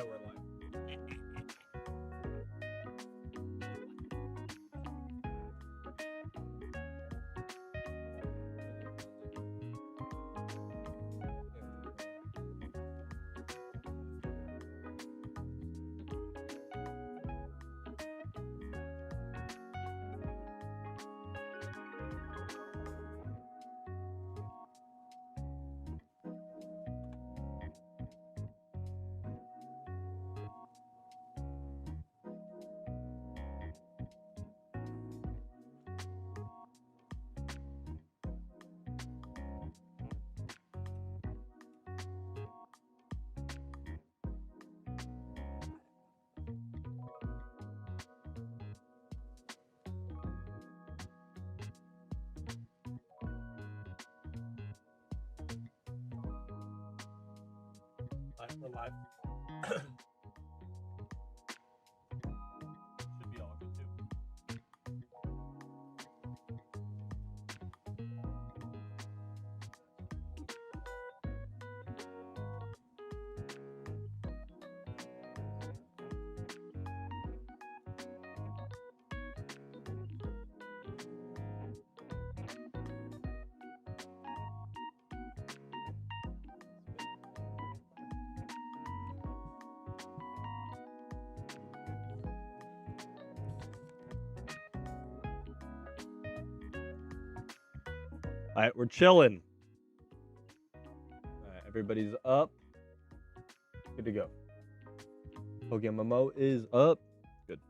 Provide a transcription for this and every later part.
Oh, we're live. We're live. Should be all good too. All right, we're chilling. All right, everybody's up. Good to go. PokeMMO is up. Good.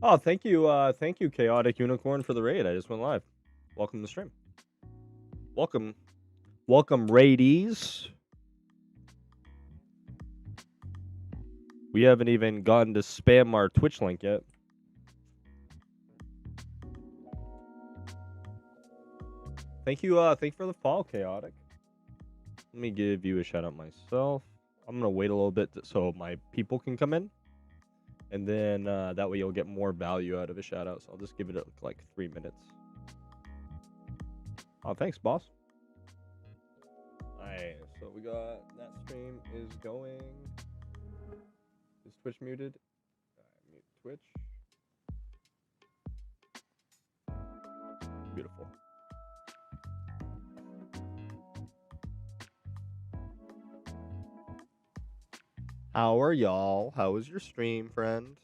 Oh, thank you, Chaotic Unicorn, for the raid. I just went live. Welcome to the stream. Welcome, raidies. We haven't even gotten to spam our Twitch link yet. Thank you for the follow, Chaotic. Let me give you a shout out myself. I'm gonna wait a little bit so my people can come in, and then that way you'll get more value out of a shout out. So I'll just give it like 3 minutes. Oh, thanks, boss. Alright, so we got that stream is going. Is Twitch muted? Mute Twitch. Beautiful. How are y'all? How was your stream, friend?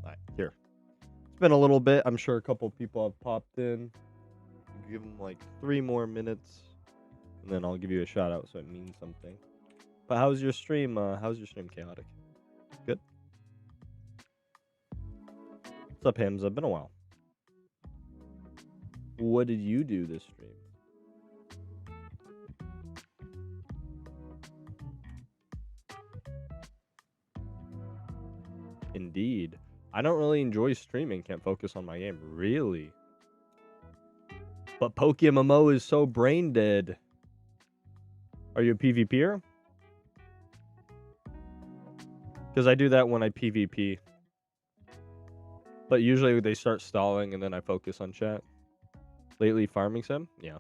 Alright, here. It's been a little bit. I'm sure a couple people have popped in. Give them like 3 more minutes, and then I'll give you a shout out so it means something. But how's your stream? Chaotic? Good. What's up, Hamza? Been a while. What did you do this stream? Indeed. I don't really enjoy streaming. Can't focus on my game. Really? But PokeMMO is so brain dead. Are you a PvPer? Because I do that when I PvP. But usually they start stalling and then I focus on chat. Lately farming sim? Yeah.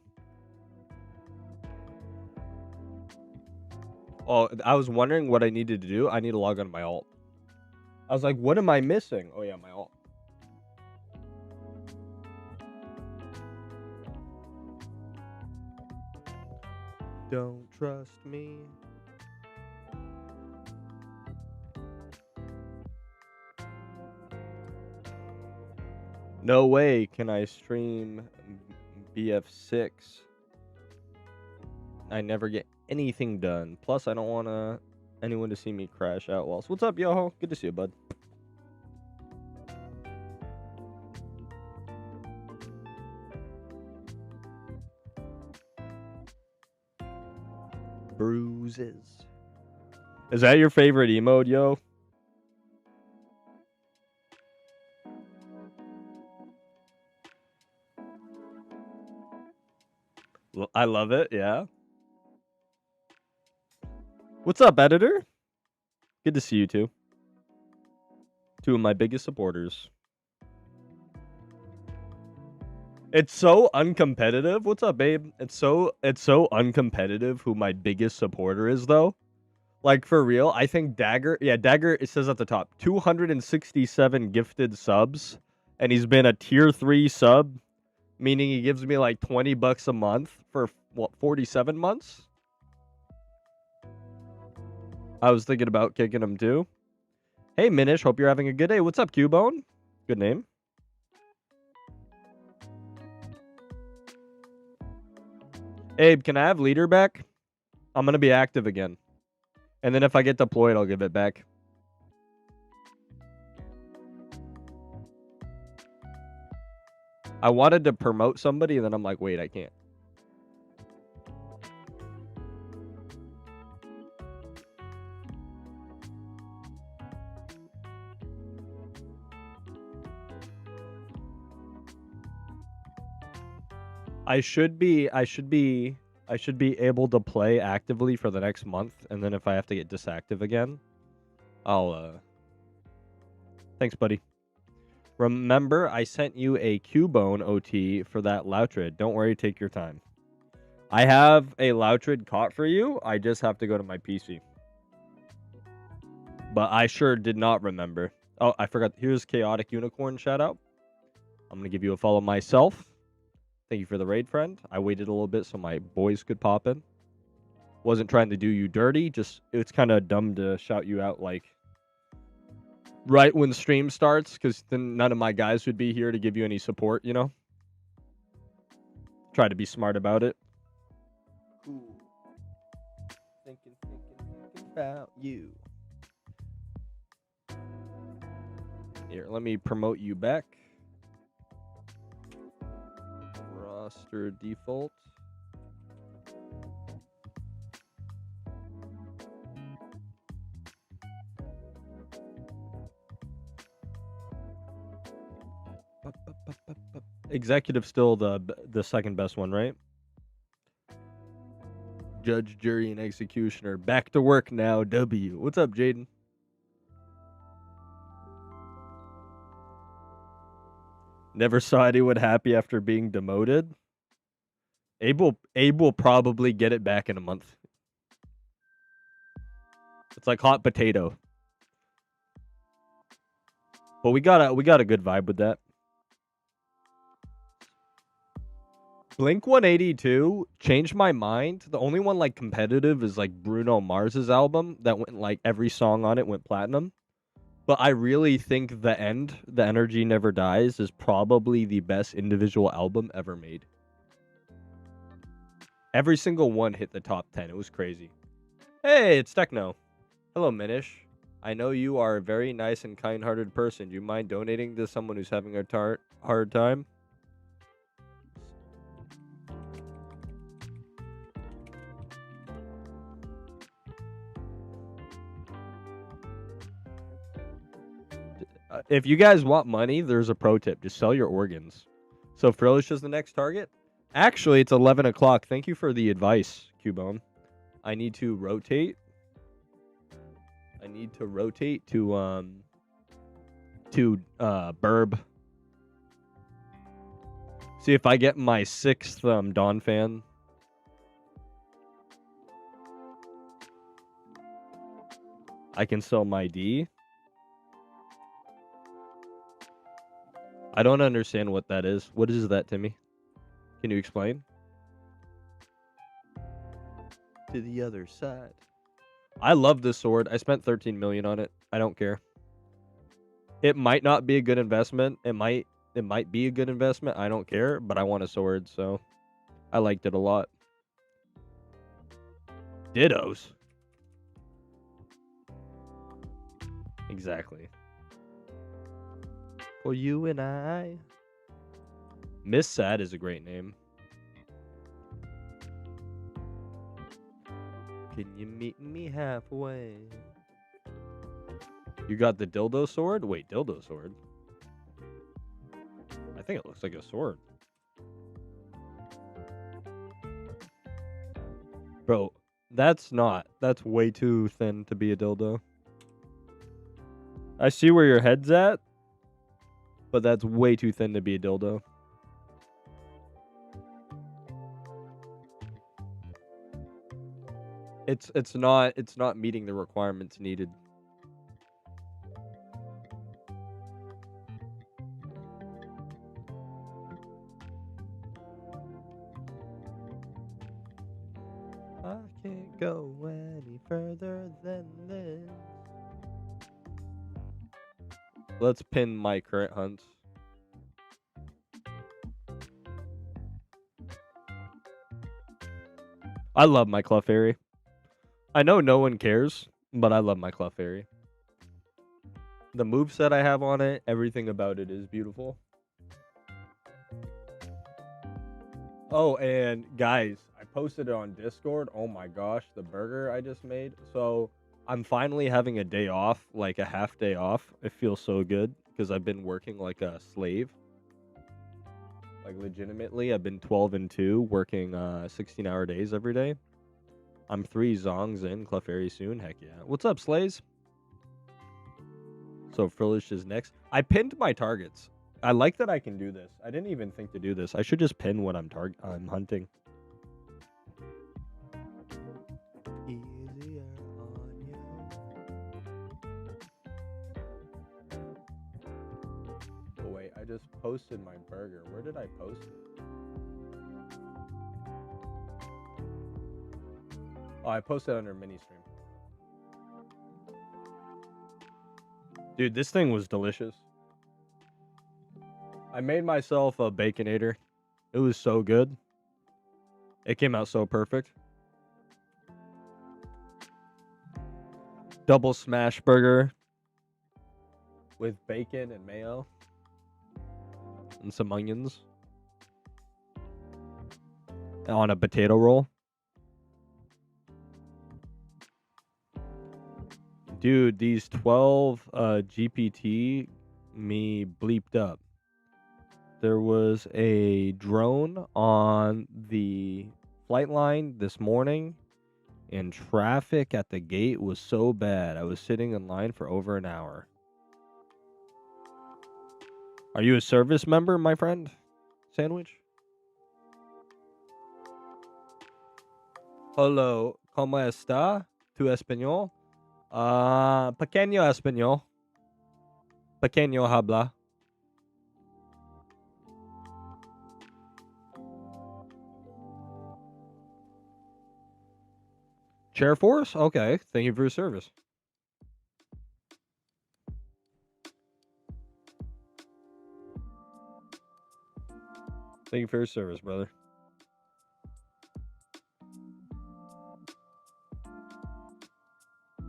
Oh, I was wondering what I needed to do. I need to log on to my alt. I was like, what am I missing? Oh yeah, my alt. Don't trust me. No way can I stream BF6. I never get anything done. Plus, I don't want to anyone to see me crash out walls. What's up, Yoho? Good to see you, bud. Bruises. Is that your favorite emote, yo? I love it, yeah. What's up, editor? Good to see you too. Two of my biggest supporters. It's so uncompetitive. What's up, babe? It's so uncompetitive who my biggest supporter is though. Like for real, I think Dagger, Dagger, it says at the top, 267 gifted subs, and he's been a tier 3 sub, meaning he gives me like $20 a month for what, 47 months? I was thinking about kicking him too. Hey Minish, hope you're having a good day. What's up, Cubone? Good name. Abe, can I have leader back? I'm gonna be active again. And then if I get deployed, I'll give it back. I wanted to promote somebody, and then I'm like, wait, I can't. I should be able to play actively for the next month, and then if I have to get disactive again, I'll thanks, buddy. Remember, I sent you a Cubone OT for that Loutrid. Don't worry, take your time. I have a Loutrid caught for you. I just have to go to my PC. But I sure did not remember. Oh, I forgot. Here's Chaotic Unicorn shout out. I'm going to give you a follow myself. Thank you for the raid, friend. I waited a little bit so my boys could pop in. Wasn't trying to do you dirty. Just, it's kind of dumb to shout you out like right when the stream starts, because then none of my guys would be here to give you any support, you know? Try to be smart about it. Cool. Thinking about you. Here, let me promote you back. Roster default. Executive still the second best one, right? Judge, jury, and executioner. Back to work now, W. What's up, Jaden? Never saw anyone happy after being demoted. Abe will probably get it back in a month. It's like hot potato. But we got a good vibe with that. Blink 182 changed my mind. The only one like competitive is like Bruno Mars's album that went like every song on it went platinum. But I really think The End, The Energy Never Dies, is probably the best individual album ever made. Every single one hit the top 10. It was crazy. Hey, it's Techno. Hello, Minish. I know you are a very nice and kind-hearted person. Do you mind donating to someone who's having a hard time? If you guys want money, there's a pro tip. Just sell your organs. So Frillish is the next target? Actually, it's 11 o'clock. Thank you for the advice, Cubone. I need to rotate. I need to rotate to Burb. See if I get my 6th Dawn fan. I can sell my D. I don't understand what that is. What is that, Timmy? Can you explain? To the other side. I love this sword. I spent 13 million on it. I don't care. It might not be a good investment. It might be a good investment. I don't care, but I want a sword, so I liked it a lot. Dittos. Exactly. For you and I. Miss Sad is a great name. Can you meet me halfway? You got the dildo sword? Wait, dildo sword? I think it looks like a sword. Bro, that's not. That's way too thin to be a dildo. I see where your head's at, but that's way too thin to be a dildo. It's not meeting the requirements needed. I can't go any further than this. Let's pin my current hunts. I love my Clefairy. I know no one cares, but I love my Clefairy. The moveset I have on it, everything about it is beautiful. Oh, and guys, I posted it on Discord. Oh my gosh, the burger I just made. So I'm finally having a day off, like a half day off. It feels so good because I've been working like a slave. Like legitimately, I've been 12 and 2 working 16-hour days every day. I'm 3 zongs in, Clefairy soon. Heck yeah. What's up, Slays? So Frillish is next. I pinned my targets. I like that I can do this. I didn't even think to do this. I should just pin what I'm hunting. Easier on you. Oh wait, I just posted my burger. Where did I post it? Oh, I posted under mini stream. Dude, this thing was delicious. I made myself a Baconator. It was so good. It came out so perfect. Double smash burger with bacon and mayo and some onions on a potato roll. Dude, these 12 GPT me bleeped up. There was a drone on the flight line this morning, and traffic at the gate was so bad. I was sitting in line for over an hour. Are you a service member, my friend? Sandwich? Hello, ¿cómo está? ¿Tu español? Pequeño español. Pequeño habla. Chair Force? Okay, thank you for your service. Thank you for your service, brother.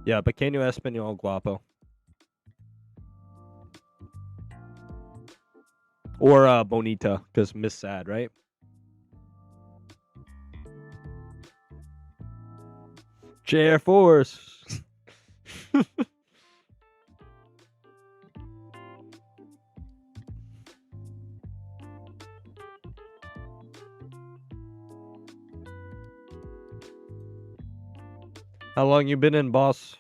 Yeah, pequeño español guapo. Or bonita, because Miss Sad, right? Chair Force. How long you been in, boss?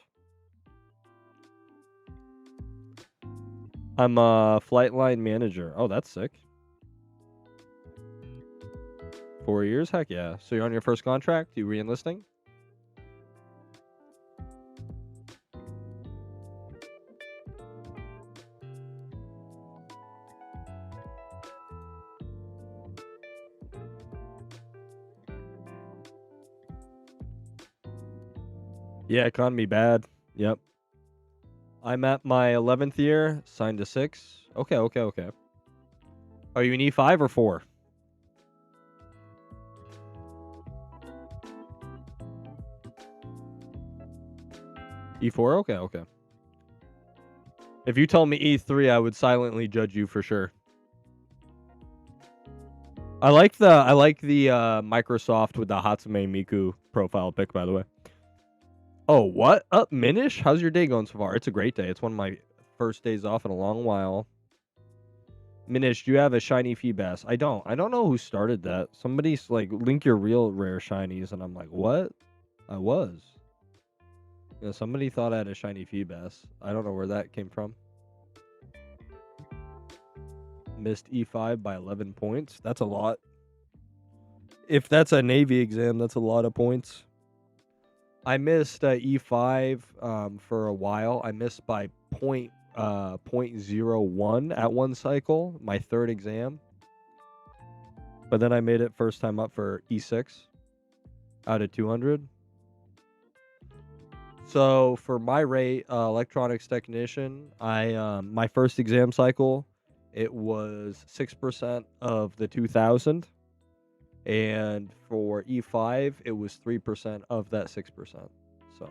I'm a flight line manager. Oh, that's sick. 4 years? Heck yeah. So you're on your first contract? You re-enlisting? Yeah, economy bad. Yep. I'm at my 11th year, signed to 6. Okay. Are you an E5 or 4? E4? Okay. If you tell me E3, I would silently judge you for sure. I like the Microsoft with the Hatsune Miku profile pic, by the way. Oh, what up, Minish? How's your day going so far? It's a great day. It's one of my first days off in a long while. Minish, do you have a shiny Feebas? I don't. I don't know who started that. Somebody's like, link your real rare shinies, and I'm like, what? I was. Yeah, somebody thought I had a shiny Feebas. I don't know where that came from. Missed E5 by 11 points. That's a lot. If that's a Navy exam, that's a lot of points. I missed E5 for a while. I missed by 0.01 at one cycle, my third exam. But then I made it first time up for E6 out of 200. So for my rate, electronics technician, I my first exam cycle, it was 6% of the 2000. And for E5, it was 3% of that 6%. So,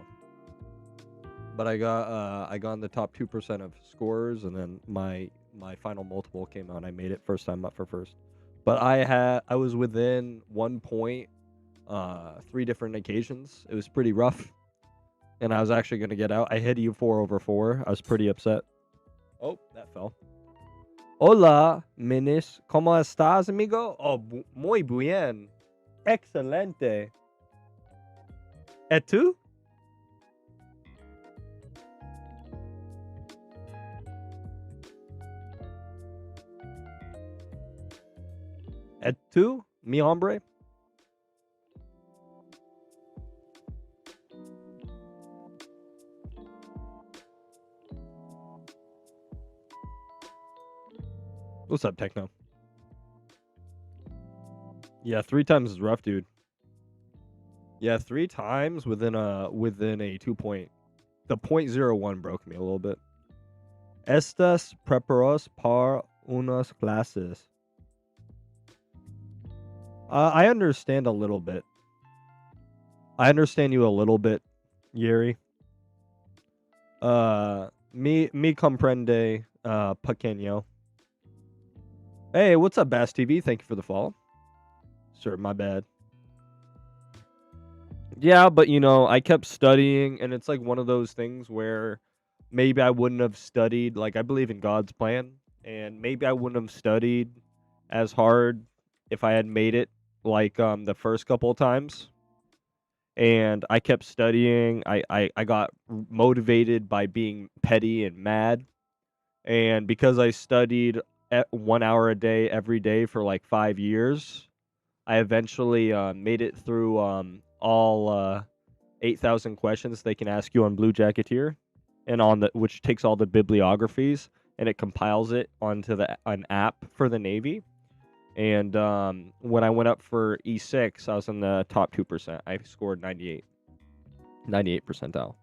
but I got in the top 2% of scores, and then my final multiple came out. And I made it first time up for first. But I was within 1 point, 3 different occasions. It was pretty rough, and I was actually gonna get out. I hit U4 over 4. I was pretty upset. Oh, that fell. Hola, Minis. ¿Cómo estás, amigo? Oh, muy bien. Excelente. ¿Et tú? ¿Et tú, mi hombre? What's up, Techno? Yeah, 3 times is rough, dude. Yeah, 3 times within a 2 point. The 0.01 broke me a little bit. Estas preparados para unas clases. I understand a little bit. I understand you a little bit, Yuri. Me comprende, pequeño. Hey, what's up, Bass TV? Thank you for the follow. Sir, my bad. Yeah, but I kept studying, and it's like one of those things where maybe I wouldn't have studied. Like, I believe in God's plan, and maybe I wouldn't have studied as hard if I had made it like the first couple of times. And I kept studying. I got motivated by being petty and mad, and because I studied 1 hour a day every day for like 5 years, I eventually made it through all 8,000 questions they can ask you on Blue Jacketeer, and which takes all the bibliographies and it compiles it onto an app for the Navy. And when I went up for E6, I was in the top 2%. I scored 98 percentile.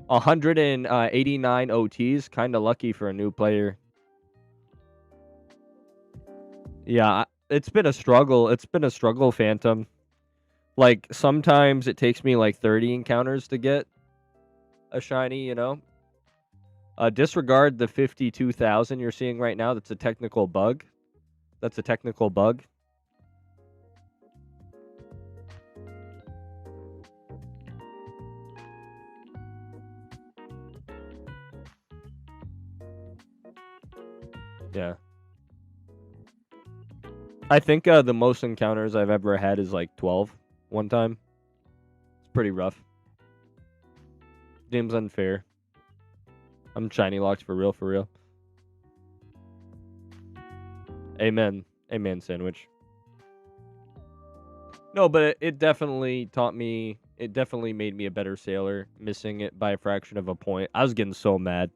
189 OTs, kind of lucky for a new player. Yeah, it's been a struggle. It's been a struggle, Phantom. Like, sometimes it takes me like 30 encounters to get a shiny, Disregard the 52,000 you're seeing right now. That's a technical bug. Yeah. I think the most encounters I've ever had is like 12 one time. It's pretty rough. Game's unfair. I'm shiny locked for real, for real. Amen. Amen, sandwich. No, but it definitely taught me. It definitely made me a better sailor, missing it by a fraction of a point. I was getting so mad.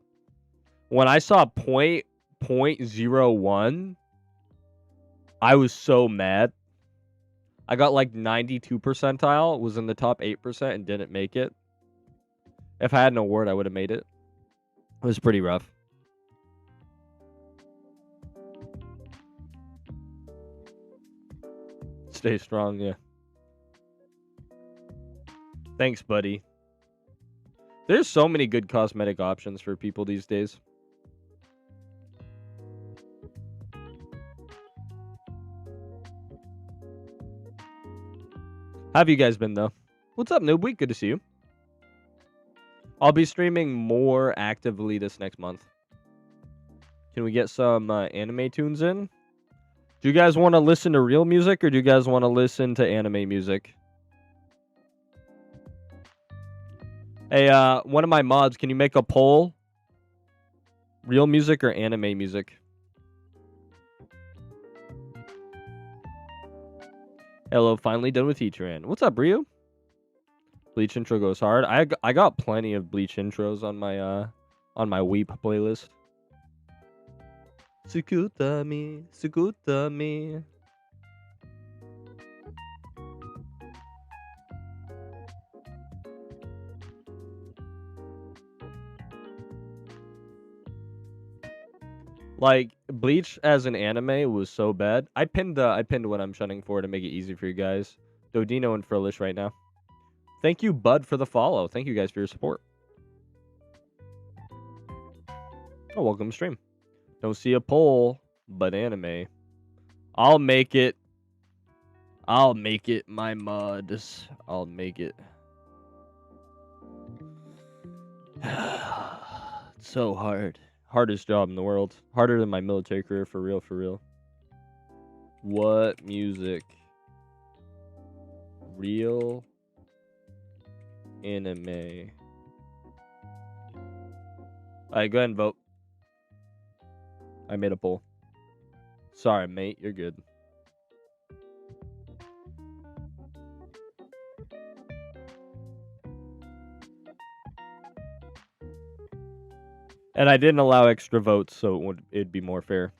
When I saw 0.01, I was so mad. I got like 92 percentile, was in the top 8% and didn't make it. If I had an award, I would have made it. It was pretty rough. Stay strong, yeah. Thanks, buddy. There's so many good cosmetic options for people these days. How have you guys been, though? What's up, Noob Week? Good to see you. I'll be streaming more actively this next month. Can we get some anime tunes in? Do you guys want to listen to real music, or do you guys want to listen to anime music? Hey, one of my mods, can you make a poll? Real music or anime music? Hello, finally done with Heatran. What's up, Rio? Bleach intro goes hard. I got plenty of Bleach intros on my Weep playlist. Sukutami, Sukutami. Like, Bleach as an anime was so bad. I pinned what I'm shunning for to make it easy for you guys. Dodino and Frillish right now. Thank you, Bud, for the follow. Thank you guys for your support. Oh, welcome to stream. Don't see a poll, but anime. I'll make it. I'll make it, my mods. I'll make it. It's so hard. Hardest job in the world. Harder than my military career, for real, for real. What music? Real anime. Alright, go ahead and vote. I made a poll. Sorry, mate. You're good. And I didn't allow extra votes, so it'd be more fair.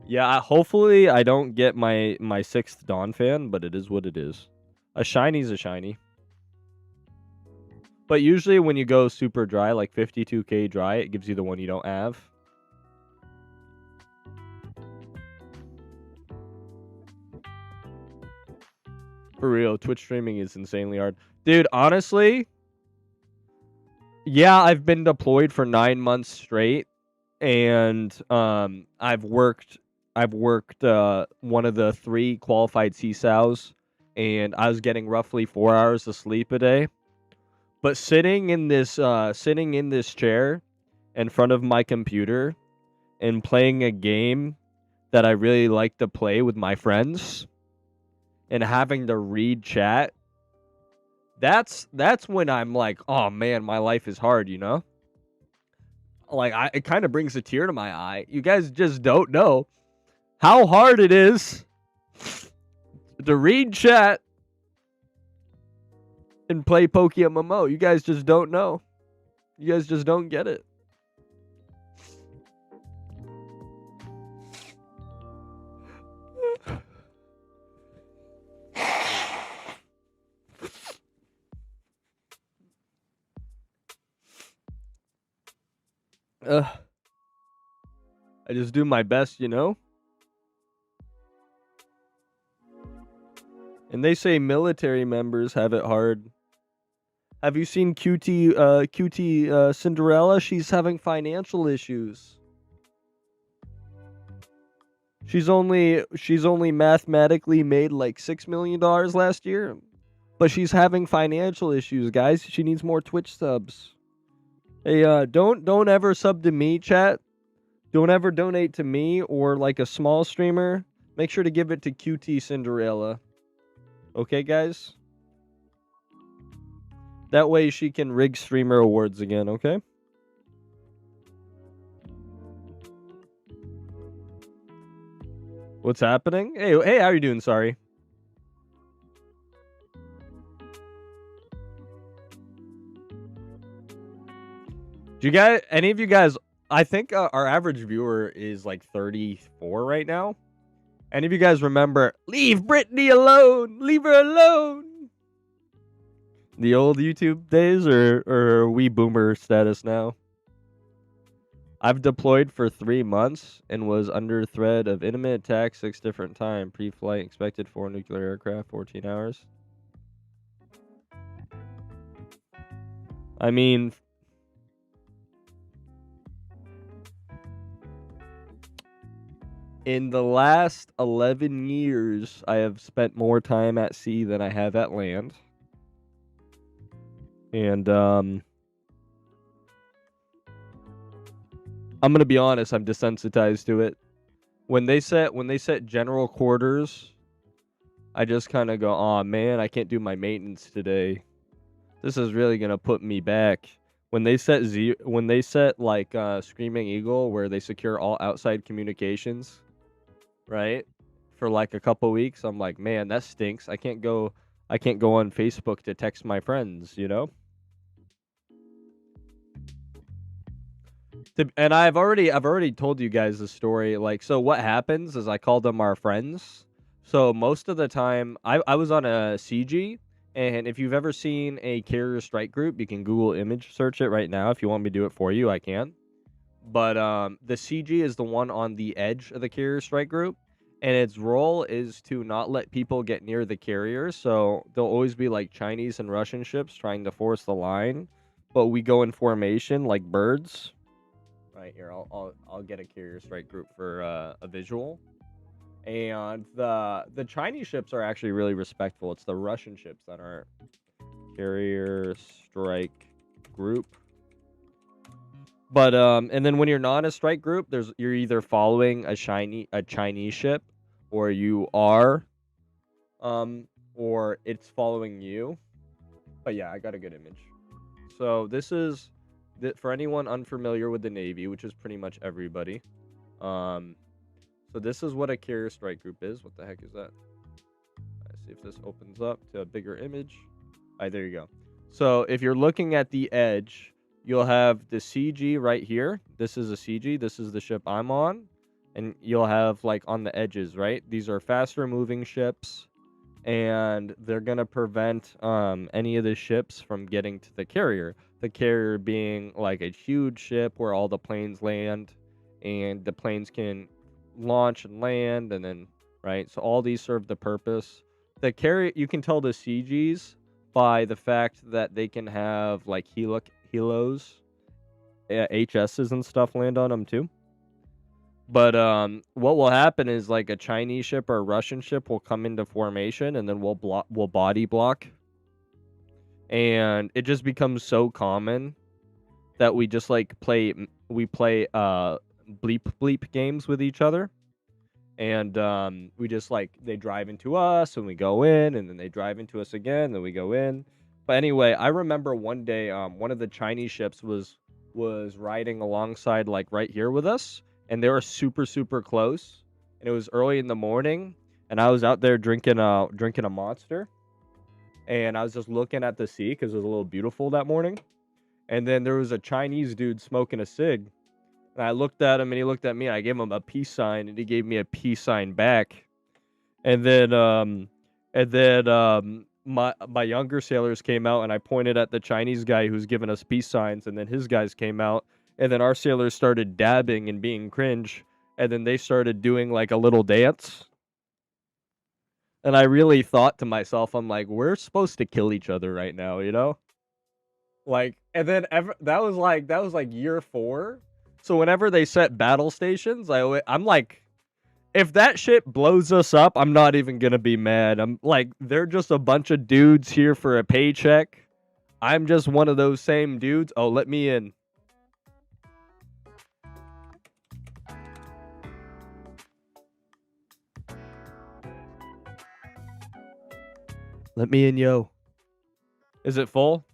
Yeah, hopefully I don't get my 6th Dawn fan, but it is what it is. A shiny's a shiny. But usually when you go super dry, like 52k dry, it gives you the one you don't have. For real, Twitch streaming is insanely hard. Dude, honestly, yeah, I've been deployed for 9 months straight, and I've worked one of the 3 qualified CSAOs, and I was getting roughly 4 hours of sleep a day. But sitting in this chair in front of my computer and playing a game that I really like to play with my friends and having to read chat, that's when I'm like, oh man, my life is hard, you know? Like, it kind of brings a tear to my eye. You guys just don't know how hard it is to read chat and play PokeMMO. You guys just don't know. You guys just don't get it. I just do my best, you know? And they say military members have it hard. Have you seen QT Cinderella? She's having financial issues. She's only mathematically made like $6 million last year, but she's having financial issues, guys. She needs more Twitch subs. Hey, don't ever sub to me, chat. Don't ever donate to me or like a small streamer. Make sure to give it to QT Cinderella. Okay, guys? That way she can rig streamer awards again, okay? What's happening? Hey, how are you doing? Sorry. Do you guys, any of you guys, I think our average viewer is like 34 right now. Any of you guys remember, leave Brittany alone, leave her alone? The old YouTube days, or are we boomer status now? I've deployed for 3 months and was under threat of intimate attack 6 different times. Pre-flight expected 4 nuclear aircraft, 14 hours. I mean, in the last 11 years, I have spent more time at sea than I have at land. And I'm gonna be honest, I'm desensitized to it. When they set general quarters, I just kind of go, "Oh man, I can't do my maintenance today. This is really gonna put me back." When they set like Screaming Eagle, where they secure all outside communications, right, for like a couple weeks, I'm like, man, that stinks. I can't go on Facebook to text my friends, you know. And I've already told you guys the story. Like, so what happens is I call them our friends. So most of the time, I was on a CG, and if you've ever seen a carrier strike group, you can Google image search it right now. If you want me to do it for you, I can. But the CG is the one on the edge of the carrier strike group, and its role is to not let people get near the carrier. So there'll always be like Chinese and Russian ships trying to force the line, but we go in formation like birds. Right here, I'll get a carrier strike group for a visual. And the Chinese ships are actually really respectful. It's the Russian ships that aren't. Carrier strike group. But and then when you're not a strike group, you're either following a Chinese ship, or you are, or it's following you. But yeah, I got a good image. So this is for anyone unfamiliar with the Navy, which is pretty much everybody. So this is what a carrier strike group is. What the heck is that? Let's see if this opens up to a bigger image. All right, there you go. So if you're looking at the edge, you'll have the CG right here. This is a CG. This is the ship I'm on. And you'll have, like, on the edges, right? These are faster moving ships, and they're going to prevent any of the ships from getting to the carrier. The carrier being, like, a huge ship where all the planes land, and the planes can launch and land, and then, right? So all these serve the purpose. The carrier, you can tell the CGs by the fact that they can have, like, helos, HSs and stuff land on them too. But what will happen is, like, a Chinese ship or a Russian ship will come into formation, and then we'll body block, and it just becomes so common that we just like play bleep bleep games with each other. And we just, like, they drive into us and we go in, and then they drive into us again, then we go in. But anyway, I remember one day one of the Chinese ships was riding alongside, like, right here with us, and they were super close, and it was early in the morning, and I was out there drinking a Monster, and I was just looking at the sea because it was a little beautiful that morning. And then there was a Chinese dude smoking a cig. And I looked at him, and he looked at me, and I gave him a peace sign, and he gave me a peace sign back. And then my younger sailors came out, and I pointed at the Chinese guy who's giving us peace signs, and then his guys came out, and then our sailors started dabbing and being cringe, and then they started doing, like, a little dance. And I really thought to myself, I'm like, we're supposed to kill each other right now, you know? Like, and then that was like year 4. So whenever they set battle stations, I'm like, if that shit blows us up, I'm not even gonna be mad. I'm like, they're just a bunch of dudes here for a paycheck. I'm just one of those same dudes. Oh, let me in. Let me in, yo. Is it full?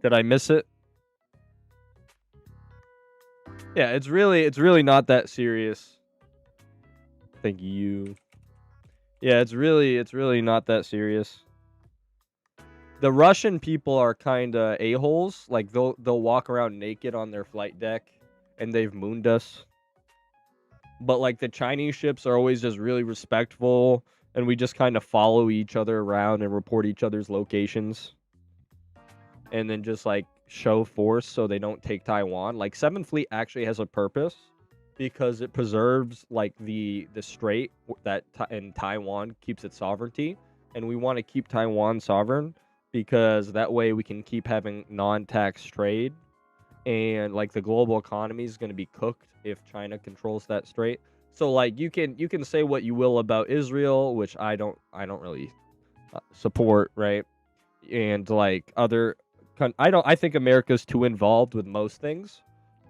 Did I miss it? Yeah, it's really not that serious. Thank you. Yeah, it's really not that serious. The Russian people are kind of a-holes. Like, they'll walk around naked on their flight deck, and they've mooned us. But, like, the Chinese ships are always just really respectful, and we just kind of follow each other around and report each other's locations. And then just, like, show force so they don't take Taiwan. Like 7th Fleet actually has a purpose because it preserves like the strait that in Taiwan keeps its sovereignty, and we want to keep Taiwan sovereign because that way we can keep having non-tax trade, and like the global economy is going to be cooked if China controls that strait. So like you can say what you will about Israel, which I don't really support, right? And like other I think America's too involved with most things.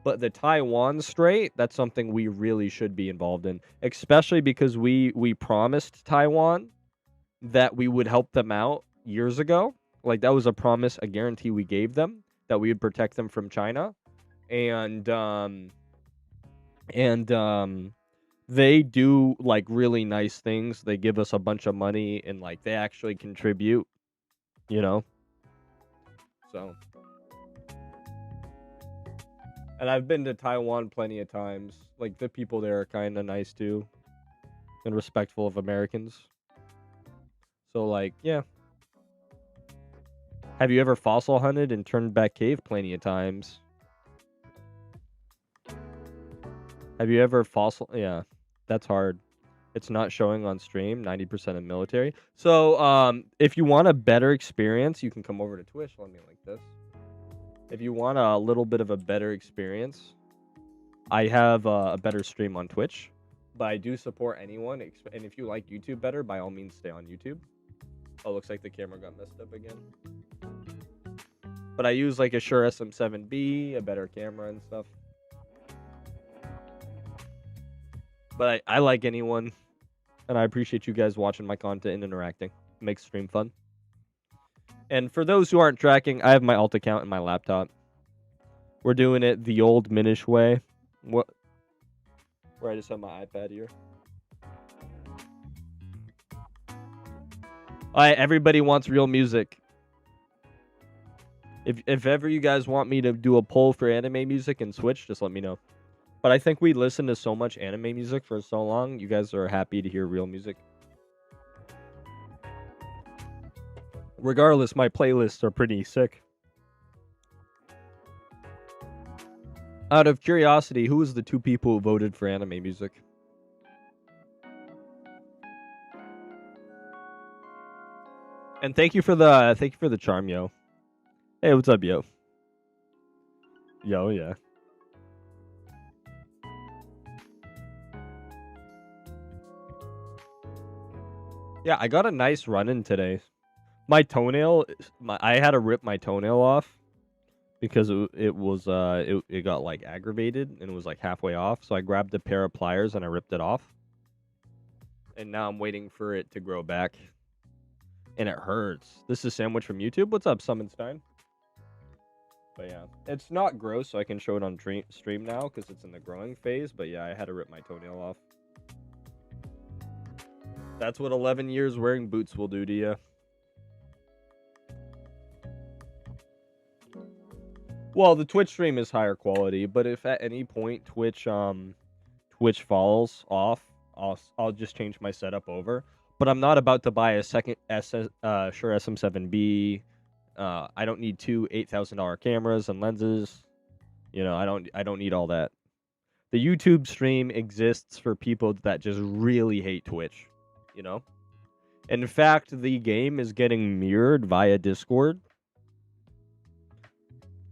But the Taiwan Strait, that's something we really should be involved in, especially because we promised Taiwan that we would help them out years ago. Like that was a promise, a guarantee we gave them that we would protect them from China. And they do like really nice things. They give us a bunch of money and like they actually contribute, you know. So, and I've been to Taiwan plenty of times. Like the people there are kind of nice too and respectful of Americans. So like, yeah. Have you ever fossil hunted and turned back cave? Plenty of times. Have you ever fossil? Yeah, that's hard. It's not showing on stream. 90% of military. So, if you want a better experience, you can come over to Twitch. Let me like this. If you want a little bit of a better experience, I have a better stream on Twitch, but I do support anyone. And if you like YouTube better, by all means, stay on YouTube. Oh, looks like the camera got messed up again. But I use like a Shure SM7B, a better camera and stuff. But I like anyone, and I appreciate you guys watching my content and interacting. It makes stream fun. And for those who aren't tracking, I have my alt account in my laptop. We're doing it the old Minish way. What? Where I just have my iPad here. Alright, everybody wants real music. If ever you guys want me to do a poll for anime music and Switch, just let me know. But I think we listened to so much anime music for so long, you guys are happy to hear real music. Regardless, my playlists are pretty sick. Out of curiosity, who was the 2 people who voted for anime music? And thank you for the charm, yo. Hey, what's up, yo? Yo, yeah. Yeah, I got a nice run-in today. My toenail, I had to rip my toenail off because it got like aggravated and it was like halfway off. So I grabbed a pair of pliers and I ripped it off. And now I'm waiting for it to grow back. And it hurts. This is Sandwich from YouTube. What's up, Summonstein? But yeah, it's not gross, so I can show it on stream now because it's in the growing phase. But yeah, I had to rip my toenail off. That's what 11 years wearing boots will do to you. Well, the Twitch stream is higher quality, but if at any point Twitch falls off, I'll just change my setup over. But I'm not about to buy a second Shure SM7B. I don't need 2 $8,000 cameras and lenses. You know, I don't need all that. The YouTube stream exists for people that just really hate Twitch. You know? In fact, the game is getting mirrored via Discord.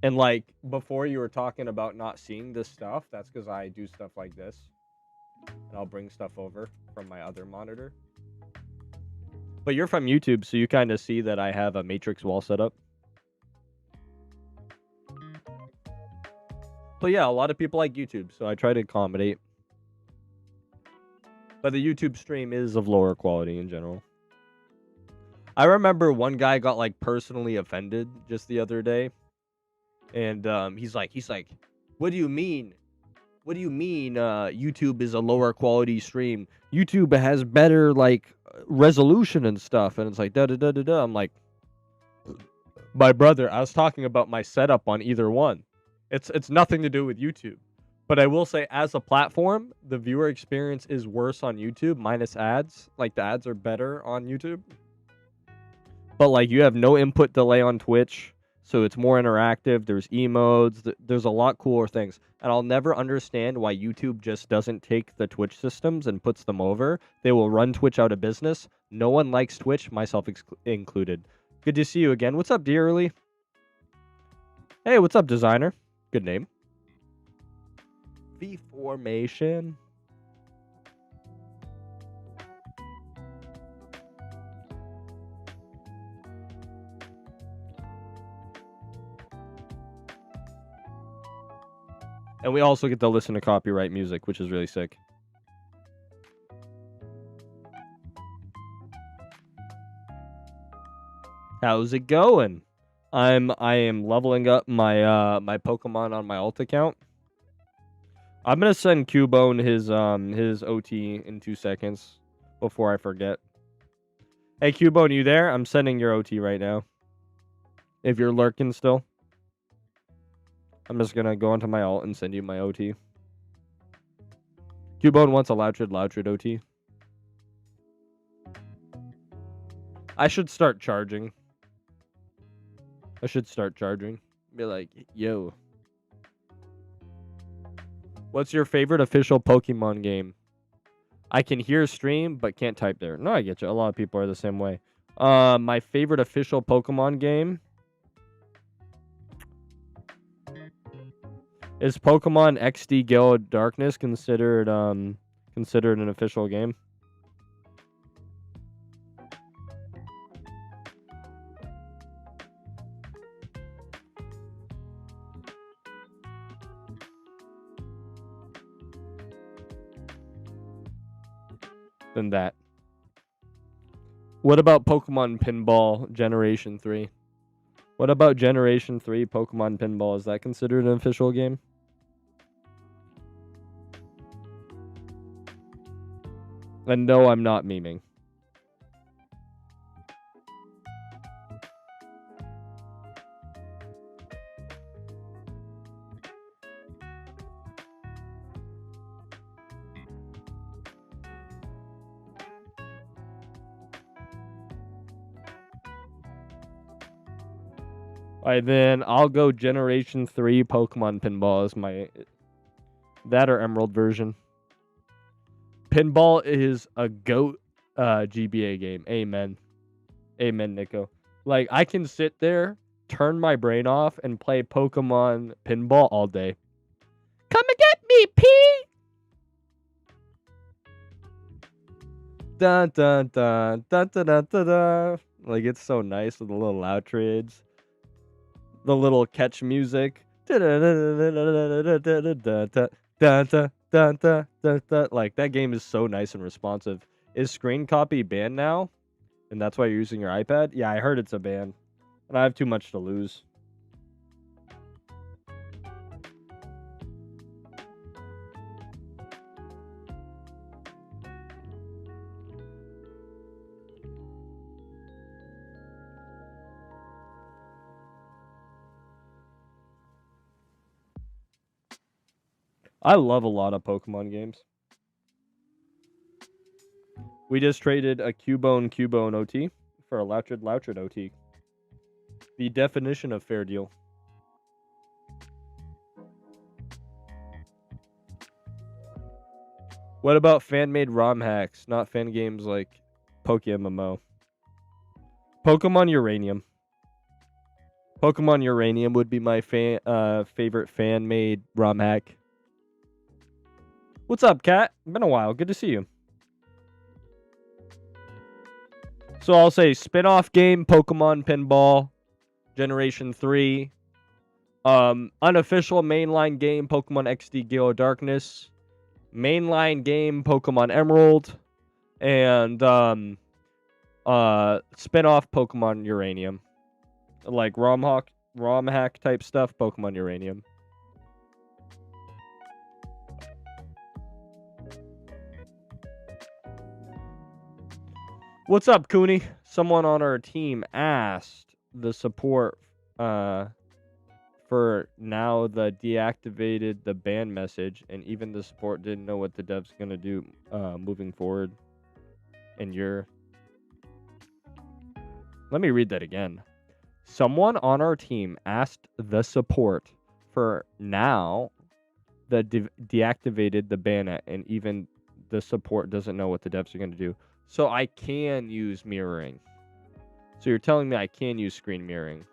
And like before you were talking about not seeing this stuff, that's because I do stuff like this. And I'll bring stuff over from my other monitor. But you're from YouTube, so you kind of see that I have a matrix wall set up. But yeah, a lot of people like YouTube, so I try to accommodate. But the YouTube stream is of lower quality in general. I remember one guy got like personally offended just the other day. And he's like, what do you mean? What do you mean YouTube is a lower quality stream? YouTube has better like resolution and stuff. And it's like da da da da da. I'm like, my brother, I was talking about my setup on either one. It's nothing to do with YouTube. But I will say, as a platform, the viewer experience is worse on YouTube, minus ads. Like, the ads are better on YouTube. But, like, you have no input delay on Twitch. so it's more interactive. There's emotes. There's a lot cooler things. And I'll never understand why YouTube just doesn't take the Twitch systems and puts them over. They will run Twitch out of business. No one likes Twitch, myself included. Good to see you again. What's up, Dearly? Hey, what's up, designer? Good name. V Formation. And we also get to listen to copyright music, which is really sick. How's it going? I am leveling up my my Pokemon on my alt account. I'm gonna send Cubone his OT in 2 seconds before I forget. Hey Cubone, you there? I'm sending your OT right now. If you're lurking still. I'm just gonna go onto my alt and send you my OT. Cubone wants a Loutrid OT. I should start charging. Be like, yo. What's your favorite official Pokemon game? I can hear stream, but can't type there. No, I get you. A lot of people are the same way. My favorite official Pokemon game is Pokemon XD Gale of Darkness considered an official game? Than that. What about Pokemon Pinball Generation 3? What about Generation 3 Pokemon Pinball? Is that considered an official game? And no, I'm not memeing. Alright, then I'll go Generation 3 Pokemon Pinball as my... That or Emerald version. Pinball is a GOAT GBA game. Amen. Amen, Nico. Like, I can sit there, turn my brain off, and play Pokemon Pinball all day. Come and get me, P! Dun dun dun dun dun dun dun dun. Like, it's so nice with the little outrades. The little catch music. Like, that game is so nice and responsive. Is screen copy banned now? And that's why you're using your iPad? Yeah, I heard it's a ban. And I have too much to lose. I love a lot of Pokemon games. We just traded a Cubone OT for a Loutrid OT. The definition of fair deal. What about fan-made ROM hacks, not fan games like PokeMMO? Pokemon Uranium. Pokemon Uranium would be my favorite fan-made ROM hack. What's up, Cat? Been a while. Good to see you. So I'll say spin-off game, Pokemon Pinball, Generation 3. Unofficial mainline game, Pokemon XD Gale of Darkness. Mainline game, Pokemon Emerald. And spin-off Pokemon Uranium. Like ROM hack type stuff, Pokemon Uranium. What's up, Cooney? Someone on our team asked the support for now the deactivated the ban message, and even the support didn't know what the dev's gonna do moving forward. And let me read that again. Someone on our team asked the support for now that deactivated the bayonet, and even the support doesn't know what the devs are going to do. So I can use mirroring. So you're telling me I can use screen mirroring.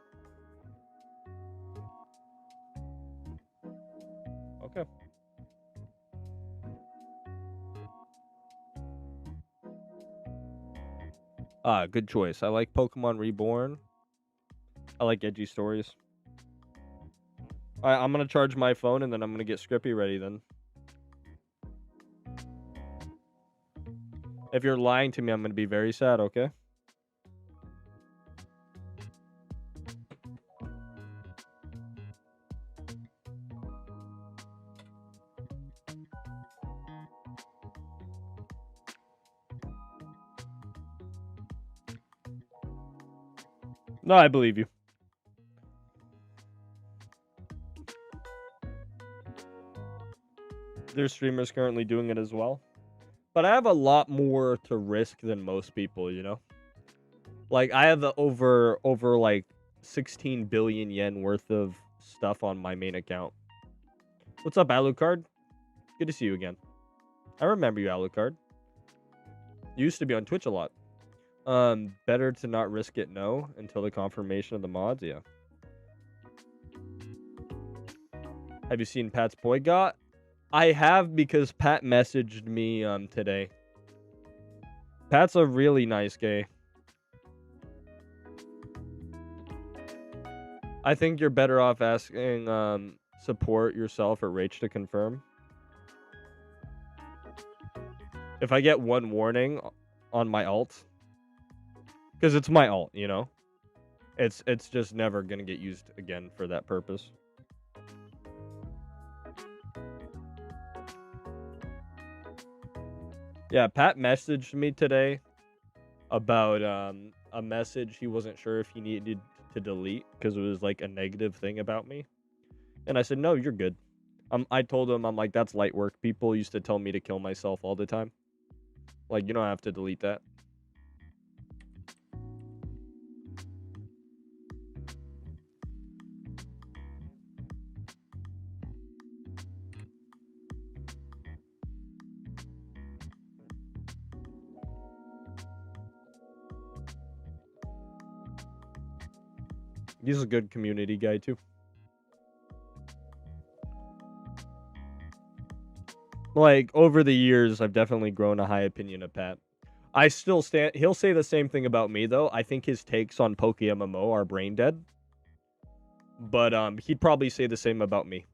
Okay. Good choice. I like Pokemon Reborn. I like edgy stories. Alright, I'm gonna charge my phone and then I'm gonna get Scrippy ready then. If you're lying to me, I'm gonna be very sad, okay? No, I believe you. There's streamers currently doing it as well. But I have a lot more to risk than most people, you know? Like, I have over like 16 billion yen worth of stuff on my main account. What's up, Alucard? Good to see you again. I remember you, Alucard. You used to be on Twitch a lot. Better to not risk it, no, until the confirmation of the mods, yeah. Have you seen Pat's Boygot? I have, because Pat messaged me today. Pat's a really nice guy. I think you're better off asking support yourself or Rach to confirm. If I get one warning on my alt, because it's my alt, you know, it's just never gonna get used again for that purpose. Yeah, Pat messaged me today about a message he wasn't sure if he needed to delete because it was like a negative thing about me. And I said, no, you're good. I told him, I'm like, that's light work. People used to tell me to kill myself all the time. Like, you don't have to delete that. He's a good community guy, too. Like, over the years, I've definitely grown a high opinion of Pat. I still stand... He'll say the same thing about me, though. I think his takes on PokeMMO are brain dead. But he'd probably say the same about me.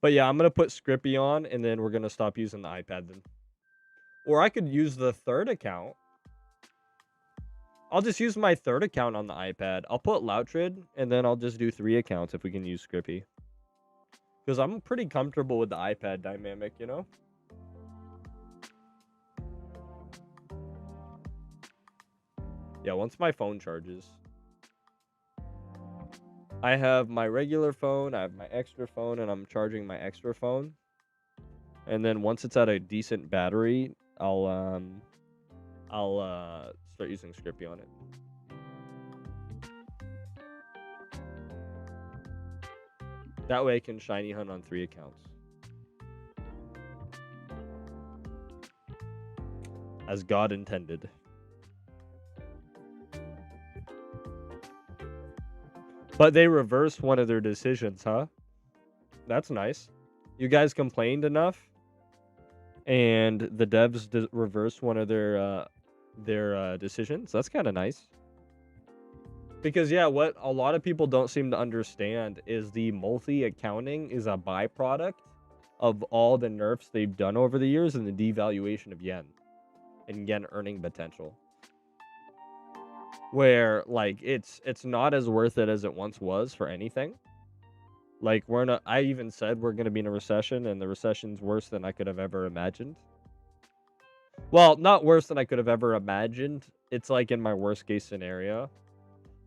But yeah, I'm going to put Scrippy on, and then we're going to stop using the iPad then. Or I could use the third account. I'll just use my third account on the iPad. I'll put Loutrid, and then I'll just do 3 accounts if we can use Scrippy. Because I'm pretty comfortable with the iPad dynamic, you know? Yeah, once my phone charges. I have my regular phone, I have my extra phone, and I'm charging my extra phone. And then once it's at a decent battery, I'll start using Scrippy on it. That way I can shiny hunt on 3 accounts. As God intended. But they reversed one of their decisions, huh? That's nice. You guys complained enough, and the devs reversed one of their decisions. That's kind of nice. Because, yeah, what a lot of people don't seem to understand is the multi-accounting is a byproduct of all the nerfs they've done over the years and the devaluation of yen and yen earning potential. Where, like, it's not as worth it as it once was for anything. Like, I even said we're going to be in a recession, and the recession's worse than I could have ever imagined. Well, not worse than I could have ever imagined. It's like in my worst case scenario.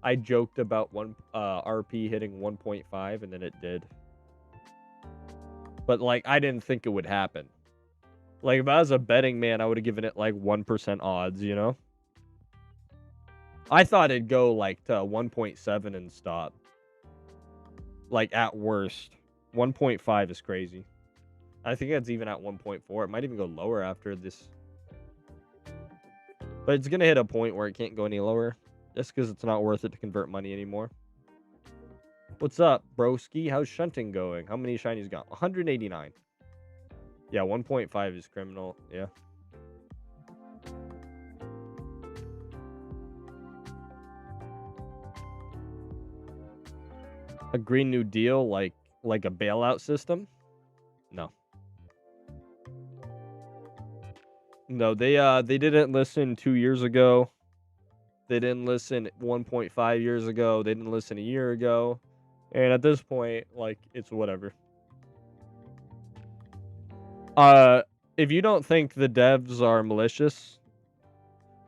I joked about RP hitting 1.5, and then it did. But, like, I didn't think it would happen. Like, if I was a betting man, I would have given it, like, 1% odds, you know? I thought it'd go like to 1.7 and stop. Like at worst. 1.5 is crazy. I think it's even at 1.4. It might even go lower after this. But it's going to hit a point where it can't go any lower. Just because it's not worth it to convert money anymore. What's up, broski? How's shunting going? How many shinies got? 189. Yeah, 1.5 is criminal. Yeah. A Green New Deal, like a bailout system? No. No, they didn't listen 2 years ago. They didn't listen 1.5 years ago. They didn't listen a year ago. And at this point, like, it's whatever. If you don't think the devs are malicious,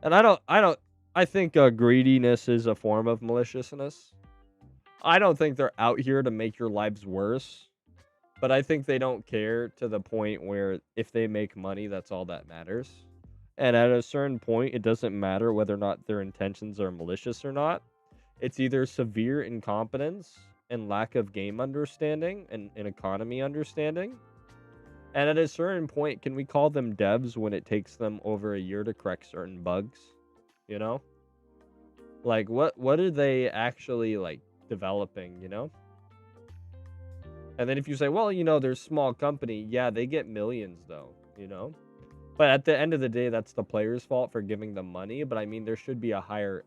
and I think greediness is a form of maliciousness. I don't think they're out here to make your lives worse, but I think they don't care to the point where if they make money, that's all that matters. And at a certain point, it doesn't matter whether or not their intentions are malicious or not. It's either severe incompetence and lack of game understanding and economy understanding. And at a certain point, can we call them devs when it takes them over a year to correct certain bugs? You know? Like, what are they actually, like, developing, you know? And then if you say, well, you know, they're a small company. Yeah, they get millions, though, you know? But at the end of the day, that's the player's fault for giving them money. But I mean, there should be a higher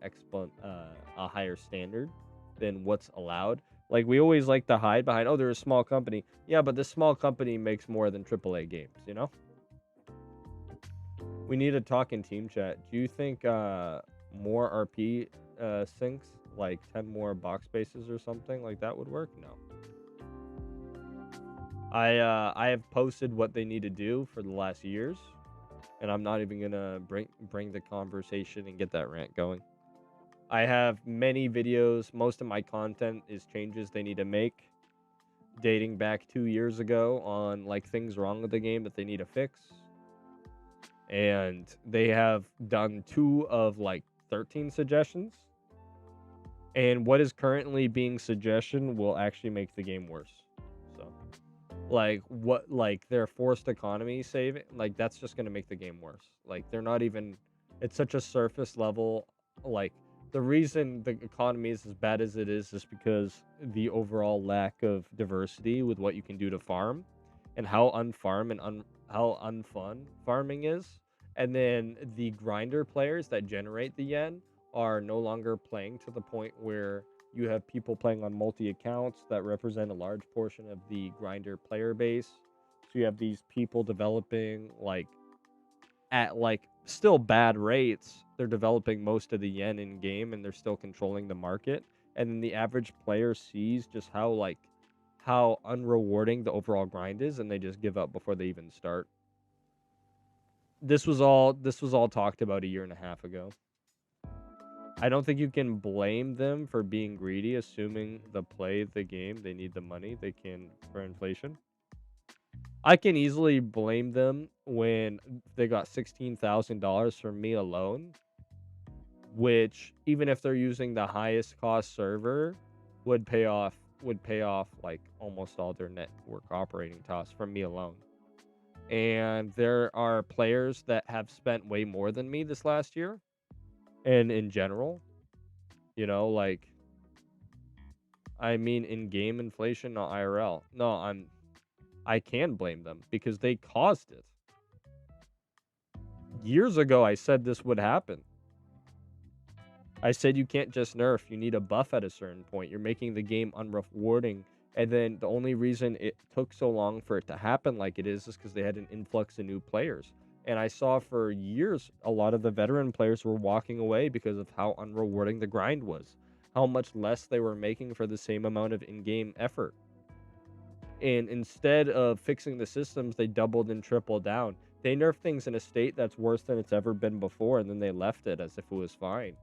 standard than what's allowed. Like, we always like to hide behind, oh, they're a small company. Yeah, but this small company makes more than AAA games, you know? We need to talk in team chat. Do you think more RP syncs, like 10 more box spaces or something like that would work? No. I have posted what they need to do for the last years, and I'm not even gonna bring the conversation and get that rant going. I have many videos. Most of my content is changes they need to make, dating back 2 years ago on like things wrong with the game that they need to fix. And they have done 2 of like 13 suggestions. And what is currently being suggestion will actually make the game worse. So, like, what, like, their forced economy saving, like, that's just going to make the game worse. Like, they're not even, it's such a surface level, like, the reason the economy is as bad as it is because the overall lack of diversity with what you can do to farm and how unfarm and how unfun farming is. And then the grinder players that generate the yen are no longer playing to the point where you have people playing on multi-accounts that represent a large portion of the grinder player base. So you have these people developing like at like still bad rates. They're developing most of the yen in game and they're still controlling the market. And then the average player sees just how unrewarding the overall grind is, and they just give up before they even start. This was all talked about a year and a half ago. I don't think you can blame them for being greedy, assuming the play the game, they need the money they can for inflation. I can easily blame them when they got $16,000 from me alone, which even if they're using the highest cost server would pay off like almost all their network operating costs from me alone. And there are players that have spent way more than me this last year. And in general, you know, like, I mean, in-game inflation, not IRL. No, I can blame them because they caused it. Years ago, I said this would happen. I said you can't just nerf. You need a buff at a certain point. You're making the game unrewarding. And then the only reason it took so long for it to happen like it is because they had an influx of new players. And I saw for years a lot of the veteran players were walking away because of how unrewarding the grind was, how much less they were making for the same amount of in-game effort. And instead of fixing the systems, they doubled and tripled down. They nerfed things in a state that's worse than it's ever been before, and then they left it as if it was fine.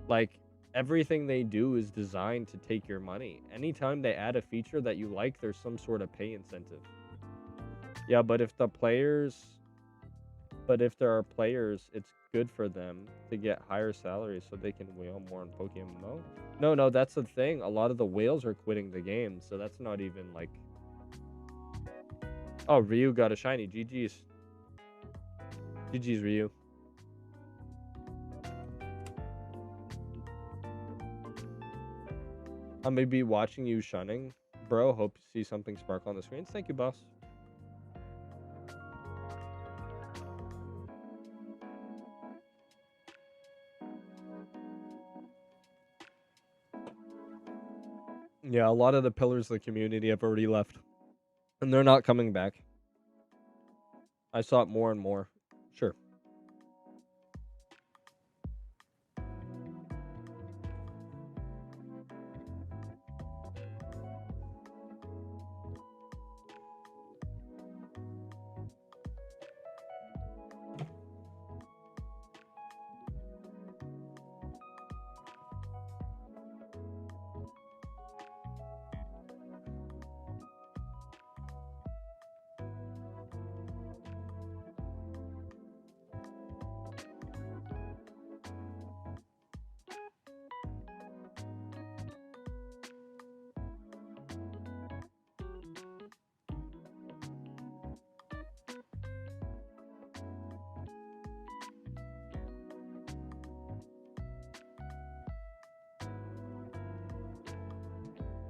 Like, everything they do is designed to take your money. Anytime they add a feature that you like, there's some sort of pay incentive. Yeah, but if the players But if there are players, it's good for them to get higher salaries so they can whale more in PokeMMO. No, that's the thing. A lot of the whales are quitting the game, so that's not even like. Oh, Ryu got a shiny. GG's. GG's, Ryu. I may be watching you shunning, bro. Hope to see something sparkle on the screens. Thank you, boss. Yeah, a lot of the pillars of the community have already left. And they're not coming back. I saw it more and more. Sure.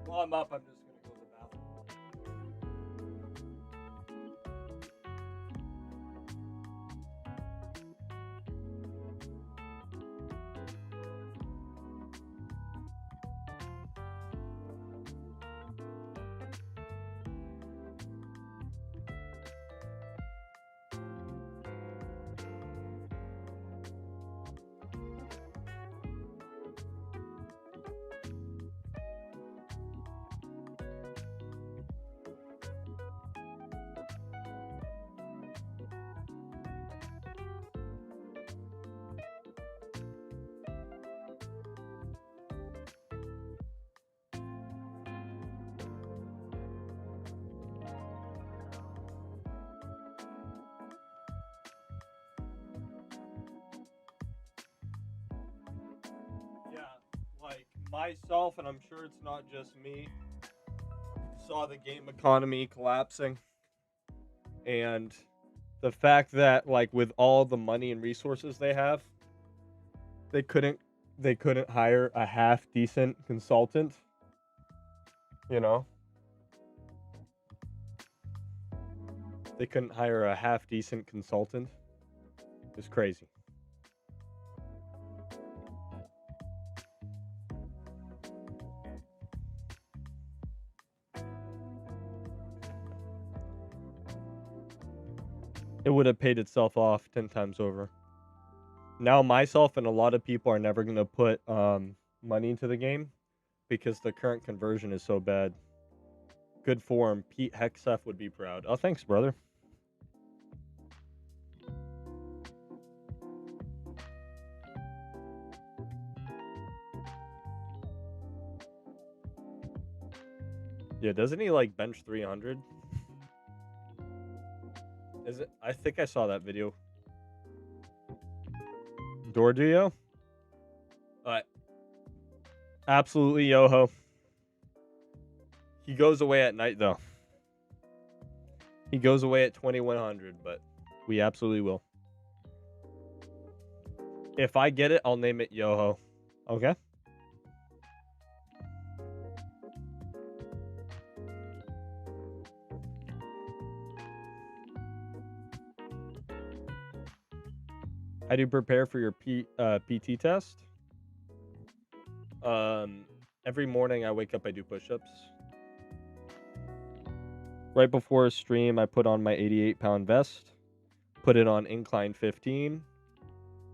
While I'm up, I'm just going to go to the bathroom. Yeah, like myself, and I'm sure it's not just me, saw the game economy collapsing. And the fact that like with all the money and resources they have, they couldn't hire a half decent consultant, you know? They couldn't hire a half decent consultant. It's crazy. It would have paid itself off 10 times over. Now myself and a lot of people are never going to put money into the game because the current conversion is so bad. Good form. Pete Hexef would be proud. Oh, thanks, brother. Yeah, doesn't he like bench 300? Is it? I think I saw that video. Dordio? Absolutely, Yoho. He goes away at night, though. He goes away at 2100, but we absolutely will. If I get it, I'll name it Yoho. Okay? How do you prepare for your PT test? Every morning I wake up, I do push-ups. Right before a stream, I put on my 88-pound vest, put it on incline 15,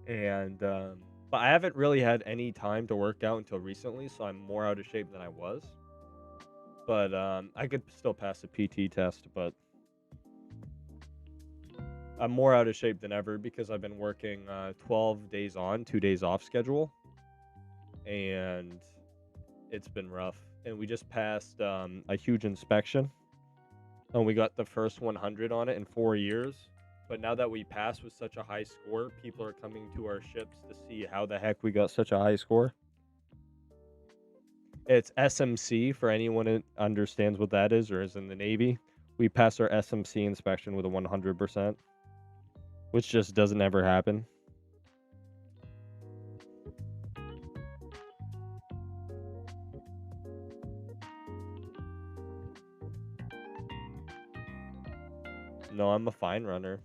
and but I haven't really had any time to work out until recently, so I'm more out of shape than I was. But I could still pass the PT test, but I'm more out of shape than ever because I've been working 12 days on, 2 days off schedule, and it's been rough. And we just passed a huge inspection, and we got the first 100 on it in 4 years. But now that we passed with such a high score, people are coming to our ships to see how the heck we got such a high score. It's SMC for anyone who understands what that is or is in the Navy. We passed our SMC inspection with a 100%, which just doesn't ever happen. No, I'm a fine runner.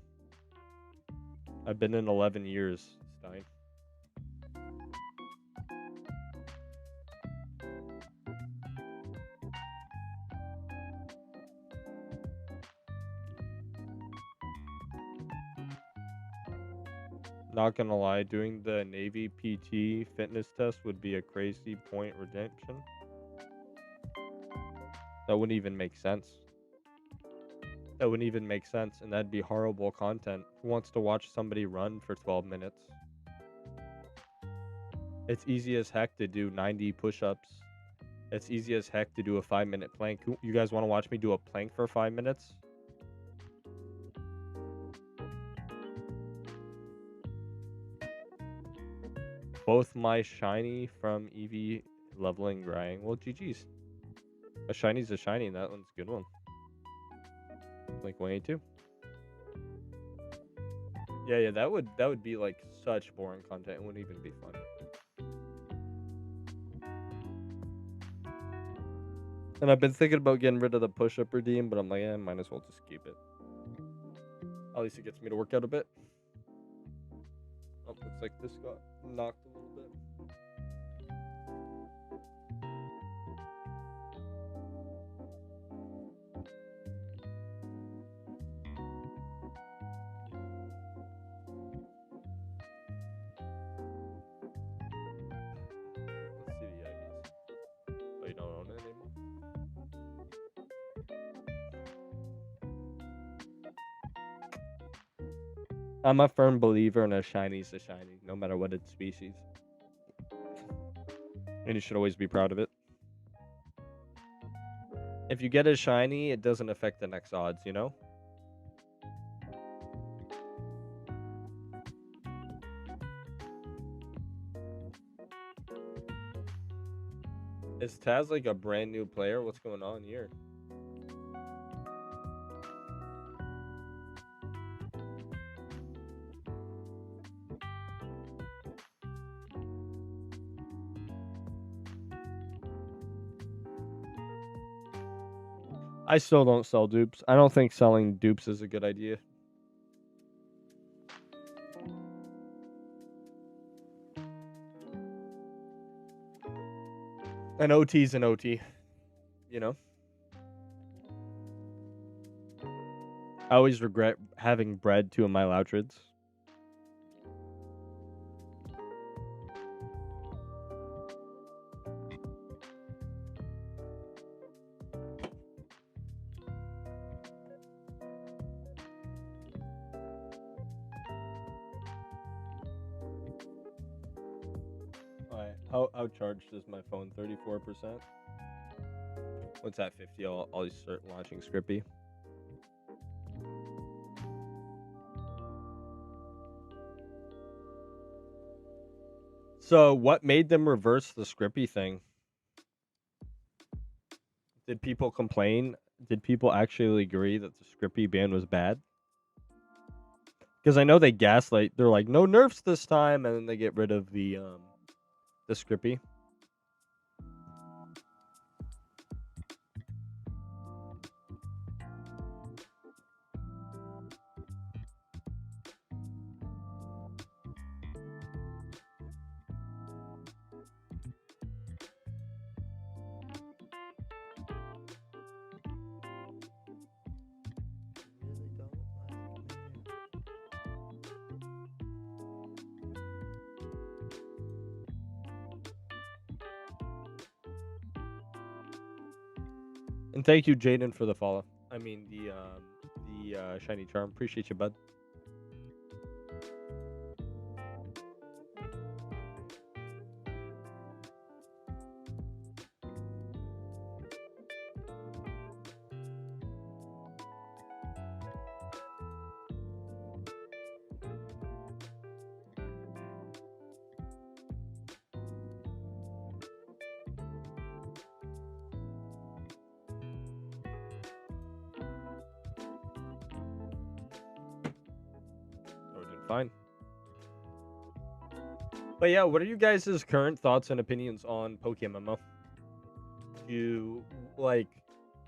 I've been in 11 years, Stein. Not gonna lie, doing the Navy PT fitness test would be a crazy point redemption. That wouldn't even make sense. That wouldn't even make sense, and that'd be horrible content. Who wants to watch somebody run for 12 minutes? It's easy as heck to do 90 push-ups. It's easy as heck to do a 5-minute plank. You guys want to watch me do a plank for 5 minutes? Both my shiny from EV leveling grinding. Well, GG's. A shiny's a shiny, and that one's a good one. Like 182. Yeah, that would be like such boring content. It wouldn't even be fun. And I've been thinking about getting rid of the push-up redeem, but I'm like, might as well just keep it. At least it gets me to work out a bit. Oh, looks like this got knocked a little bit. Let's see the IVs. Oh, you don't own it anymore? I'm a firm believer in a shiny's a shiny, no matter what its species. And you should always be proud of it. If you get a shiny, it doesn't affect the next odds, you know? Is Taz like a brand new player? What's going on here? I still don't sell dupes. I don't think selling dupes is a good idea. An OT's an OT, you know? I always regret having bred two of my Loutrids. Alright, how charged is my phone? 34%? What's that, 50? I'll start launching Scrippy. So, what made them reverse the Scrippy thing? Did people complain? Did people actually agree that the Scrippy ban was bad? Because I know they gaslight. They're like, no nerfs this time, and then they get rid of the Scrippy. And thank you, Jaden, for the follow. I mean, the shiny charm. Appreciate you, bud. fine. But yeah, what are you guys' current thoughts and opinions on PokeMMO? You like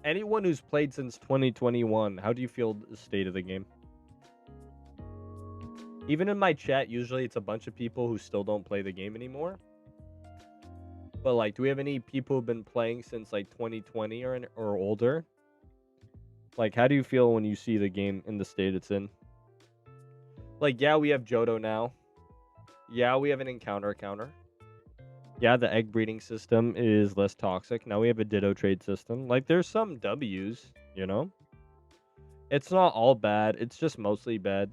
anyone who's played since 2021, how do you feel the state of the game? Even in my chat, usually it's a bunch of people who still don't play the game anymore. But like, do we have any people who've been playing since like 2020 or older? Like, how do you feel when you see the game in the state it's in? Like, yeah, we have Johto now. Yeah, we have an encounter counter. Yeah, the egg breeding system is less toxic. Now we have a Ditto trade system. Like, there's some W's, you know? It's not all bad. It's just mostly bad.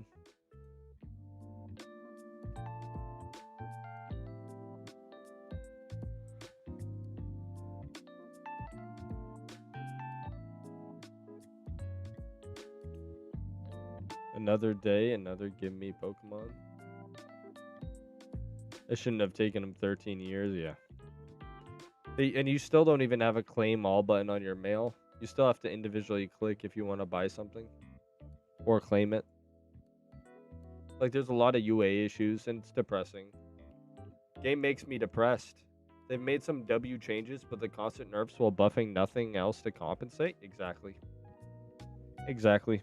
Another day, another give me Pokemon. It shouldn't have taken him 13 years, yeah. And you still don't even have a claim all button on your mail. You still have to individually click if you want to buy something. Or claim it. Like, there's a lot of UA issues, and it's depressing. Game makes me depressed. They've made some W changes, but the constant nerfs while buffing nothing else to compensate? Exactly. Exactly.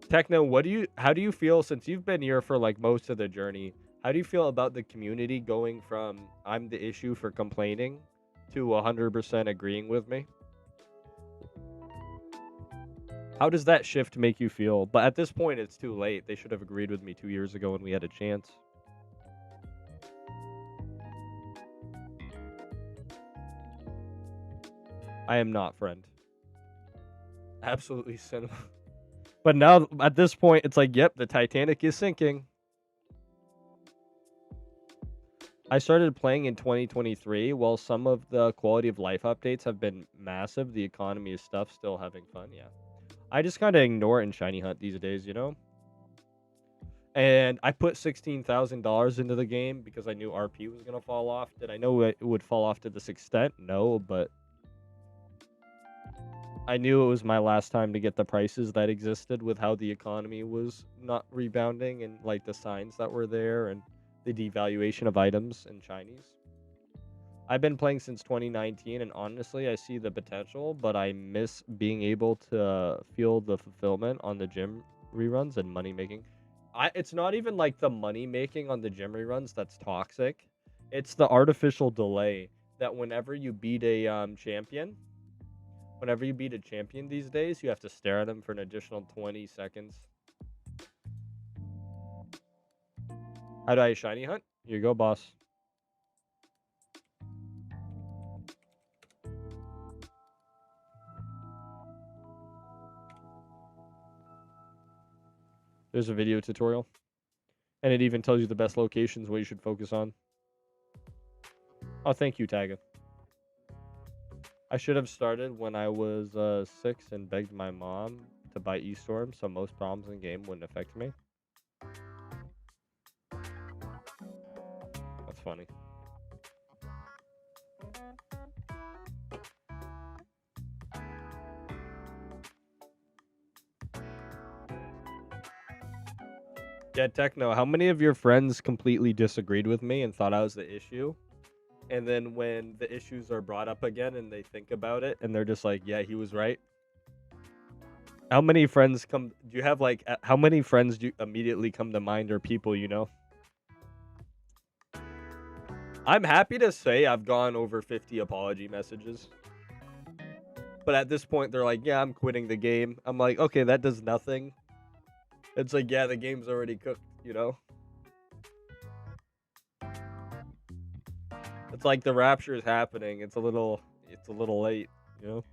Techno, how do you feel since you've been here for like most of the journey? How do you feel about the community going from I'm the issue for complaining to 100% agreeing with me? How does that shift make you feel? But at this point, it's too late. They should have agreed with me 2 years ago when we had a chance. I am not, friend. Absolutely cinema. But now, at this point, it's like, yep, the Titanic is sinking. I started playing in 2023. While some of the quality of life updates have been massive, the economy is stuff, still having fun, yeah. I just kind of ignore it and shiny hunt these days, you know? And I put $16,000 into the game because I knew RP was going to fall off. Did I know it would fall off to this extent? No, but I knew it was my last time to get the prices that existed with how the economy was not rebounding and like the signs that were there and the devaluation of items in Chinese. I've been playing since 2019 and honestly I see the potential, but I miss being able to feel the fulfillment on the gym reruns and money making. It's not even like the money making on the gym reruns that's toxic. It's the artificial delay that whenever you beat a champion these days, you have to stare at him for an additional 20 seconds. How do I shiny hunt? Here you go, boss. There's a video tutorial. And it even tells you the best locations, what you should focus on. Oh, thank you, Taga. I should have started when I was 6 and begged my mom to buy eStorm, so most problems in the game wouldn't affect me. That's funny. Yeah, Techno, how many of your friends completely disagreed with me and thought I was the issue? And then when the issues are brought up again and they think about it and they're just like, yeah, he was right. How many friends do you have like, how many friends do you immediately come to mind or people you know? I'm happy to say I've gone over 50 apology messages. But at this point, they're like, yeah, I'm quitting the game. I'm like, okay, that does nothing. It's like, yeah, the game's already cooked, you know? It's like the rapture is happening. It's a little late, you know?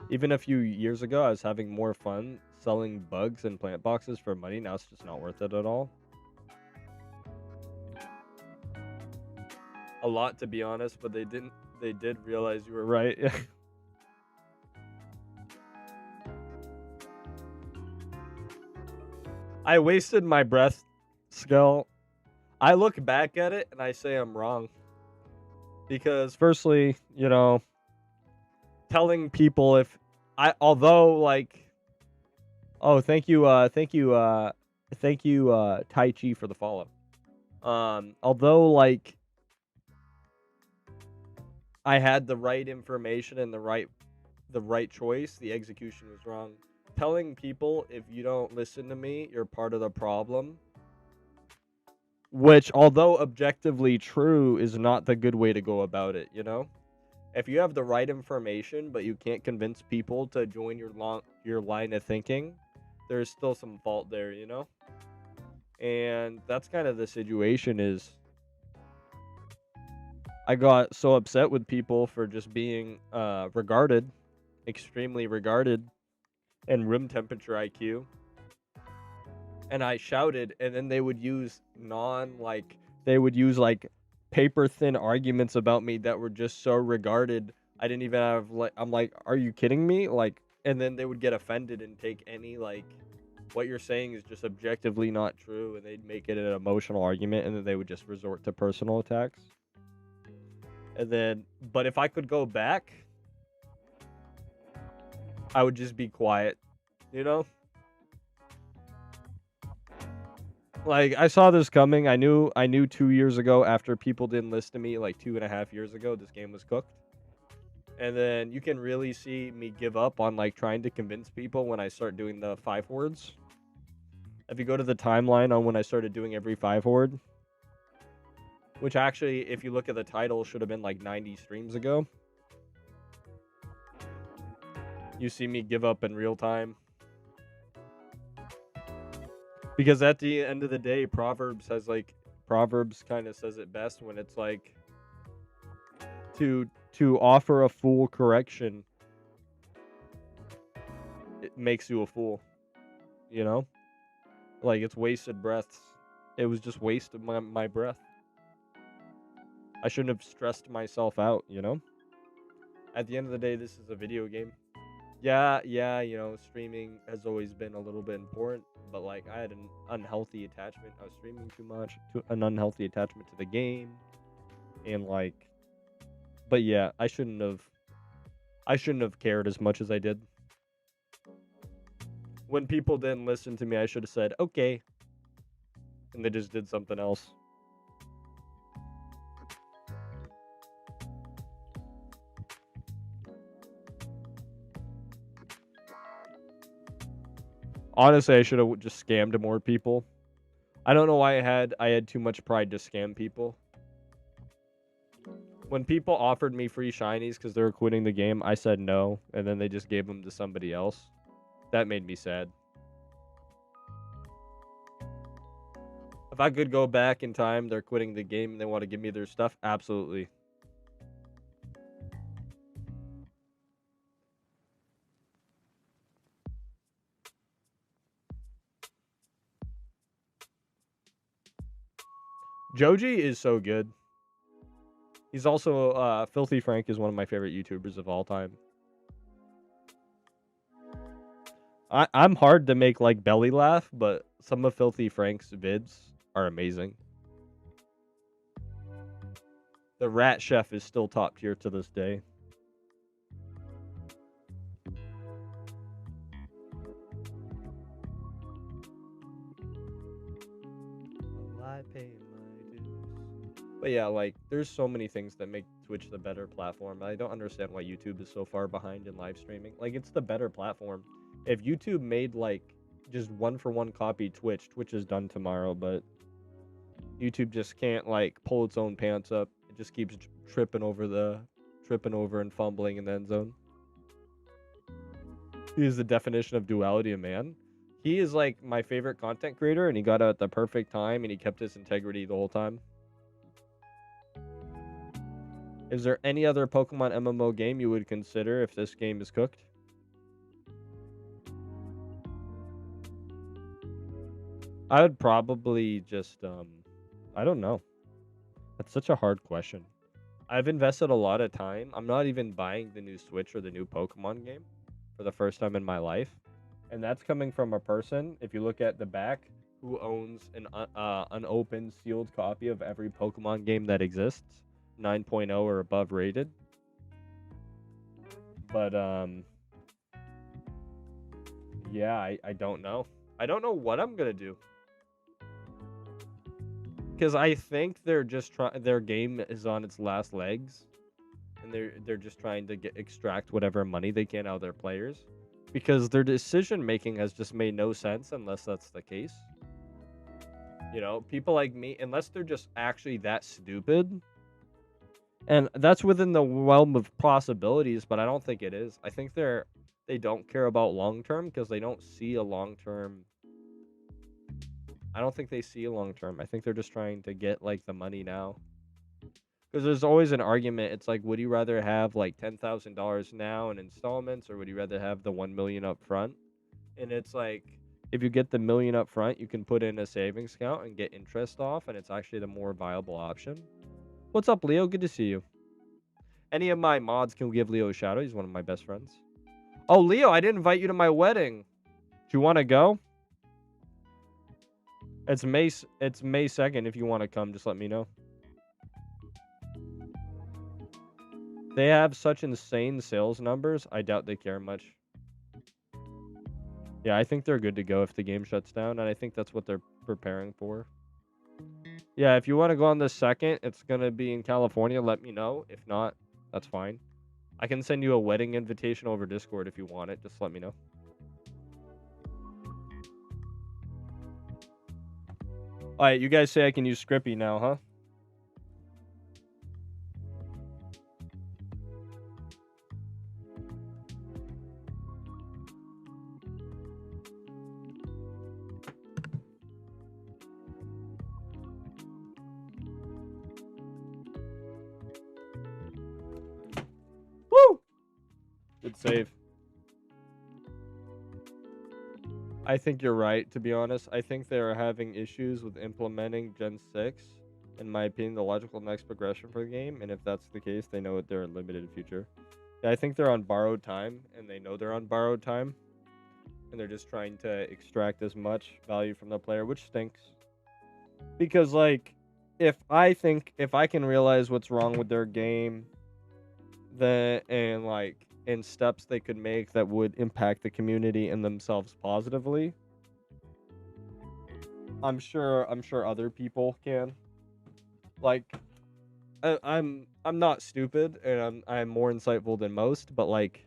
Even a few years ago, I was having more fun selling bugs and plant boxes for money. Now it's just not worth it at all. A lot, to be honest, but they did realize you were right. I wasted my breath, Skull. I look back at it and I say I'm wrong. Because firstly, you know, telling people although Oh, thank you, Tai Chi for the follow. Although like I had the right information and the right choice, the execution was wrong. Telling people if you don't listen to me, you're part of the problem, which although objectively true is not the good way to go about it, you know? If you have the right information but you can't convince people to join your line of thinking, there's still some fault there, you know? And that's kind of the situation is I got so upset with people for just being regarded, extremely regarded, and room temperature IQ. And I shouted, and then they would use paper thin arguments about me that were just so regarded. I didn't even have I'm like, are you kidding me? Like, and then they would get offended and take any what you're saying is just objectively not true, and they'd make it an emotional argument, and then they would just resort to personal attacks. And then, but if I could go back, I would just be quiet, you know? Like, I saw this coming. I knew 2 years ago after people didn't listen to me, like 2.5 years ago, this game was cooked. And then you can really see me give up on like trying to convince people when I start doing the 5 words. If you go to the timeline on when I started doing every 5 word, which actually, if you look at the title, should have been like 90 streams ago. You see me give up in real time. Because at the end of the day, Proverbs kind of says it best when it's like to offer a fool correction, it makes you a fool, you know? Like, it's wasted breaths. It was just waste of my breath. I shouldn't have stressed myself out, you know? At the end of the day, this is a video game. Yeah, you know, streaming has always been a little bit important, but like I had an unhealthy attachment. I was streaming too much, an unhealthy attachment to the game, and like, but yeah, I shouldn't have cared as much as I did. When people didn't listen to me, I should have said okay, and they just did something else. Honestly, I should have just scammed more people. I don't know why I had too much pride to scam people. When people offered me free shinies because they were quitting the game, I said no, and then they just gave them to somebody else. That made me sad. If I could go back in time, they're quitting the game and they want to give me their stuff, absolutely. Joji is so good. He's also Filthy Frank is one of my favorite YouTubers of all time. I'm hard to make like belly laugh, but some of Filthy Frank's vids are amazing. The Rat Chef is still top tier to this day. But yeah, like, there's so many things that make Twitch the better platform. I don't understand why YouTube is so far behind in live streaming. Like, it's the better platform. If YouTube made, like, just one-for-one copy Twitch is done tomorrow, but YouTube just can't, like, pull its own pants up. It just keeps tripping over and fumbling in the end zone. He is the definition of duality of man. He is, like, my favorite content creator, and he got out at the perfect time, and he kept his integrity the whole time. Is there any other Pokemon MMO game you would consider if this game is cooked? I would probably just, I don't know. That's such a hard question. I've invested a lot of time. I'm not even buying the new Switch or the new Pokemon game for the first time in my life. And that's coming from a person, if you look at the back, who owns an unopened, sealed copy of every Pokemon game that exists. 9.0 or above rated. But Yeah, I don't know. I don't know what I'm gonna do. Because I think they're just their game is on its last legs. And they're just trying to extract whatever money they can out of their players. Because their decision making has just made no sense unless that's the case. You know, people like me, unless they're just actually that stupid. And that's within the realm of possibilities, but I don't think it is. I think they don't care about long term because they don't see a long term. I don't think they see a long term. I think they're just trying to get like the money now. Because there's always an argument. It's like, would you rather have like $10,000 now in installments, or would you rather have the 1 million up front? And it's like, if you get the million up front, you can put in a savings account and get interest off, and it's actually the more viable option. What's up, Leo? Good to see you. Any of my mods can give Leo a shout out. He's one of my best friends. Oh, Leo, I didn't invite you to my wedding. Do you want to go? It's May 2nd. If you want to come, just let me know. They have such insane sales numbers. I doubt they care much. Yeah, I think they're good to go if the game shuts down, and I think that's what they're preparing for. Yeah, if you want to go on the 2nd, it's going to be in California. Let me know. If not, that's fine. I can send you a wedding invitation over Discord if you want it. Just let me know. All right, you guys say I can use Scrippy now, huh? Woo! Good save. I think you're right, to be honest. I think they're having issues with implementing Gen 6. In my opinion, the logical next progression for the game. And if that's the case, they know that they're in limited future. Yeah, I think they're on borrowed time, and they know they're on borrowed time. And they're just trying to extract as much value from the player, which stinks. Because, like, if I can realize what's wrong with their game, then, and steps they could make that would impact the community and themselves positively, I'm sure other people can. Like, I'm not stupid, and I'm more insightful than most, but like,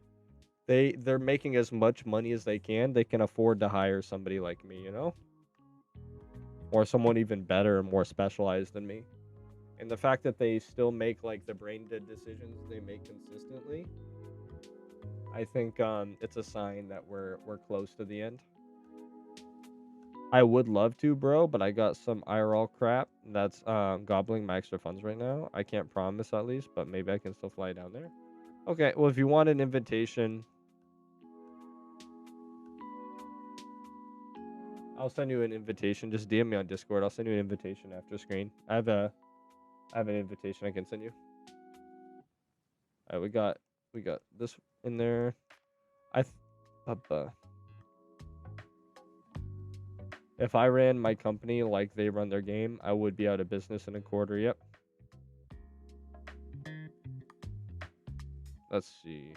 they're making as much money as they can. They can afford to hire somebody like me, you know, or someone even better and more specialized than me. And the fact that they still make like the brain dead decisions they make consistently, I think it's a sign that we're close to the end. I would love to, bro, but I got some IRL crap that's gobbling my extra funds right now. I can't promise at least, but maybe I can still fly down there. Okay, well, if you want an invitation, I'll send you an invitation. Just DM me on Discord. I'll send you an invitation after screen. I have an invitation I can send you. All right, we got this in there. If I ran my company like they run their game, I would be out of business in a quarter. Yep. Let's see.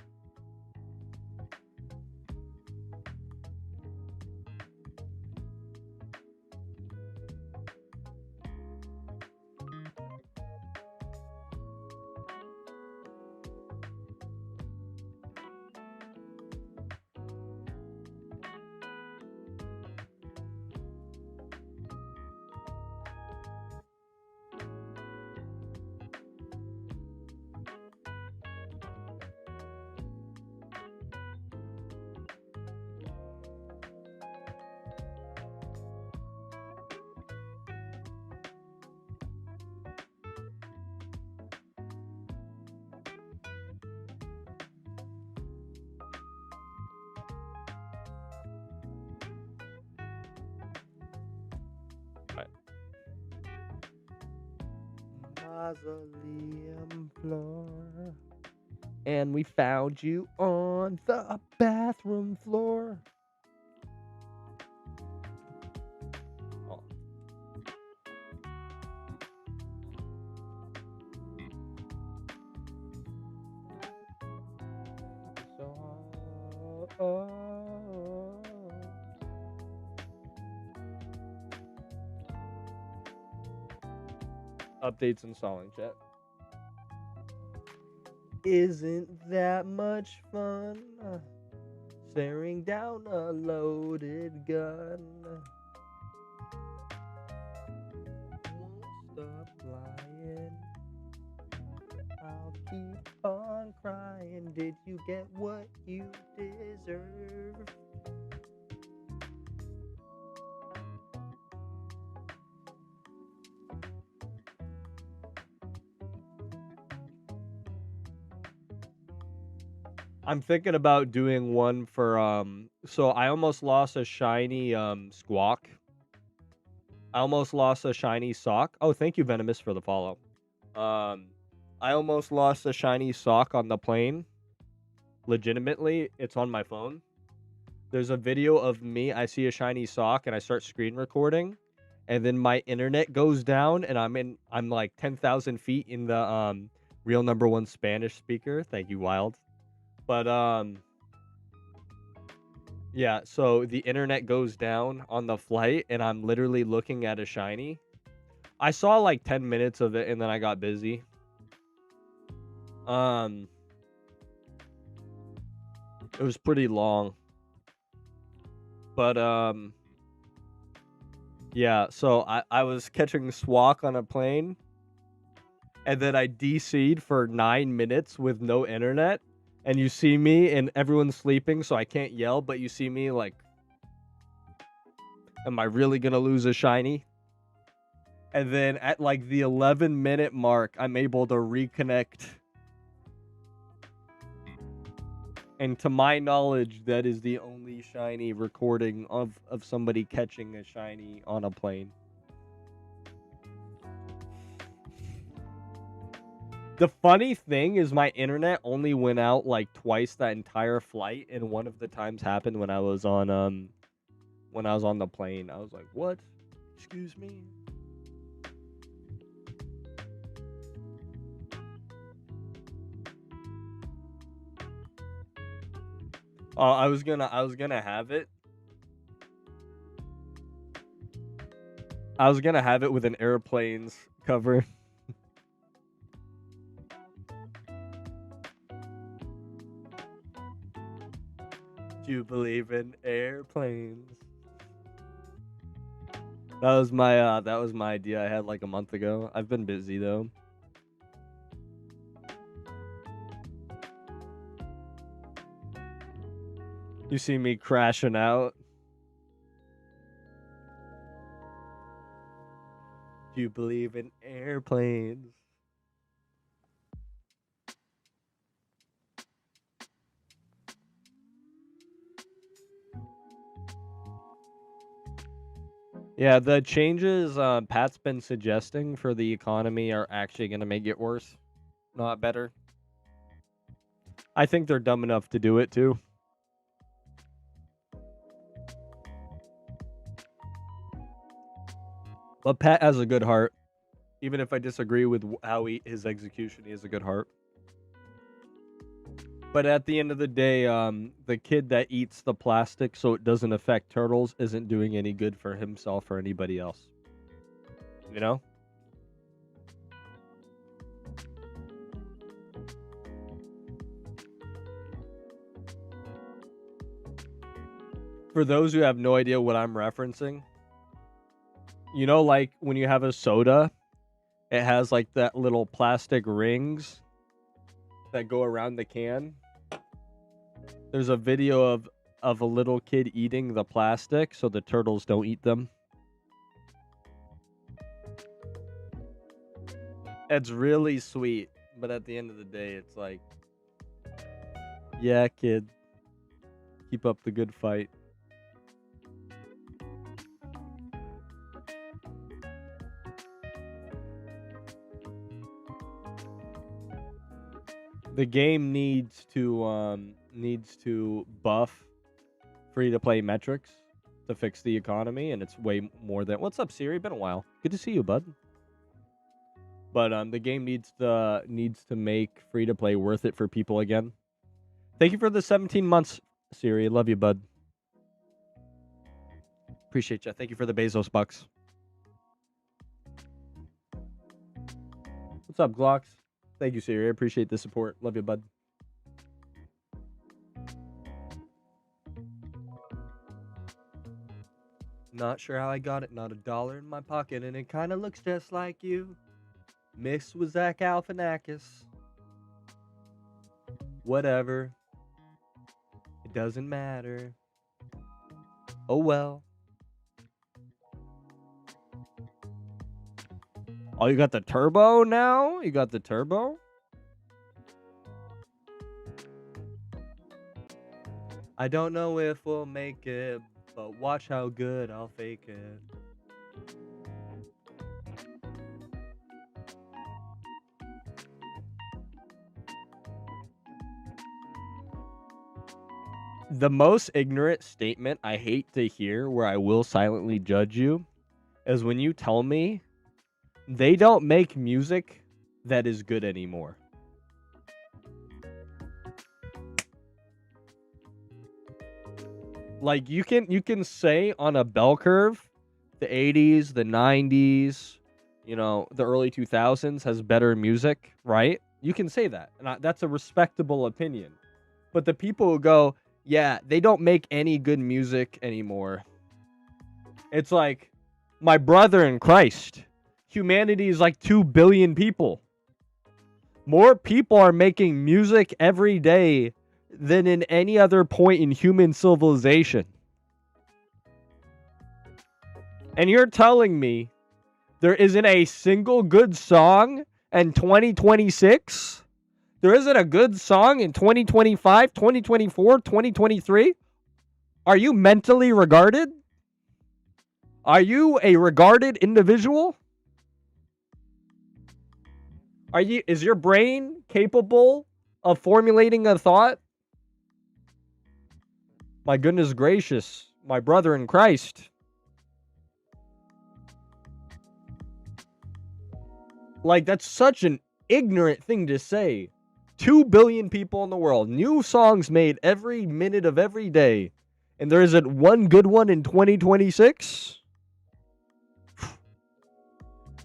Mausoleum floor. And we found you on the bathroom floor. Oh. Updates installing, chat. Isn't that much fun? Staring down a loaded gun. Won't stop lying. I'll keep on crying. Did you get what you deserve? I'm thinking about doing one for so I almost lost a shiny squawk. I almost lost a shiny sock. Oh, thank you, Venomous, for the follow. I almost lost a shiny sock on the plane. Legitimately, it's on my phone. There's a video of me, I see a shiny sock and I start screen recording, and then my internet goes down and I'm like 10,000 feet in the real #1 Spanish speaker. Thank you, Wild. But yeah, so the internet goes down on the flight and I'm literally looking at a shiny. I saw like 10 minutes of it and then I got busy. It was pretty long. But yeah, so I was catching swak on a plane, and then I DC'd for 9 minutes with no internet, and you see me and everyone's sleeping, so I can't yell, but you see me like, am I really gonna lose a shiny? And then at like the 11-minute mark, I'm able to reconnect. And to my knowledge, that is the only shiny recording of somebody catching a shiny on a plane. The funny thing is my internet only went out like twice that entire flight, and one of the times happened when I was on the plane. I was like, "What? Excuse me?" I was gonna have it. I was gonna have it with an airplane's cover. Do you believe in airplanes? That was my idea I had like a month ago. I've been busy though. You see me crashing out. Do you believe in airplanes? Yeah, the changes Pat's been suggesting for the economy are actually going to make it worse, not better. I think they're dumb enough to do it too. But Pat has a good heart. Even if I disagree with how his execution, he has a good heart. But at the end of the day, the kid that eats the plastic so it doesn't affect turtles isn't doing any good for himself or anybody else. You know? For those who have no idea what I'm referencing, you know, like when you have a soda, it has like that little plastic rings that go around the can. There's a video of a little kid eating the plastic so the turtles don't eat them. It's really sweet, but at the end of the day, it's like, yeah, kid, keep up the good fight. The game needs to buff free-to-play metrics to fix the economy, and it's way more than... What's up, Siri? Been a while. Good to see you, bud. But the game needs to make free-to-play worth it for people again. Thank you for the 17 months, Siri. Love you, bud. Appreciate you. Thank you for the Bezos bucks. What's up, Glocks? Thank you, Siri. I appreciate the support. Love you, bud. Not sure how I got it. Not a dollar in my pocket, and it kind of looks just like you. Mixed with Zach Galifianakis. Whatever. It doesn't matter. Oh well. Oh, you got the turbo now? You got the turbo? I don't know if we'll make it, but watch how good I'll fake it. The most ignorant statement I hate to hear, where I will silently judge you, is when you tell me they don't make music that is good anymore. Like, you can say on a bell curve, the 80s, the 90s, you know, the early 2000s has better music, right? You can say that. And that's a respectable opinion. But the people who go, yeah, they don't make any good music anymore. It's like, my brother in Christ, humanity is like 2 billion people. More people are making music every day than in any other point in human civilization. And you're telling me there isn't a single good song in 2026? There isn't a good song in 2025, 2024, 2023? Are you mentally regarded? Are you a regarded individual? Is your brain capable of formulating a thought? My goodness gracious, my brother in Christ. Like, that's such an ignorant thing to say. 2 billion people in the world, new songs made every minute of every day, and there isn't one good one in 2026?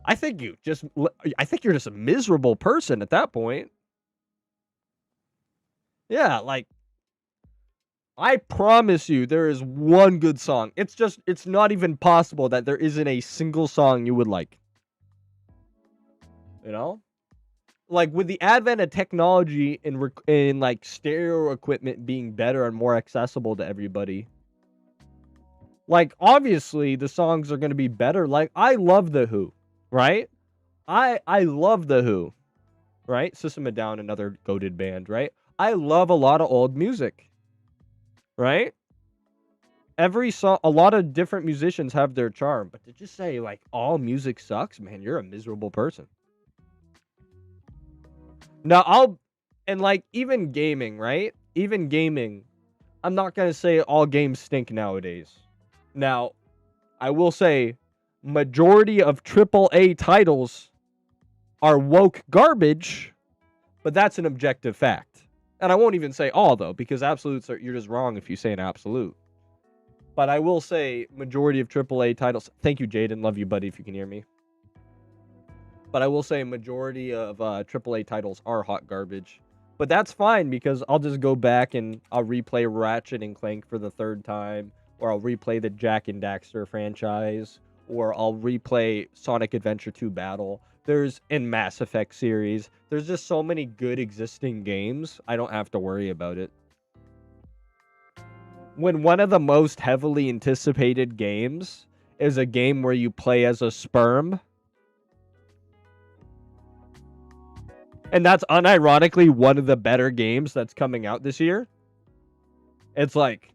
I think you're just a miserable person at that point. Yeah, like, I promise you there is one good song. It's not even possible that there isn't a single song you would like. You know? Like, with the advent of technology and like stereo equipment being better and more accessible to everybody, like, obviously the songs are going to be better. Like, I love The Who, right? I love The Who, right? System of a Down, another goated band, right? I love a lot of old music, right? Every song, a lot of different musicians have their charm, but to just say like all music sucks, man, you're a miserable person. Now, and like, even gaming, right? Even gaming, I'm not going to say all games stink nowadays. Now, I will say majority of AAA titles are woke garbage, but that's an objective fact. And I won't even say all, though, because absolutes you're just wrong if you say an absolute. But I will say majority of AAA titles. Thank you, Jaden. Love you, buddy, if you can hear me. But I will say majority of AAA titles are hot garbage. But that's fine, because I'll just go back and I'll replay Ratchet and Clank for the 3rd time. Or I'll replay the Jak and Daxter franchise. Or I'll replay Sonic Adventure 2 Battle. In Mass Effect series. There's just so many good existing games, I don't have to worry about it. When one of the most heavily anticipated games is a game where you play as a sperm, and that's unironically one of the better games that's coming out this year, it's like,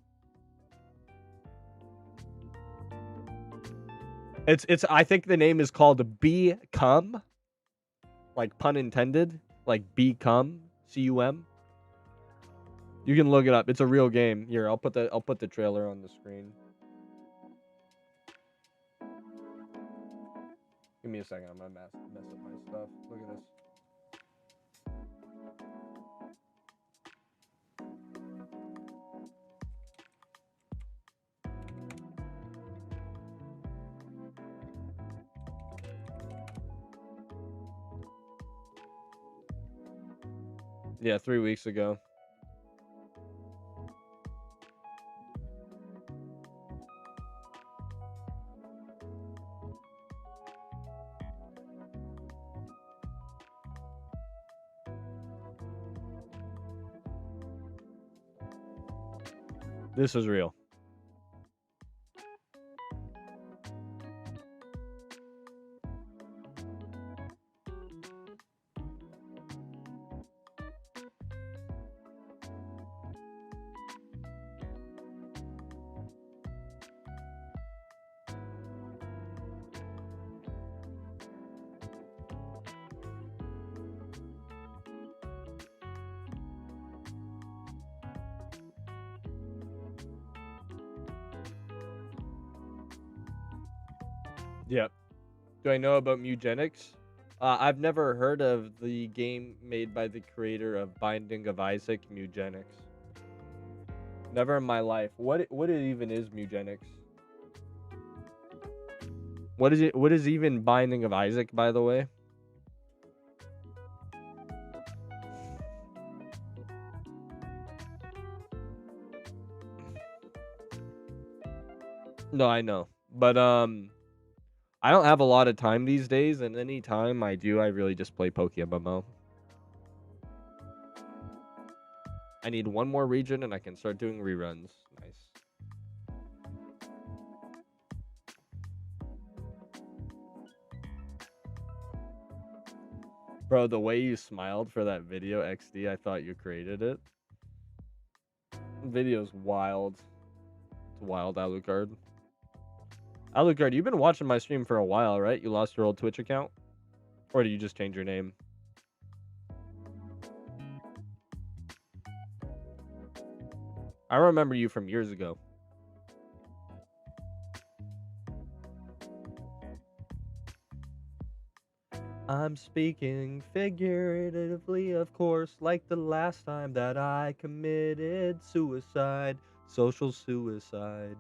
I think the name is called Become, like pun intended, like Become, C-U-M. You can look it up. It's a real game. Here, I'll put the trailer on the screen. Give me a second. I'm gonna mess up my stuff. Look at this. Yeah, 3 weeks ago. This is real. Yep. Do I know about Mugenics? I've never heard of the game made by the creator of Binding of Isaac, Mugenics. Never in my life. What it even is Mugenics? What is it? What is even Binding of Isaac, by the way? No, I know. But I don't have a lot of time these days, and any time I do, I really just play PokeMMO. I need one more region and I can start doing reruns. Nice. Bro, the way you smiled for that video, XD, I thought you created it. Video's wild. It's wild, Alucard. Alucard, you've been watching my stream for a while, right? You lost your old Twitch account? Or did you just change your name? I remember you from years ago. I'm speaking figuratively, of course, like the last time that I committed suicide, social suicide.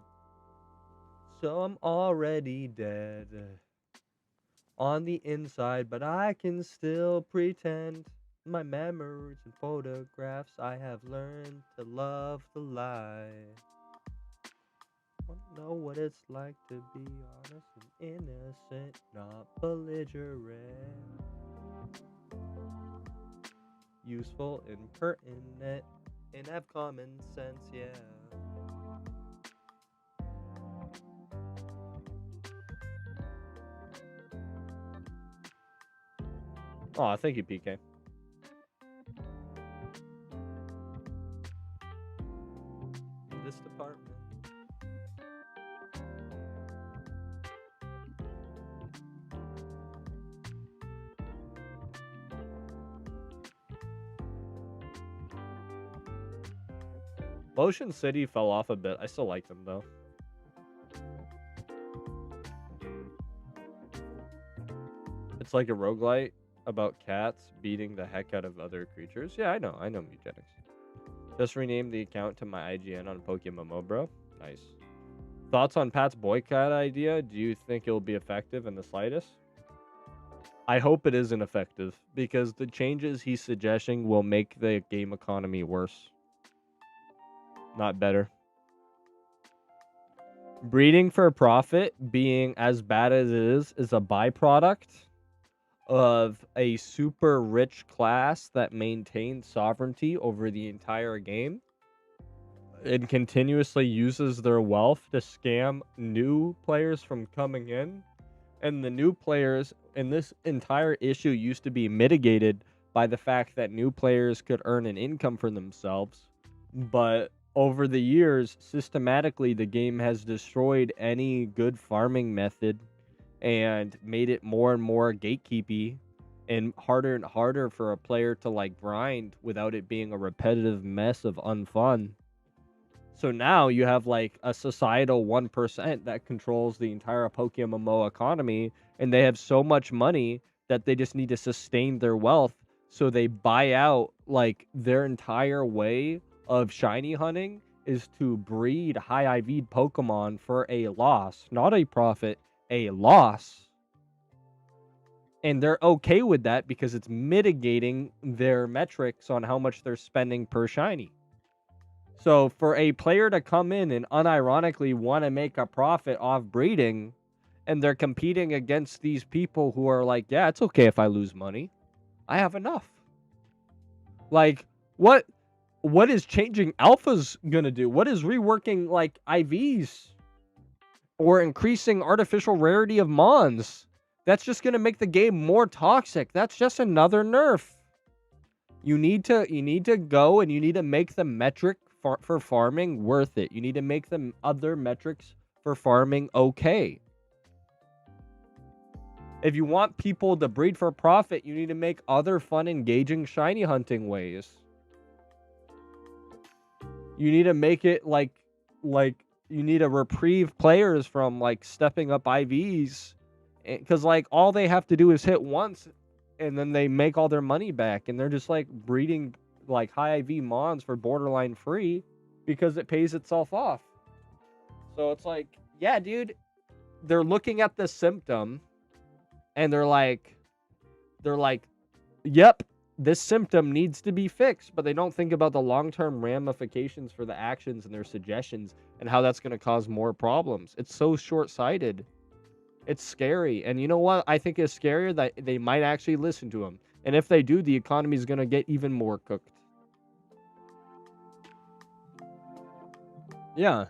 So I'm already dead on the inside, but I can still pretend. My memories and photographs, I have learned to love the lie. Wanna know what it's like to be honest and innocent, not belligerent. Useful and pertinent, and have common sense, yeah. Oh, thank you, PK. In this department. Ocean City fell off a bit. I still like them, though. It's like a roguelite about cats beating the heck out of other creatures. Yeah, I know Mugenics. Just renamed the account to my IGN on PokeMMO, bro. Nice. Thoughts on Pat's boycott idea? Do you think it'll be effective in the slightest? I hope it isn't effective, because the changes he's suggesting will make the game economy worse, not better. Breeding for profit being as bad as it is a byproduct of a super rich class that maintains sovereignty over the entire game and continuously uses their wealth to scam new players from coming in. And the new players in this entire issue used to be mitigated by the fact that new players could earn an income for themselves. But over the years, systematically, the game has destroyed any good farming method and made it more and more gatekeepy and harder for a player to like grind without it being a repetitive mess of unfun. So now you have like a societal 1% that controls the entire PokeMMO economy, and they have so much money that they just need to sustain their wealth. So they buy out like their entire way of shiny hunting is to breed high IV'd Pokemon for a loss, not a profit, a loss. And they're okay with that because it's mitigating their metrics on how much they're spending per shiny. So for a player to come in and unironically want to make a profit off breeding, and they're competing against these people who are like, yeah, it's okay if I lose money. I have enough. Like, what is changing alphas gonna do? What is reworking like IVs or increasing artificial rarity of mons? That's just gonna make the game more toxic. That's just another nerf. You need to go and you need to make the metric for farming worth it. You need to make the other metrics for farming okay. If you want people to breed for profit, you need to make other fun, engaging shiny hunting ways. You need to make it like you need to reprieve players from like stepping up IVs, because like all they have to do is hit once and then they make all their money back, and they're just like breeding like high IV mons for borderline free because it pays itself off. So it's like, yeah, dude, they're looking at the symptom and they're like, yep, this symptom needs to be fixed, but they don't think about the long-term ramifications for the actions and their suggestions and how that's going to cause more problems. It's so short-sighted. It's scary. And you know what I think is scarier? That they might actually listen to them. And if they do, the economy is going to get even more cooked. Yeah.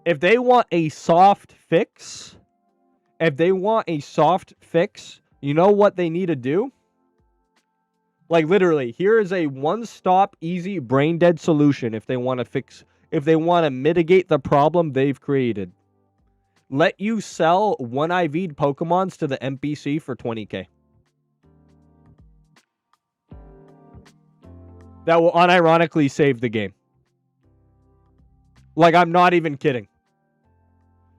If they want a soft fix, you know what they need to do? Like literally, here is a one-stop, easy, brain-dead solution if they want to mitigate the problem they've created. Let you sell one IV'd Pokemons to the NPC for 20k. That will unironically save the game. Like, I'm not even kidding.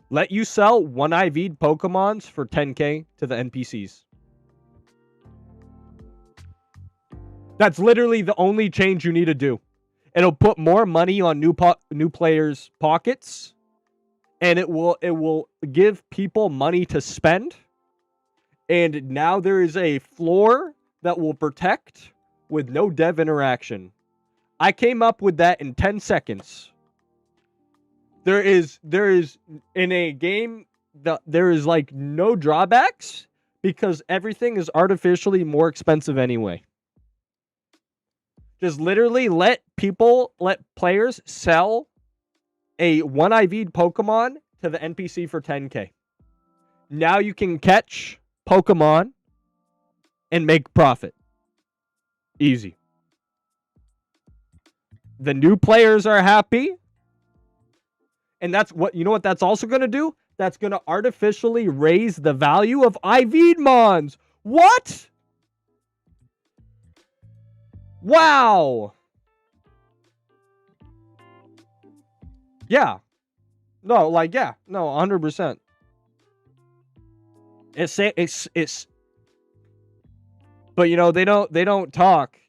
Let you sell one IV'd Pokemons for 10k to the NPCs. That's literally the only change you need to do. It'll put more money on new players' pockets, and it will give people money to spend. And now there is a floor that will protect with no dev interaction. I came up with that in 10 seconds. There is in a game there is like no drawbacks because everything is artificially more expensive anyway. Just literally let players sell a one IV'd Pokemon to the NPC for 10k. Now you can catch Pokemon and make profit. Easy. The new players are happy. And that's what, you know what that's also going to do? That's going to artificially raise the value of IV'd mons. What? Wow. Yeah. No, like, yeah. No, 100%. It's but you know, they don't talk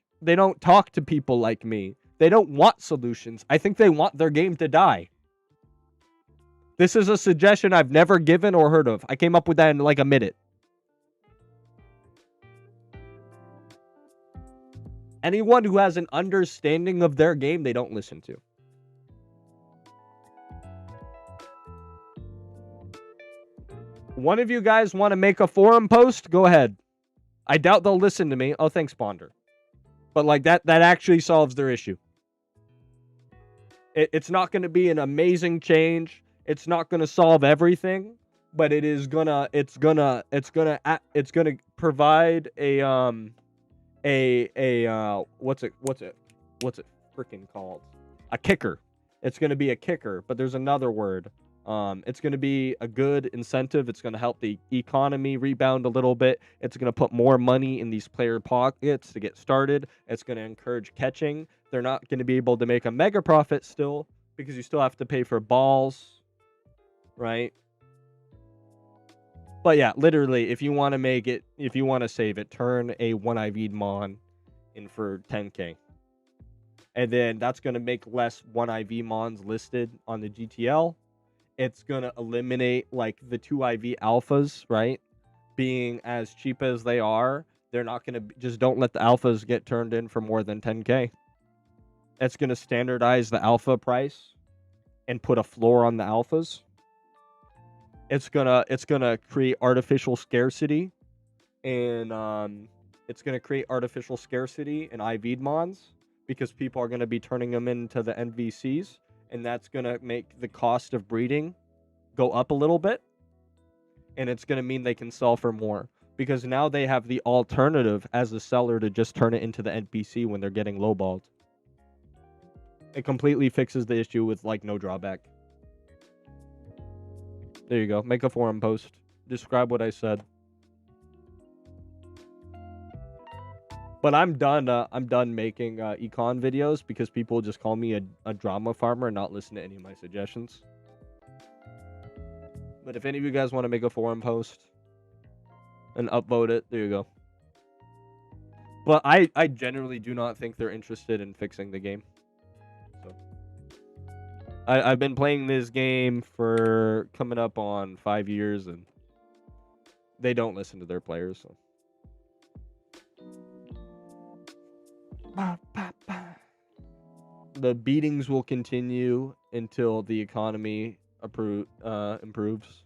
to people like me. They don't want solutions. I think they want their game to die. This is a suggestion I've never given or heard of. I came up with that in like a minute. Anyone who has an understanding of their game, they don't listen to. One of you guys want to make a forum post? Go ahead. I doubt they'll listen to me. Oh, thanks, Ponder. But like that actually solves their issue. It's not going to be an amazing change. It's not going to solve everything, but it is gonna provide a what's it freaking called? A kicker. It's going to be a kicker, but there's another word. It's going to be a good incentive. It's going to help the economy rebound a little bit. It's going to put more money in these player pockets to get started. It's going to encourage catching. They're not going to be able to make a mega profit still because you still have to pay for balls, right? But yeah, literally, if you want to make it, if you want to save it, turn a 1 IV'd Mon in for 10k. And then that's going to make less 1 IV Mons listed on the GTL. It's going to eliminate like the 2 IV alphas, right? being as cheap as they are, they're not going to just don't let the alphas get turned in for more than 10K. It's going to standardize the alpha price and put a floor on the alphas. It's gonna create artificial scarcity, and it's gonna create artificial scarcity in IV mons because people are gonna be turning them into the NVCs, and that's gonna make the cost of breeding go up a little bit, and it's gonna mean they can sell for more because now they have the alternative as a seller to just turn it into the NPC when they're getting lowballed. It completely fixes the issue with like no drawback. There you go. Make a forum post. Describe what I said. But I'm done. I'm done making econ videos because people just call me a drama farmer and not listen to any of my suggestions. But if any of you guys want to make a forum post and upvote it, there you go. But I generally do not think they're interested in fixing the game. So I've been playing this game for coming up on 5 years, and they don't listen to their players. So. The beatings will continue until the economy improves.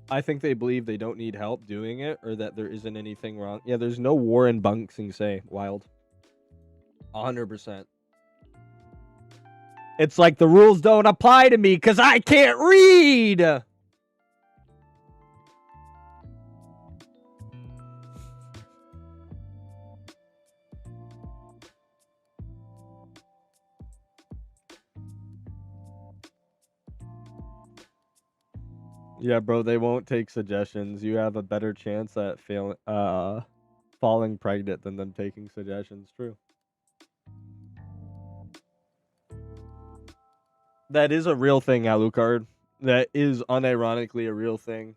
I think they believe they don't need help doing it, or that there isn't anything wrong. Yeah, there's no war in Bunksing Say. Wild. 100%. It's like the rules don't apply to me because I can't read. Yeah, bro, they won't take suggestions. You have a better chance at falling pregnant than them taking suggestions. True. That is a real thing, Alucard. That is unironically a real thing.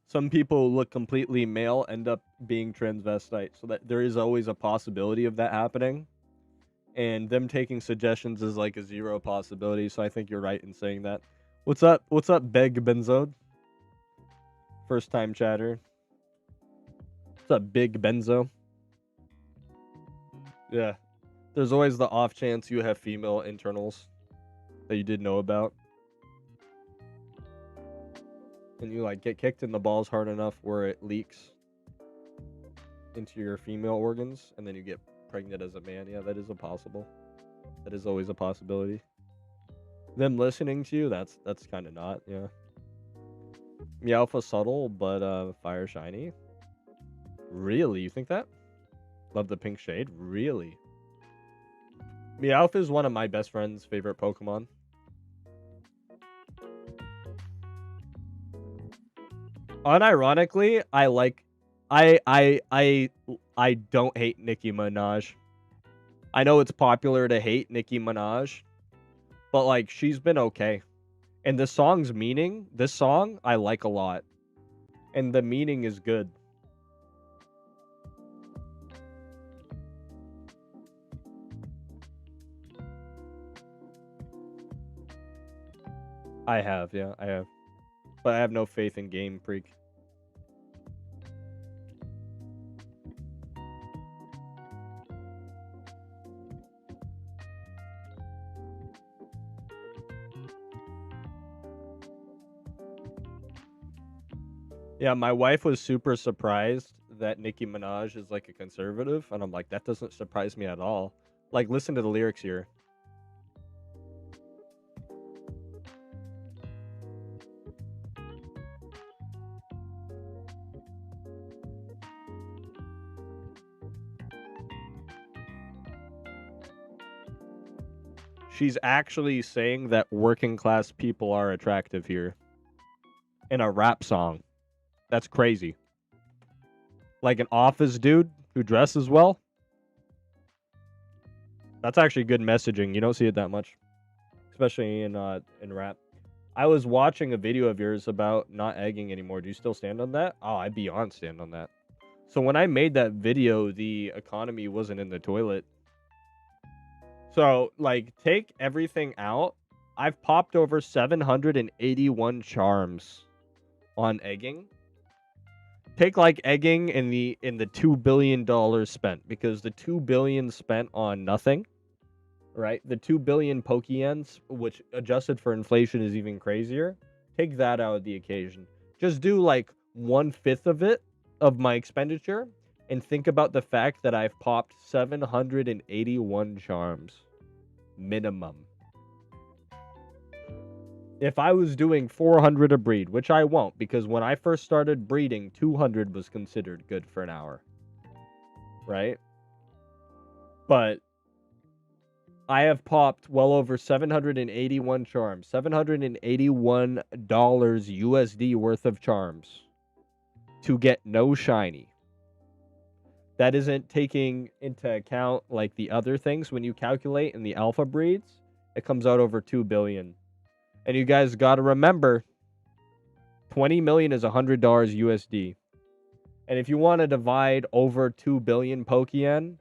Some people who look completely male end up being transvestite, so that there is always a possibility of that happening. And them taking suggestions is like a zero possibility, so I think you're right in saying that. What's up? What's up, Beg Benzode? First time chatter. What's up, Big Benzo? Yeah. There's always the off chance you have female internals that you didn't know about. And you like get kicked in the balls hard enough where it leaks into your female organs, and then you get pregnant as a man. Yeah, that is a possible. That is always a possibility. Them listening to you, that's kind of not, yeah. Meowfa subtle, but fire shiny. Really? You think that? Love the pink shade? Really? Meowth is one of my best friend's favorite Pokemon. Unironically, I don't hate Nicki Minaj. I know it's popular to hate Nicki Minaj, but like she's been okay. And the song's meaning, this song I like a lot. And the meaning is good. I have, yeah, I have. But I have no faith in Game Freak. Yeah, my wife was super surprised that Nicki Minaj is like a conservative, and I'm like, that doesn't surprise me at all. Like, listen to the lyrics here. She's actually saying that working class people are attractive here. In a rap song. That's crazy. Like an office dude who dresses well. That's actually good messaging. You don't see it that much. Especially in rap. I was watching a video of yours about not egging anymore. Do you still stand on that? Oh, I'd beyond stand on that. So when I made that video, the economy wasn't in the toilet. So, like, take everything out. I've popped over 781 charms on egging. Take like egging in the $2 billion spent, because the 2 billion spent on nothing, right? The 2 billion Pokeyens, which adjusted for inflation is even crazier. Take that out of the equation. Just do like 1/5 of it, of my expenditure, and think about the fact that I've popped 781 charms. Minimum. If I was doing 400 a breed, which I won't, because when I first started breeding, 200 was considered good for an hour. Right? But I have popped well over 781 charms. $781 USD worth of charms to get no shiny. That isn't taking into account like the other things. When you calculate in the alpha breeds, it comes out over 2 billion. And you guys got to remember, 20 million is $100 USD. And if you want to divide over 2 billion Pokeyen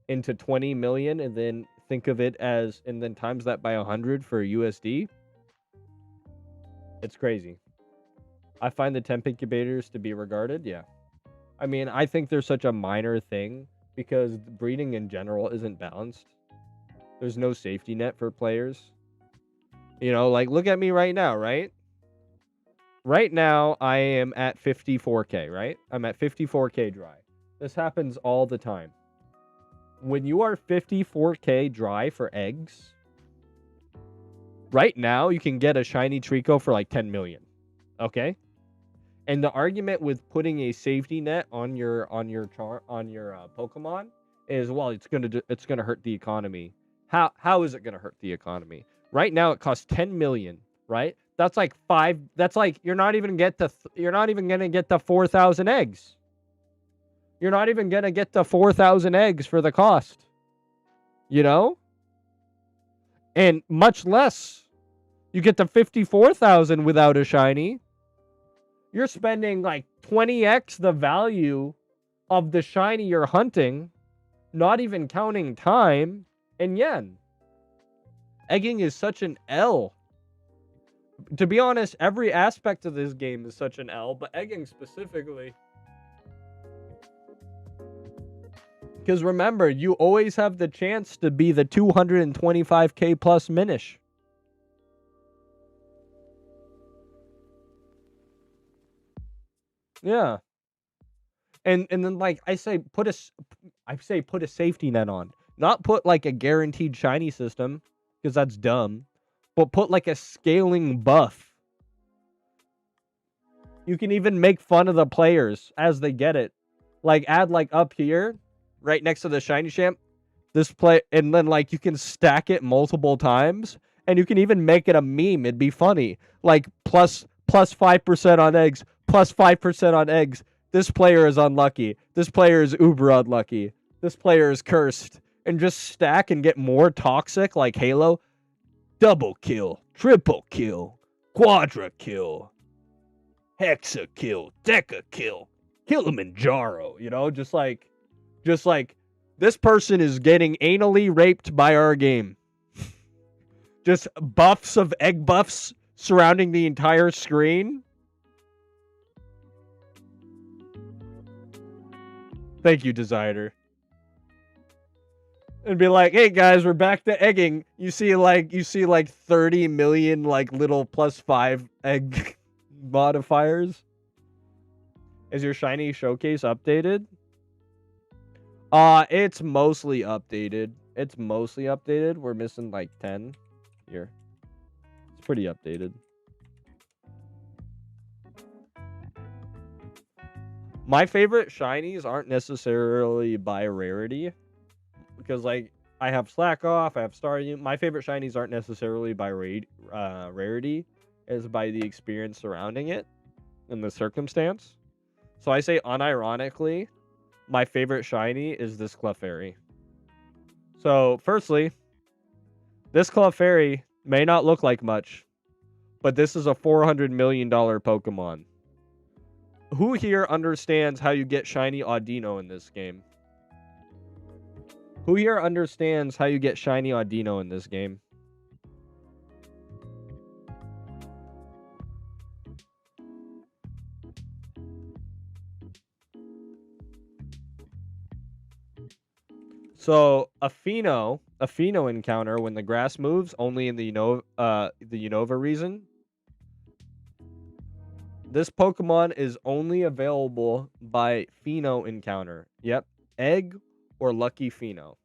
into 20 million and then think of it as, and then times that by 100 for USD, it's crazy. I find the temp incubators to be regarded, yeah. I mean, I think they're such a minor thing because breeding in general isn't balanced. There's no safety net for players. You know, like, look at me right now, right? Right now, I am at 54K, right? I'm at 54K dry. This happens all the time. When you are 54K dry for eggs, right now, you can get a shiny Trico for like 10 million. Okay? And the argument with putting a safety net on your Pokemon is, well, it's gonna hurt the economy. How is it gonna hurt the economy? Right now, it costs 10 million. Right? That's like That's like you're not even gonna get the 4,000 eggs. You're not even gonna get the 4,000 eggs for the cost. You know? And much less, you get the 54,000 without a shiny. You're spending like 20x the value of the shiny you're hunting, not even counting time and yen. Egging is such an L. To be honest, every aspect of this game is such an L, but egging specifically. Because remember, you always have the chance to be the 225k plus Minish. Yeah. And then like I say put a safety net on. Not put like a guaranteed shiny system, because that's dumb. But put like a scaling buff. You can even make fun of the players as they get it. Like add like up here, right next to the shiny champ, this play, and then like you can stack it multiple times, and you can even make it a meme. It'd be funny. Like plus 5% on eggs, plus 5% on eggs. This player is unlucky. This player is uber unlucky. This player is cursed. And just stack and get more toxic like Halo. Double kill, triple kill, quadra kill, hexa kill, deca kill, Kilimanjaro, you know, just like this person is getting anally raped by our game. Just buffs of egg buffs surrounding the entire screen. Thank you, Designer. And be like, hey guys, we're back to egging. You see like 30 million like little +5 egg modifiers. Is your shiny showcase updated? It's mostly updated. We're missing like 10 here. It's pretty updated. My favorite shinies aren't necessarily by rarity. Because, like, I have Slack Off, I have Star Union. My favorite shinies aren't necessarily by rarity, as by the experience surrounding it and the circumstance. So I say, unironically, my favorite shiny is this Clefairy. So, firstly, this Clefairy may not look like much, but this is a $400 million Pokemon. Who here understands how you get shiny Audino in this game? Who here understands how you get shiny Audino in this game? So a Pheno encounter when the grass moves only in the Unova region. This Pokemon is only available by Pheno encounter. Yep, egg or lucky Pheno.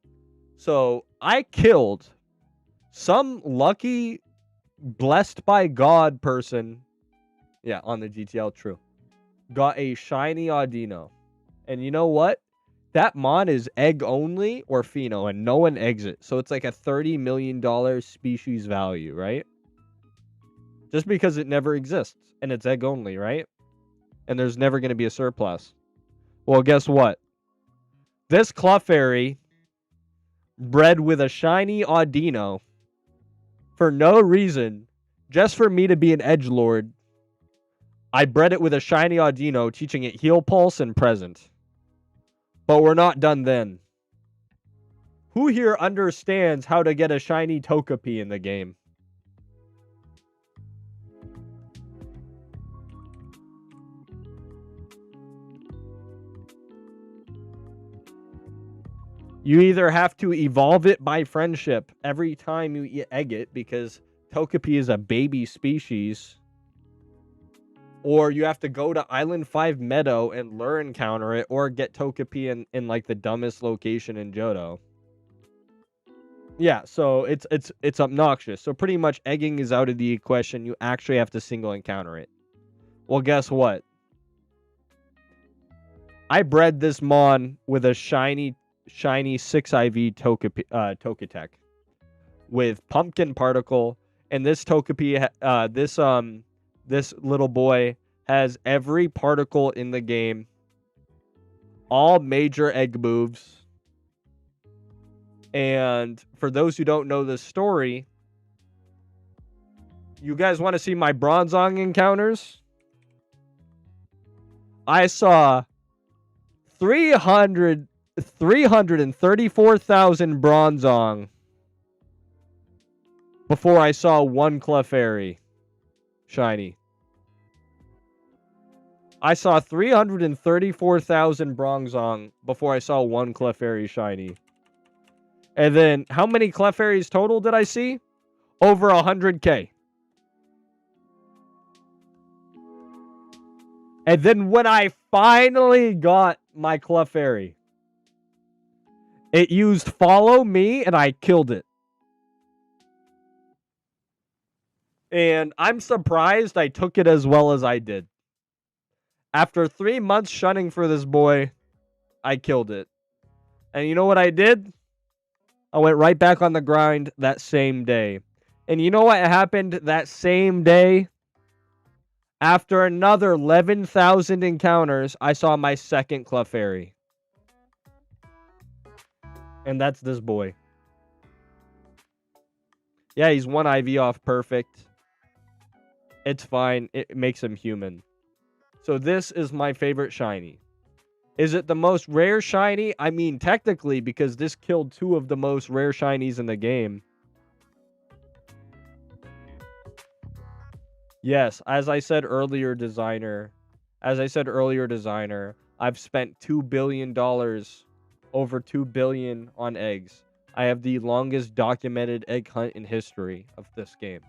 So I killed some lucky, blessed by God person. Yeah, on the GTL, true. Got a shiny Audino. And you know what? That mon is egg only or Pheno, and no one eggs it. So it's like a $30 million species value, right? Just because it never exists, and it's egg only, right? And there's never going to be a surplus. Well, guess what? This Clefairy bred with a shiny Audino for no reason, just for me to be an edgelord. I bred it with a shiny Audino, teaching it Heal Pulse and Present. But we're not done then. Who here understands how to get a shiny Togepi in the game? You either have to evolve it by friendship every time you egg it, because Togepi is a baby species, or you have to go to Island 5 Meadow and lure encounter it, or get Togepi in like the dumbest location in Johto. Yeah, so it's obnoxious. So pretty much egging is out of the equation. You actually have to single encounter it. Well, guess what? I bred this mon with a shiny 6IV Toketech with Pumpkin Particle, and this Togepi, this little boy has every particle in the game, all major egg moves. And for those who don't know this story, you guys want to see my Bronzong encounters? I saw 334,000 Bronzong before I saw one Clefairy shiny. I saw 334,000 Bronzong before I saw one Clefairy shiny. And then, how many Clefairies total did I see? Over 100k. And then when I finally got my Clefairy, it used Follow Me, and I killed it. And I'm surprised I took it as well as I did. After 3 months shunning for this boy, I killed it. And you know what I did? I went right back on the grind that same day. And you know what happened that same day? After another 11,000 encounters, I saw my second Clefairy. And that's this boy. Yeah, he's one IV off perfect. It's fine. It makes him human. So this is my favorite shiny. Is it the most rare shiny? I mean, technically, because this killed 2 of the most rare shinies in the game. Yes, as I said earlier, designer. I've spent $2 billion, over $2 billion on eggs. I have the longest documented egg hunt in history of this game.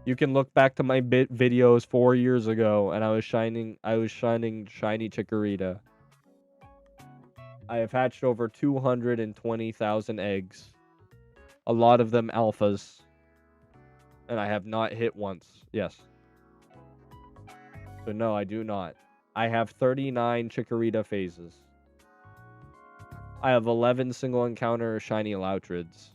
You can look back to my videos 4 years ago, and I was shining shiny Chikorita. I have hatched over 220,000 eggs. A lot of them alphas. And I have not hit once. Yes. So no, I do not. I have 39 Chikorita phases. I have 11 single encounter shiny Loutrids.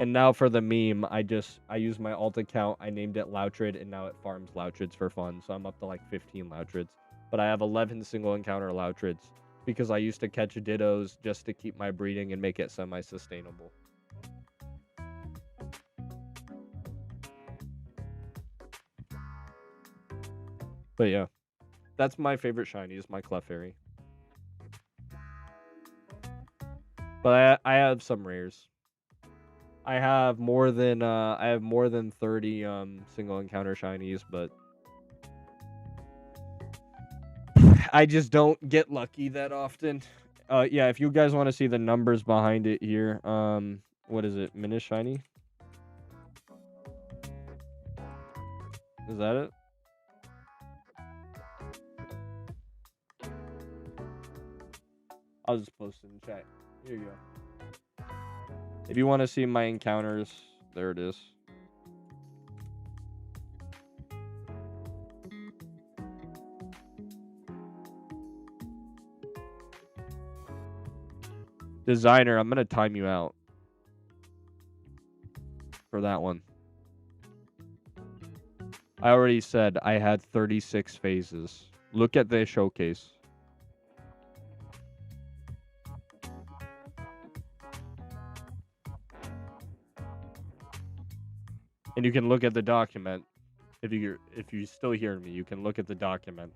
And now for the meme, I used my alt account, I named it Loutrid, and now it farms Loutrids for fun. So I'm up to like 15 Loutrids. But I have 11 single encounter Loutrids because I used to catch Dittos just to keep my breeding and make it semi-sustainable. But yeah, that's my favorite shiny is my Clefairy. But I have some rares. I have more than 30 single encounter shinies, but I just don't get lucky that often. Yeah, if you guys want to see the numbers behind it here, what is it? Minish shiny? Is that it? I'll just post it in chat. Here you go. If you want to see my encounters, there it is. Designer, I'm going to time you out for that one. I already said I had 36 phases. Look at the showcase. And you can look at the document. If you still hear me, you can look at the document.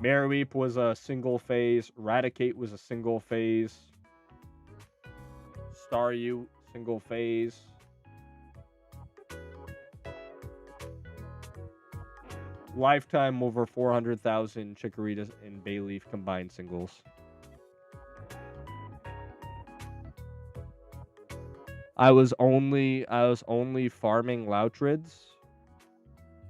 Marowak was a single phase. Raticate was a single phase. Staryu, single phase. Lifetime over 400,000 Chikorita and Bayleaf combined singles. I was only farming Loutrids.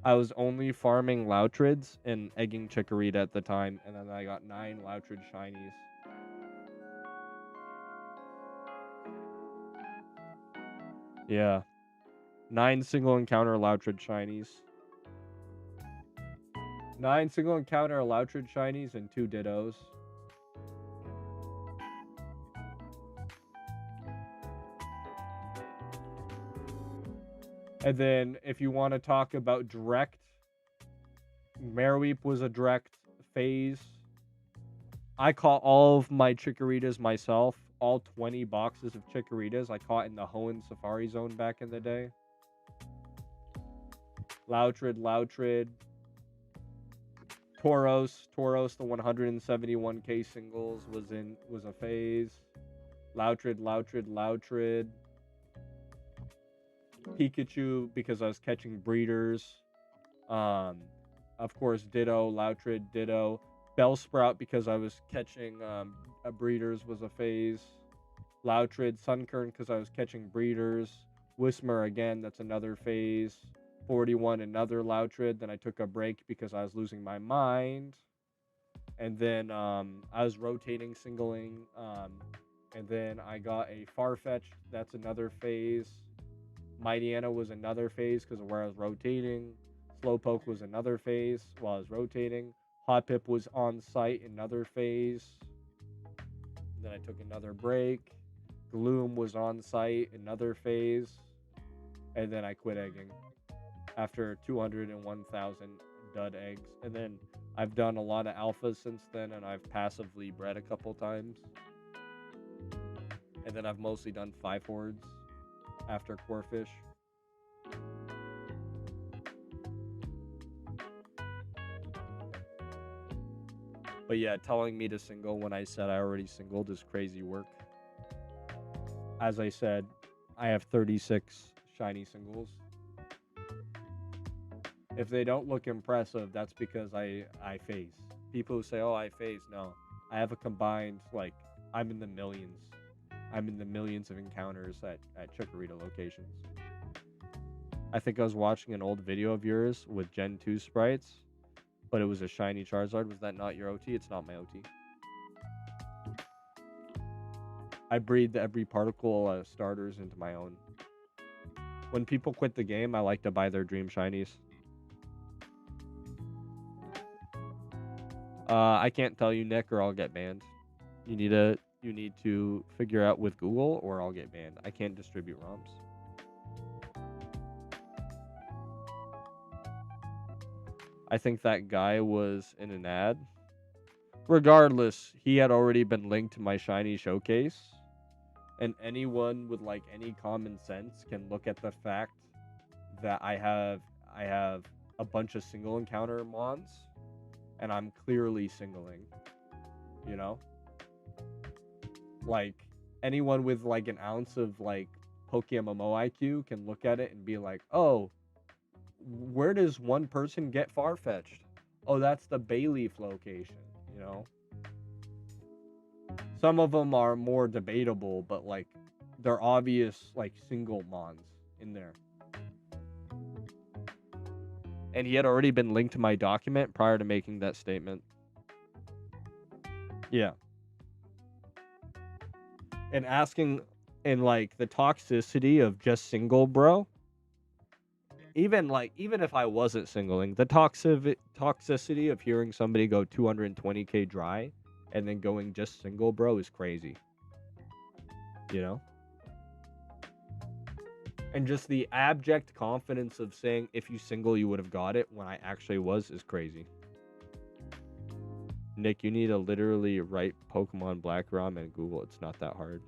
I was only farming Loutrids and egging Chikorita at the time, and then I got 9 Loutrid shinies. Yeah. 9 single encounter Loutrid shinies. 9 single encounter Loutrid shinies and 2 Dittos. And then if you want to talk about direct, Marowak was a direct phase. I caught all of my Chikoritas myself. All 20 boxes of Chikoritas I caught in the Hoenn Safari Zone back in the day. Loutrid. Tauros, the 171k singles was a phase. Loutrid. Pikachu because I was catching breeders. Of course, Ditto, Loutrid, Ditto. Bellsprout because I was catching breeders was a phase. Loutrid, Sunkern because I was catching breeders. Whismur again, that's another phase. 41, another Loutrid. Then I took a break because I was losing my mind. And then I was rotating, singling. And then I got a Farfetch'd. That's another phase. Mightyena was another phase because of where I was rotating. Slowpoke was another phase while I was rotating. Hoppip was on site, another phase. Then I took another break. Gloom was on site, another phase. And then I quit egging after 201,000 dud eggs. And then I've done a lot of alphas since then, and I've passively bred a couple times. And then I've mostly done 5 hordes after Corefish. But yeah, telling me to single when I said I already singled is crazy work. As I said, I have 36 shiny singles. If they don't look impressive, that's because I phase. People who say, oh, I phase, no. I have a combined, like, I'm in the millions. I'm in the millions of encounters at Chikorita locations. I think I was watching an old video of yours with Gen 2 sprites, but it was a shiny Charizard. Was that not your OT? It's not my OT. I breed every particle starters into my own. When people quit the game, I like to buy their dream shinies. I can't tell you, Nick, or I'll get banned. You need to figure out with Google, or I'll get banned. I can't distribute ROMs. I think that guy was in an ad. Regardless, he had already been linked to my shiny showcase. And anyone with like any common sense can look at the fact that I have a bunch of single encounter mons, and I'm clearly singling. You know, like anyone with like an ounce of like PokeMMO IQ can look at it and be like, oh, where does one person get far-fetched? Oh, that's the Bayleaf location, you know? Some of them are more debatable, but like they're obvious like single mons in there. And he had already been linked to my document prior to making that statement. Yeah. And asking and like the toxicity of just single bro. Even if I wasn't singling, the toxicity of hearing somebody go 220k dry and then going just single bro is crazy. You know? And just the abject confidence of saying if you single you would have got it when I actually was is crazy. Nick, you need to literally write Pokemon Black ROM and Google. It's not that hard.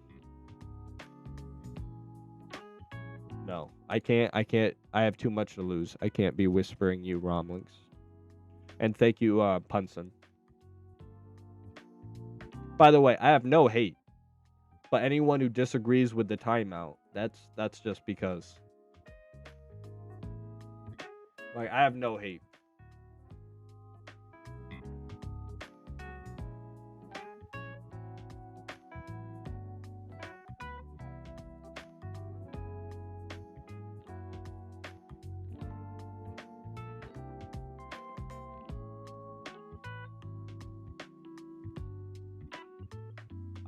No, I can't. I have too much to lose. I can't be whispering you ROM links. And thank you, Punson. By the way, I have no hate. But anyone who disagrees with the timeout, that's just because. Like, I have no hate.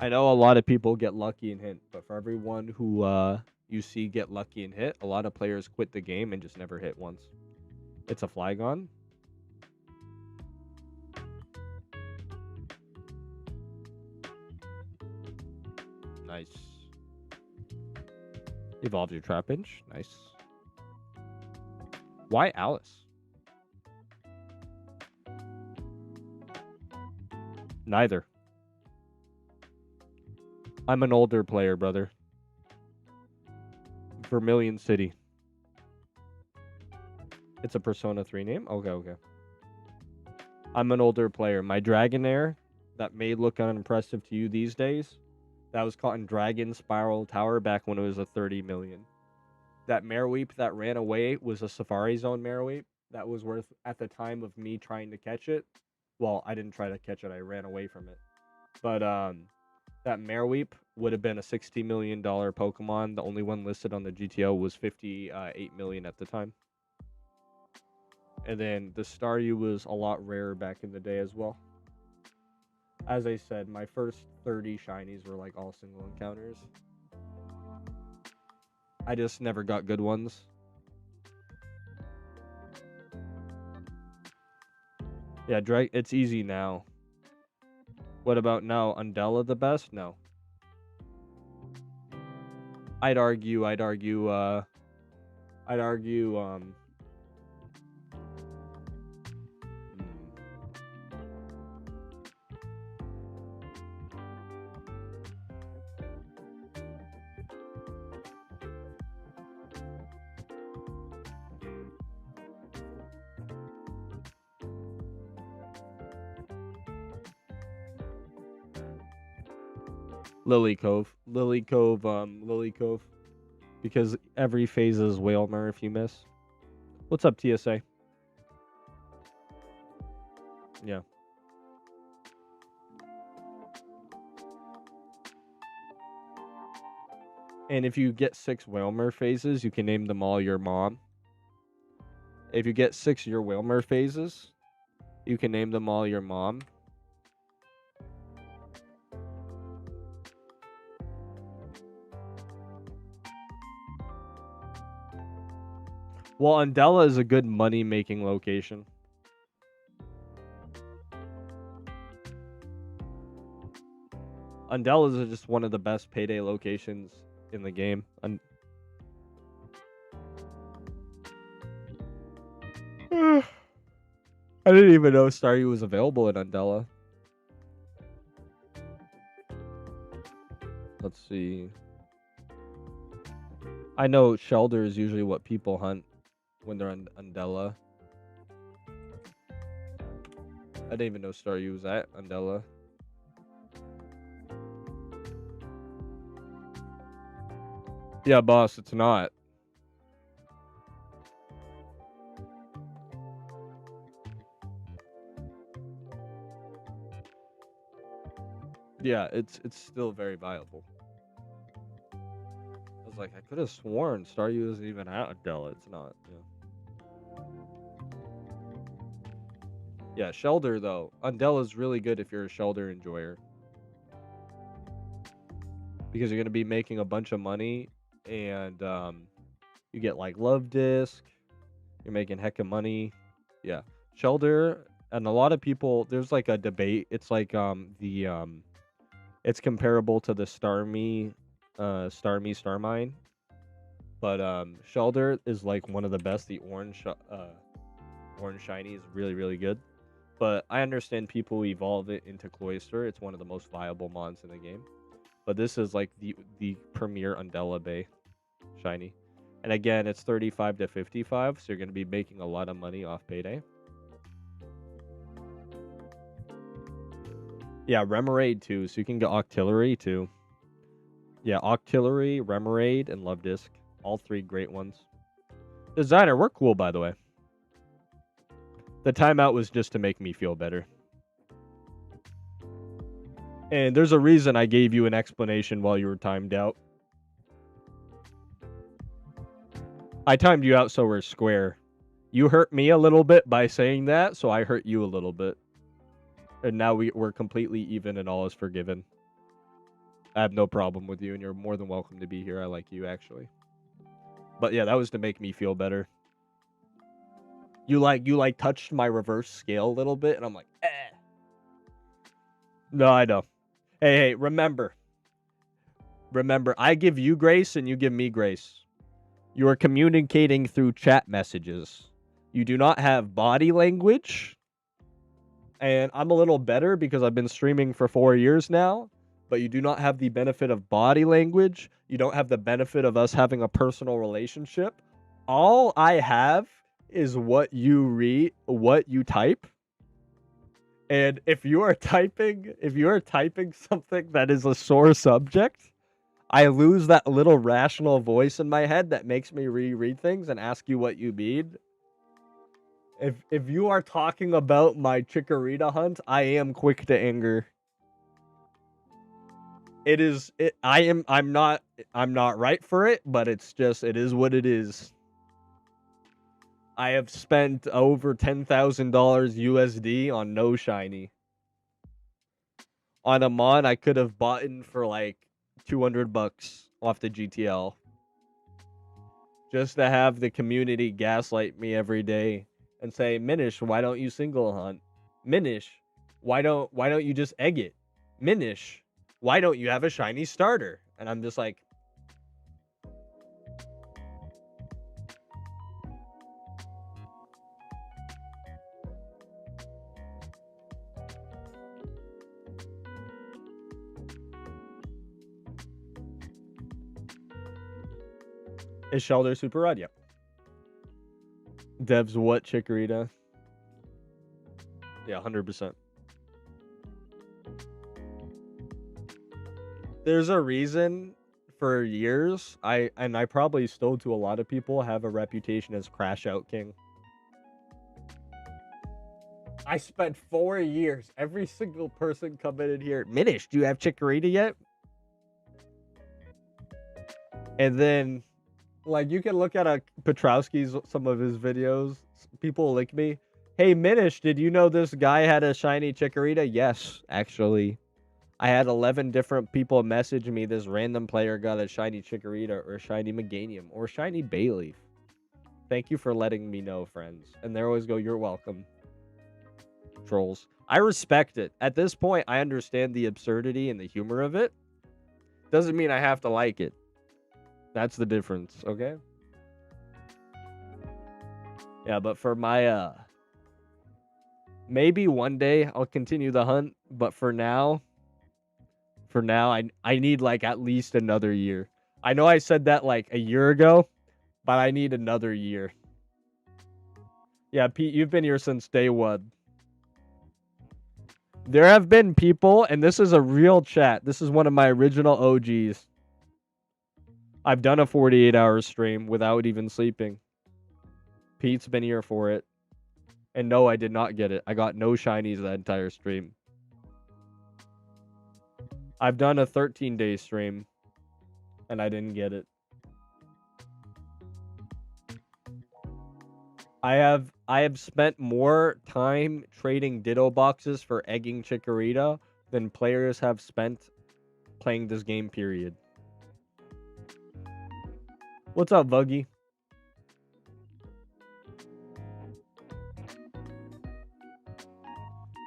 I know a lot of people get lucky and hit, but for everyone who you see get lucky and hit, a lot of players quit the game and just never hit once. It's a Flygon. Nice. Evolve your Trapinch. Nice. Why Alice? Neither. I'm an older player, brother. Vermilion City. It's a Persona 3 name? Okay. I'm an older player. My Dragonair, that may look unimpressive to you these days, that was caught in Dragon Spiral Tower back when it was a 30 million. That Mareweep that ran away was a Safari Zone Mareweep. That was worth, at the time of me trying to catch it. Well, I didn't try to catch it. I ran away from it. But, that Mareweep would have been a $60 million Pokemon. The only one listed on the GTO was 58 million at the time. And then the Staryu was a lot rarer back in the day as well. As I said, my first 30 shinies were like all single encounters. I just never got good ones. Yeah, it's easy now. What about now? Undella the best? No. I'd argue, Lily Cove. Because every phase is Whalmer if you miss. What's up, TSA? Yeah. And if you get 6 Whalmer phases, you can name them all your mom. If you get 6 your Whalmer phases, you can name them all your mom. Well, Undella is a good money-making location. Undella is just one of the best payday locations in the game. I didn't even know Staryu was available in Undella. Let's see. I know Shelder is usually what people hunt. when they're on Undella. I didn't even know Staryu was at Undella. Yeah, boss, it's not. Yeah, it's still very viable. I was like, I could have sworn Staryu isn't even at Undella. It's not. Yeah, Shelder though. Undella's really good if you're a Shelder enjoyer. Because you're gonna be making a bunch of money and you get like Love Disc. You're making heck of money. Yeah. Shelder and a lot of people there's like a debate. It's like it's comparable to the Starmie Starmine. But Shelder is like one of the best. The orange shiny is really, really good. But I understand people evolve it into Cloyster. It's one of the most viable mons in the game. But this is like the premier Undella Bay shiny. And again, it's 35 to 55, so you're going to be making a lot of money off payday. Yeah, Remoraid too, so you can get Octillery too. Yeah, Octillery, Remoraid, and Love Disc. All three great ones. Designer, we're cool, by the way. The timeout was just to make me feel better. And there's a reason I gave you an explanation while you were timed out. I timed you out so we're square. You hurt me a little bit by saying that, so I hurt you a little bit. And now we're completely even and all is forgiven. I have no problem with you, and you're more than welcome to be here. I like you, actually. But yeah, that was to make me feel better. You touched my reverse scale a little bit, and I'm like, eh. No, I know. Hey, remember, I give you grace and you give me grace. You are communicating through chat messages. You do not have body language. And I'm a little better because I've been streaming for 4 years now. But you do not have the benefit of body language. You don't have the benefit of us having a personal relationship. All I have is what you read, what you type. And if you are typing something that is a sore subject, I lose that little rational voice in my head that makes me reread things and ask you what you mean. If you are talking about my Chikorita hunt, I am quick to anger. I'm not right for it, but it's just it is what it is. I have spent over $10,000 USD on no shiny. On a mon I could have bought in for like $200 off the GTL. Just to have the community gaslight me every day and say, Minish, why don't you single hunt? Minish, why don't you just egg it? Minish, why don't you have a shiny starter? And I'm just like, is Shelder super red? Yep. Devs what Chikorita? Yeah, 100%. There's a reason for years, I probably still to a lot of people have a reputation as Crash Out King. I spent 4 years, every single person coming in here, Minish, do you have Chikorita yet? And then, like, you can look at Petrowski's, some of his videos, people like me, hey, Minish, did you know this guy had a shiny Chikorita? Yes, actually. I had 11 different people message me this random player got a shiny Chikorita or a shiny Meganium or shiny Bayleaf. Thank you for letting me know, friends. And they always go, you're welcome. Trolls. I respect it. At this point, I understand the absurdity and the humor of it. Doesn't mean I have to like it. That's the difference, okay? Yeah, but for my, maybe one day I'll continue the hunt, but for now, I need like at least another year. I know I said that like a year ago, but I need another year. Yeah, Pete, you've been here since day one. There have been people, and this is a real chat. This is one of my original OGs. I've done a 48-hour stream without even sleeping. Pete's been here for it. And no, I did not get it. I got no shinies that entire stream. I've done a 13-day stream, and I didn't get it. I have spent more time trading Ditto boxes for egging Chikorita than players have spent playing this game, period. What's up, Buggy?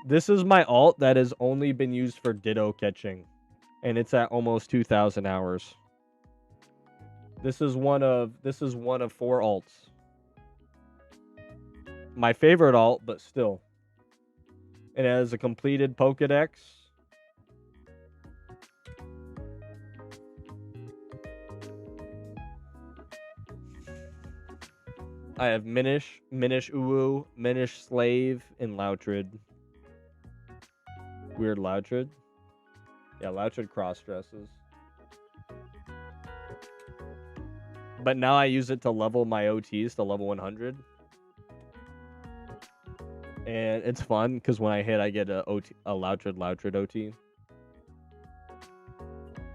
This is my alt that has only been used for Ditto catching, and it's at almost 2,000 hours. This is one of 4 alts. My favorite alt, but still. It has a completed Pokedex. I have Minish, Uwu, Minish Slave, and Loutrid. Weird Loutrid. Yeah, Loutrid cross dresses. But now I use it to level my OTs to level 100. And it's fun because when I hit, I get a Loutrid OT.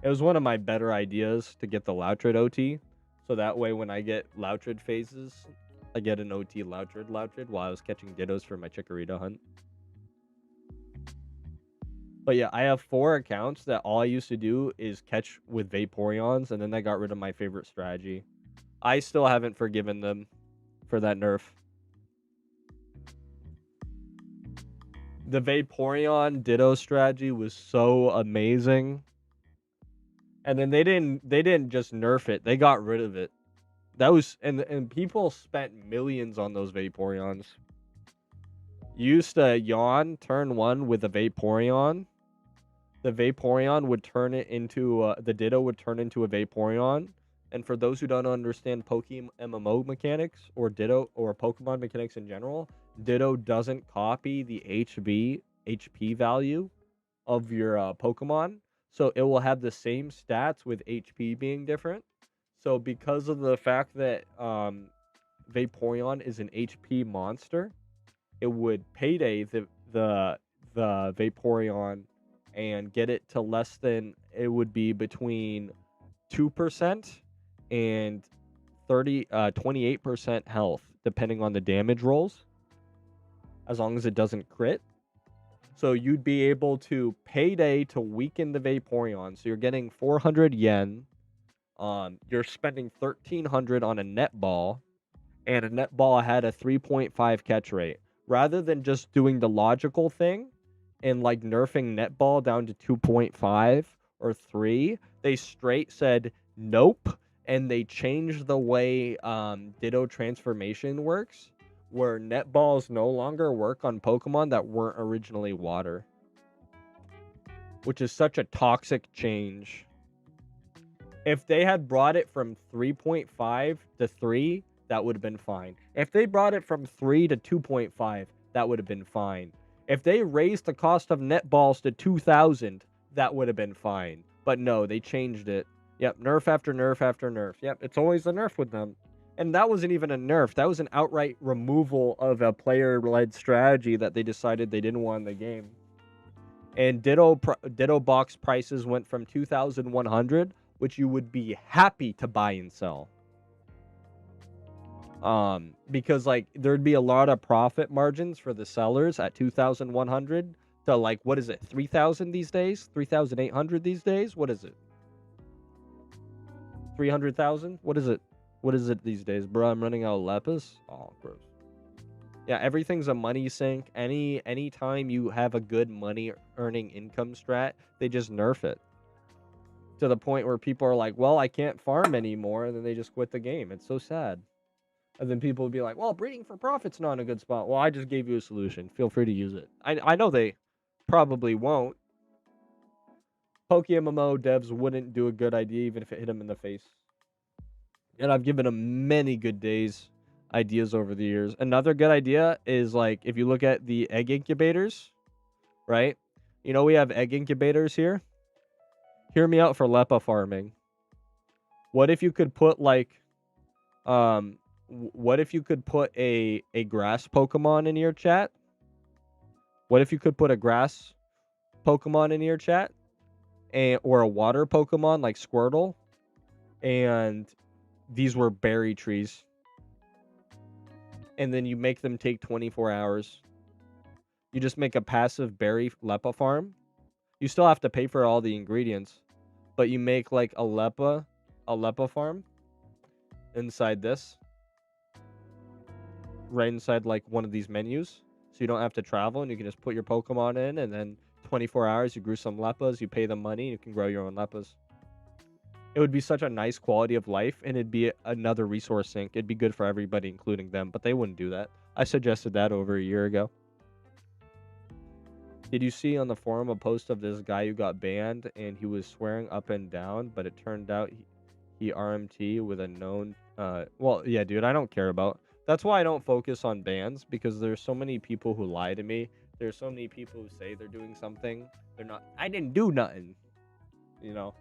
It was one of my better ideas to get the Loutrid OT. So that way when I get Loutrid phases, I get an OT Loutrid while I was catching Dittos for my Chikorita hunt. But yeah, I have 4 accounts that all I used to do is catch with Vaporeons, and then I got rid of my favorite strategy. I still haven't forgiven them for that nerf. The Vaporeon Ditto strategy was so amazing. And then they didn't just nerf it, they got rid of it. That was and people spent millions on those Vaporeons. You used to yawn turn 1 with a Vaporeon. The Vaporeon would turn it into the Ditto would turn into a Vaporeon. And for those who don't understand PokeMMO mechanics or Ditto or Pokemon mechanics in general, Ditto doesn't copy the HP value of your Pokemon. So it will have the same stats with HP being different. So because of the fact that Vaporeon is an HP monster, it would payday the Vaporeon and get it to less than, it would be between 2% and 28% health, depending on the damage rolls, as long as it doesn't crit. So you'd be able to payday to weaken the Vaporeon. So you're getting 400 yen. You're spending 1,300 on a net ball, and a net ball had a 3.5 catch rate. Rather than just doing the logical thing and like nerfing netball down to 2.5 or 3, they straight said nope, and they changed the way Ditto transformation works, where netballs no longer work on Pokemon that weren't originally water, which is such a toxic change. If they had brought it from 3.5 to 3, that would have been fine. If they brought it from 3 to 2.5, that would have been fine. If they raised the cost of netballs to 2,000, that would have been fine. But no, they changed it. Yep, nerf after nerf after nerf. Yep, it's always a nerf with them. And that wasn't even a nerf. That was an outright removal of a player-led strategy that they decided they didn't want in the game. And Ditto box prices went from 2,100, which you would be happy to buy and sell. Because like there'd be a lot of profit margins for the sellers at 2,100 to like, what is it, 3,000 these days? 3,800 these days? What is it? 300,000? What is it? What is it these days, bro? I'm running out of lapis. Oh, gross. Yeah, everything's a money sink. Anytime you have a good money earning income strat, they just nerf it. To the point where people are like, well, I can't farm anymore, and then they just quit the game. It's so sad. And then people would be like, well, breeding for profit's not a good spot. Well, I just gave you a solution. Feel free to use it. I know they probably won't. PokeMMO devs wouldn't do a good idea even if it hit them in the face. And I've given them many good days ideas over the years. Another good idea is like if you look at the egg incubators, right? You know we have egg incubators here. Hear me out for Lepa farming. What if you could put like what if you could put a grass Pokemon in your chat? What if you could put a grass Pokemon in your chat or a water Pokemon like Squirtle, and these were berry trees, and then you make them take 24 hours. You just make a passive berry Lepa farm. You still have to pay for all the ingredients, but you make like a Lepa farm inside this, right inside like one of these menus, so you don't have to travel and you can just put your Pokemon in, and then 24 hours you grew some Lepas, you pay them money, you can grow your own Lepas. It would be such a nice quality of life, and it'd be another resource sink. It'd be good for everybody, including them, but they wouldn't do that. I suggested that over a year ago. Did you see on the forum a post of this guy who got banned and he was swearing up and down, but it turned out he RMT with a known well, yeah, dude, I don't care about. That's why I don't focus on bans, because there's so many people who lie to me. There's so many people who say they're doing something. They're not. I didn't do nothing. You know.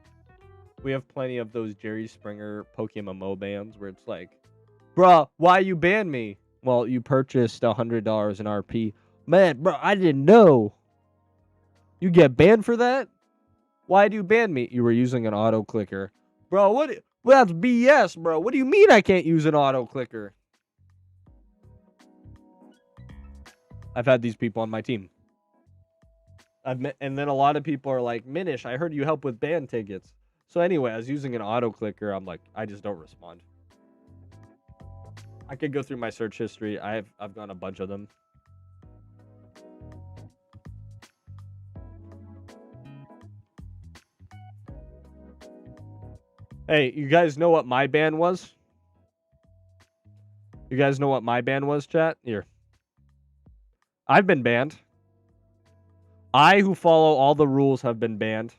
We have plenty of those Jerry Springer PokeMMO bans where it's like, bruh, why you banned me? Well, you purchased $100 in RP. Man, bro, I didn't know. You get banned for that? Why do you ban me? You were using an auto clicker. Bro, what? Well, that's BS, bro. What do you mean I can't use an auto clicker? I've had these people on my team. And then a lot of people are like, Minish, I heard you help with ban tickets. So anyway, I was using an auto clicker. I'm like, I just don't respond. I could go through my search history. I've done a bunch of them. Hey, you guys know what my ban was? You guys know what my ban was, chat? Here. I've been banned. I, who follow all the rules, have been banned.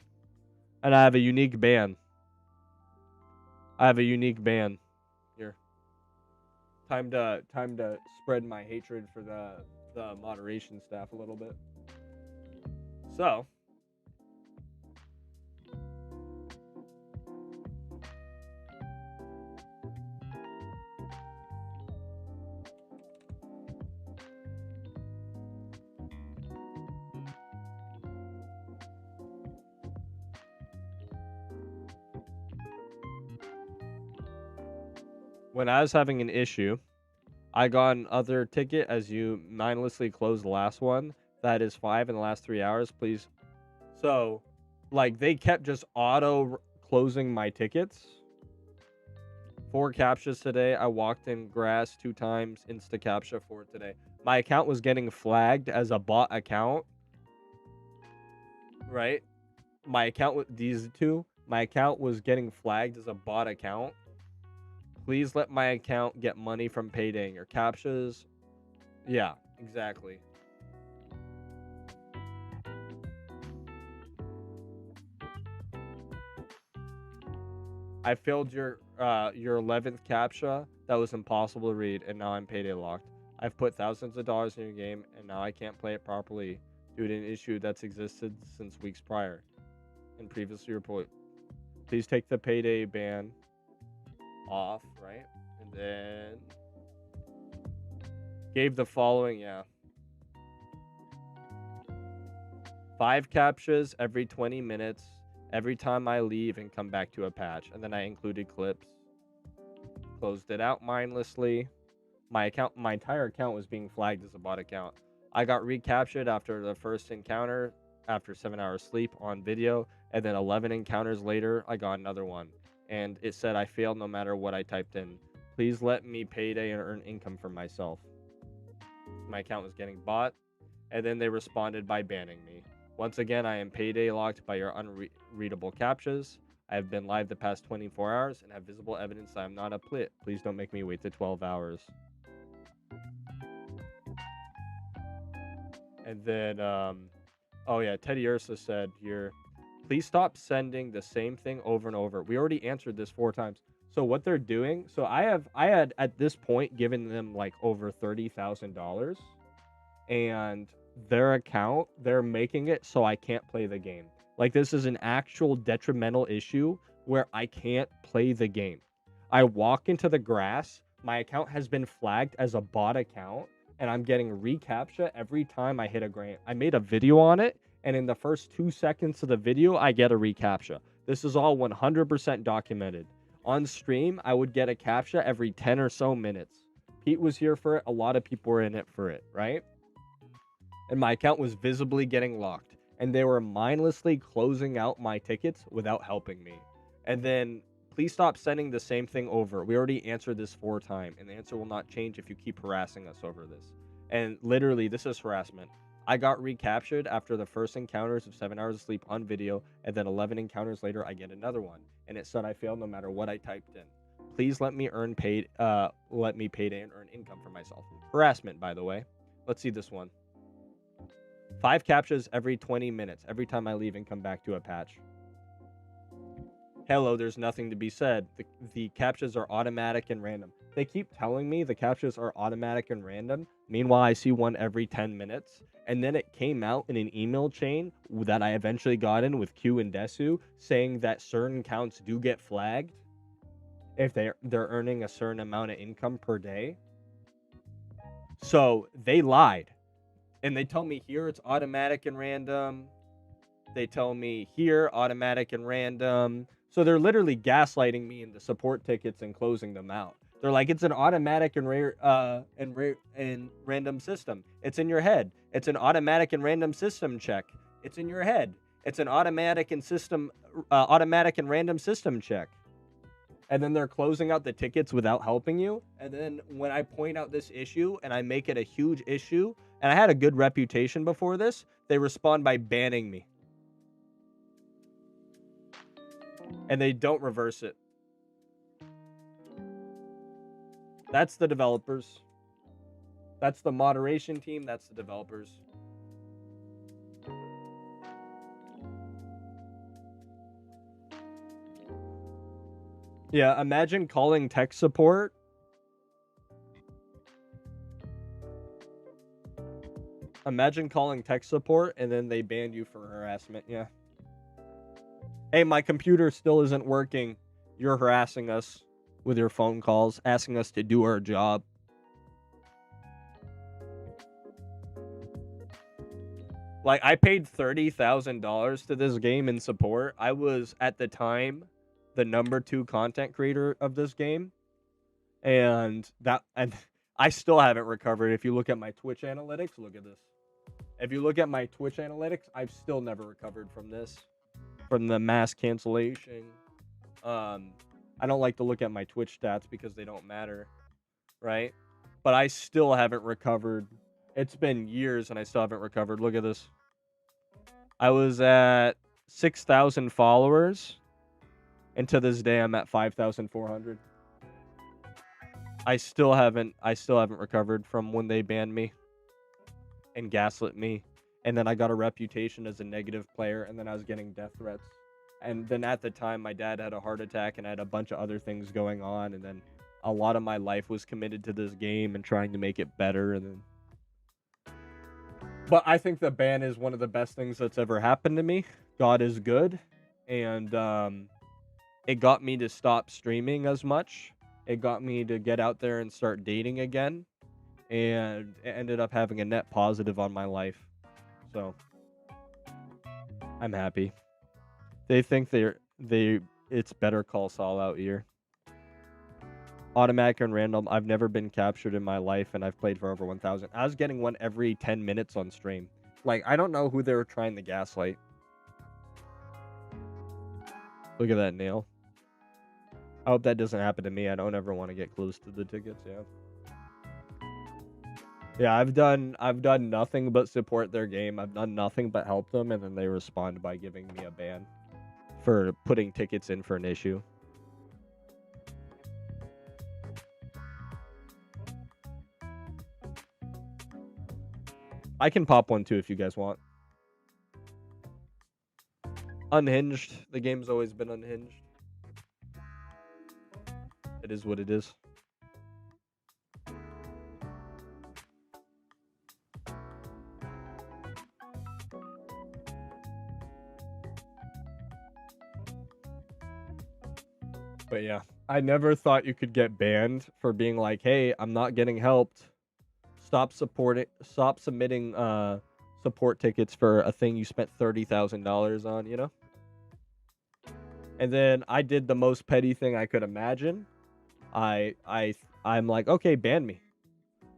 And I have a unique ban. I have a unique ban. Here. Time to spread my hatred for the moderation staff a little bit. So, when I was having an issue, I got another ticket as you mindlessly closed the last one. That is 5 in the last 3 hours, please. So, like, they kept just auto closing my tickets. 4 captchas today. I walked in grass 2 times. Insta captcha 4 today. My account was getting flagged as a bot account. Right? My account with these 2. My account was getting flagged as a bot account. Please let my account get money from payday or captchas. Yeah, exactly. I failed your 11th captcha. That was impossible to read, and now I'm payday locked. I've put thousands of dollars in your game, and now I can't play it properly due to an issue that's existed since weeks prior and previously reported. Please take the payday ban off, right? And then gave the following, 5 captchas every 20 minutes every time I leave and come back to a patch. And then I included clips. Closed it out mindlessly. My entire account was being flagged as a bot account. I got recaptured after the first encounter after 7 hours sleep on video, and then 11 encounters later I got another one, and it said I failed no matter what I typed in. Please let me payday and earn income for myself. My account was getting bought, and then they responded by banning me. Once again, I am payday locked by your unreadable captchas. I have been live the past 24 hours and have visible evidence that I'm not a plit. Please don't make me wait the 12 hours. And then, oh yeah, Teddy Ursa said here, please stop sending the same thing over and over. We already answered this 4 times. So what they're doing, so I had at this point given them like over $30,000, and their account, they're making it so I can't play the game. Like, this is an actual detrimental issue where I can't play the game. I walk into the grass, my account has been flagged as a bot account, and I'm getting reCAPTCHA every time I hit a grant. I made a video on it, and in the first 2 seconds of the video, I get a reCAPTCHA. This is all 100% documented. On stream, I would get a CAPTCHA every 10 or so minutes. Pete was here for it. A lot of people were in it for it, right? And my account was visibly getting locked. And they were mindlessly closing out my tickets without helping me. And then, please stop sending the same thing over. We already answered this 4 times, and the answer will not change if you keep harassing us over this. And literally, this is harassment. I got recaptured after the first encounters of 7 hours of sleep on video, and then 11 encounters later, I get another one. And it said I failed no matter what I typed in. Please let me payday and earn income for myself. Harassment, by the way. Let's see this one. 5 CAPTCHAs every 20 minutes, every time I leave and come back to a patch. Hello, there's nothing to be said. The CAPTCHAs are automatic and random. They keep telling me the CAPTCHAs are automatic and random. Meanwhile, I see one every 10 minutes. And then it came out in an email chain that I eventually got in with Q and Desu saying that certain counts do get flagged if they're earning a certain amount of income per day. So they lied. And they tell me here it's automatic and random. They tell me here automatic and random. So they're literally gaslighting me into support tickets and closing them out. They're like, it's an automatic and random system. It's in your head. It's an automatic and random system check. It's in your head. It's an automatic and random system check. And then they're closing out the tickets without helping you. And then when I point out this issue and I make it a huge issue, and I had a good reputation before this, they respond by banning me. And they don't reverse it. That's the developers. That's the moderation team. That's the developers. Yeah, imagine calling tech support. Imagine calling tech support and then they banned you for harassment. Yeah. Hey, my computer still isn't working. You're harassing us with your phone calls, asking us to do our job. Like, I paid $30,000 to this game in support. I was, at the time, the #2 content creator of this game. And I still haven't recovered. If you look at my Twitch analytics, look at this. If you look at my Twitch analytics, I've still never recovered from this. From the mass cancellation. I don't like to look at my Twitch stats because they don't matter, right? But I still haven't recovered. It's been years and I still haven't recovered. Look at this. I was at 6,000 followers, and to this day I'm at 5,400. I still haven't recovered from when they banned me and gaslit me. And then I got a reputation as a negative player, and then I was getting death threats. And then at the time, my dad had a heart attack, and I had a bunch of other things going on. And then a lot of my life was committed to this game and trying to make it better. And then, but I think the ban is one of the best things that's ever happened to me. God is good, and it got me to stop streaming as much. It got me to get out there and start dating again, and it ended up having a net positive on my life. So I'm happy. They think it's Better Call Saul out here. Automatic and random. I've never been captured in my life, and I've played for over 1,000. I was getting one every 10 minutes on stream. Like, I don't know who they were trying to gaslight. Look at that nail. I hope that doesn't happen to me. I don't ever want to get close to the tickets. Yeah, I've done nothing but support their game. I've done nothing but help them, and then they respond by giving me a ban for putting tickets in for an issue. I can pop one too if you guys want. Unhinged. The game's always been unhinged. It is what it is. But yeah, I never thought you could get banned for being like, "Hey, I'm not getting helped. Stop submitting support tickets for a thing you spent $30,000 on, you know?" And then I did the most petty thing I could imagine. I'm like, "Okay, ban me."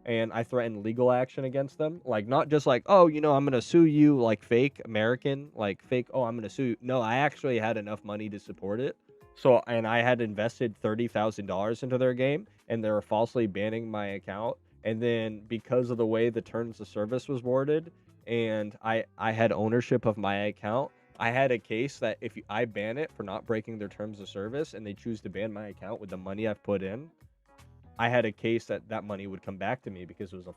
And I threatened legal action against them. Like, not just like, "Oh, I'm gonna sue you," like fake American, like fake, "Oh, I'm gonna sue you." No, I actually had enough money to support it. So, and I had invested $30,000 into their game, and they were falsely banning my account. And then because of the way the terms of service was worded, and I had ownership of my account, I had a case that if I ban it for not breaking their terms of service, and they choose to ban my account with the money I've put in, I had a case that money would come back to me because it was a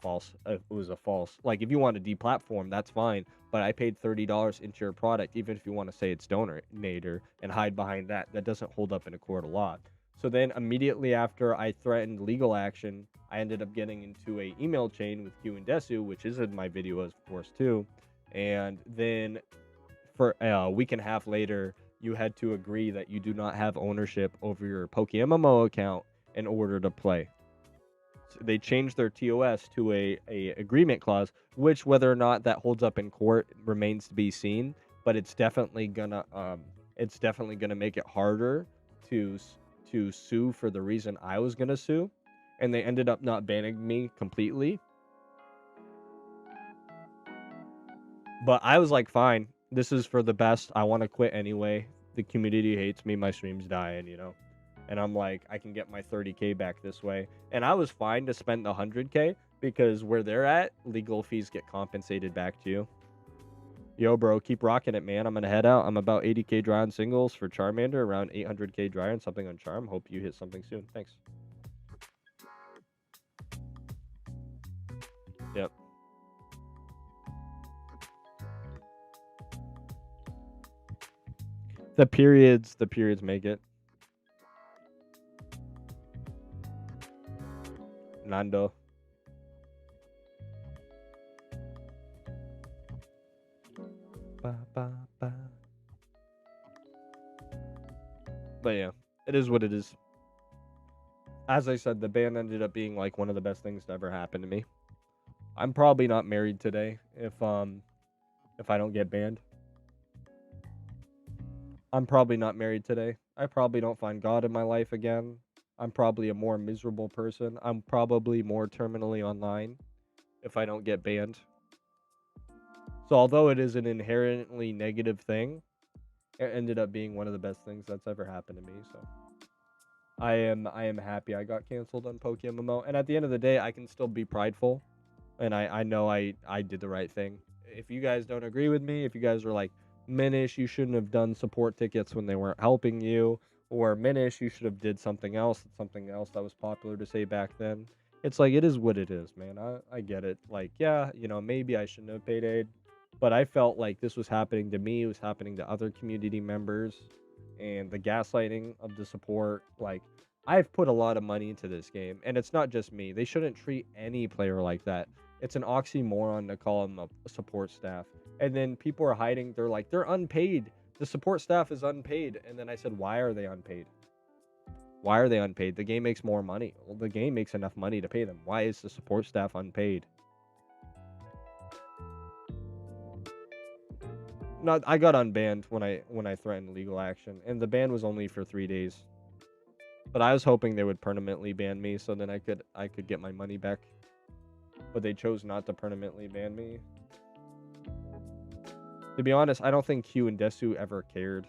false. Like, if you want to deplatform, that's fine, but I paid $30 into your product, even if you want to say it's donator and hide behind that. That doesn't hold up in a court of law. So then immediately after I threatened legal action, I ended up getting into a email chain with Q and Desu, which is in my video, of course, too. And then for a week and a half later, you had to agree that you do not have ownership over your PokeMMO account in order to play. So they changed their TOS to a agreement clause, which whether or not that holds up in court remains to be seen. But it's definitely gonna make it harder to sue for the reason I was gonna sue, and they ended up not banning me completely. But I was like, fine, this is for the best. I want to quit anyway. The community hates me. My stream's dying, And I'm like, I can get my 30K back this way. And I was fine to spend the 100K because where they're at, legal fees get compensated back to you. Yo, bro, keep rocking it, man. I'm going to head out. I'm about 80K dry on singles for Charmander, around 800K dry on something on Charm. Hope you hit something soon. Thanks. Yep. The periods make it. Nando. Ba, ba, ba. But yeah, it is what it is. As I said, the ban ended up being like one of the best things to ever happen to me. I'm probably not married today if I don't get banned. I'm probably not married today. I probably don't find God in my life again. I'm probably a more miserable person. I'm probably more terminally online if I don't get banned. So although it is an inherently negative thing, it ended up being one of the best things that's ever happened to me. So I am happy I got canceled on PokeMMO. And at the end of the day, I can still be prideful. And I know I did the right thing. If you guys don't agree with me, if you guys are like, Minish, you shouldn't have done support tickets when they weren't helping you, or Minish, you should have did something else that was popular to say back then. It's like, it is what it is, man. I get it. Like, yeah, maybe I shouldn't have paid aid, but I felt like this was happening to me. It was happening to other community members, and the gaslighting of the support. Like, I've put a lot of money into this game, and it's not just me. They shouldn't treat any player like that. It's an oxymoron to call them a support staff. And then people are hiding. They're like, they're unpaid. The support staff is unpaid. And then I said, why are they unpaid? Why are they unpaid? The game makes more money. Well, the game makes enough money to pay them. Why is the support staff unpaid? No, I got unbanned when I threatened legal action, and the ban was only for 3 days. But I was hoping they would permanently ban me, so then I could get my money back. But they chose not to permanently ban me. To be honest, I don't think Q and Desu ever cared.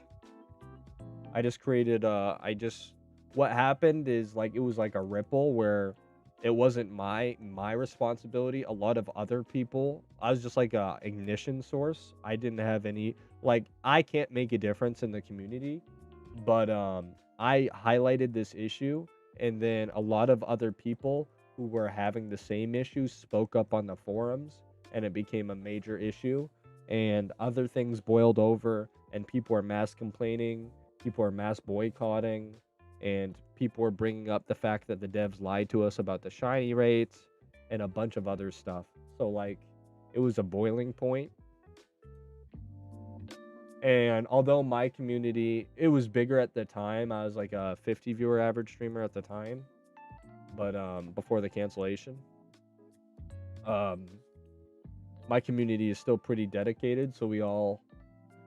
I just created what happened is like it was like a ripple where it wasn't my responsibility. A lot of other people, I was just like a ignition source. I didn't have any, like, I can't make a difference in the community, but I highlighted this issue, and then a lot of other people who were having the same issue spoke up on the forums, and it became a major issue, and other things boiled over, and people are mass complaining, people are mass boycotting, and people were bringing up the fact that the devs lied to us about the shiny rates and a bunch of other stuff. So like it was a boiling point. And although my community, it was bigger at the time, I was like a 50 viewer average streamer at the time, but before the cancellation, my community is still pretty dedicated. So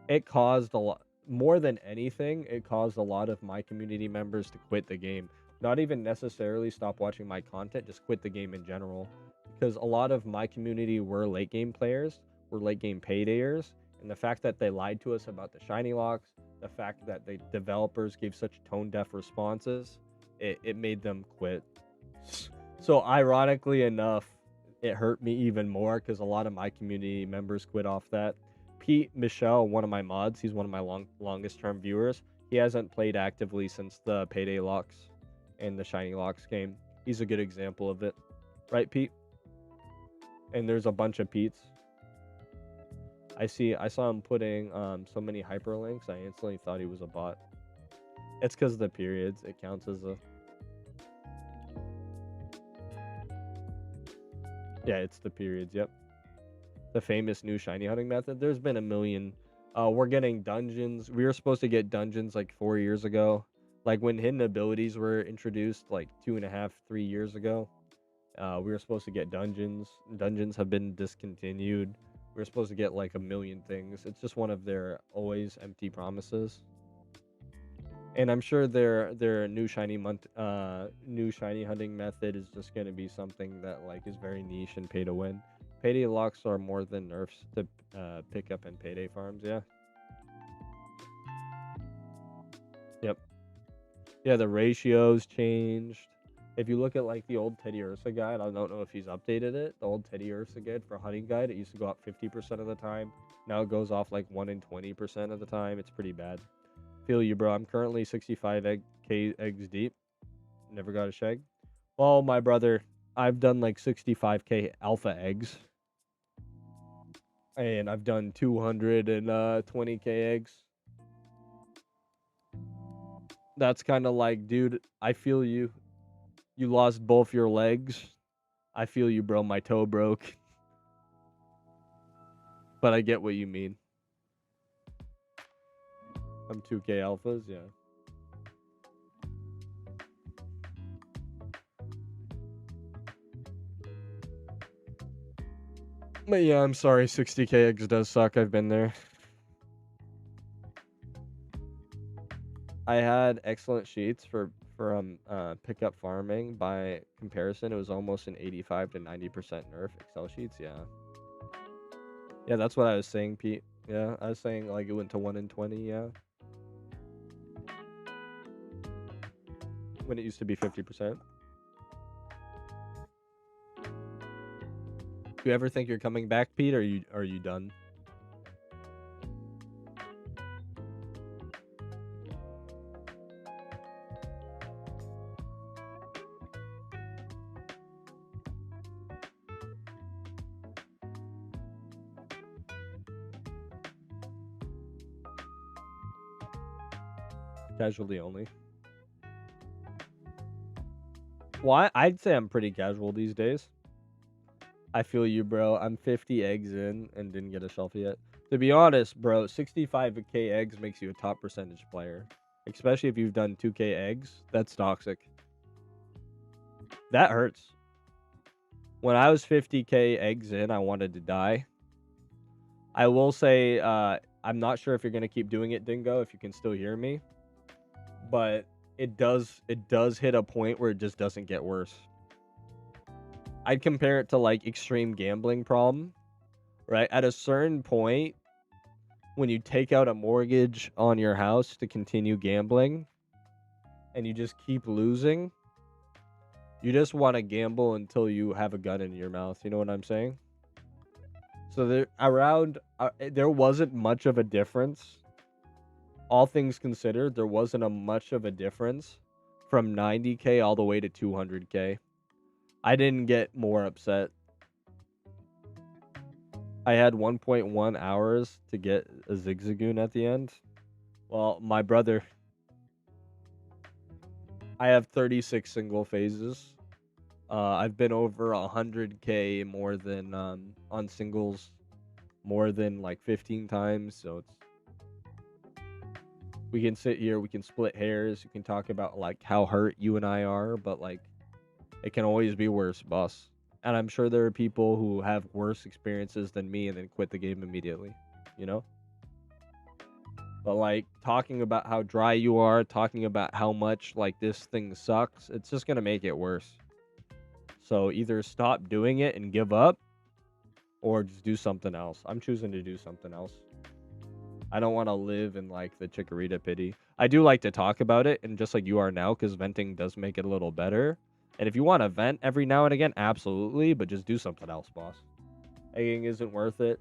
it caused a lot more than anything. It caused a lot of my community members to quit the game. Not even necessarily stop watching my content, just quit the game in general. Because a lot of my community were late game players, were late game paydayers, and the fact that they lied to us about the shiny locks, the fact that the developers gave such tone deaf responses, it made them quit. So ironically enough, it hurt me even more because a lot of my community members quit off that. Pete Michelle, one of my mods, he's one of my longest term viewers. He hasn't played actively since the payday locks and the shiny locks game. He's a good example of it, right, Pete? And there's a bunch of Pete's. I saw him putting so many hyperlinks. I instantly thought he was a bot. It's because of the periods. It counts as a. Yeah, it's the periods. Yep. The famous new shiny hunting method. There's been a million. We're getting dungeons. We were supposed to get dungeons like 4 years ago. Like when hidden abilities were introduced like 2.5, 3 years ago. We were supposed to get dungeons. Dungeons have been discontinued. We were supposed to get like a million things. It's just one of their always empty promises. And I'm sure their new shiny hunting method is just gonna be something that like is very niche and pay to win. Payday locks are more than nerfs to pick up in payday farms. Yeah. Yep. Yeah, the ratios changed. If you look at like the old Teddy Ursa guide, I don't know if he's updated it. The old Teddy Ursa guide for hunting guide, it used to go up 50% of the time. Now it goes off like 1 in 20% of the time. It's pretty bad. Feel you, bro. I'm currently 65k eggs deep. Never got a shag. Well, my brother, I've done like 65k alpha eggs. And I've done 220k eggs. That's kind of like, dude, I feel you. You lost both your legs. I feel you, bro. My toe broke. But I get what you mean. I'm 2k alphas, yeah. But yeah, I'm sorry. 60k eggs does suck. I've been there. I had excellent sheets for pickup farming. By comparison, it was almost an 85 to 90% nerf. Excel sheets, yeah. Yeah, that's what I was saying, Pete. Yeah, I was saying like it went to 1 in 20, yeah. When it used to be 50%. Do you ever think you're coming back, Pete, or are you done? Casually only. Well, I'd say I'm pretty casual these days. I feel you, bro. I'm 50 eggs in and didn't get a shelfie yet. To be honest, bro, 65k eggs makes you a top percentage player. Especially if you've done 2k eggs. That's toxic. That hurts. When I was 50k eggs in, I wanted to die. I will say, I'm not sure if you're going to keep doing it, Dingo, if you can still hear me. But it does hit a point where it just doesn't get worse. I'd compare it to like extreme gambling problem, right? At a certain point, when you take out a mortgage on your house to continue gambling and you just keep losing, you just want to gamble until you have a gun in your mouth. You know what I'm saying? So there wasn't much of a difference. All things considered, there wasn't much of a difference from 90k all the way to 200k. I didn't get more upset. I had 1.1 hours to get a Zigzagoon at the end. Well, my brother I have 36 single phases. I've been over 100K more than on singles more than like 15 times. So we can sit here, we can split hairs, we can talk about like how hurt you and I are, but like it can always be worse, boss. And I'm sure there are people who have worse experiences than me and then quit the game immediately, you know? But like talking about how dry you are, talking about how much like this thing sucks, it's just gonna make it worse. So either stop doing it and give up, or just do something else. I'm choosing to do something else. I don't want to live in like the Chikorita pity. I do like to talk about it, and just like you are now, because venting does make it a little better. And if you want to vent every now and again, absolutely, but just do something else, boss. Egging isn't worth it.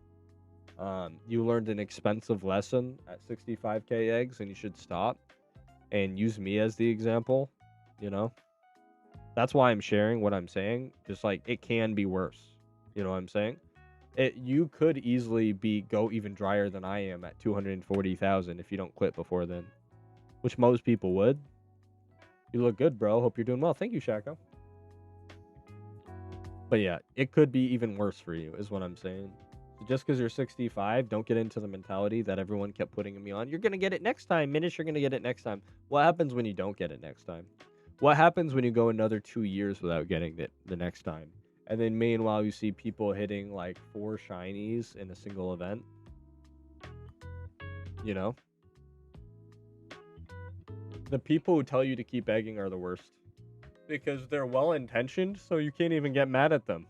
You learned an expensive lesson at 65K eggs, and you should stop and use me as the example. You know, that's why I'm sharing what I'm saying. Just like it can be worse. You know what I'm saying? You could easily go even drier than I am at 240,000 if you don't quit before then, which most people would. You look good, bro. Hope you're doing well. Thank you, Shako. But yeah, it could be even worse for you, is what I'm saying. So just because you're 65, don't get into the mentality that everyone kept putting me on. You're gonna get it next time, Minish. You're gonna get it next time. What happens when you don't get it next time? What happens when you go another 2 years without getting it the next time? And then meanwhile, you see people hitting like 4 shinies in a single event. You know? The people who tell you to keep egging are the worst. Because they're well-intentioned, so you can't even get mad at them.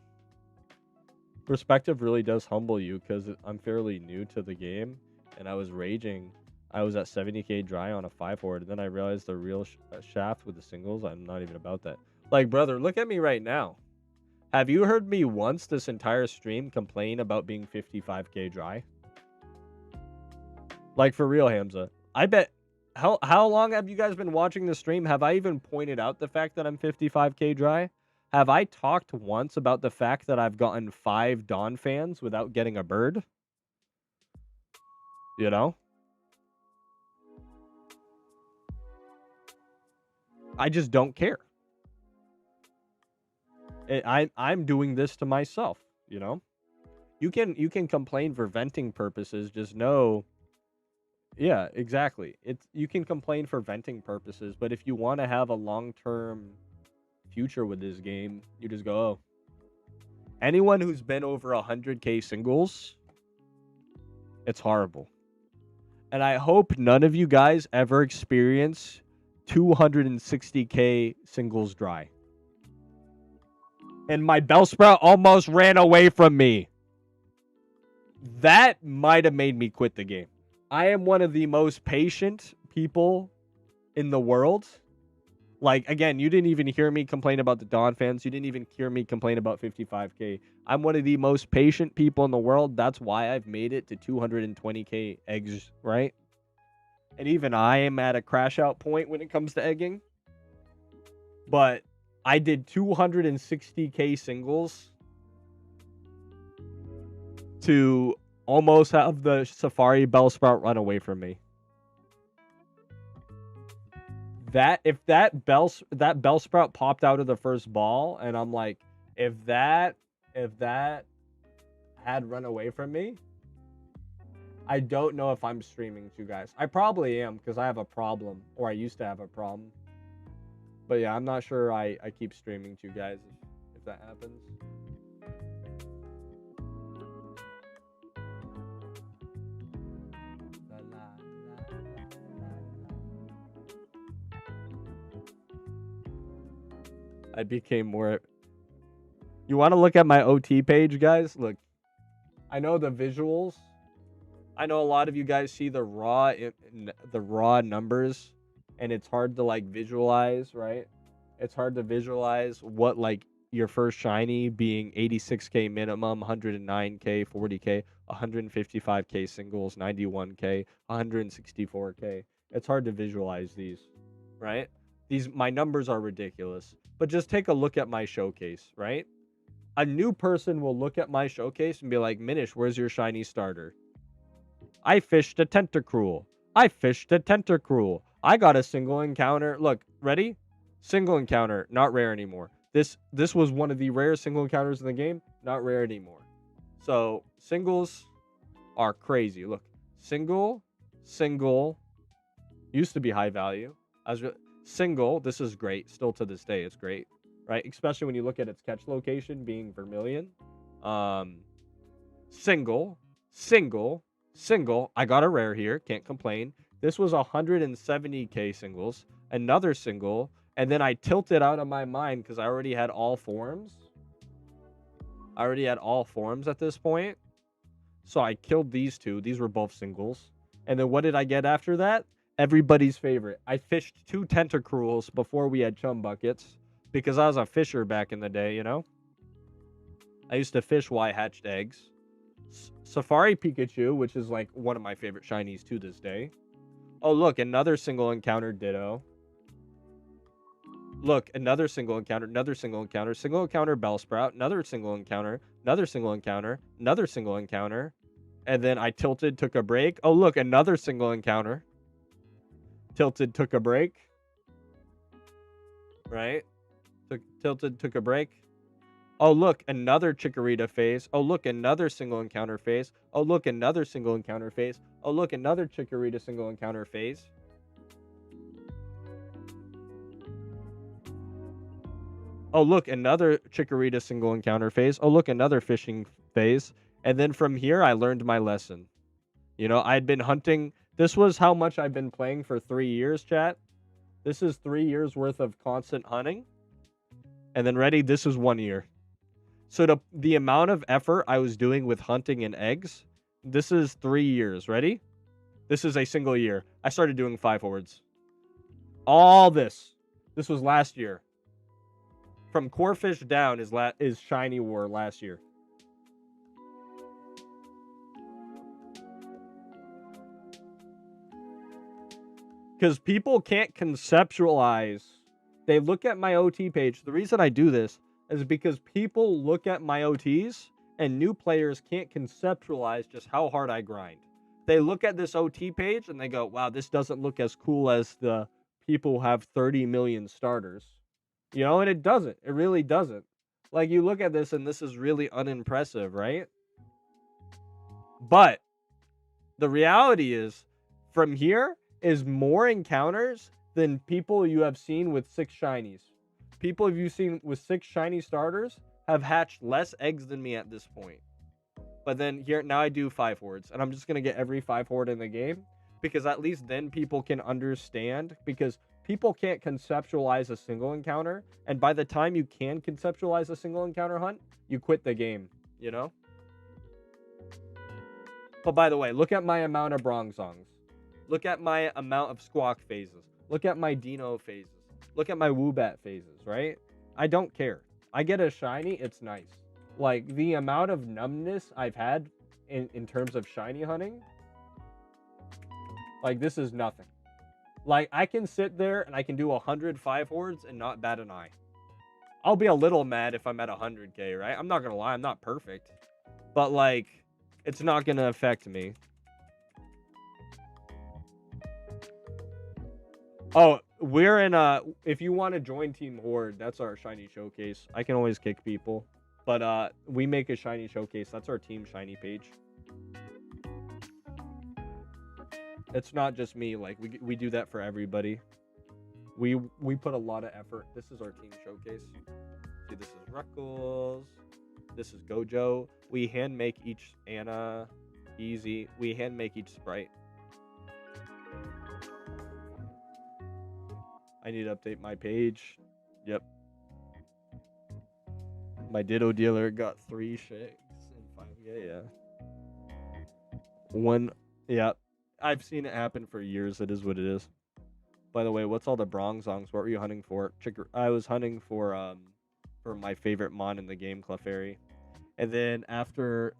Perspective really does humble you, because I'm fairly new to the game, and I was raging. I was at 70k dry on a 5-horde, and then I realized the real shaft with the singles, I'm not even about that. Like, brother, look at me right now. Have you heard me once this entire stream complain about being 55k dry? Like, for real, Hamza. I bet... How long have you guys been watching the stream? Have I even pointed out the fact that I'm 55k dry? Have I talked once about the fact that I've gotten 5 Dawn fans without getting a bird? You know? I just don't care. I'm doing this to myself, you know? You can complain for venting purposes, just know... Yeah, exactly. You can complain for venting purposes, but if you want to have a long-term future with this game, you just go, oh. Anyone who's been over 100k singles, it's horrible. And I hope none of you guys ever experience 260k singles dry. And my Bellsprout almost ran away from me. That might have made me quit the game. I am one of the most patient people in the world. Like, again, you didn't even hear me complain about the Dawn fans. You didn't even hear me complain about 55k. I'm one of the most patient people in the world. That's why I've made it to 220k eggs, right? And even I am at a crash out point when it comes to egging. But I did 260k singles to almost have the Safari Bellsprout run away from me. If that Bellsprout popped out of the first ball, and I'm like, if that had run away from me, I don't know if I'm streaming to you guys. I probably am, because I have a problem, or I used to have a problem. But yeah, I'm not sure I keep streaming to you guys if that happens. I became more... You want to look at my OT page, guys? Look, I know the visuals. I know a lot of you guys see the raw numbers, and it's hard to like visualize, right? It's hard to visualize what like your first shiny being 86k minimum, 109k, 40k, 155k singles, 91k, 164k. It's hard to visualize these, right? My numbers are ridiculous. But just take a look at my showcase, right? A new person will look at my showcase and be like, Minish, where's your shiny starter? I fished a Tentacruel. I fished a Tentacruel. I got a single encounter. Look, ready? Single encounter, not rare anymore. This was one of the rarest single encounters in the game, not rare anymore. So singles are crazy. Look, single used to be high value. Single, this is great. Still to this day, it's great, right? Especially when you look at its catch location being Vermilion. Single. I got a rare here. Can't complain. This was 170k singles. Another single. And then I tilted out of my mind because I already had all forms. At this point. So I killed these two. These were both singles. And then what did I get after that? Everybody's favorite. I fished 2 tentacruels before we had chum buckets. Because I was a fisher back in the day, you know? I used to fish while I hatched eggs. Safari Pikachu, which is like one of my favorite shinies to this day. Oh, look, another single encounter Ditto. Look, another single encounter, single encounter Bellsprout, another single encounter, and then I tilted, took a break. Oh, look, another single encounter. Tilted, took a break. Right? Tilted, took a break. Oh, look, another Chikorita phase. Oh, look, another single encounter phase. Oh, look, another single encounter phase. Oh, look, another Chikorita single encounter phase. Oh, look, another Chikorita single encounter phase. Oh, look, another fishing phase. And then from here, I learned my lesson. You know, I'd been hunting. This was how much I've been playing for 3 years, chat. This is 3 years worth of constant hunting. And then ready, this is 1 year. So the amount of effort I was doing with hunting and eggs, this is 3 years. Ready? This is a single year. I started doing 5 hordes. All this. This was last year. From Corefish down is Shiny War last year. Because people can't conceptualize. They look at my OT page. The reason I do this is because people look at my OTs and new players can't conceptualize just how hard I grind. They look at this OT page and they go, wow, this doesn't look as cool as the people who have 30 million starters. You know, and it doesn't. It really doesn't. Like, you look at this and this is really unimpressive, right? But the reality is, from here is more encounters than people you have seen with 6 shinies. People you've seen with 6 shiny starters have hatched less eggs than me at this point. But then here, now I do 5 hordes. And I'm just going to get every 5 horde in the game. Because at least then people can understand. Because people can't conceptualize a single encounter. And by the time you can conceptualize a single encounter hunt, you quit the game. You know? But by the way, look at my amount of Bronzongs. Look at my amount of Squawk phases. Look at my Dino phases. Look at my Woobat phases, right? I don't care. I get a shiny, it's nice. Like, the amount of numbness I've had in terms of shiny hunting, like, this is nothing. Like, I can sit there and I can do 105 hordes and not bat an eye. I'll be a little mad if I'm at 100k, right? I'm not gonna lie, I'm not perfect. But, like, it's not gonna affect me. Oh, we're in if you want to join Team Horde, that's our shiny showcase. I can always kick people. But we make a shiny showcase. That's our team shiny page. It's not just me. Like, we do that for everybody. We put a lot of effort. This is our team showcase. See, this is Ruckles. This is Gojo. We hand make each Anna. Easy. We hand make each Sprite. I need to update my page. Yep. My Ditto dealer got 3 shakes in 5K, yeah. Yeah. I've seen it happen for years. It is what it is. By the way, what's all the Bronzongs? What were you hunting for? I was hunting for my favorite mon in the game, Clefairy. And then after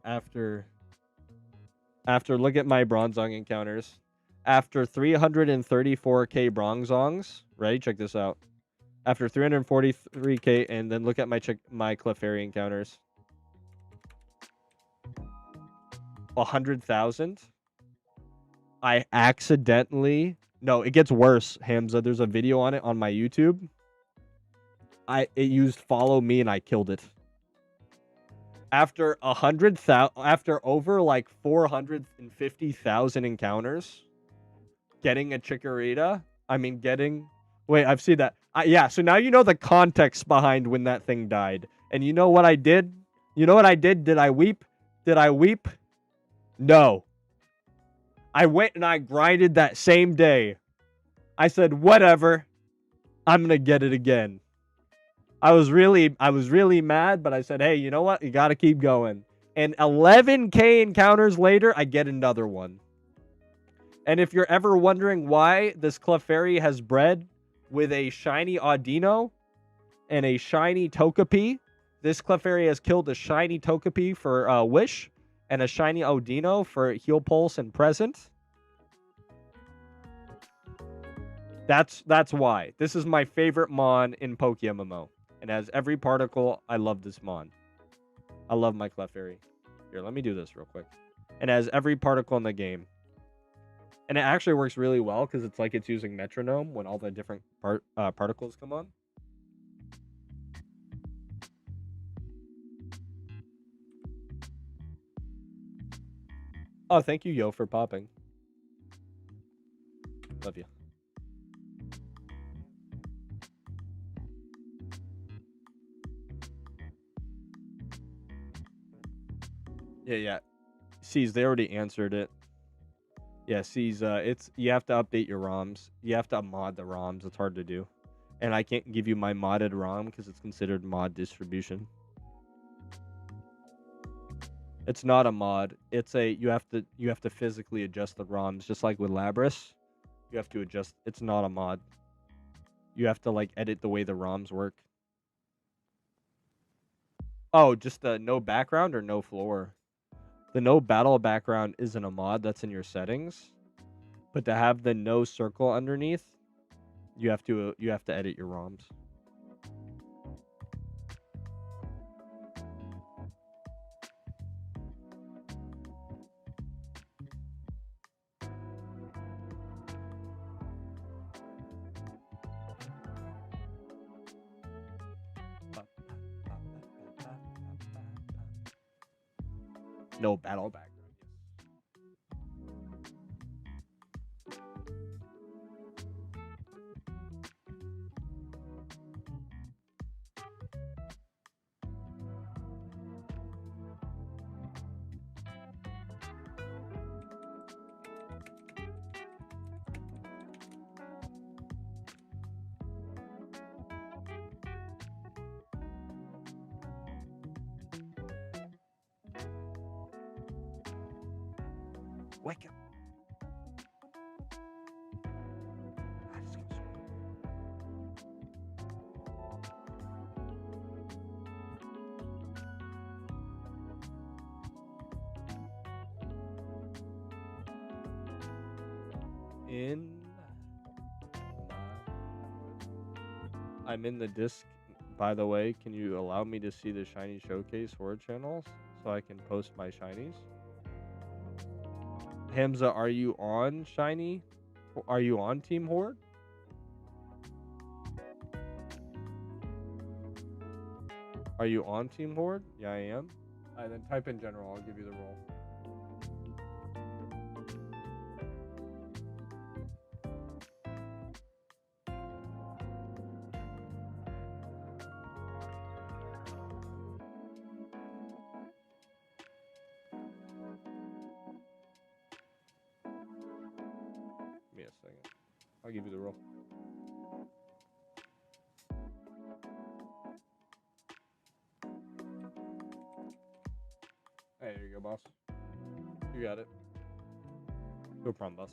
look at my Bronzong encounters. After 334k Bronzongs, ready? Check this out. After 343k, and then look at my Clefairy encounters. 100,000. I accidentally... No, it gets worse, Hamza. There's a video on it on my YouTube. it used follow me and I killed it. After after over like 450,000 encounters, getting a Chikorita. Wait, I've seen that. Yeah, so now you know the context behind when that thing died. And you know what I did? You know what I did? Did I weep? Did I weep? No. I went and I grinded that same day. I said, whatever. I'm going to get it again. I was really mad, but I said, hey, you know what? You got to keep going. And 11K encounters later, I get another one. And if you're ever wondering why this Clefairy has bred with a shiny Audino and a shiny Togepi, this Clefairy has killed a shiny Togepi for Wish and a shiny Audino for Heal Pulse and Present. That's why. This is my favorite Mon in PokeMMO. And as every particle, I love this Mon. I love my Clefairy. Here, let me do this real quick. And as every particle in the game. And it actually works really well because it's like it's using metronome when all the different particles come on. Oh, thank you, Yo, for popping. Love you. Yeah. Sees, they already answered it. Yeah, Sees, it's you have to update your ROMs. You have to mod the ROMs. It's hard to do. And I can't give you my modded ROM because it's considered mod distribution. It's not a mod. It's a you have to physically adjust the ROMs just like with Labris. You have to adjust. It's not a mod. You have to like edit the way the ROMs work. Oh, just the no background or no floor. The no battle background isn't a mod, that's in your settings. But to have the no circle underneath, you have to edit your ROMs. No battle background. Wake up. I'm in the disc. By the way, can you allow me to see the Shiny Showcase Horde channels so I can post my shinies? Hamza, are you on Shiny? Are you on Team Horde? Are you on Team Horde? Yeah, I am. Alright, then type in general. I'll give you the role. Give me a second. I'll give you the role. Hey, there you go, boss. You got it. No problem, boss.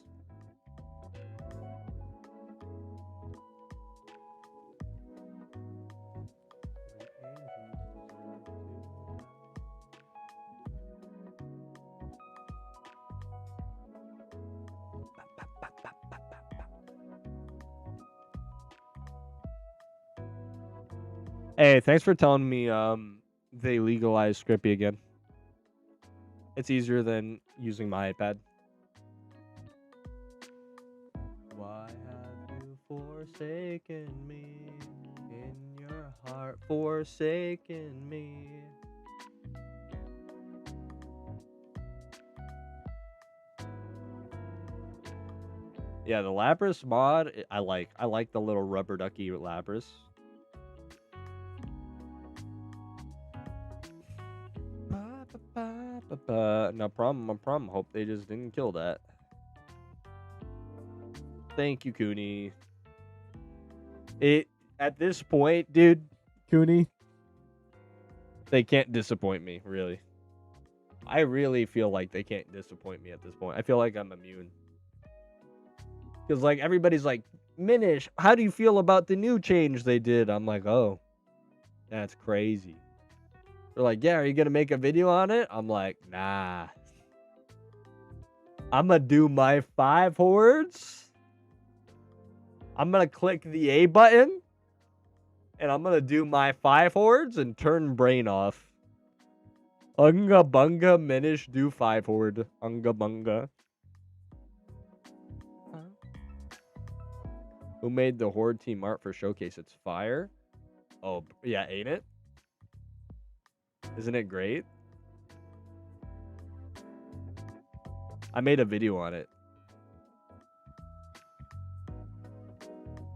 Hey, thanks for telling me they legalized Scrippy again. It's easier than using my iPad. Why have you forsaken me in your heart forsaken me. Yeah, the Lapras mod, I like. I like the little rubber ducky Lapras. No problem, no problem. Hope they just didn't kill that. Thank you, Cooney. At this point, dude, Cooney, they can't disappoint me, really. I really feel like they can't disappoint me at this point. I feel like I'm immune. Because, like, everybody's like, Minish, how do you feel about the new change they did? I'm like, oh, that's crazy. They're like, yeah, are you going to make a video on it? I'm like, nah. I'm going to do my 5 hordes. I'm going to click the A button. And I'm going to do my 5 hordes and turn brain off. Unga bunga Minish do 5 horde. Unga bunga. Who made the horde team art for showcase? It's fire. Oh, yeah, ain't it? Isn't it great? I made a video on it.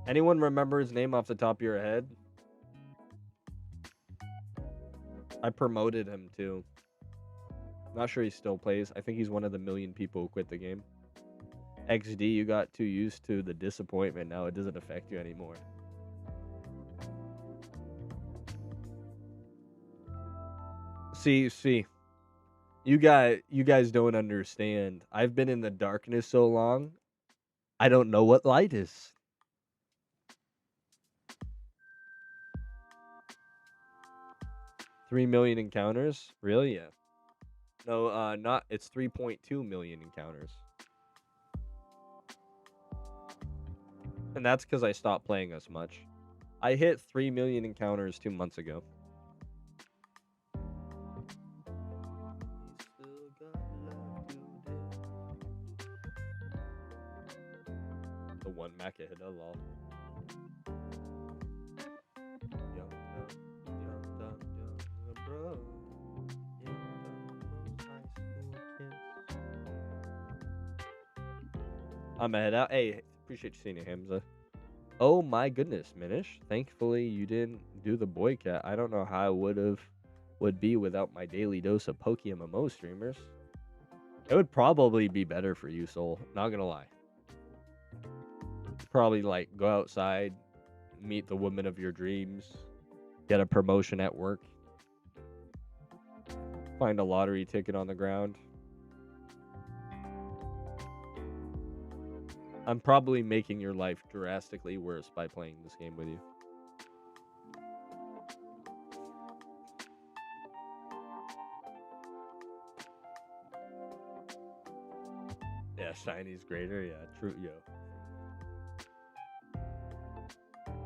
Anyone remember his name off the top of your head? I promoted him too. Not sure he still plays. I think he's one of the million people who quit the game. XD, you got too used to the disappointment. Now it doesn't affect you anymore. See. You guys don't understand. I've been in the darkness so long, I don't know what light is. $3 million encounters? Really? Yeah. No, not. It's 3.2 million encounters. And that's because I stopped playing as much. I hit 3 million encounters 2 months ago. The one Mecha hit a lol. Bro. I'm gonna head out. Hey, appreciate you seeing it, Hamza. Oh my goodness, Minish. Thankfully you didn't do the boy cat. I don't know how I would be without my daily dose of PokeMMO streamers. It would probably be better for you, Soul. Not gonna lie. Probably like go outside, meet the woman of your dreams, get a promotion at work, find a lottery ticket on the ground. I'm probably making your life drastically worse by playing this game with you. Yeah, Shiny's greater. Yeah, true, yo.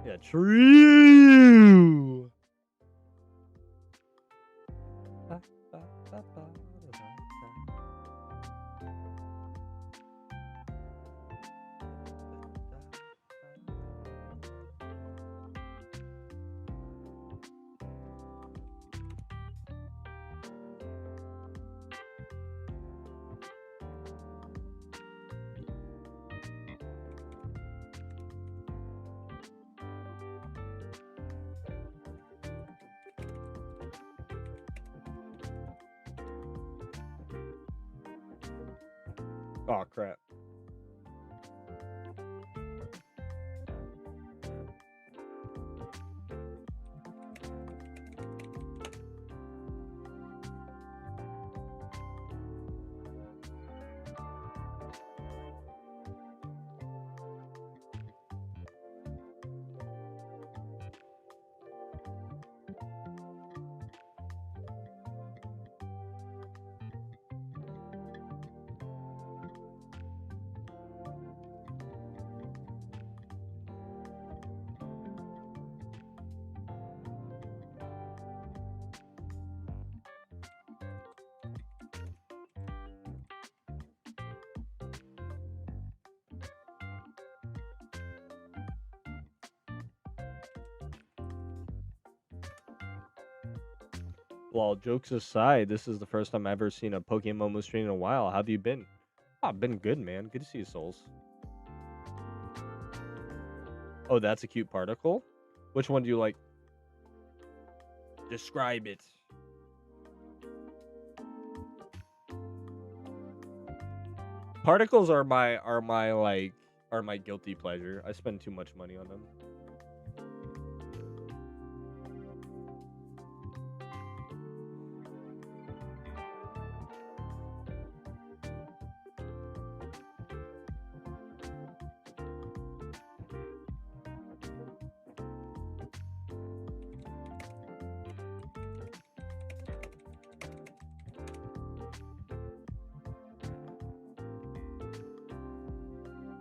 Yeah, true. Oh, crap. Well, jokes aside, this is the first time I've ever seen a PokeMMO stream in a while. How have you been? Oh, I've been good, man. Good to see you, Souls. Oh, that's a cute particle? Which one do you like? Describe it. Particles are my guilty pleasure. I spend too much money on them.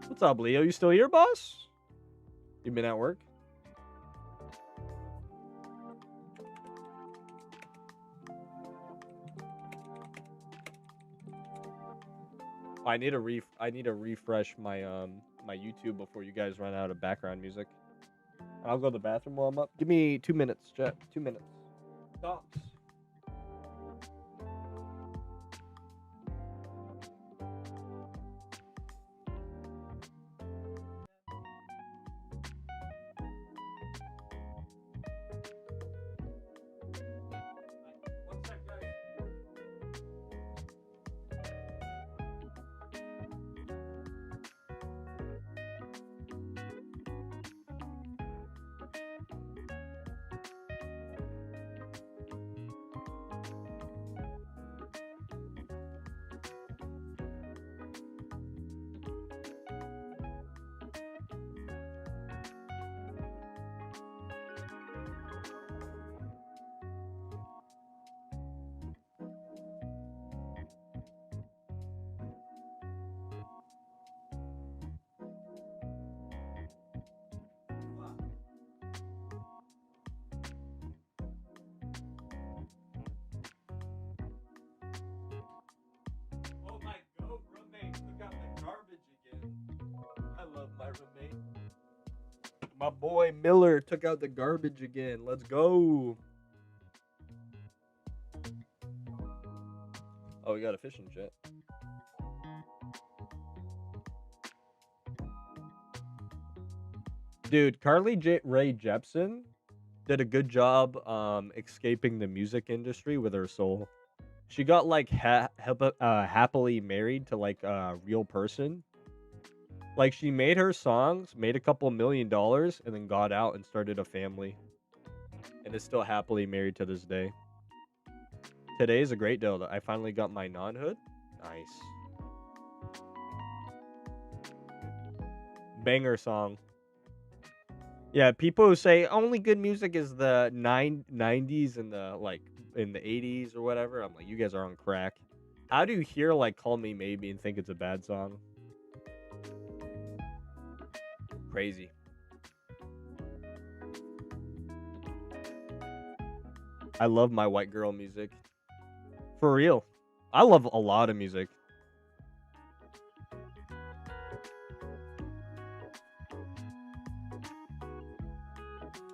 What's up, Leo? You still here, boss? You been at work? I need to refresh my my YouTube before you guys run out of background music. I'll go to the bathroom while I'm up. Give me 2 minutes, chat. 2 minutes. Tops. One sec, guys. Oh my goat roommate took out the garbage again. I love my roommate. My boy Miller took out the garbage again. Let's go. Oh, we got a fishing jet. Dude, Ray Jepsen did a good job escaping the music industry with her soul. She got like happily married to like a real person. Like she made her songs, made a couple $1 million, and then got out and started a family. And is still happily married to this day. Today is a great day. I finally got my non-hood. Nice. Banger song. Yeah, people who say only good music is the 90s and the like in the 80s or whatever. I'm like, you guys are on crack. How do you hear like Call Me Maybe and think it's a bad song? Crazy. I love my white girl music. For real. I love a lot of music.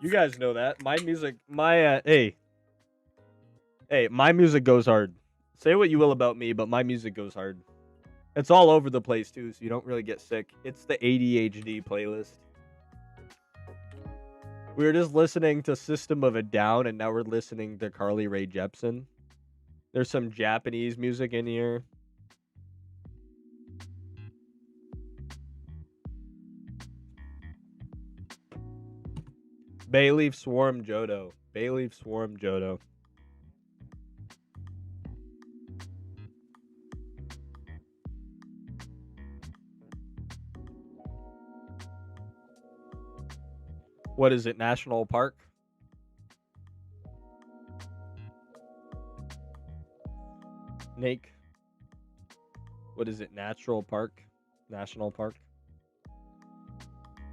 You guys know that. My music, hey, my music goes hard. Say what you will about me, but my music goes hard. It's all over the place too, so you don't really get sick. It's the ADHD playlist. We were just listening to System of a Down, and now we're listening to Carly Rae Jepsen. There's some Japanese music in here. Bayleaf Swarm Johto. Bayleaf Swarm Johto. What is it? National Park? Nake. What is it? Natural Park? National Park?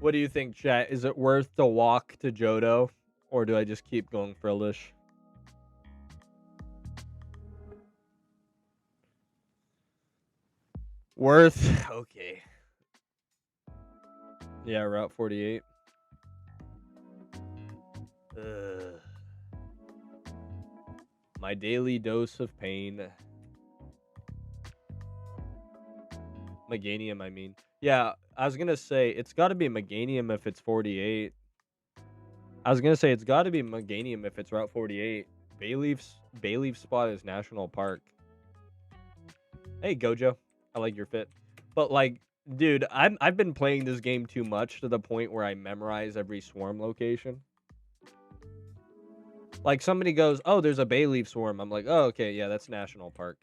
What do you think, chat? Is it worth the walk to Johto? Or do I just keep going frillish? Worth? Okay. Yeah, Route 48. My daily dose of pain. Meganium, I mean. Yeah, I was gonna say it's got to be Meganium if it's 48. I was gonna say it's got to be Meganium if it's Route 48. Bayleaf spot is National Park. Hey Gojo, I like your fit, but like, dude, I've been playing this game too much to the point where I memorize every swarm location. Like somebody goes, "Oh, there's a Bayleaf swarm." I'm like, "Oh, okay, yeah, that's National Park."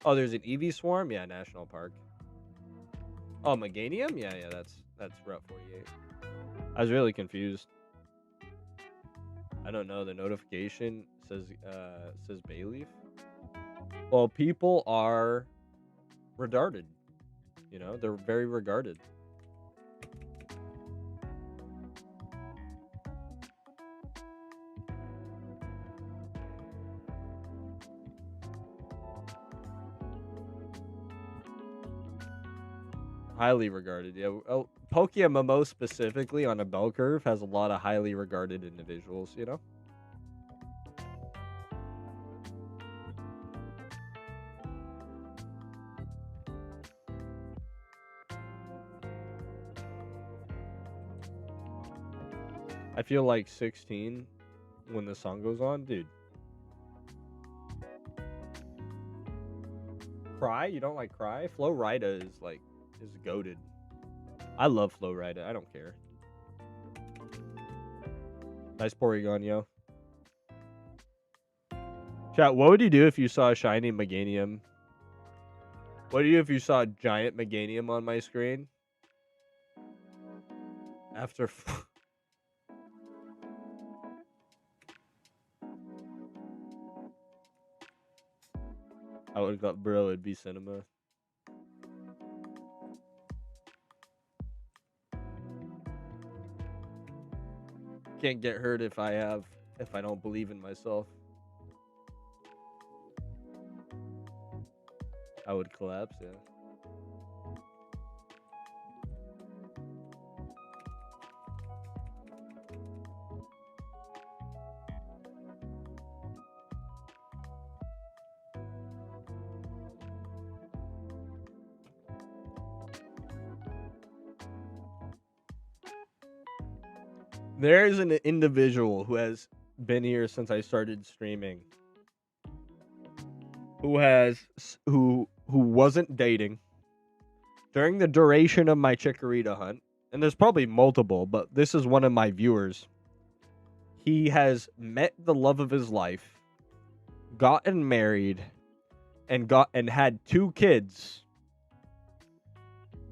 Oh, there's an Eevee swarm, yeah, National Park. Oh, Meganium, yeah, that's Route 48. I was really confused. I don't know. The notification says Bayleaf. Well, people are regarded. You know, they're very regarded. Highly regarded, yeah. Oh, PokeMMO specifically on a bell curve has a lot of highly regarded individuals, you know? I feel like 16 when the song goes on, dude. Cry? You don't like Cry? Flo Rida is goated. I love Flo Rida. I don't care. Nice Porygon, yo. Chat, what would you do if you saw a shiny Meganium? What would you do if you saw a giant Meganium on my screen? After... I would have got, bro, it'd be cinema. Can't get hurt if I don't believe in myself. I would collapse, yeah. There is an individual who has been here since I started streaming, who wasn't dating during the duration of my Chikorita hunt, and there's probably multiple, but this is one of my viewers. He has met the love of his life, gotten married, and had 2 kids.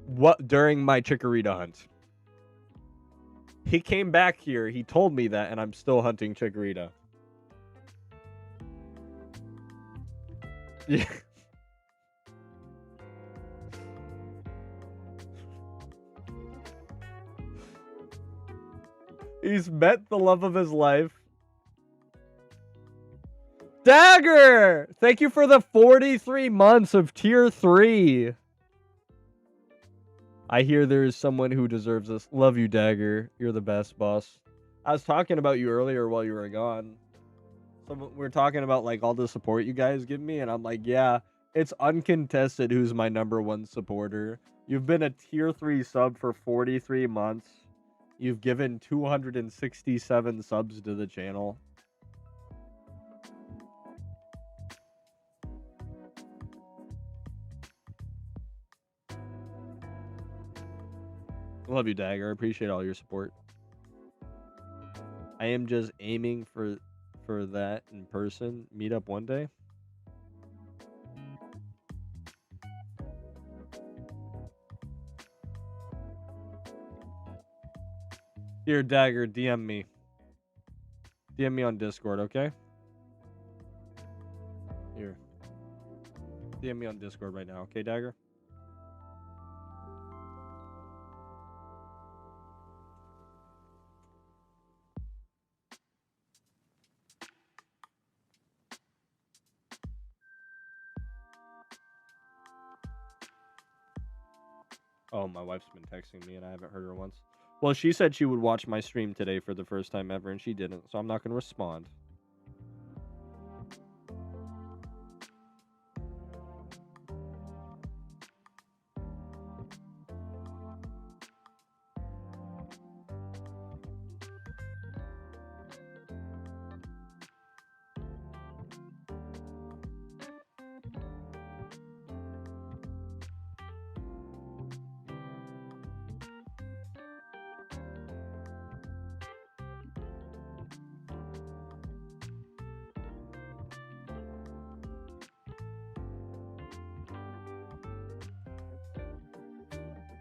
What during my Chikorita hunt? He came back here. He told me that, and I'm still hunting Chikorita. Yeah. He's met the love of his life. Dagger! Thank you for the 43 months of tier 3. I hear there's someone who deserves this. Love you, Dagger. You're the best, boss. I was talking about you earlier while you were gone. We were talking about like all the support you guys give me, and I'm like, yeah, it's uncontested who's my #1 supporter. You've been a tier 3 sub for 43 months. You've given 267 subs to the channel. Love you, Dagger. I appreciate all your support. I am just aiming for that in person meetup one day. Here, Dagger, DM me. DM me on Discord, okay? Here. DM me on Discord right now, okay, Dagger? Oh, my wife's been texting me and I haven't heard her once. Well, she said she would watch my stream today for the first time ever and she didn't, so I'm not going to respond.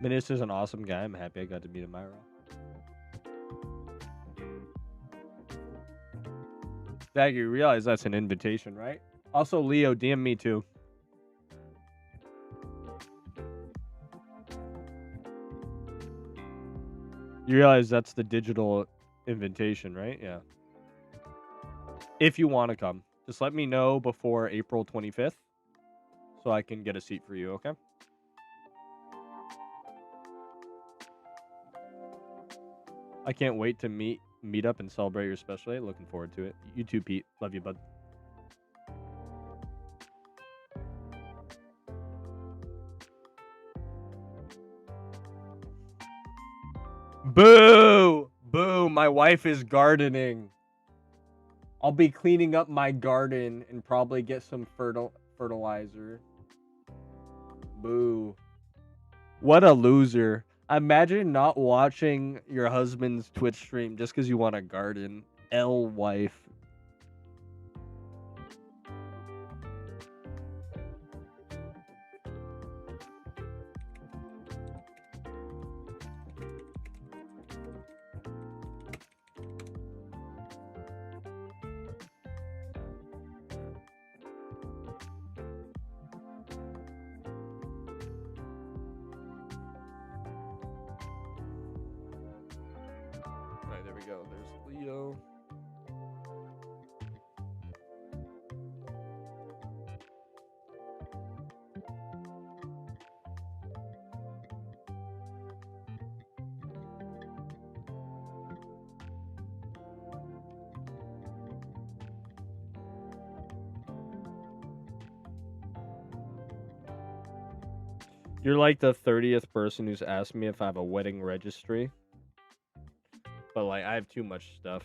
Minis is an awesome guy. I'm happy I got to meet him, Myra. That you realize that's an invitation, right? Also, Leo, DM me too. You realize that's the digital invitation, right? Yeah. If you want to come, just let me know before April 25th so I can get a seat for you, okay? I can't wait to meet up and celebrate your special day. Looking forward to it. You too, Pete. Love you, bud. Boo! Boo! My wife is gardening. I'll be cleaning up my garden and probably get some fertilizer. Boo. What a loser. Imagine not watching your husband's Twitch stream just because you want a garden. L wife. Alright, there we go. There's Leo. You're like the 30th person who's asked me if I have a wedding registry. But like, I have too much stuff.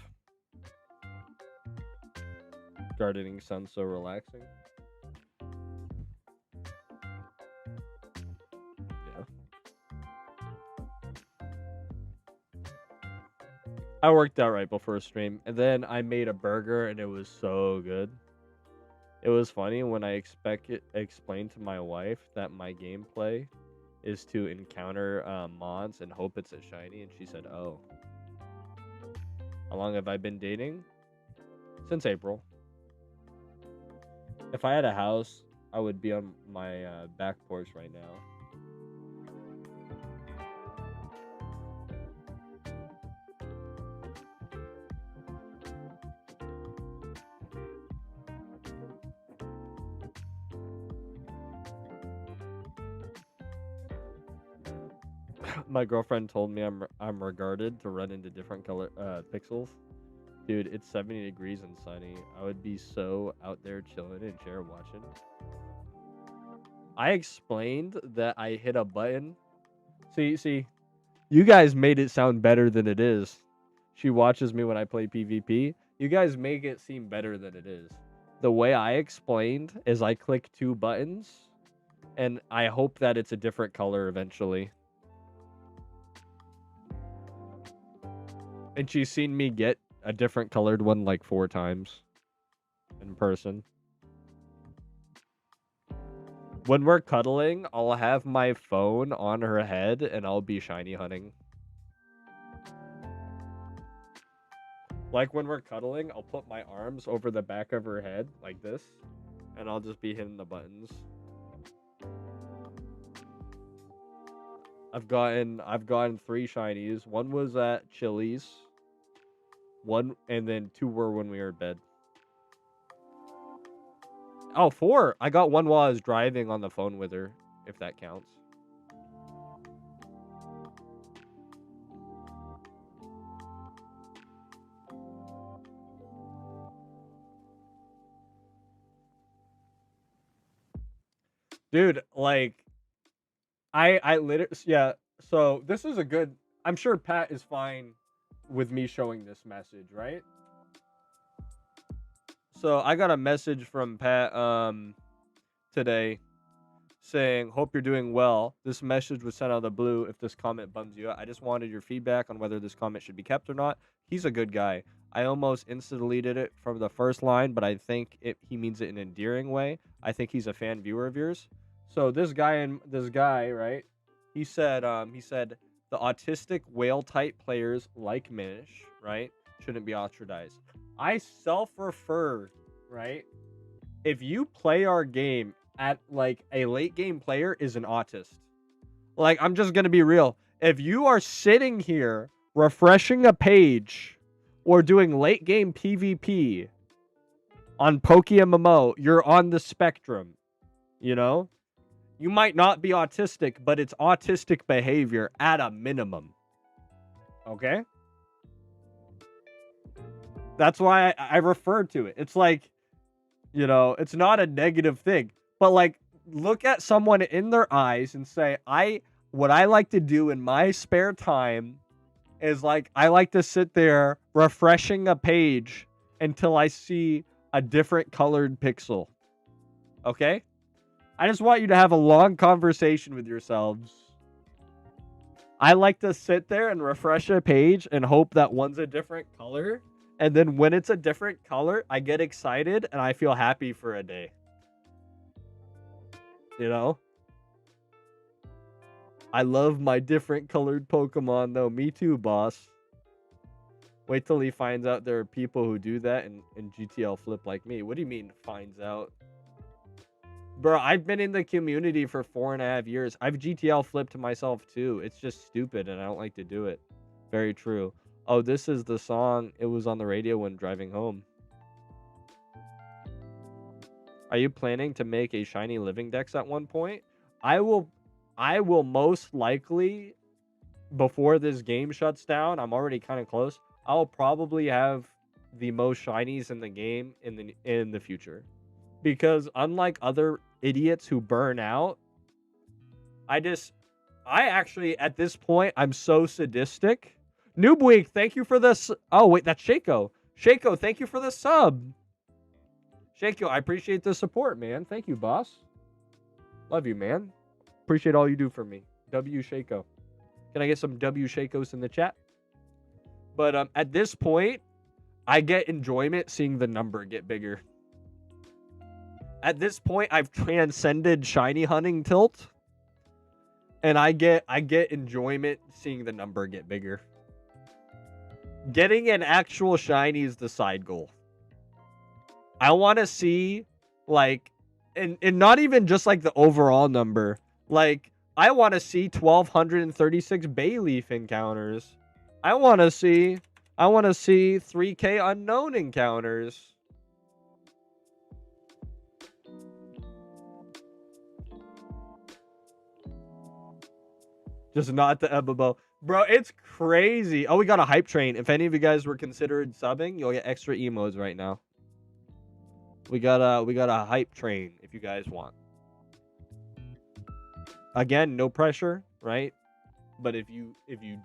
Gardening sounds so relaxing. Yeah. I worked out right before a stream, and then I made a burger, and it was so good. It was funny when I explained to my wife that my gameplay is to encounter mods and hope it's a shiny, and she said, "Oh." How long have I been dating? Since April. If I had a house, I would be on my back porch right now. My girlfriend told me I'm regarded to run into different color pixels. Dude, it's 70 degrees and sunny. I would be so out there chilling in chair watching. I explained that I hit a button. See, you guys made it sound better than it is. She watches me when I play PvP. You guys make it seem better than it is. The way I explained is I click 2 buttons, and I hope that it's a different color eventually. And she's seen me get a different colored one like 4 times in person. When we're cuddling, I'll have my phone on her head and I'll be shiny hunting. Like when we're cuddling, I'll put my arms over the back of her head like this, and I'll just be hitting the buttons. I've gotten 3 shinies. One was at Chili's. And then 2 were when we were in bed. Oh, 4. I got one while I was driving on the phone with her, if that counts. Dude, like, I literally, yeah. So this is a good. I'm sure Pat is fine with me showing this message, right? So I got a message from Pat today saying, "Hope you're doing well. This message was sent out of the blue. If this comment bums you out, I just wanted your feedback on whether this comment should be kept or not. He's a good guy. I almost insta-deleted it from the first line, but I think he means it in an endearing way. I think he's a fan viewer of yours." So this guy, right? He said the autistic whale type players like Minish, right, shouldn't be ostracized. I self-refer, right? If you play our game at like a late game player is an autist. Like, I'm just gonna be real. If you are sitting here refreshing a page or doing late game PvP on PokeMMO, you're on the spectrum. You know? You might not be autistic, but it's autistic behavior at a minimum. Okay? That's why I referred to it. It's like, you know, it's not a negative thing. But like, look at someone in their eyes and say, what I like to do in my spare time is like, I like to sit there refreshing a page until I see a different colored pixel. Okay? I just want you to have a long conversation with yourselves. I like to sit there and refresh a page and hope that one's a different color. And then when it's a different color, I get excited and I feel happy for a day. You know? I love my different colored Pokemon though. Me too, boss. Wait till he finds out there are people who do that and GTL flip like me. What do you mean finds out? Bro, I've been in the community for 4.5 years. I've GTL flipped to myself too. It's just stupid and I don't like to do it. Very true. Oh, this is the song. It was on the radio when driving home. Are you planning to make a shiny living dex at one point? I will most likely, before this game shuts down, I'm already kind of close. I'll probably have the most shinies in the game in the future. Because unlike other idiots who burn out, I actually, at this point, I'm so sadistic. Noob Week, thank you for this. Oh, wait, that's Shaco. Shaco, thank you for the sub. Shaco, I appreciate the support, man. Thank you, boss. Love you, man. Appreciate all you do for me. W Shaco. Can I get some W Shacos in the chat? But at this point, I get enjoyment seeing the number get bigger. At this point, I've transcended shiny hunting tilt. And I get enjoyment seeing the number get bigger. Getting an actual shiny is the side goal. I want to see, like, and not even just like the overall number. Like, I want to see 1,236 Bayleaf encounters. I want to see 3K unknown encounters. Just not the Ebabo. Bro, it's crazy. Oh, we got a hype train. If any of you guys were considered subbing, you'll get extra emotes right now. We got a hype train if you guys want. Again, no pressure, right? But if you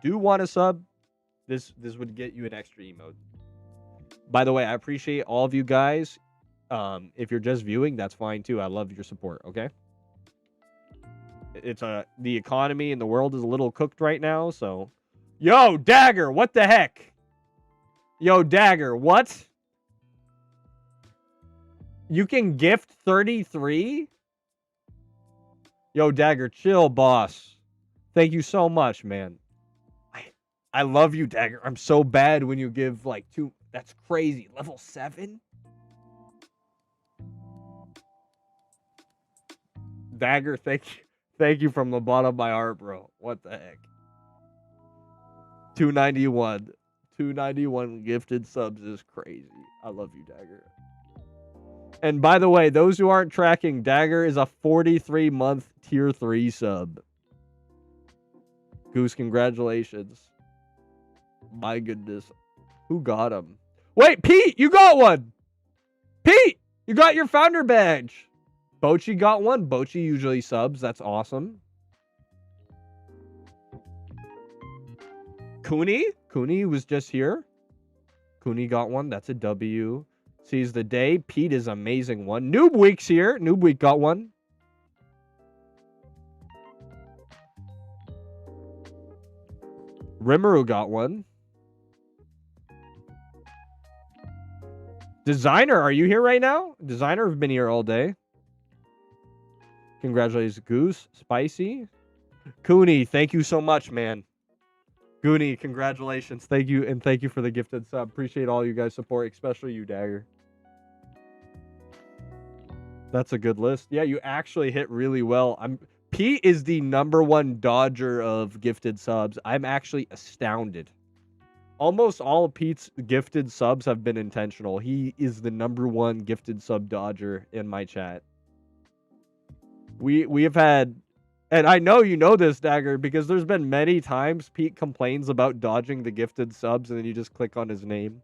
do want to sub, this would get you an extra emote. By the way, I appreciate all of you guys. If you're just viewing, that's fine too. I love your support, okay? It's the economy in the world is a little cooked right now, so yo, Dagger, what the heck? Yo, Dagger, what? You can gift 33? Yo, Dagger, chill, boss. Thank you so much, man. I love you, Dagger. I'm so bad when you give like 2. That's crazy. Level 7? Dagger, thank you from the bottom of my heart, bro. What the heck? 291. 291 gifted subs is crazy. I love you, Dagger. And by the way, those who aren't tracking, Dagger is a 43-month tier 3 sub. Goose, congratulations. My goodness. Who got him? Wait, Pete, you got one. Pete, you got your founder badge. Bochi got one. Bochi usually subs. That's awesome. Cooney was just here. Cooney got one. That's a W. Sees the day. Pete is amazing one. Noob Week's here. Noob Week got one. Rimuru got one. Designer, are you here right now? Designer have been here all day. Congratulations, Goose. Spicy. Cooney, thank you so much, man. Goonie, congratulations. Thank you, and thank you for the gifted sub. Appreciate all you guys' support, especially you, Dagger. That's a good list. Yeah, you actually hit really well. Pete is the #1 dodger of gifted subs. I'm actually astounded. Almost all of Pete's gifted subs have been intentional. He is the #1 gifted sub dodger in my chat. We have had, and I know you know this, Dagger, because there's been many times Pete complains about dodging the gifted subs, and then you just click on his name.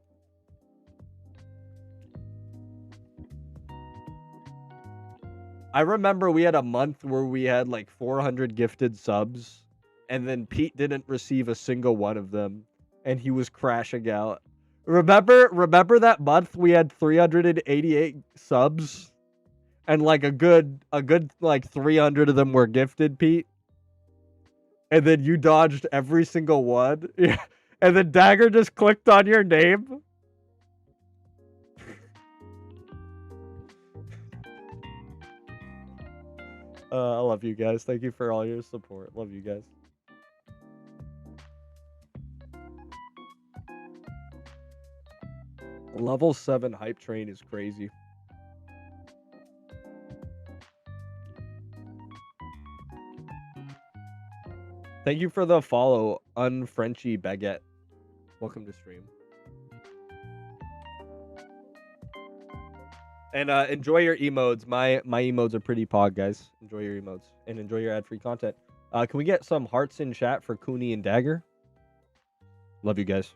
I remember we had a month where we had like 400 gifted subs, and then Pete didn't receive a single one of them, and he was crashing out. Remember that month we had 388 subs, and like a good like 300 of them were gifted, Pete, and then you dodged every single one. Yeah, and then Dagger just clicked on your name. I love you guys. Thank you for all your support. Love you guys. Level 7 hype train is crazy. Thank you for the follow, Unfrenchy Baguette. Welcome to stream. And enjoy your emotes. My emotes are pretty pog, guys. Enjoy your emotes and enjoy your ad-free content. Can we get some hearts in chat for Cooney and Dagger? Love you guys.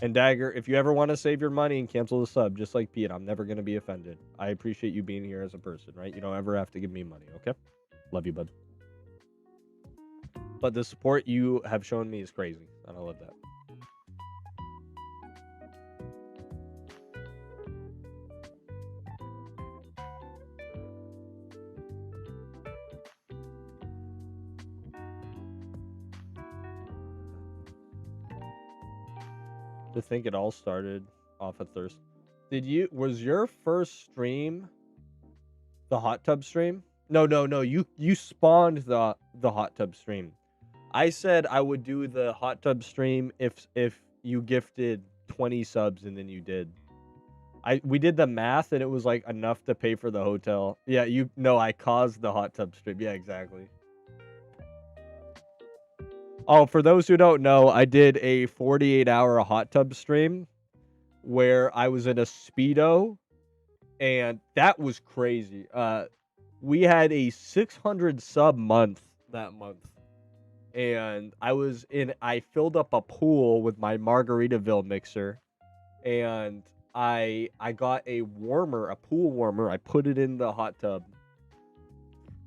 And Dagger, if you ever want to save your money and cancel the sub, just like Pete, I'm never going to be offended. I appreciate you being here as a person, right? You don't ever have to give me money, okay? Love you, bud. But the support you have shown me is crazy, and I love that. To think it all started off of thirst. Was your first stream the hot tub stream? No. You spawned the hot tub stream. I said I would do the hot tub stream if you gifted 20 subs, and then you did. We did the math, and it was like enough to pay for the hotel. Yeah, I caused the hot tub stream. Yeah, exactly. Oh, for those who don't know, I did a 48-hour hot tub stream where I was in a Speedo, and that was crazy. We had a 600 sub month that month, and I filled up a pool with my Margaritaville mixer, and I got a pool warmer. I put it in the hot tub,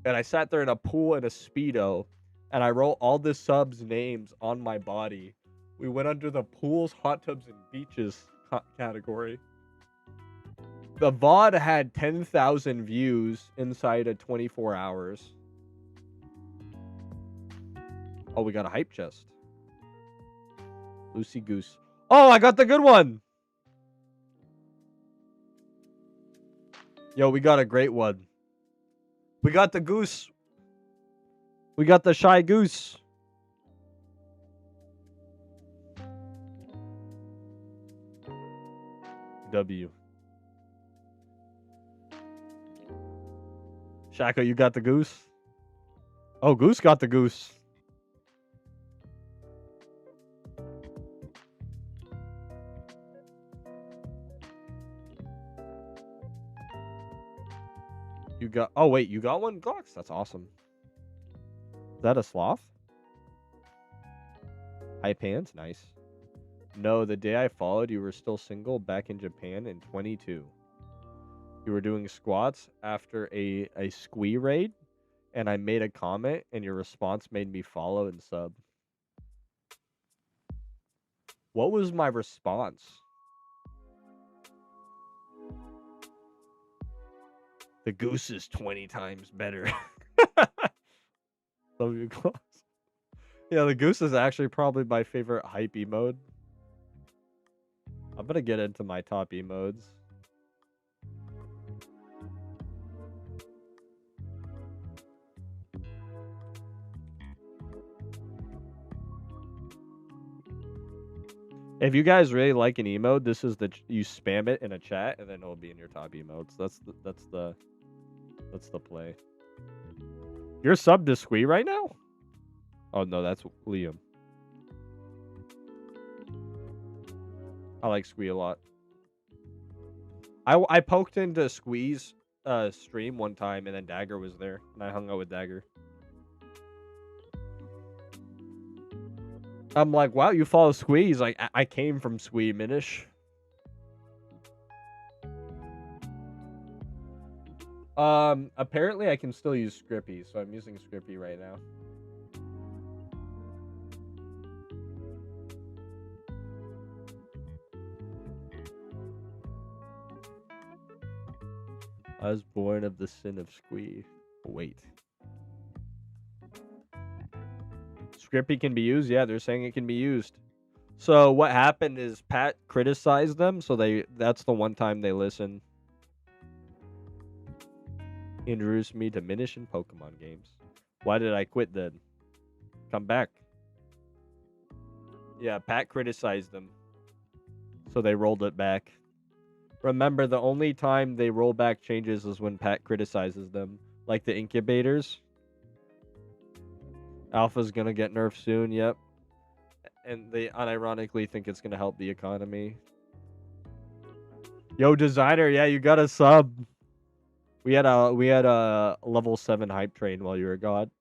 and I sat there in a pool in a Speedo, and I wrote all the subs' names on my body. We went under the pools, hot tubs, and beaches category. The VOD had 10,000 views inside of 24 hours. Oh, we got a hype chest. Lucy Goose. Oh, I got the good one. Yo, we got a great one. We got the goose. We got the shy goose. W. Shaka, you got the goose? Oh, Goose got the goose. Oh wait, you got one, Gox? That's awesome. Is that a sloth? High pants? Nice. No, the day I followed, you were still single back in Japan in 22. You were doing squats after a squee raid, and I made a comment, and your response made me follow and sub. What was my response? The goose is 20 times better. Love you, Claus. Yeah, the goose is actually probably my favorite hype emote. I'm gonna get into my top emotes. If you guys really like an emote, this is you spam it in a chat and then it'll be in your top emotes. That's the play. You're subbed to Squee right now? Oh no, that's Liam. I like Squee a lot. I poked into Squee's stream one time and then Dagger was there and I hung out with Dagger. I'm like, wow, you follow Squee? He's like, I came from Squee, Minish. Apparently I can still use Scrippy, so I'm using Scrippy right now. I was born of the sin of Squee. Wait. Scrippy can be used? Yeah, they're saying it can be used. So what happened is Pat criticized them, so that's the one time they listen. He introduced me to Minish and Pokemon games. Why did I quit then? Come back. Yeah, Pat criticized them. So they rolled it back. Remember, the only time they roll back changes is when Pat criticizes them. Like the incubators. Alpha's gonna get nerfed soon, yep. And they unironically think it's gonna help the economy. Yo, designer, yeah, you got a sub. We had a level 7 hype train while you were gone.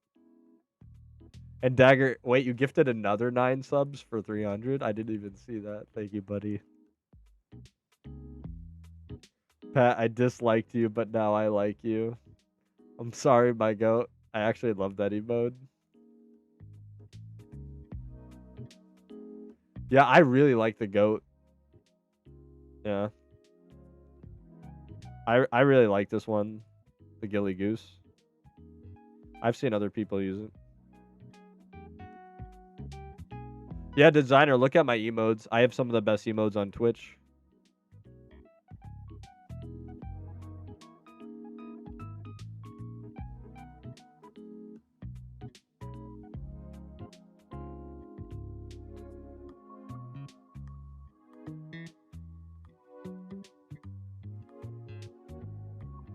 And Dagger, wait, you gifted another 9 subs for 300? I didn't even see that. Thank you, buddy. Pat, I disliked you, but now I like you. I'm sorry, my goat. I actually love that emote. Yeah, I really like the goat. Yeah. I really like this one. The Gilly Goose. I've seen other people use it. Yeah, designer, look at my emotes. I have some of the best emotes on Twitch.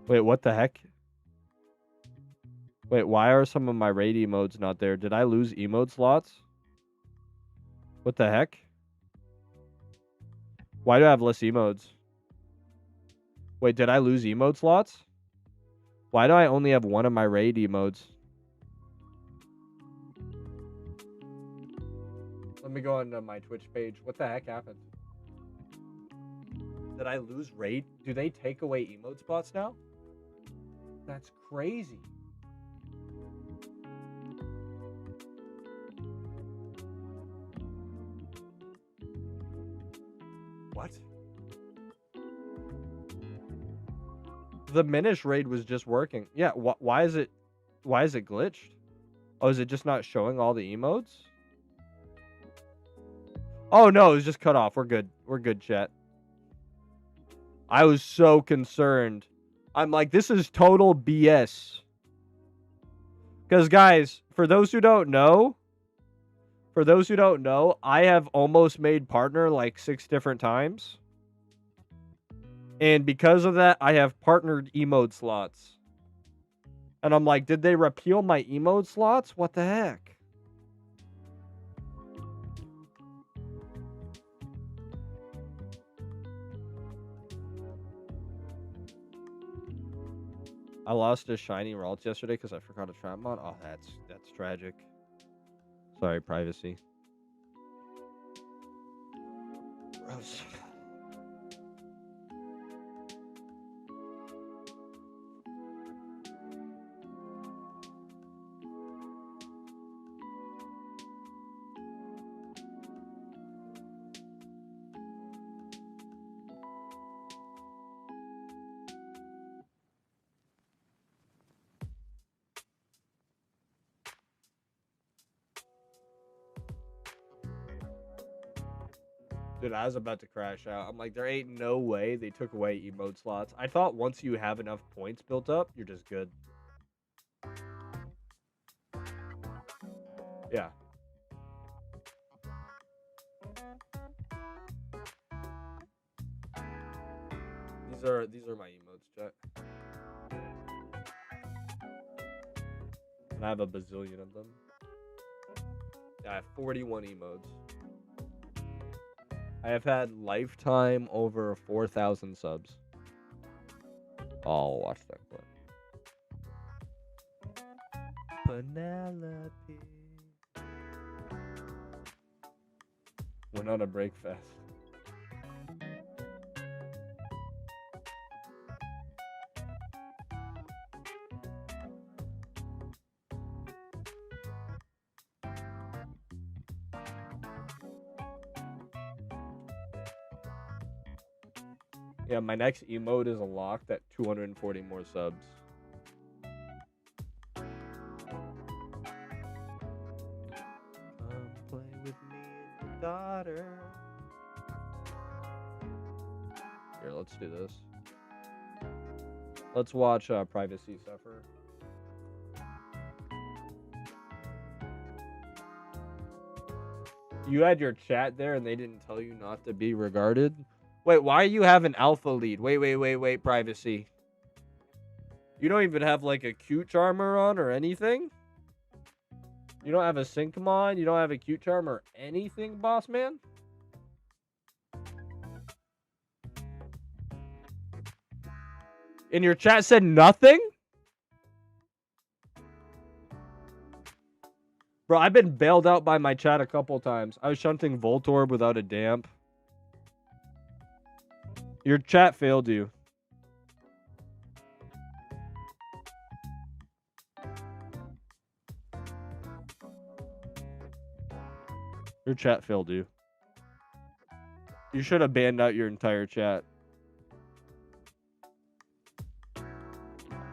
Wait, what the heck? Wait, why are some of my raid emotes not there? Did I lose emote slots? What the heck? Why do I have less emotes? Wait, did I lose emote slots? Why do I only have one of my raid emotes? Let me go on my Twitch page. What the heck happened? Did I lose raid? Do they take away emote spots now? That's crazy. What? The Minish raid was just working. Yeah, why is it glitched? Oh, is it just not showing all the emotes? Oh no, it was just cut off. We're good. We're good, chat. I was so concerned. I'm like, this is total BS. Because guys, for those who don't know, I have almost made partner like 6 different times. And because of that, I have partnered emote slots. And I'm like, did they repeal my emote slots? What the heck? I lost a shiny Ralts yesterday because I forgot a trap mod. Oh, that's tragic. Sorry, privacy. Gross. Dude, I was about to crash out. I'm like, there ain't no way they took away emote slots. I thought once you have enough points built up, you're just good. Yeah. These are my emotes, chat. And I have a bazillion of them. Yeah, I have 41 emotes. I have had lifetime over 4,000 subs. I'll watch that clip. Penelope. Went on a break fast. Yeah, my next emote is unlocked at 240 more subs. Come play with me and your daughter. Here, let's do this. Let's watch Privacy Suffer. You had your chat there and they didn't tell you not to be regarded? Wait, why you have an alpha lead? Wait, Privacy. You don't even have like a cute charmer on or anything? You don't have a Syncmon? You don't have a cute charm or anything, boss man? And your chat said nothing? Bro, I've been bailed out by my chat a couple times. I was shunting Voltorb without a damp. Your chat failed you. Your chat failed you. You should have banned out your entire chat.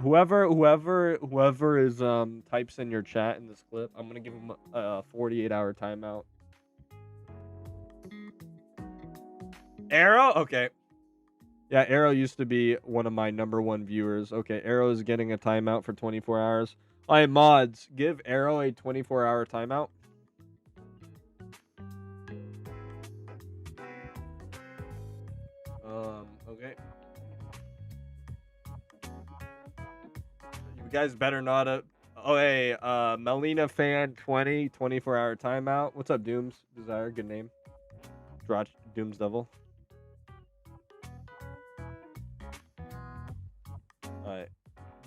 Whoever is types in your chat in this clip, I'm gonna give him a 48-hour timeout. Arrow? Okay. Yeah, Arrow used to be one of my #1 viewers. Okay, Arrow is getting a timeout for 24 hours. Alright, mods, give Arrow a 24-hour timeout. Okay. You guys better not oh, hey, Melina fan 20, 24-hour timeout. What's up, Dooms? Desire, good name. Drotch, Dooms Devil. Alright.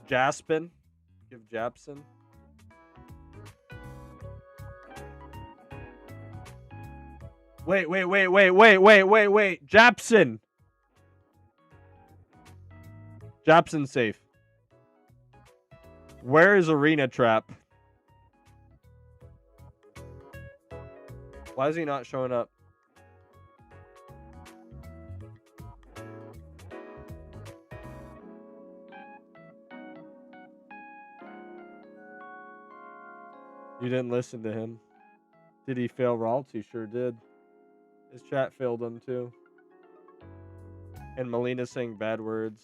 Jaspin. Give Japson. Wait. Japson. Japson safe. Where is Arena Trap? Why is he not showing up? You didn't listen to him. Did he fail Ralts? He sure did. His chat failed him too. And Melina's saying bad words.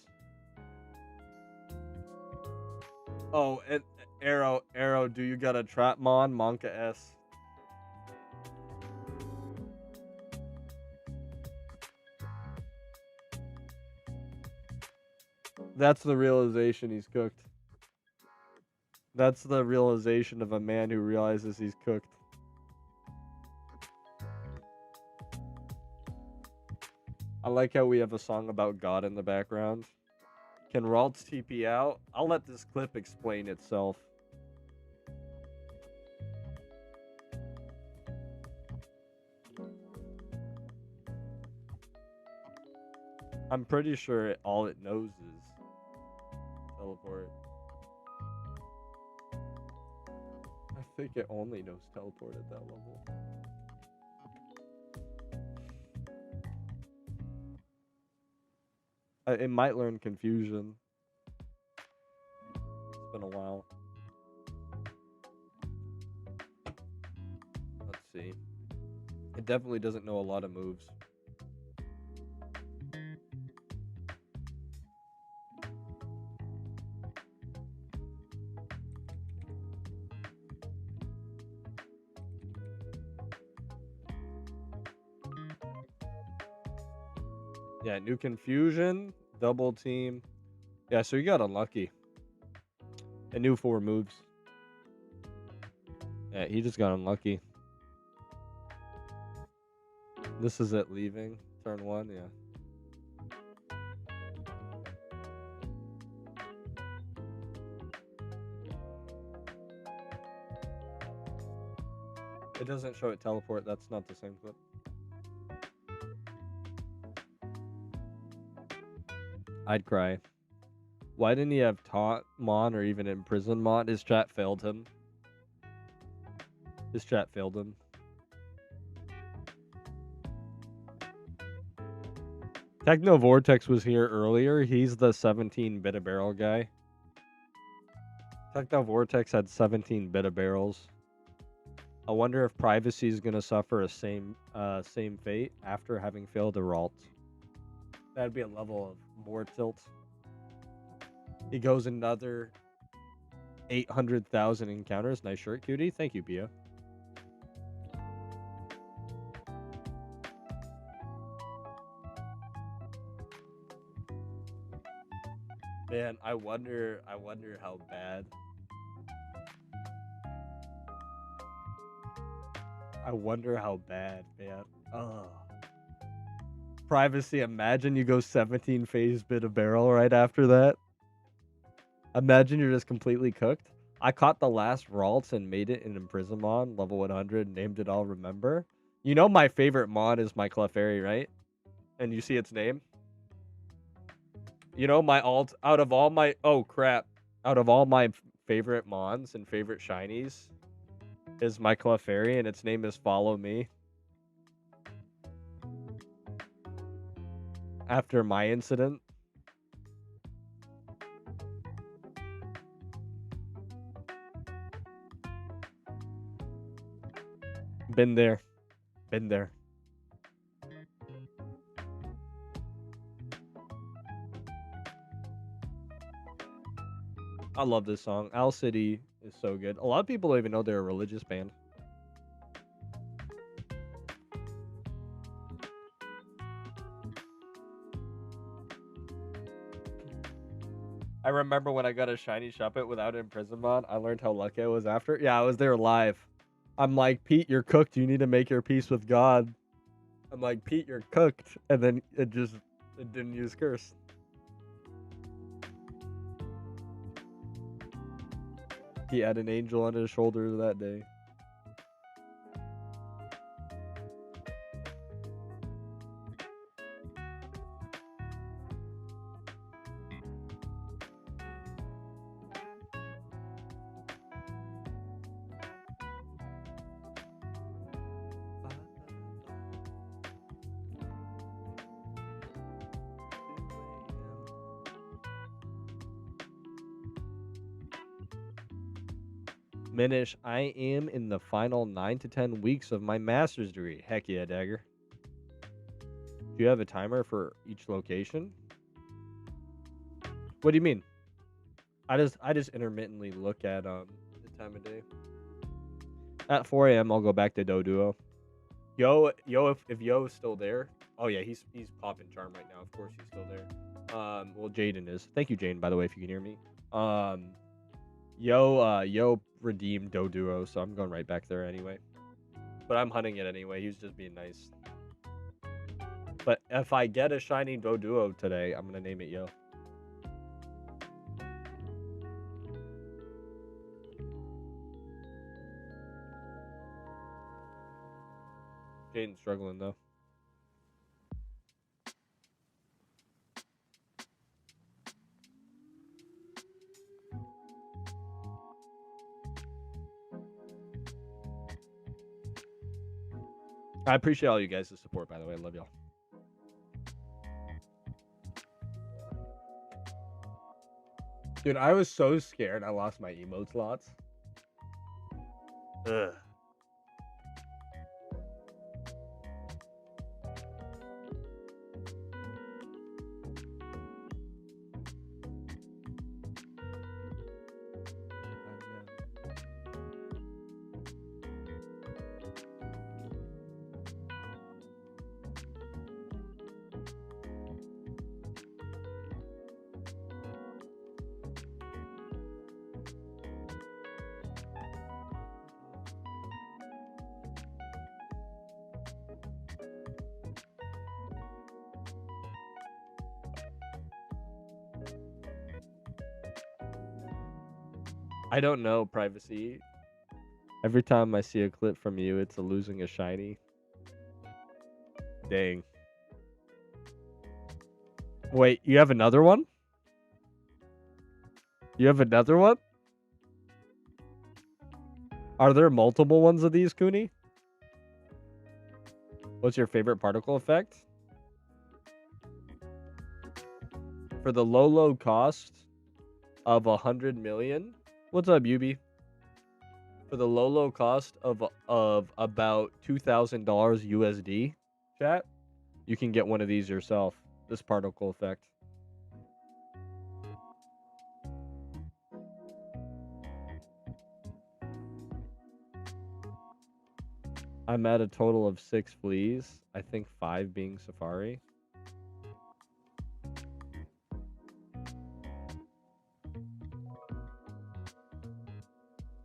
Oh, and Arrow, do you got a Trapmon? Monka S. That's the realization he's cooked. That's the realization of a man who realizes he's cooked. I like how we have a song about God in the background. Can Ralts TP out? I'll let this clip explain itself. I'm pretty sure all it knows is teleport. I think it only knows teleport at that level. It might learn confusion. It's been a while. Let's see. It definitely doesn't know a lot of moves. Yeah, new confusion. double team. Yeah, so you got unlucky. I knew 4 moves. Yeah, he just got unlucky. This is it leaving. Turn 1, yeah. It doesn't show it teleport. That's not the same clip. I'd cry. Why didn't he have taunt Mon or even imprison Mon? His chat failed him. His chat failed him. Techno Vortex was here earlier. He's the 17 bit a barrel guy. Techno Vortex had 17 bit of barrels. I wonder if Privacy is gonna suffer a same fate after having failed a Ralt. That'd be a level of more tilt. He goes another 800,000 encounters. Nice shirt, cutie. Thank you, Pia. Man, I wonder how bad. I wonder how bad, man. Oh. Privacy, imagine you go 17 phase bit a barrel right after that. Imagine you're just completely cooked. I caught the last Ralts and made it in Imprisonmon, level 100, named it I'll Remember. You know my favorite mod is my Clefairy, right? And you see its name? You know my alt, out of all my, oh crap. Out of all my favorite mons and favorite shinies is my Clefairy, and its name is Follow Me. After my incident. Been there. Been there. I love this song. Owl City is so good. A lot of people don't even know they're a religious band. I remember when I got a shiny Shuppet without Imprisonmon, I learned how lucky I was after. Yeah, I was there live. I'm like, Pete, you're cooked. You need to make your peace with God. I'm like, Pete, you're cooked. And then it didn't use curse. He had an angel on his shoulder that day. Minish, I am in the final 9 to 10 weeks of my master's degree. Heck yeah, Dagger. Do you have a timer for each location? What do you mean? I just intermittently look at the time of day. At 4 a.m. I'll go back to Doduo. Yo, if Yo is still there. Oh yeah, he's popping charm right now. Of course he's still there. Well Jaden is. Thank you, Jaden, by the way, if you can hear me. Yo redeemed Doduo, so I'm going right back there anyway. But I'm hunting it anyway. He was just being nice. But if I get a shiny Doduo today, I'm gonna name it Yo. Jaden's struggling though. I appreciate all you guys' support, by the way. I love y'all. Dude, I was so scared I lost my emote slots. Ugh. I don't know, privacy. Every time I see a clip from you, it's a losing a shiny. Dang. Wait, you have another one? You have another one? Are there multiple ones of these, Cooney? What's your favorite particle effect? For the low cost of 100 million. What's up, Yubi? For the low cost of about $2,000 USD, chat, you can get one of these yourself. This particle effect. I'm at a total of 6 fleas. I think 5 being Safari.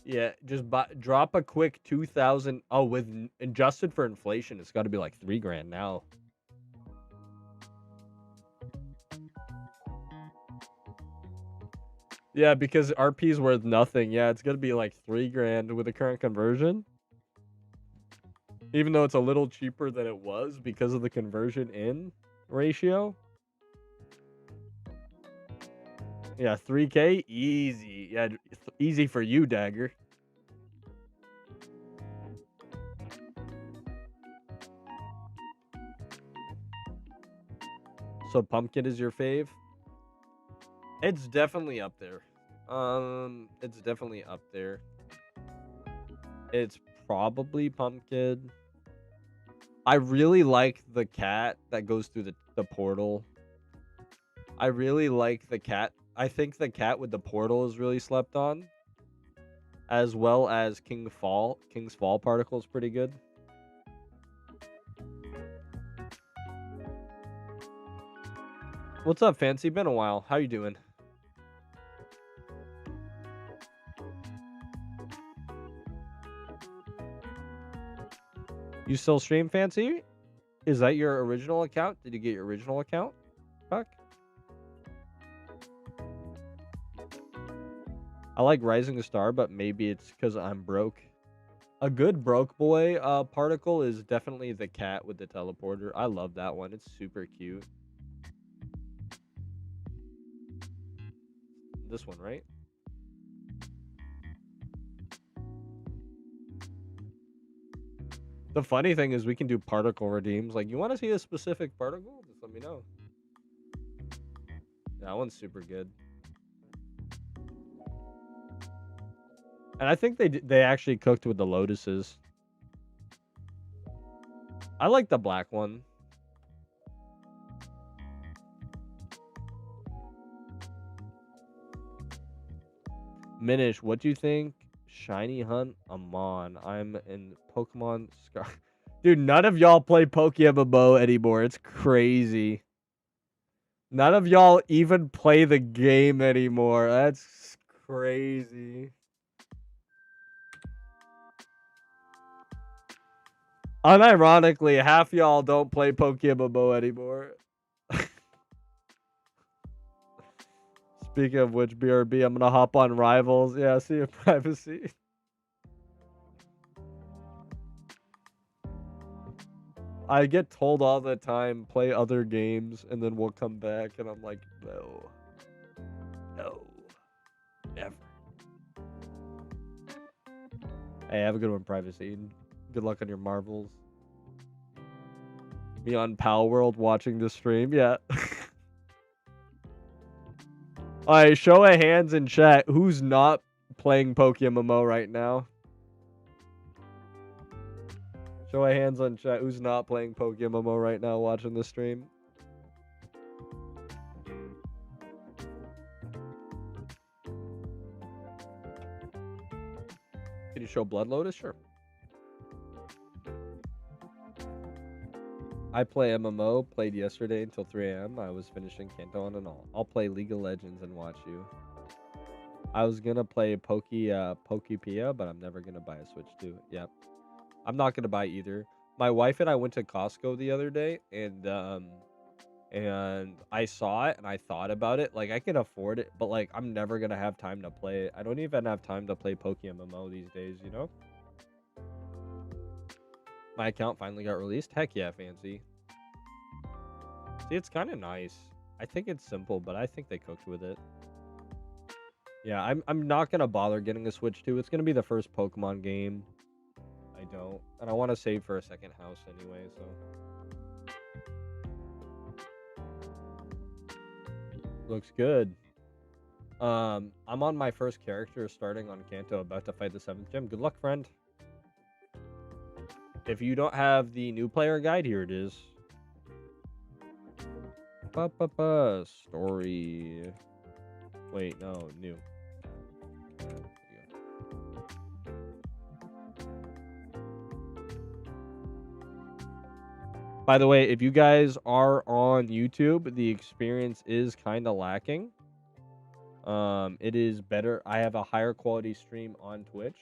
Yeah, just drop a quick 2,000. Oh, with adjusted for inflation, it's got to be like 3 grand now. Yeah, because RP is worth nothing. Yeah, it's gonna be like 3 grand with the current conversion. Even though it's a little cheaper than it was because of the conversion in ratio. Yeah, 3K, easy. Yeah, easy for you, Dagger. So Pumpkin is your fave? It's definitely up there. It's definitely up there. It's probably Pumpkin. I really like the cat that goes through the portal. I really like the cat. I think the cat with the portal is really slept on. As well as King's Fall particle is pretty good. What's up, Fancy? Been a while. How you doing? You still stream, Fancy? Is that your original account? Did you get your original account? Fuck. I like Rising Star, but maybe it's because I'm broke. A good broke boy particle is definitely the cat with the teleporter. I love that one. It's super cute. This one, right? The funny thing is we can do particle redeems. Like, you want to see a specific particle? Just let me know. That one's super good. And I think they actually cooked with the lotuses. I like the black one. Minish, what do you think? Shiny Hunt Amon. I'm in Pokemon Scar. Dude, none of y'all play PokeMMO anymore. It's crazy. None of y'all even play the game anymore. That's crazy. Unironically, half y'all don't play PokeMMO anymore. Speaking of which, BRB, I'm gonna hop on Rivals. Yeah, see you, privacy. I get told all the time, play other games, and then we'll come back, and I'm like, no. No. Never. Hey, have a good one, privacy. Good luck on your marvels. Me on Pal World watching the stream, yeah. Alright, show of hands in chat. Who's not playing PokeMMO right now? Show of hands on chat. Who's not playing PokeMMO right now watching the stream? Can you show Blood Lotus? Sure. I play MMO. Played yesterday until 3 a.m. I was finishing Kanto and all. I'll play League of Legends and watch you. I was gonna play Pokepia, but I'm never gonna buy a Switch 2. Yep. I'm not gonna buy either. My wife and I went to Costco the other day, and and I saw it and I thought about it. Like, I can afford it, but like, I'm never gonna have time to play it. I don't even have time to play PokeMMO these days, you know? My account finally got released. Heck yeah, Fancy. See, it's kind of nice. I think it's simple, but I think they cooked with it. Yeah, I'm not gonna bother getting a Switch 2. It's gonna be the first Pokemon game. I don't, and I want to save for a second house anyway. So looks good. I'm on my first character, starting on Kanto, about to fight the 7th gym. Good luck, friend. If you don't have the new player guide, here it is. Story. Wait, no, new. By the way, if you guys are on YouTube, the experience is kind of lacking. It is better. I have a higher quality stream on Twitch.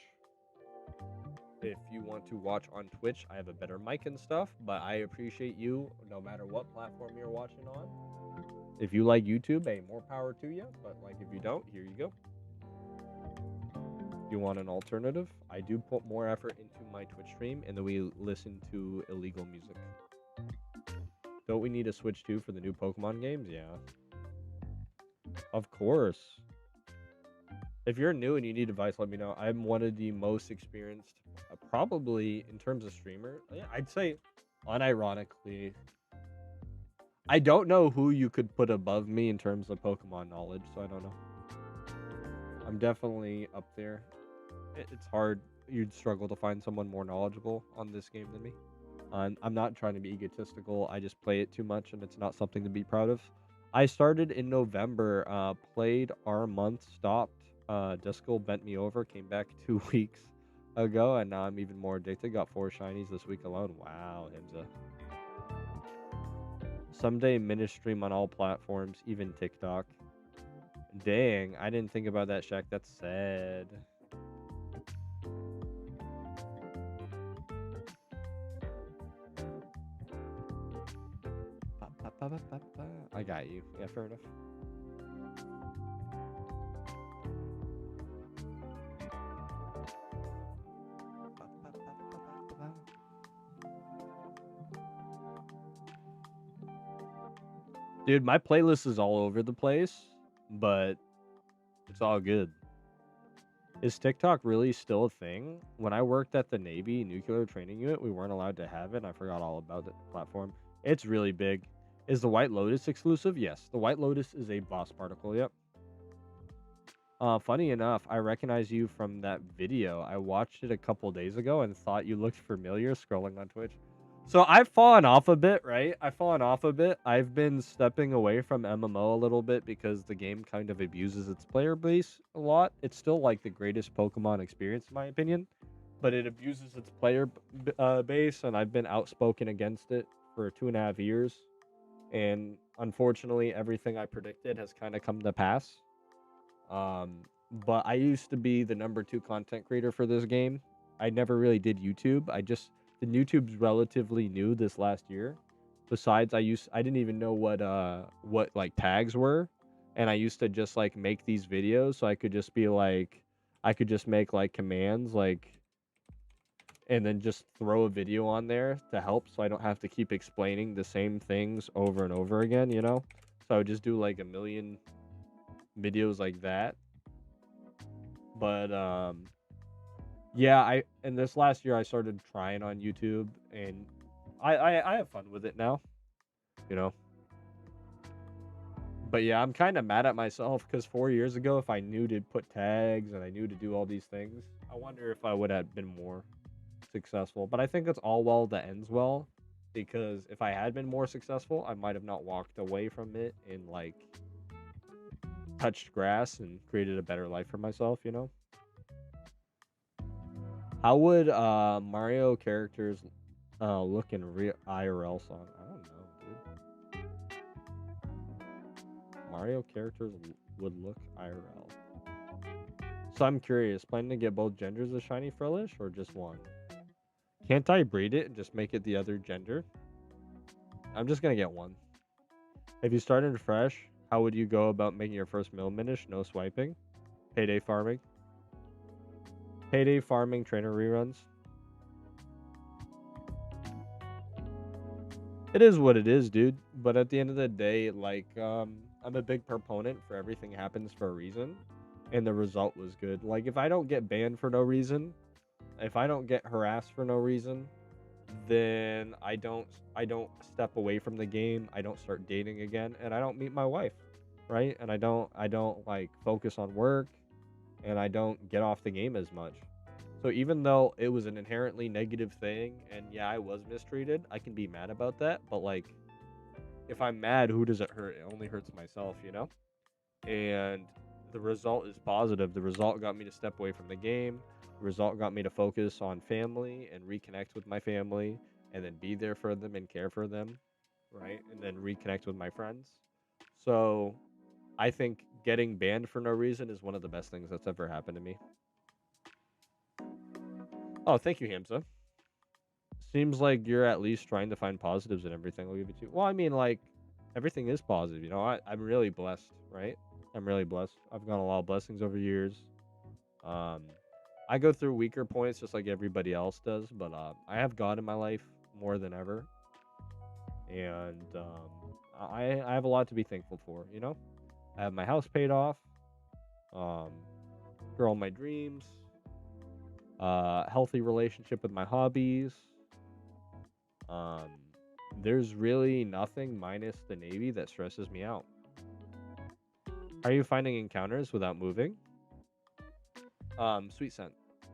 If you want to watch on Twitch, I have a better mic and stuff, but I appreciate you no matter what platform you're watching on. If you like YouTube, hey, more power to you, but like if you don't, here you go. You want an alternative? I do put more effort into my Twitch stream, and then we listen to illegal music. Don't we need a Switch 2 for the new Pokemon games? Yeah. Of course. If you're new and you need advice, let me know. I'm one of the most experienced, probably in terms of streamer. Yeah, I'd say, unironically, I don't know who you could put above me in terms of Pokemon knowledge, so I don't know. I'm definitely up there. It's hard. You'd struggle to find someone more knowledgeable on this game than me. I'm not trying to be egotistical. I just play it too much, and it's not something to be proud of. I started in November, played our month, stopped. Disco bent me over, came back 2 weeks ago, and now I'm even more addicted. Got 4 shinies this week alone. Wow, Himza. Someday mini stream on all platforms, even TikTok. Dang, I didn't think about that, Shaq. That's sad. I got you. Yeah, fair enough. Dude, my playlist is all over the place, but it's all good. Is TikTok really still a thing? When I worked at the Navy nuclear training unit, we weren't allowed to have it, and I forgot all about the platform. It's really big. Is the White Lotus exclusive? Yes. The White Lotus is a boss particle, yep. Funny enough, I recognize you from that video. I watched it a couple days ago and thought you looked familiar scrolling on Twitch. So I've fallen off a bit, right? I've fallen off a bit. I've been stepping away from MMO a little bit because the game kind of abuses its player base a lot. It's still like the greatest Pokemon experience in my opinion, but it abuses its player base, and I've been outspoken against it for 2.5 years. And unfortunately, everything I predicted has kind of come to pass. But I used to be the #2 content creator for this game. I never really did YouTube. The YouTube's relatively new this last year. Besides, I didn't even know what like tags were, and I used to just like make these videos so I could just be like, I could just make like commands like, and then just throw a video on there to help, so I don't have to keep explaining the same things over and over again, you know? So I would just do like a million videos like that. But yeah, and this last year I started trying on YouTube, and I have fun with it now, you know. But yeah, I'm kind of mad at myself because 4 years ago, if I knew to put tags and I knew to do all these things, I wonder if I would have been more successful. But I think it's all well that ends well, because if I had been more successful, I might have not walked away from it and like touched grass and created a better life for myself, you know. How would Mario characters look in real IRL song? I don't know, dude. Mario characters would look IRL. So I'm curious, planning to get both genders of shiny Frillish or just one? Can't I breed it and just make it the other gender? I'm just gonna get one. If you started fresh, how would you go about making your first mill minish? No swiping. Payday farming. Payday farming trainer reruns. It is what it is, dude. But at the end of the day, like, I'm a big proponent for everything happens for a reason, and the result was good. Like, if I don't get banned for no reason, if I don't get harassed for no reason, then I don't step away from the game. I don't start dating again, and I don't meet my wife, right? And I don't like focus on work, and I don't get off the game as much. So even though it was an inherently negative thing, and yeah, I was mistreated, I can be mad about that. But like, if I'm mad, who does it hurt? It only hurts myself, you know? And the result is positive. The result got me to step away from the game. The result got me to focus on family and reconnect with my family and then be there for them and care for them, right? And then reconnect with my friends. So I think getting banned for no reason is one of the best things that's ever happened to me. Oh, thank you, Hamza. Seems like you're at least trying to find positives in everything. I'll give it to you. Well, I mean, like, everything is positive. You know, I'm really blessed, right? I'm really blessed. I've got a lot of blessings over years. Um, I go through weaker points just like everybody else does, but I have God in my life more than ever, and I have a lot to be thankful for. You know, I have my house paid off, um, girl of my dreams, healthy relationship with my hobbies. Um, there's really nothing minus the Navy that stresses me out. Are you finding encounters without moving? Sweet scent.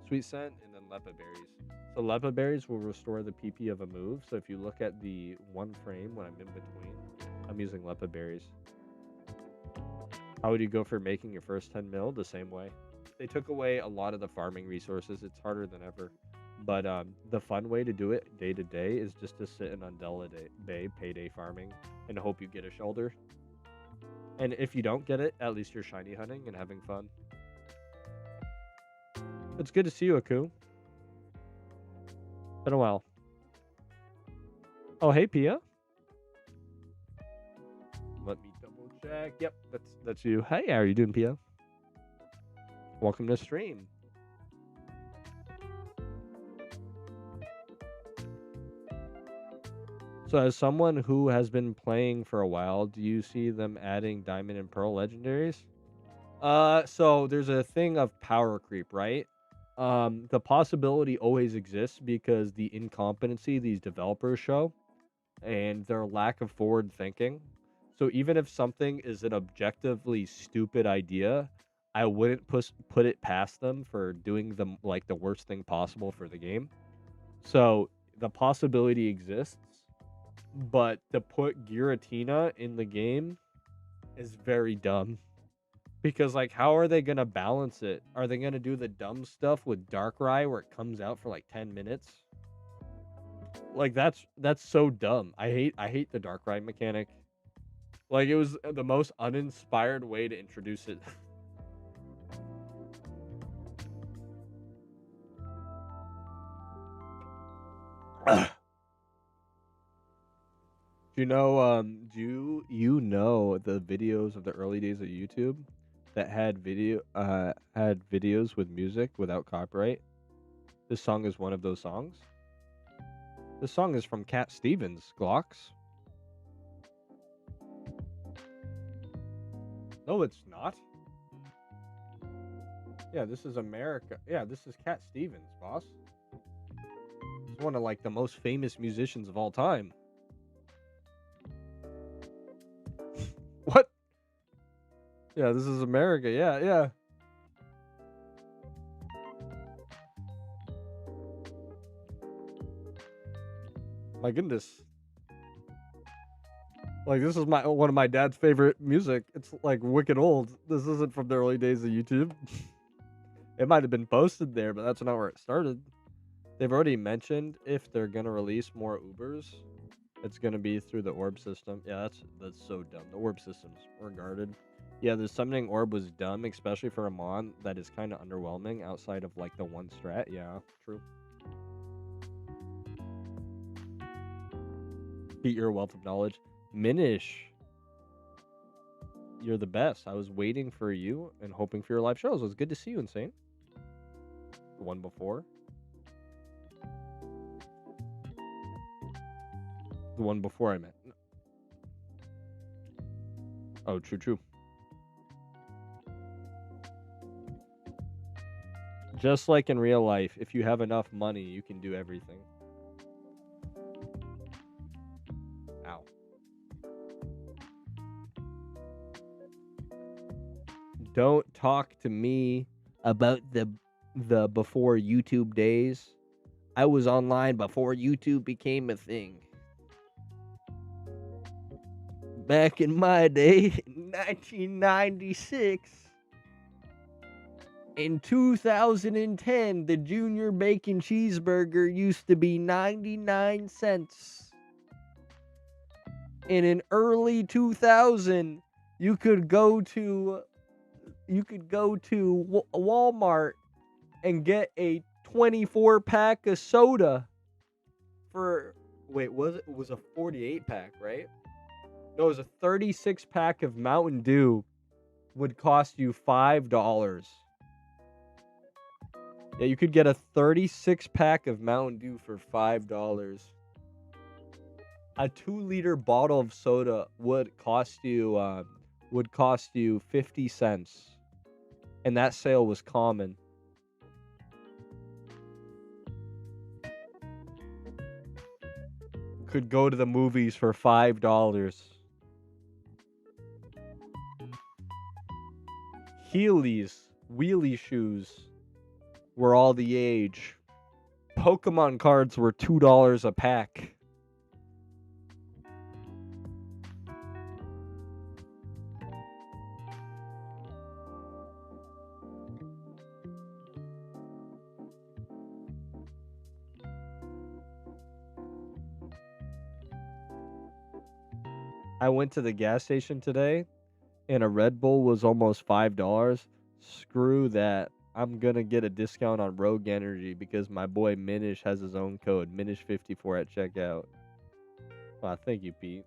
Sweet scent and then lepa berries. So lepa berries will restore the PP of a move. So if you look at the one frame when I'm in between, I'm using lepa berries. How would you go for making your first 10 mil? The same way. They took away a lot of the farming resources. It's harder than ever. But the fun way to do it day to day is just to sit in Undella Bay payday farming and hope you get a shoulder. And if you don't get it, at least you're shiny hunting and having fun. It's good to see you, Aku. Been a while. Oh, hey, Pia. Let me double check. Yep, that's you. Hey, how are you doing, Pia? Welcome to stream. So as someone who has been playing for a while, do you see them adding Diamond and Pearl legendaries? So there's a thing of power creep, right? The possibility always exists because the incompetency these developers show and their lack of forward thinking. So even if something is an objectively stupid idea, I wouldn't put it past them for doing the worst thing possible for the game. So the possibility exists, but to put Giratina in the game is very dumb. Because like how are they gonna balance it? Are they gonna do the dumb stuff with Darkrai where it comes out for like 10 minutes? Like that's so dumb. I hate the Darkrai mechanic. Like it was the most uninspired way to introduce it. Do you know the videos of the early days of YouTube that had videos with music without copyright? This song is one of those songs. This song is from Cat Stevens, Glocks. No, it's not. Yeah, this is America. Yeah, this is Cat Stevens, boss. He's one of like the most famous musicians of all time. What? Yeah, this is America. Yeah, yeah. My goodness. Like this is one of my dad's favorite music. It's like wicked old. This isn't from the early days of YouTube. It might have been posted there, but that's not where it started. They've already mentioned if they're gonna release more Ubers, it's gonna be through the orb system. Yeah, that's so dumb. The orb system's regarded. Yeah, the summoning orb was dumb, especially for a mon that is kind of underwhelming outside of like the one strat. Yeah, true. Beat your wealth of knowledge. Minish. you're the best. I was waiting for you and hoping for your live shows. It was good to see you, Insane. The one before. The one before I met. Oh, true. Just like in real life, if you have enough money, you can do everything. Ow. Don't talk to me about the before YouTube days. I was online before YouTube became a thing. Back in my day, in 1996, in 2010, the Junior Bacon Cheeseburger used to be 99 cents. And in early 2000, you could go to Walmart and get a 24-pack of soda for, wait, it was a 48-pack, right? No, it was a 36-pack of Mountain Dew would cost you $5. Yeah, you could get a 36-pack of Mountain Dew for $5. A 2-liter bottle of soda would cost you 50 cents. And that sale was common. Could go to the movies for $5. Heelys, wheelie shoes were all the age. Pokemon cards were $2 a pack. I went to the gas station today and a Red Bull was almost $5. Screw that. I'm going to get a discount on Rogue Energy because my boy Minish has his own code, Minish54 at checkout. Wow, thank you, Pete.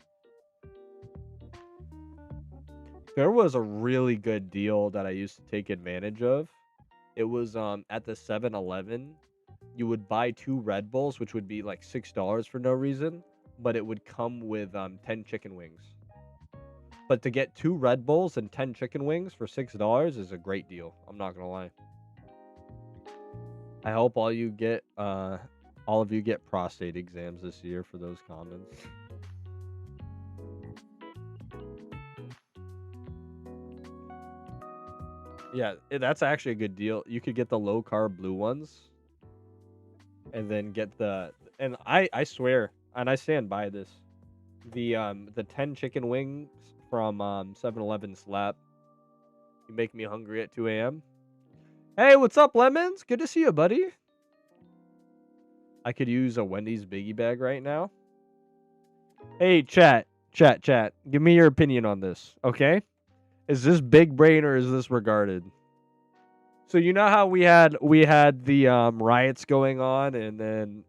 There was a really good deal that I used to take advantage of. It was at the 7-Eleven. You would buy 2 Red Bulls, which would be like $6 for no reason, but it would come with 10 chicken wings. But to get 2 Red Bulls and 10 chicken wings for $6 is a great deal. I'm not gonna lie. I hope all of you get prostate exams this year for those comments. Yeah, that's actually a good deal. You could get the low carb blue ones, and then get and I swear, and I stand by this, the 10 chicken wings from 7-Eleven slap. You make me hungry at 2 a.m. Hey, what's up, Lemons? Good to see you, buddy. I could use a Wendy's biggie bag right now. Hey, chat. Give me your opinion on this, okay? Is this big brain or is this regarded? So you know how we had the riots going on, and then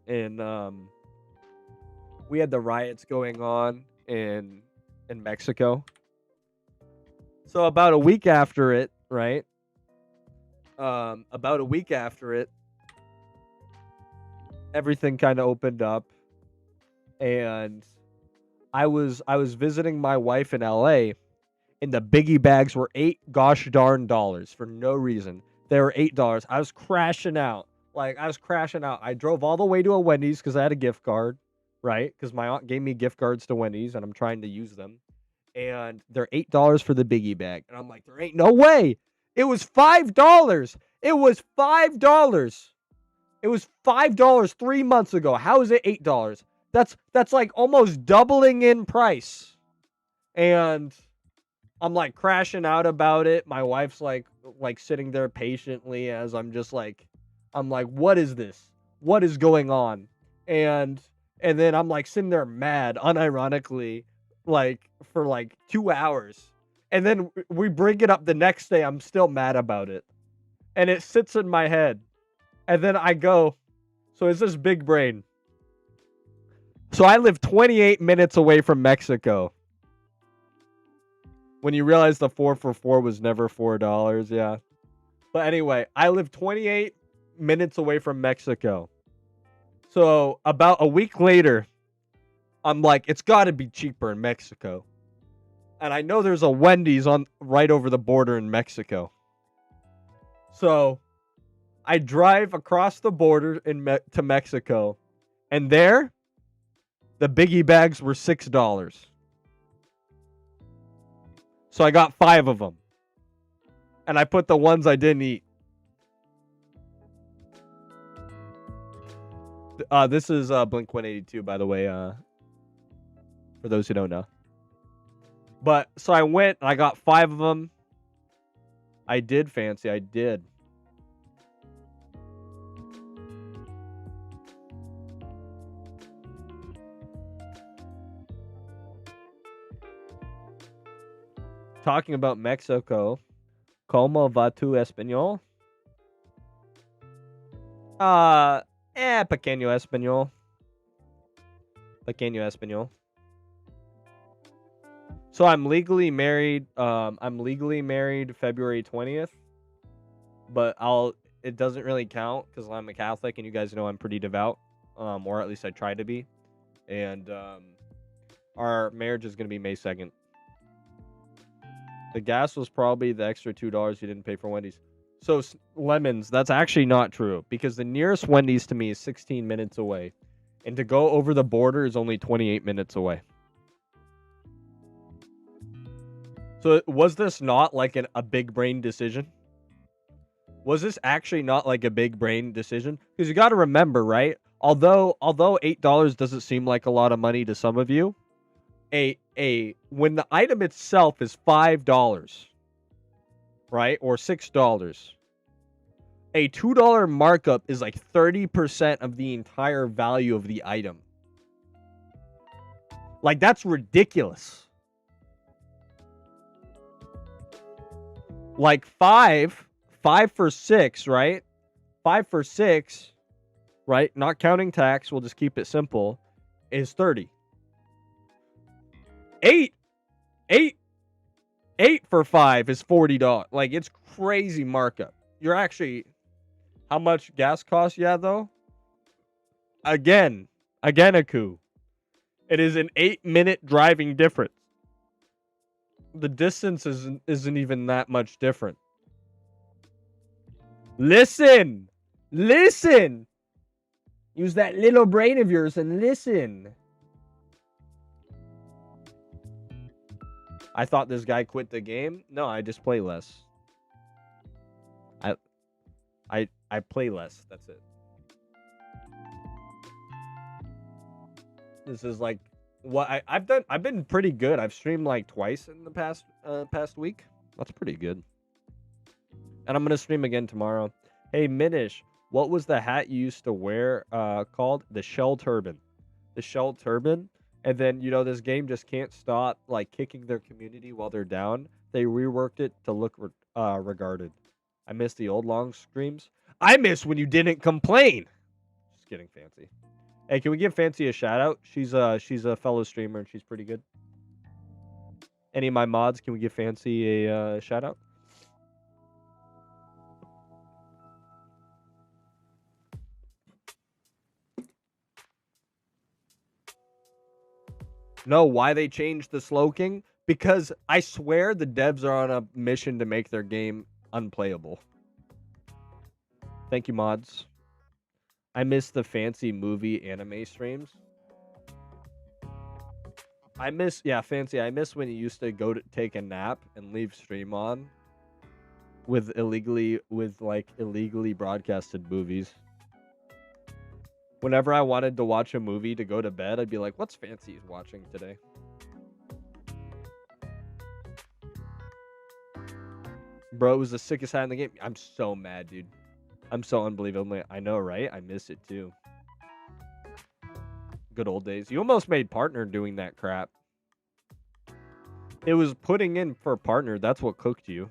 we had the riots going on in Mexico. So about a week after it, right? About a week after it, everything kind of opened up, and I was visiting my wife in LA, and the biggie bags were $8 gosh darn dollars for no reason. They were $8. I was crashing out. I drove all the way to a Wendy's because I had a gift card, right? Because my aunt gave me gift cards to Wendy's, and I'm trying to use them. And they're $8 for the biggie bag. And I'm like, there ain't no way. It was $5. It was $5. It was $5 3 months ago. How is it $8? That's like almost doubling in price. And I'm like crashing out about it. My wife's like sitting there patiently as I'm like, what is this? What is going on? And then I'm like sitting there mad, unironically, like for like 2 hours. And then we bring it up the next day. I'm still mad about it. And it sits in my head. And then I go, so is this big brain? So I live 28 minutes away from Mexico. When you realize the 4 for $4 was never $4, yeah. But anyway, I live 28 minutes away from Mexico. So about a week later, I'm like, it's got to be cheaper in Mexico. And I know there's a Wendy's on right over the border in Mexico. So I drive across the border to Mexico, and there, the biggie bags were $6. So I got 5 of them, and I put the ones I didn't eat. This is Blink 182, by the way. For those who don't know. But so I went, and I got 5 of them. I did, Fancy. I did. Talking about Mexico, ¿Cómo va tu español? Pequeño español. Pequeño español. So I'm legally married. I'm legally married February 20th, but it doesn't really count because I'm a Catholic, and you guys know I'm pretty devout, or at least I try to be. And our marriage is gonna be May 2nd. The gas was probably the extra $2 you didn't pay for Wendy's. So Lemons, that's actually not true because the nearest Wendy's to me is 16 minutes away, and to go over the border is only 28 minutes away. So was this not like a big brain decision? Was this actually not like a big brain decision? Because you got to remember, right? Although $8 doesn't seem like a lot of money to some of you, when the item itself is $5, right, or $6, a $2 markup is like 30% of the entire value of the item. Like, that's ridiculous. Like 5 for 6, right? 5 for 6, right? Not counting tax, we'll just keep it simple, is 30. 8 for 5 is $40. Like, it's crazy markup. You're actually, how much gas costs? Yeah, though. Again, a coup. It is an 8-minute driving difference. The distance isn't even that much different. Listen. Use that little brain of yours and listen. I thought this guy quit the game. No, I just play less. I play less. That's it. This is like what I've done. I've been pretty good. I've streamed like twice in the past week. That's pretty good. And I'm gonna stream again tomorrow. Hey Minish, what was the hat you used to wear called? The shell turban. The shell turban. And then, you know, this game just can't stop like kicking their community while they're down. They reworked it to look regarded. I miss the old long streams. I miss when you didn't complain. Just kidding, Fancy. Hey, can we give Fancy a shout out? She's a fellow streamer and she's pretty good. Any of my mods, can we give Fancy a shout out? No, why they changed the Slow King? Because I swear the devs are on a mission to make their game unplayable. Thank you, mods. I miss the Fancy movie anime streams. Fancy, I miss when you used to go to take a nap and leave stream on with illegally broadcasted movies. Whenever I wanted to watch a movie to go to bed, I'd be like, what's Fancy watching today? Bro, it was the sickest hat in the game. I'm so mad, dude. I'm so unbelievable. I know, right? I miss it, too. Good old days. You almost made partner doing that crap. It was putting in for partner. That's what cooked you.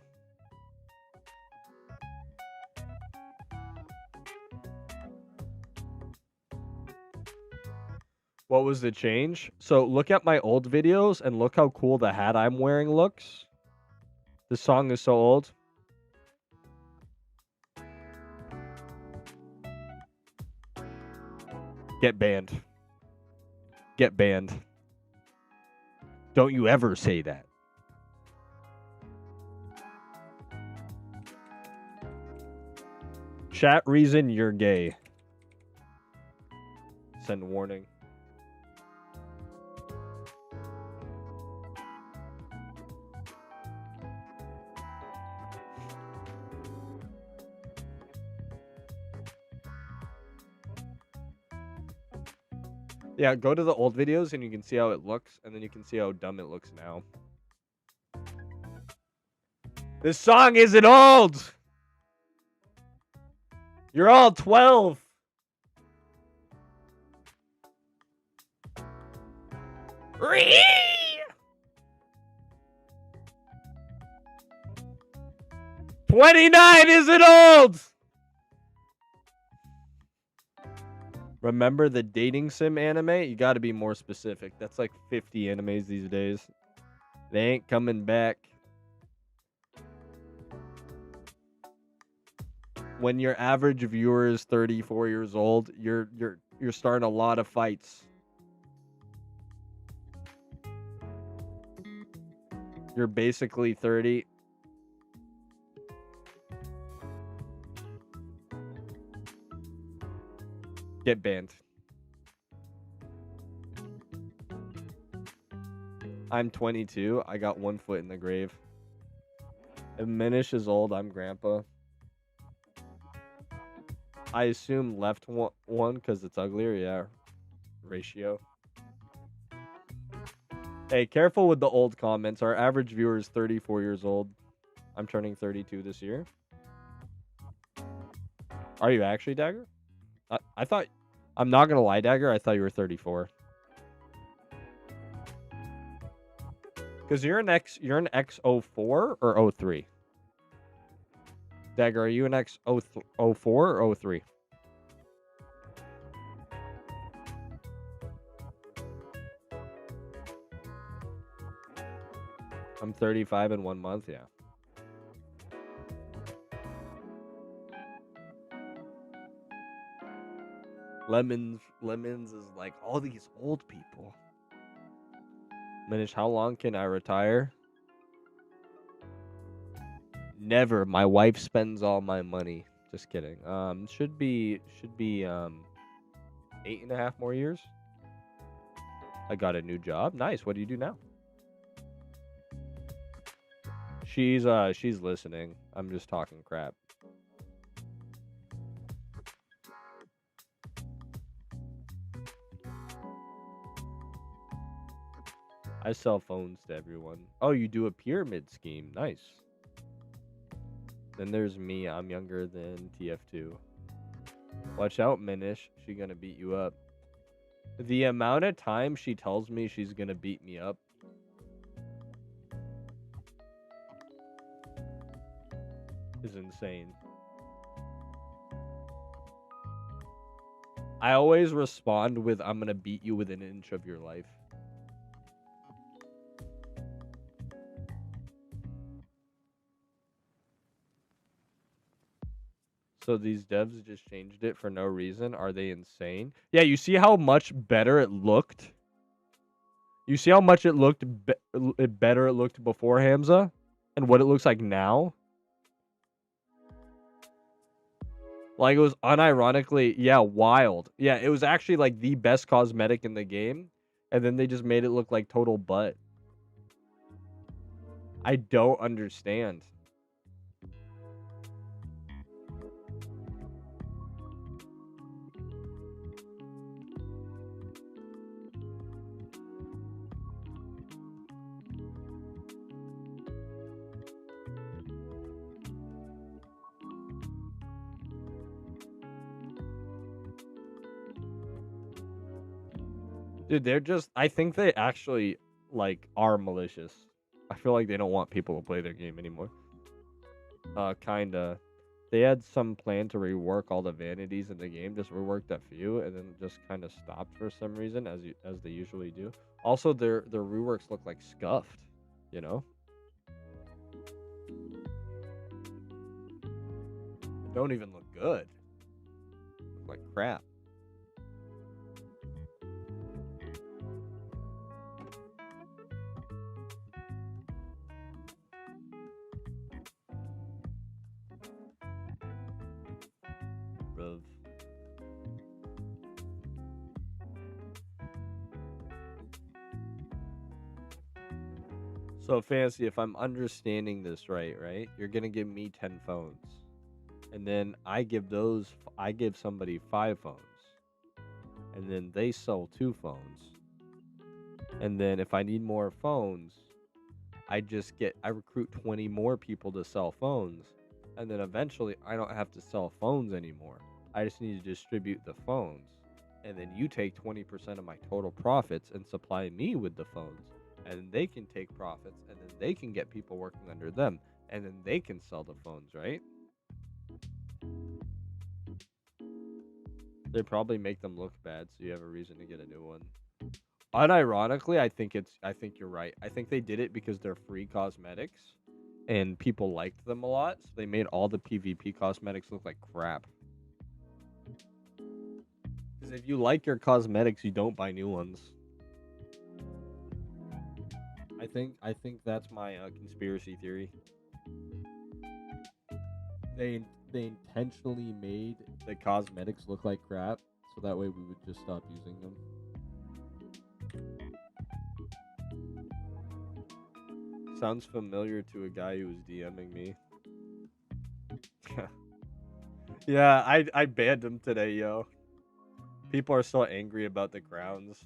What was the change? So look at my old videos and look how cool the hat I'm wearing looks. This song is so old. Get banned. Get banned. Don't you ever say that. Chat reason you're gay. Send warning. Yeah, go to the old videos and you can see how it looks, and then you can see how dumb it looks now. This song isn't old! You're all 12! Ree! 29 isn't old! Remember the dating sim anime? You gotta be more specific. That's like 50 animes these days. They ain't coming back. When your average viewer is 34 years old, you're starting a lot of fights. You're basically 30. Get banned. I'm 22. I got 1 foot in the grave. If Minish is old, I'm grandpa. I assume left one because it's uglier. Yeah. Ratio. Hey, careful with the old comments. Our average viewer is 34 years old. I'm turning 32 this year. Are you actually, Dagger? I thought... I'm not going to lie, Dagger. I thought you were 34. Because you're an X04 or 03? Dagger, are you an X04 or 03? I'm 35 in 1 month, yeah. Lemons is like all these old people. Minish, how long can I retire? Never. My wife spends all my money. Just kidding. Should be 8.5 more years. I got a new job. Nice. What do you do now? She's listening. I'm just talking crap. I sell phones to everyone. Oh, you do a pyramid scheme. Nice. Then there's me. I'm younger than TF2. Watch out, Minish. She's gonna beat you up. The amount of time she tells me she's gonna beat me up. Is insane. I always respond with, I'm gonna beat you within an inch of your life. So these devs just changed it for no reason. Are they insane? Yeah, you see how much better it looked? You see how much it looked better it looked before Hamza? And what it looks like now? Like, it was unironically, yeah, wild. Yeah, it was actually like the best cosmetic in the game. And then they just made it look like total butt. I don't understand. Dude, they're just... I think they actually, like, are malicious. I feel like they don't want people to play their game anymore. Kinda. They had some plan to rework all the vanities in the game, just reworked a few, and then just kind of stopped for some reason, as they usually do. Also, their reworks look like scuffed, you know? don't even look good. Look like crap. Bruv. So Fancy, if I'm understanding this right, you're gonna give me 10 phones, and then I give somebody 5 phones, and then they sell 2 phones, and then if I need more phones, I recruit 20 more people to sell phones, and then eventually I don't have to sell phones anymore. I just need to distribute the phones, and then you take 20% of my total profits and supply me with the phones, and then they can take profits, and then they can get people working under them, and then they can sell the phones, right? They probably make them look bad, so you have a reason to get a new one. Unironically, I think you're right. I think they did it because they're free cosmetics and people liked them a lot, so they made all the PvP cosmetics look like crap. Because if you like your cosmetics, you don't buy new ones. I think that's my conspiracy theory. They intentionally made the cosmetics look like crap, so that way we would just stop using them. Sounds familiar to a guy who was DMing me. Yeah, I banned him today, yo. People are so angry about the crowns.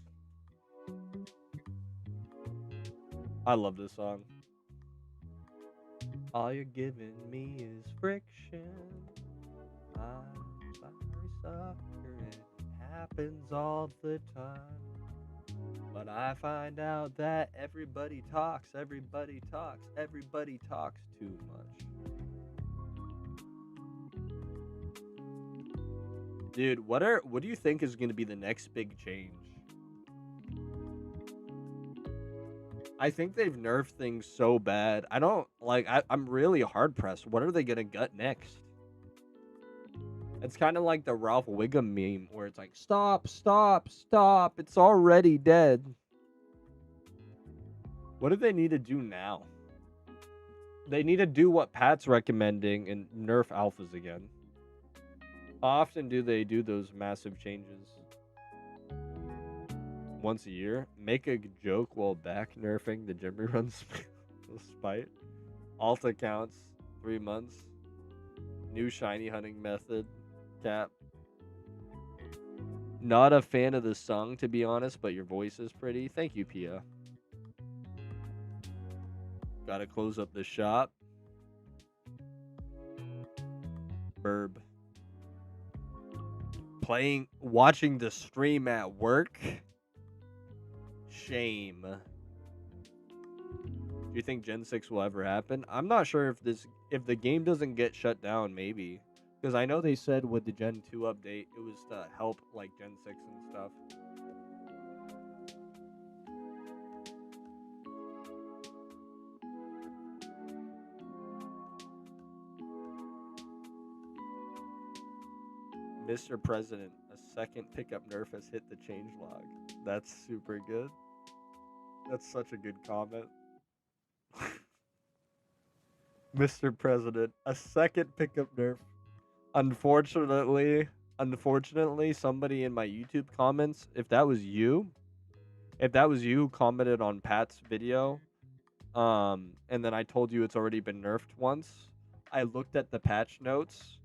I love this song. All you're giving me is friction. I'm sorry, sucker. It happens all the time. But I find out that everybody talks too much. Dude, what do you think is going to be the next big change? I think they've nerfed things so bad. I'm really hard pressed. What are they going to gut next? It's kind of like the Ralph Wiggum meme where it's like, stop, it's already dead. What do they need to do now? They need to do what Pat's recommending and nerf alphas again. How often do they do those massive changes? Once a year? Make a joke while back nerfing the gym reruns spite. Alt accounts, 3 months. New shiny hunting method. Cap. Not a fan of the song, to be honest, but your voice is pretty. Thank you, Pia. Gotta close up the shop. Burb. Watching the stream at work. Shame. Do you think Gen 6 will ever happen? I'm not sure if the game doesn't get shut down, maybe. Because I know they said with the Gen 2 update, it was to help like Gen 6 and stuff. Mr. President, a second pickup nerf has hit the changelog. That's super good. That's such a good comment. Mr. President, a second pickup nerf. Unfortunately, somebody in my YouTube comments, if that was you who commented on Pat's video, and then I told you it's already been nerfed once, I looked at the patch notes.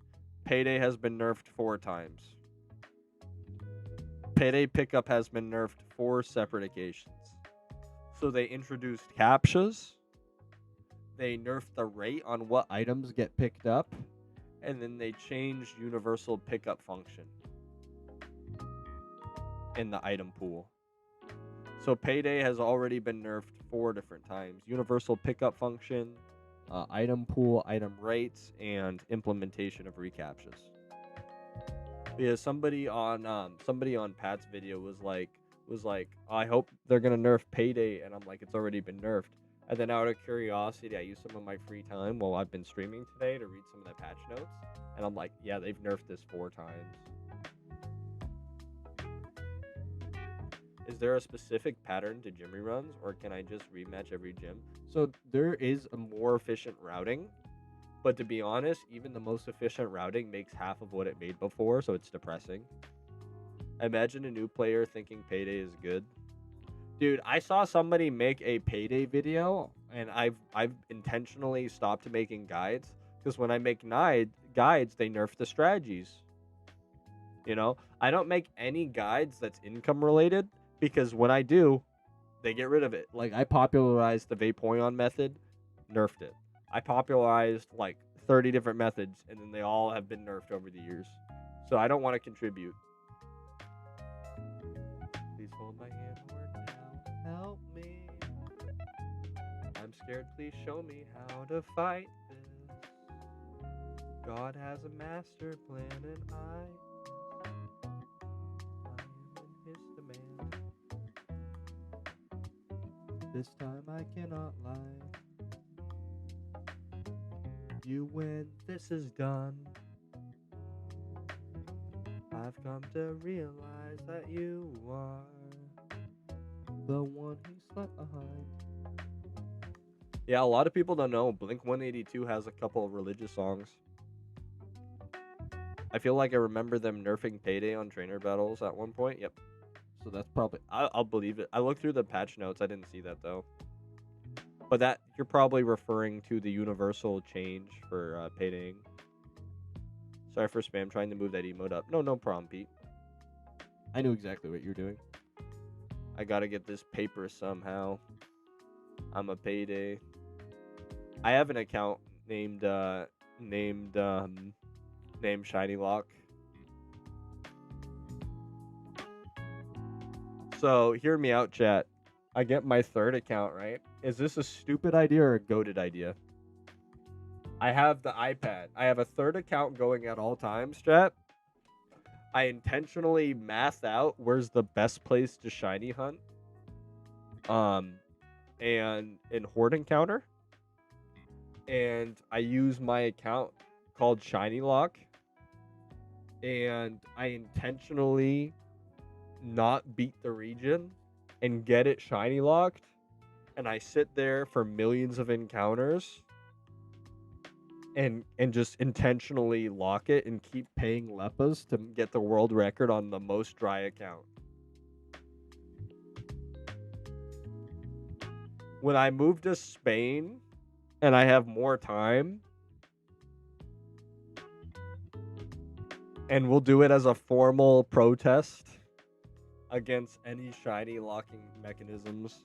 Payday has been nerfed 4 times. Payday pickup has been nerfed 4 separate occasions. So they introduced captchas. They nerfed the rate on what items get picked up. And then they changed universal pickup function in the item pool. So Payday has already been nerfed 4 different times. Universal pickup function, item pool, item rates, and implementation of recaptchas. Yeah, somebody on Pat's video was like, I hope they're gonna nerf Payday, and I'm like, it's already been nerfed. And then out of curiosity, I used some of my free time while I've been streaming today to read some of the patch notes. And I'm like, yeah, they've nerfed this 4 times. Is there a specific pattern to gym reruns, or can I just rematch every gym? So there is a more efficient routing, but to be honest, even the most efficient routing makes half of what it made before, so it's depressing. Imagine a new player thinking Payday is good. Dude, I saw somebody make a Payday video, and I've intentionally stopped making guides, because when I make guides, they nerf the strategies. You know, I don't make any guides that's income related, because when I do, they get rid of it. Like, I popularized the Vaporeon method, nerfed it. I popularized like 30 different methods, and then they all have been nerfed over the years. So I don't want to contribute. Please hold my hand now. Help me. I'm scared. Please show me how to fight this. God has a master plan, and I am in his demand. This time I cannot lie. You win, this is done. I've come to realize that you are the one who slept behind. Yeah, a lot of people don't know Blink 182 has a couple of religious songs. I feel like I remember them nerfing Payday on trainer battles at one point. Yep. So that's probably... I'll believe it. I looked through the patch notes. I didn't see that, though. But that you're probably referring to the universal change for Paydaying. Sorry for spam trying to move that emote up. No problem, Pete. I knew exactly what you're doing. I gotta get this paper somehow. I'm a Payday. I have an account named Shiny Lock. So hear me out, chat. I get my third account, right? Is this a stupid idea or a goated idea? I have the iPad. I have a third account going at all times, chat. I intentionally math out where's the best place to shiny hunt. And in Horde Encounter. And I use my account called Shiny Lock. And I intentionally not beat the region and get it shiny locked. And I sit there for millions of encounters and just intentionally lock it and keep paying Leppas to get the world record on the most dry account. When I move to Spain and I have more time, and we'll do it as a formal protest against any shiny locking mechanisms.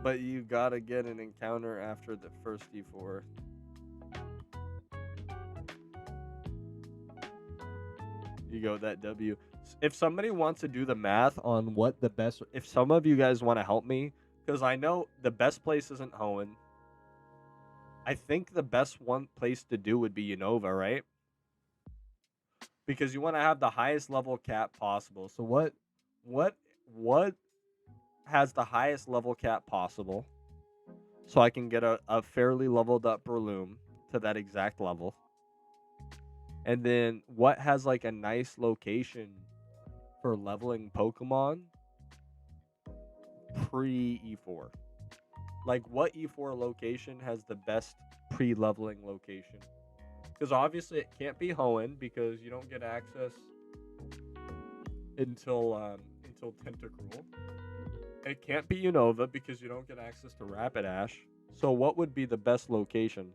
But you gotta get an encounter after the first D4. You go that W. If somebody wants to do the math on what the best... If some of you guys want to help me, because I know the best place isn't Hoenn. I think the best place to do would be Unova, right? Because you want to have the highest level cap possible. So what has the highest level cap possible? So I can get a fairly leveled up Breloom to that exact level. And then what has like a nice location for leveling Pokemon pre-E4? Like, what E4 location has the best pre-leveling location? Because obviously it can't be Hoenn because you don't get access until Tentacruel. It can't be Unova because you don't get access to Rapidash. So what would be the best location?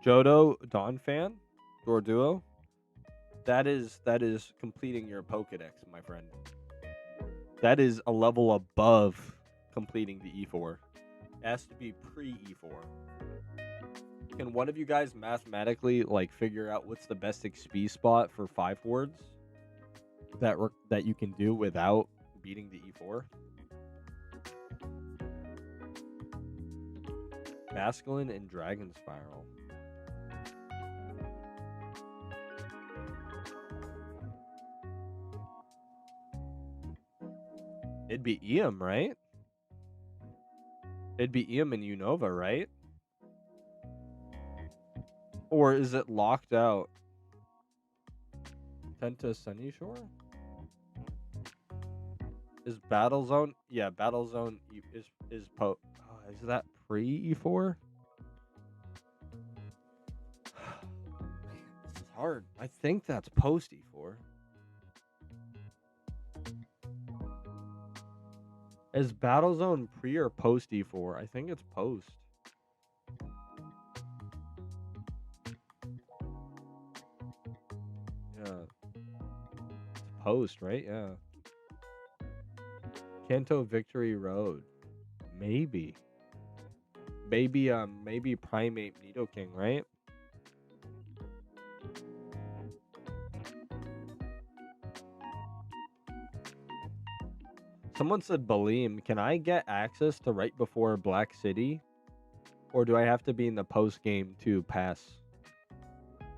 Johto Donphan or Duo? That is completing your Pokedex, my friend. That is a level above completing the E4. It has to be pre-E4. Can one of you guys mathematically like figure out what's the best XP spot for 5 hordes that you can do without beating the E4? Basculin and Dragon Spiral. It'd be Eam, right? It'd be Eam and Unova, right? Or is it locked out? Tenta Sunny Shore? Is Battlezone? Yeah, Battlezone is is that pre E4? This is hard. I think that's post E4. Is Battlezone pre or post E4? I think it's post. Yeah. It's post, right? Yeah. Kanto Victory Road. Maybe. Maybe Primate Nidoking, right? Someone said Baleem. Can I get access to right before Black City? Or do I have to be in the post game to pass?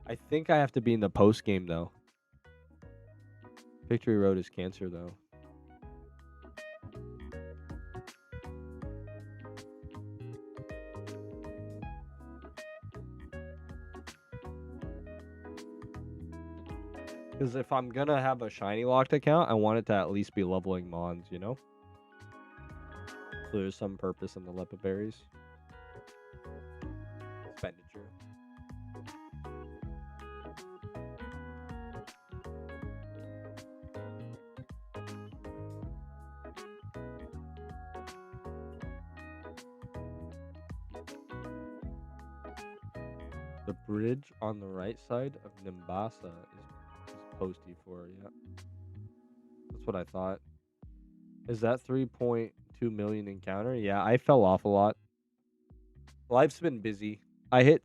I think I have to be in the post game though. Victory Road is cancer though. Because if I'm gonna have a shiny locked account, I want it to at least be leveling Mons, you know? So there's some purpose in the Lepa berries. Expenditure. The bridge on the right side of Nimbasa is post E4, yeah. That's what I thought. Is that 3.2 million encounter? Yeah, I fell off a lot. Life's been busy. I hit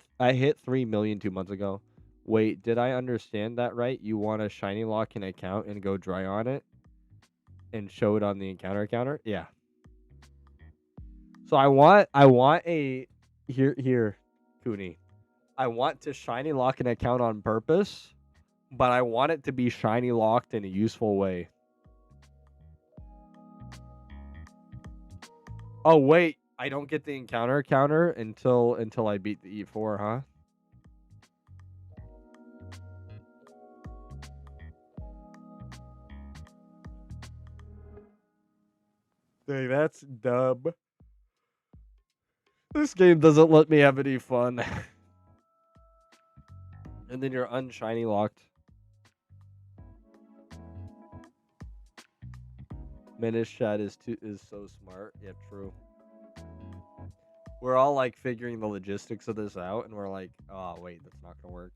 3 million 2 months ago. Wait, did I understand that right? You want a shiny lock an account and go dry on it and show it on the encounter counter? Yeah. So I want a here, Cooney. I want to shiny lock an account on purpose, but I want it to be shiny locked in a useful way. Oh wait, I don't get the encounter counter until I beat the E4, huh? Dang, that's dumb. This game doesn't let me have any fun. And then you're unshiny locked. Minish chat is so smart. Yeah, true. We're all like figuring the logistics of this out, and we're like, oh wait, that's not gonna work.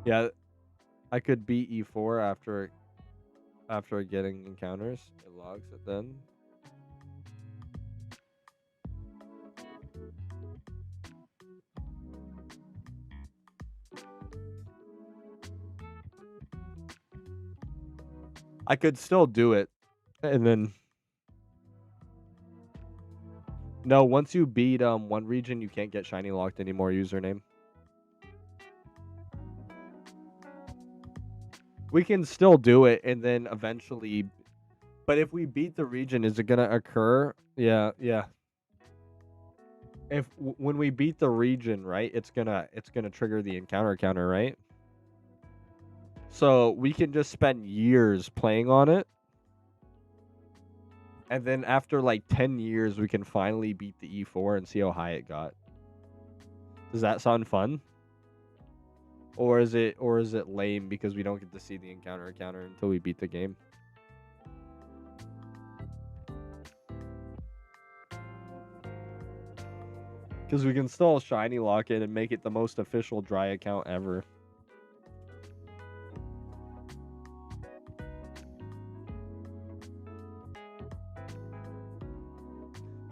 Yeah, I could beat E4 after getting encounters. It logs it then. I could still do it, and then no. Once you beat one region, you can't get shiny locked anymore. Username. We can still do it, and then eventually. But if we beat the region, is it gonna occur? Yeah, yeah. If when we beat the region, right, it's gonna trigger the encounter counter, right? So we can just spend years playing on it. And then after like 10 years, we can finally beat the E4 and see how high it got. Does that sound fun? Or is it lame because we don't get to see the encounter counter until we beat the game? Because we can still shiny lock it and make it the most official dry account ever.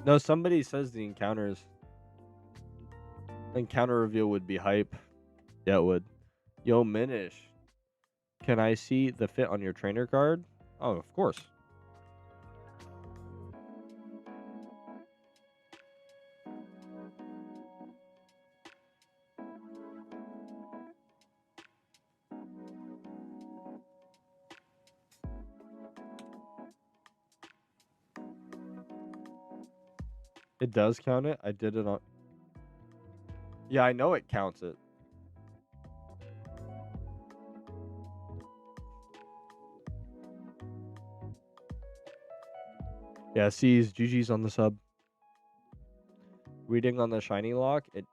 No, somebody says the encounter reveal would be hype. Yeah, it would. Yo, Minish, can I see the fit on your trainer card? Oh, of course. It does count it. I did it on. Yeah, I know it counts it. Yeah, C's GG's on the sub. Reading on the shiny lock, it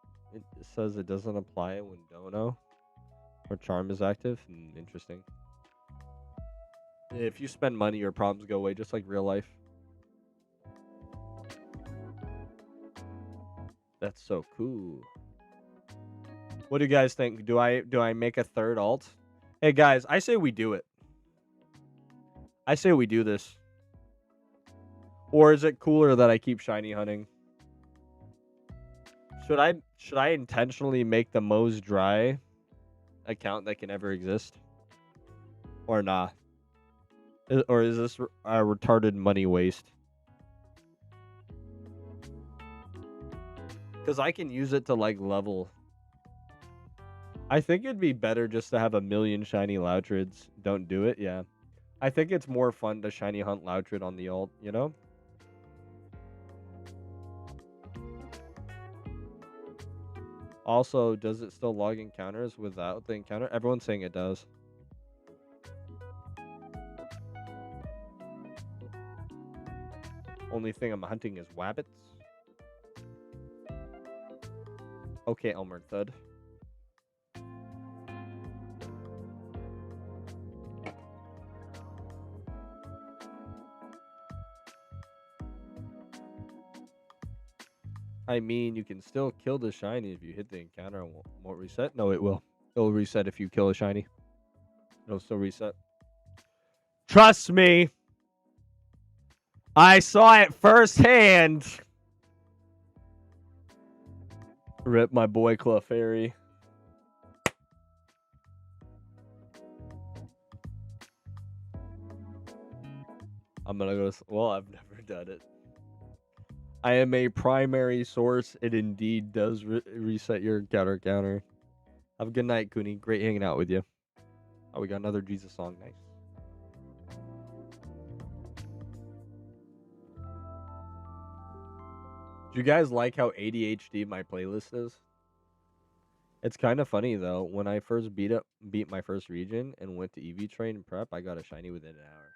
says it doesn't apply when Dono or Charm is active. Interesting. If you spend money, your problems go away, just like real life. That's so cool. What do you guys think? Do I make a third alt? Hey guys, I say we do it. I say we do this. Or is it cooler that I keep shiny hunting? Should I intentionally make the most dry account that can ever exist? Or nah? Or is this a retarded money waste? Because I can use it to like level. I think it'd be better just to have a million shiny Loutrids. Don't do it, yeah. I think it's more fun to shiny hunt Loutrid on the alt, you know? Also, does it still log encounters without the encounter? Everyone's saying it does. Only thing I'm hunting is wabbits. Okay, Elmer Thud. I mean, you can still kill the shiny if you hit the encounter and won't reset. No, it will. It'll reset if you kill a shiny. It'll still reset. Trust me. I saw it firsthand. Rip my boy Clefairy. I'm gonna go. Well, I've never done it. I am a primary source. It indeed does reset your counter. Have a good night, Cooney. Great hanging out with you. Oh, we got another Jesus song. Nice. Do you guys like how ADHD my playlist is? It's kind of funny though. When I first beat my first region and went to EV train prep, I got a shiny within an hour.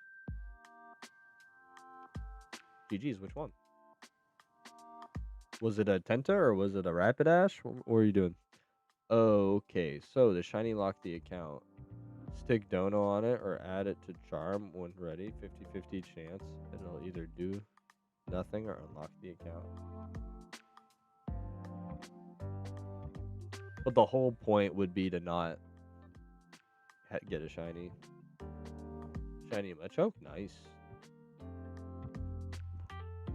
GG's, which one? Was it a Tenta or was it a Rapidash? What were you doing? Okay, so to shiny lock the account, stick Dono on it or add it to Charm when ready. 50-50 chance. It'll either do nothing or unlock the account. But the whole point would be to not get a shiny. Shiny Machoke, nice.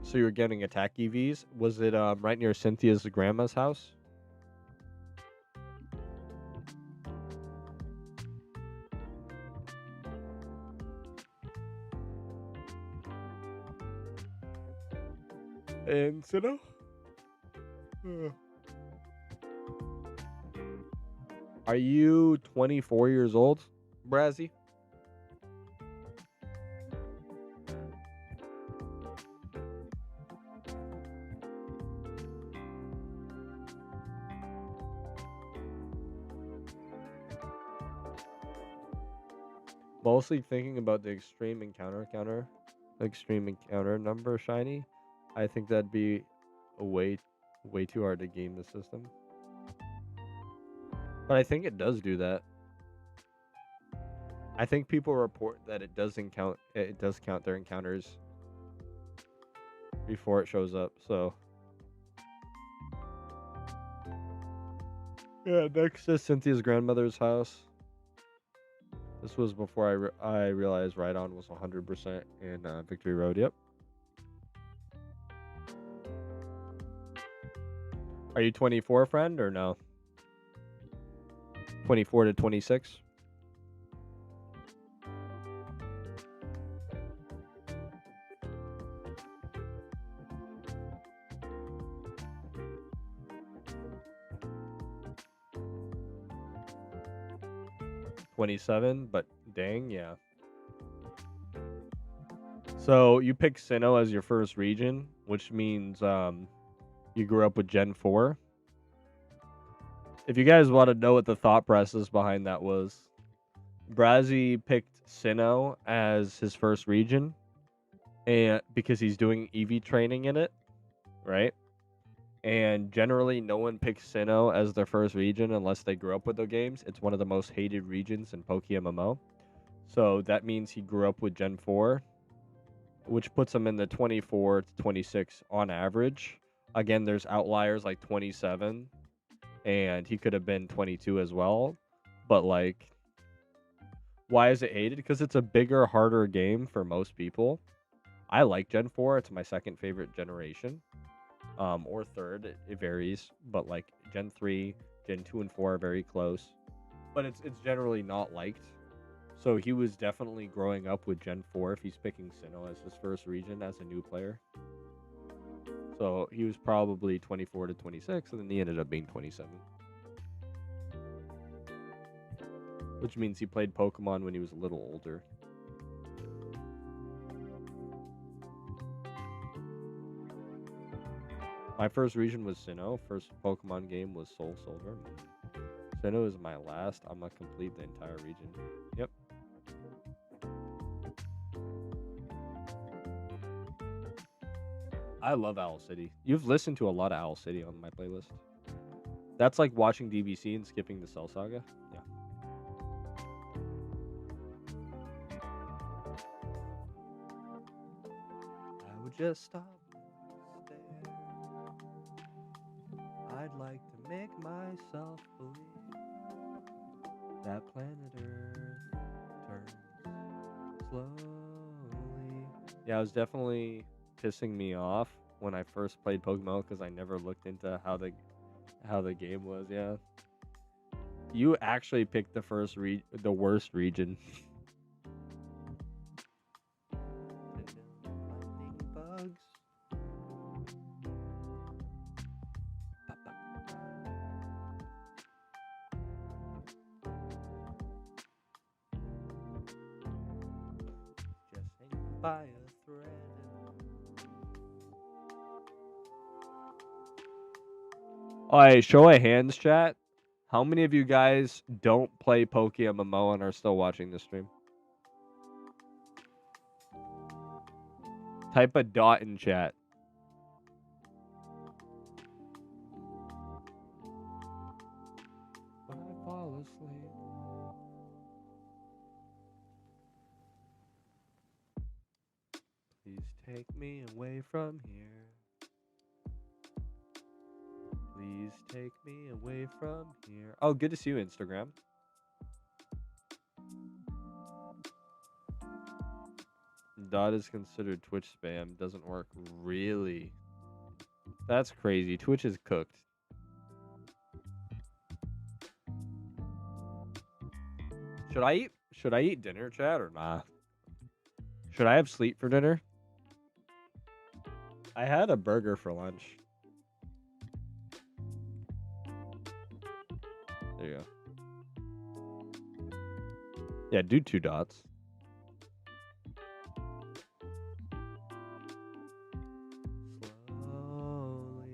So you're getting attack EVs. Was it right near Cynthia's grandma's house? And Sinnoh? Are you 24 years old, Brazzy? Mostly thinking about the extreme encounter number shiny. I think that'd be a way too hard to game the system. But I think it does do that. I think people report that it does count their encounters before it shows up. So yeah, next is Cynthia's grandmother's house. This was before I realized Rhydon was 100% in Victory Road. Yep. Are you 24, friend, or no? 24 to 26? $27, but dang, yeah. So you pick Sinnoh as your first region, which means you grew up with Gen 4. If you guys want to know what the thought process behind that was, Brazzy picked Sinnoh as his first region, and because he's doing EV training in it, right? And generally, no one picks Sinnoh as their first region unless they grew up with the games. It's one of the most hated regions in PokeMMO. So that means he grew up with Gen 4, which puts him in the 24 to 26 on average. Again, there's outliers like 27, and he could have been 22 as well. But, like, why is it hated? Because it's a bigger, harder game for most people. I like Gen 4. It's my second favorite generation. Or third. It varies. But, like, Gen 3, Gen 2, and 4 are very close. But it's generally not liked. So he was definitely growing up with Gen 4 if he's picking Sinnoh as his first region as a new player. So he was probably 24 to 26, and then he ended up being 27. Which means he played Pokemon when he was a little older. My first region was Sinnoh. First Pokemon game was Soul Silver. Sinnoh is my last. I'm going to complete the entire region. Yep. I love Owl City. You've listened to a lot of Owl City on my playlist. That's like watching DBC and skipping the Cell Saga. Yeah. I would just stop and stare. I'd like to make myself believe that planet Earth turns slowly. Yeah, it was definitely pissing me off when I first played PokeMMO because I never looked into how the game was. Yeah, you actually picked the worst region. Bugs. Just hanging by a thread. Alright, show of hands, chat. How many of you guys don't play PokeMMO and are still watching this stream? Type a dot in chat. When I fall asleep. Please take me away from here. Please take me away from here. Oh, good to see you, Instagram. Dot is considered Twitch spam. Doesn't work. Really? That's crazy. Twitch is cooked. Should I eat dinner, chat, or nah? Should I have sleep for dinner? I had a burger for lunch. There you go. Yeah, do 2 dots. Slowly.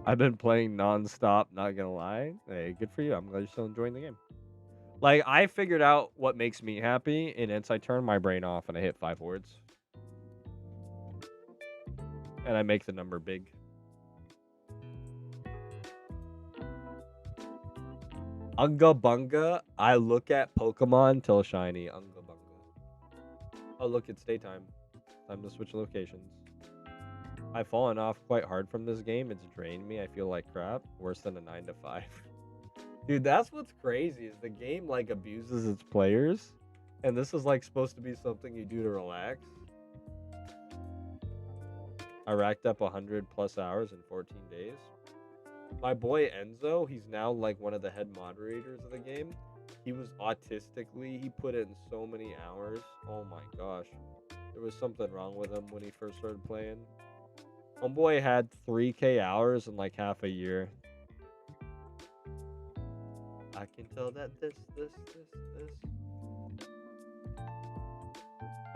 I've been playing non-stop, not gonna lie. Hey, good for you. I'm glad you're still enjoying the game. Like, I figured out what makes me happy, and it's I turn my brain off and I hit 5 words. And I make the number big. Unga Bunga, I look at Pokemon till shiny. Unga Bunga. Oh, look, it's daytime. Time to switch locations. I've fallen off quite hard from this game. It's drained me. I feel like crap. Worse than a 9 to 5. Dude, that's what's crazy is the game like abuses its players, and this is like supposed to be something you do to relax. I racked up 100 plus hours in 14 days. My boy Enzo, he's now like one of the head moderators of the game. He was autistically, he put in so many hours. Oh my gosh. There was something wrong with him when he first started playing. Homeboy had 3K hours in like half a year. I can tell that this.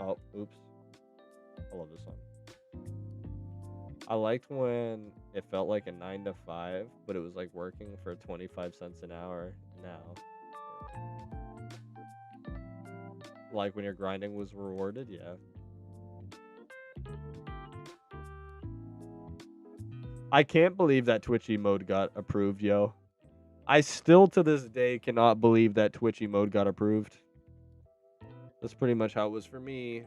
Oh, oops. I love this song. I liked when it felt like a 9 to 5, but it was like working for 25 cents an hour now. Like when your grinding was rewarded, yeah. I can't believe that Twitchy mode got approved, yo. I still to this day cannot believe that Twitchy mode got approved. That's pretty much how it was for me.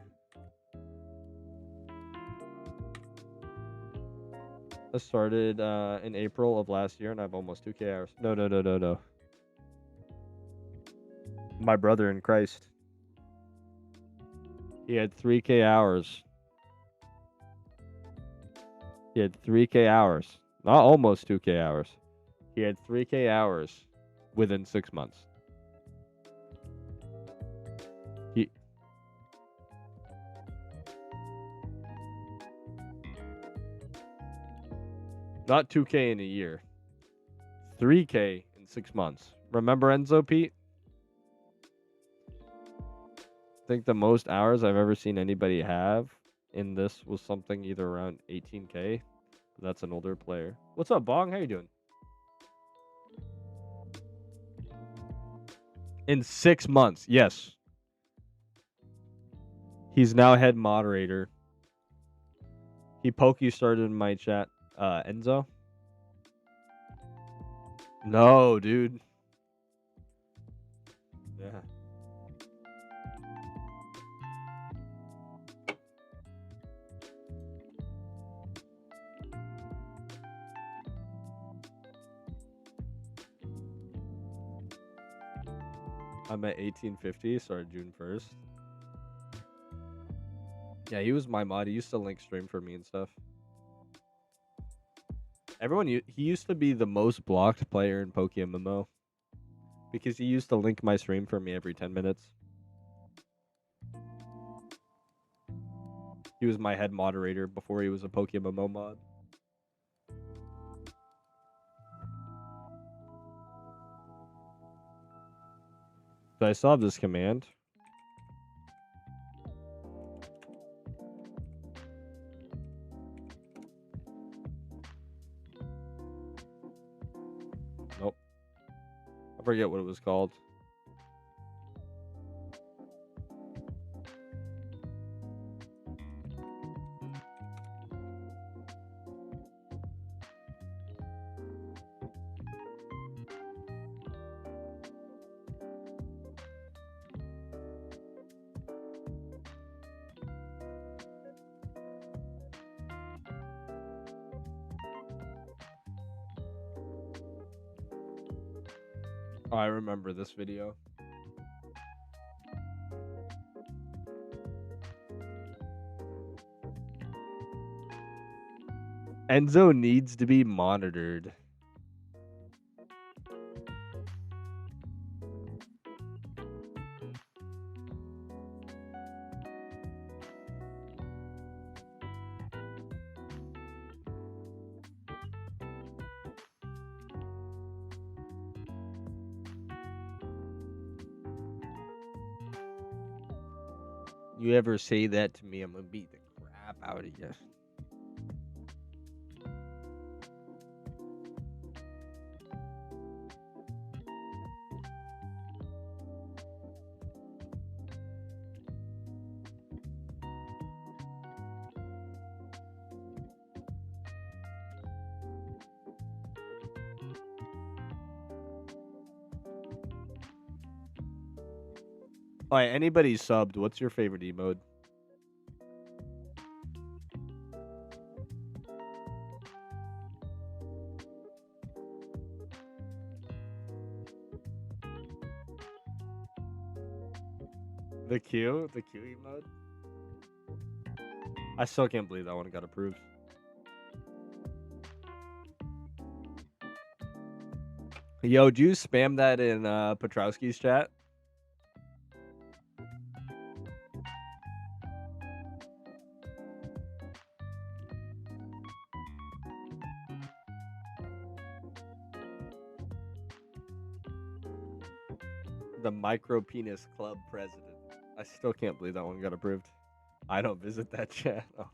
I started in April of last year and I have almost 2K hours. No. My brother in Christ. He had 3K hours. He had 3K hours. Not almost 2K hours. He had 3K hours within 6 months. He Not 2K in a year. 3K in 6 months. Remember Enzo, Pete? I think the most hours I've ever seen anybody have in this was something either around 18K. That's an older player. What's up, Bong? How you doing? In 6 months, yes. He's now head moderator. He started in my chat. Enzo? No, dude. Yeah. I'm at 1850, started June 1st. Yeah, he was my mod. He used to link stream for me and stuff. He used to be the most blocked player in PokeMMO because he used to link my stream for me every 10 minutes. He was my head moderator before he was a PokeMMO mod. So I still have this command. Nope. I forget what it was called. Oh, I remember this video. Enzo needs to be monitored. You ever say that to me, I'm gonna beat the crap out of you. Alright, anybody subbed, what's your favorite emote? The Q emote. I still can't believe that one got approved. Yo, do you spam that in Petrowski's chat? The Micro Penis Club president. I still can't believe that one got approved. I don't visit that chat. Oh.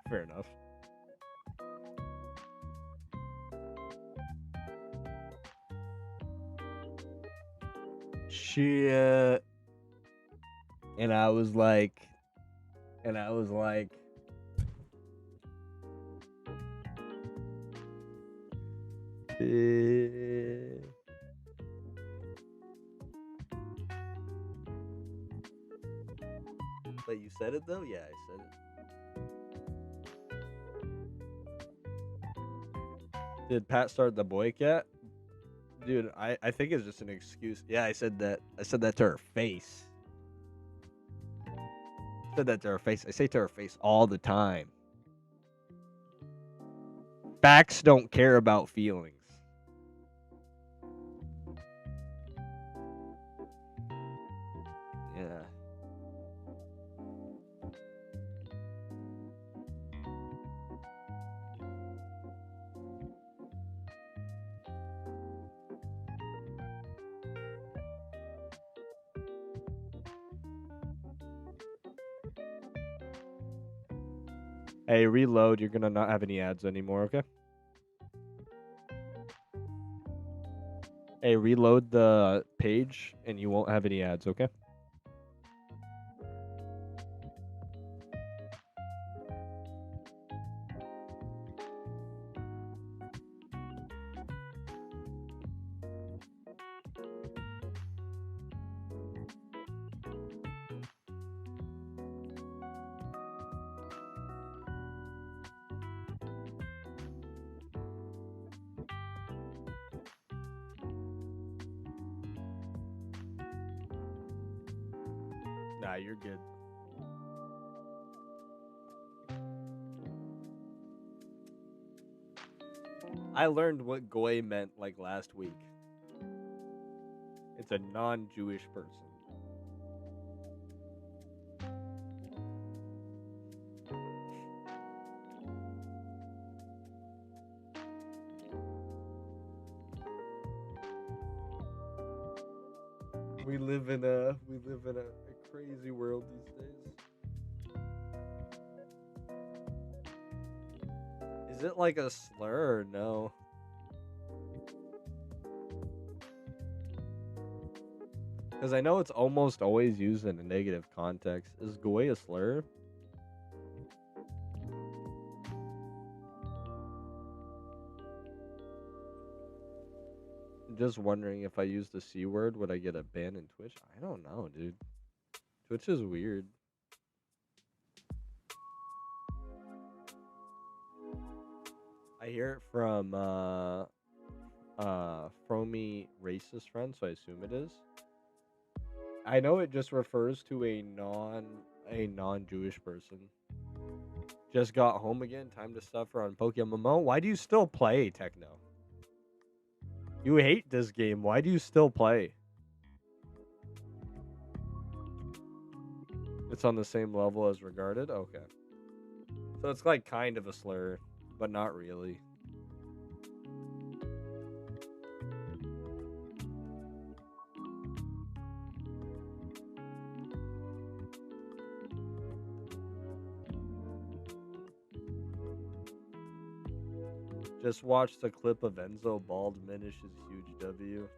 Fair enough. Shit. And I was like, But you said it though? Yeah, I said it. Did Pat start the boy cat? Dude, I think it's just an excuse. Yeah, I said that. I said that to her face. I said that to her face. I say to her face all the time. Facts don't care about feelings. Yeah. Hey, reload. You're gonna not have any ads anymore, okay? Hey, reload the page and you won't have any ads, okay? Nah, you're good. I learned what goy meant like last week. It's a non-Jewish person. We live in a crazy world these days. Is it like a slur or no? Because I know it's almost always used in a negative context. Is goy a slur? Just wondering if I use the C word, would I get a ban in Twitch? I don't know, dude. Twitch is weird. I hear it from Fromy racist friend, so I assume it is. I know it just refers to a non-Jewish person. Just got home again, time to suffer on PokeMMO. Why do you still play, Techno? You hate this game. Why do you still play? It's on the same level as regarded? Okay. So it's like kind of a slur, but not really. Just watched a clip of Enzo bald minish his huge W.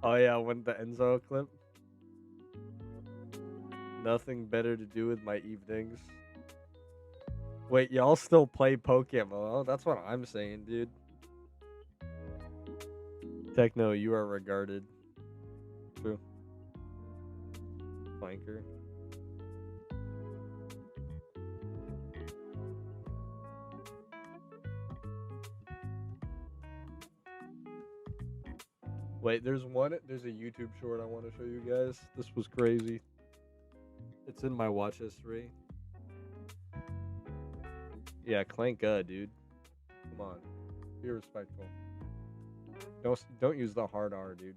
Oh yeah, when the Enzo clip. Nothing better to do with my evenings. Wait, y'all still play PokeMMO? That's what I'm saying, dude. Techno, you are regarded. True. Flanker. Wait, there's a YouTube short I want to show you guys. This was crazy. It's in my watch history. Yeah, Clanka, dude. Come on. Be respectful. Don't use the hard R, dude.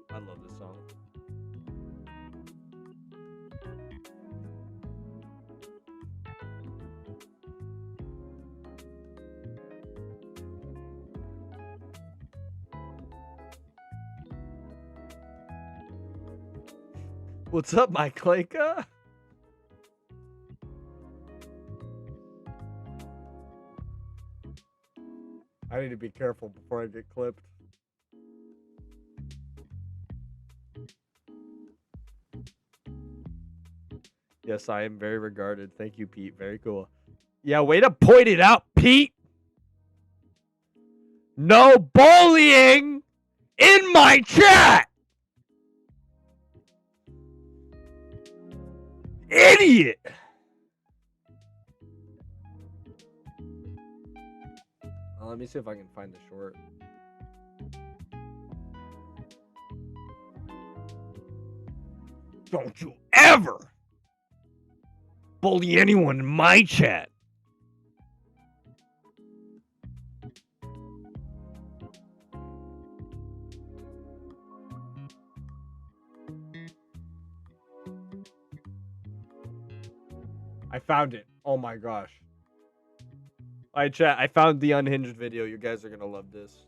I love this song. What's up, my Clanka? I need to be careful before I get clipped. Yes, I am very regarded. Thank you, Pete. Very cool. Yeah, way to point it out, Pete. No bullying in my chat. Idiot. Let me see if I can find the short. Don't you ever bully anyone in my chat. I found it. Oh my gosh. Alright, chat. I found the unhinged video. You guys are gonna love this.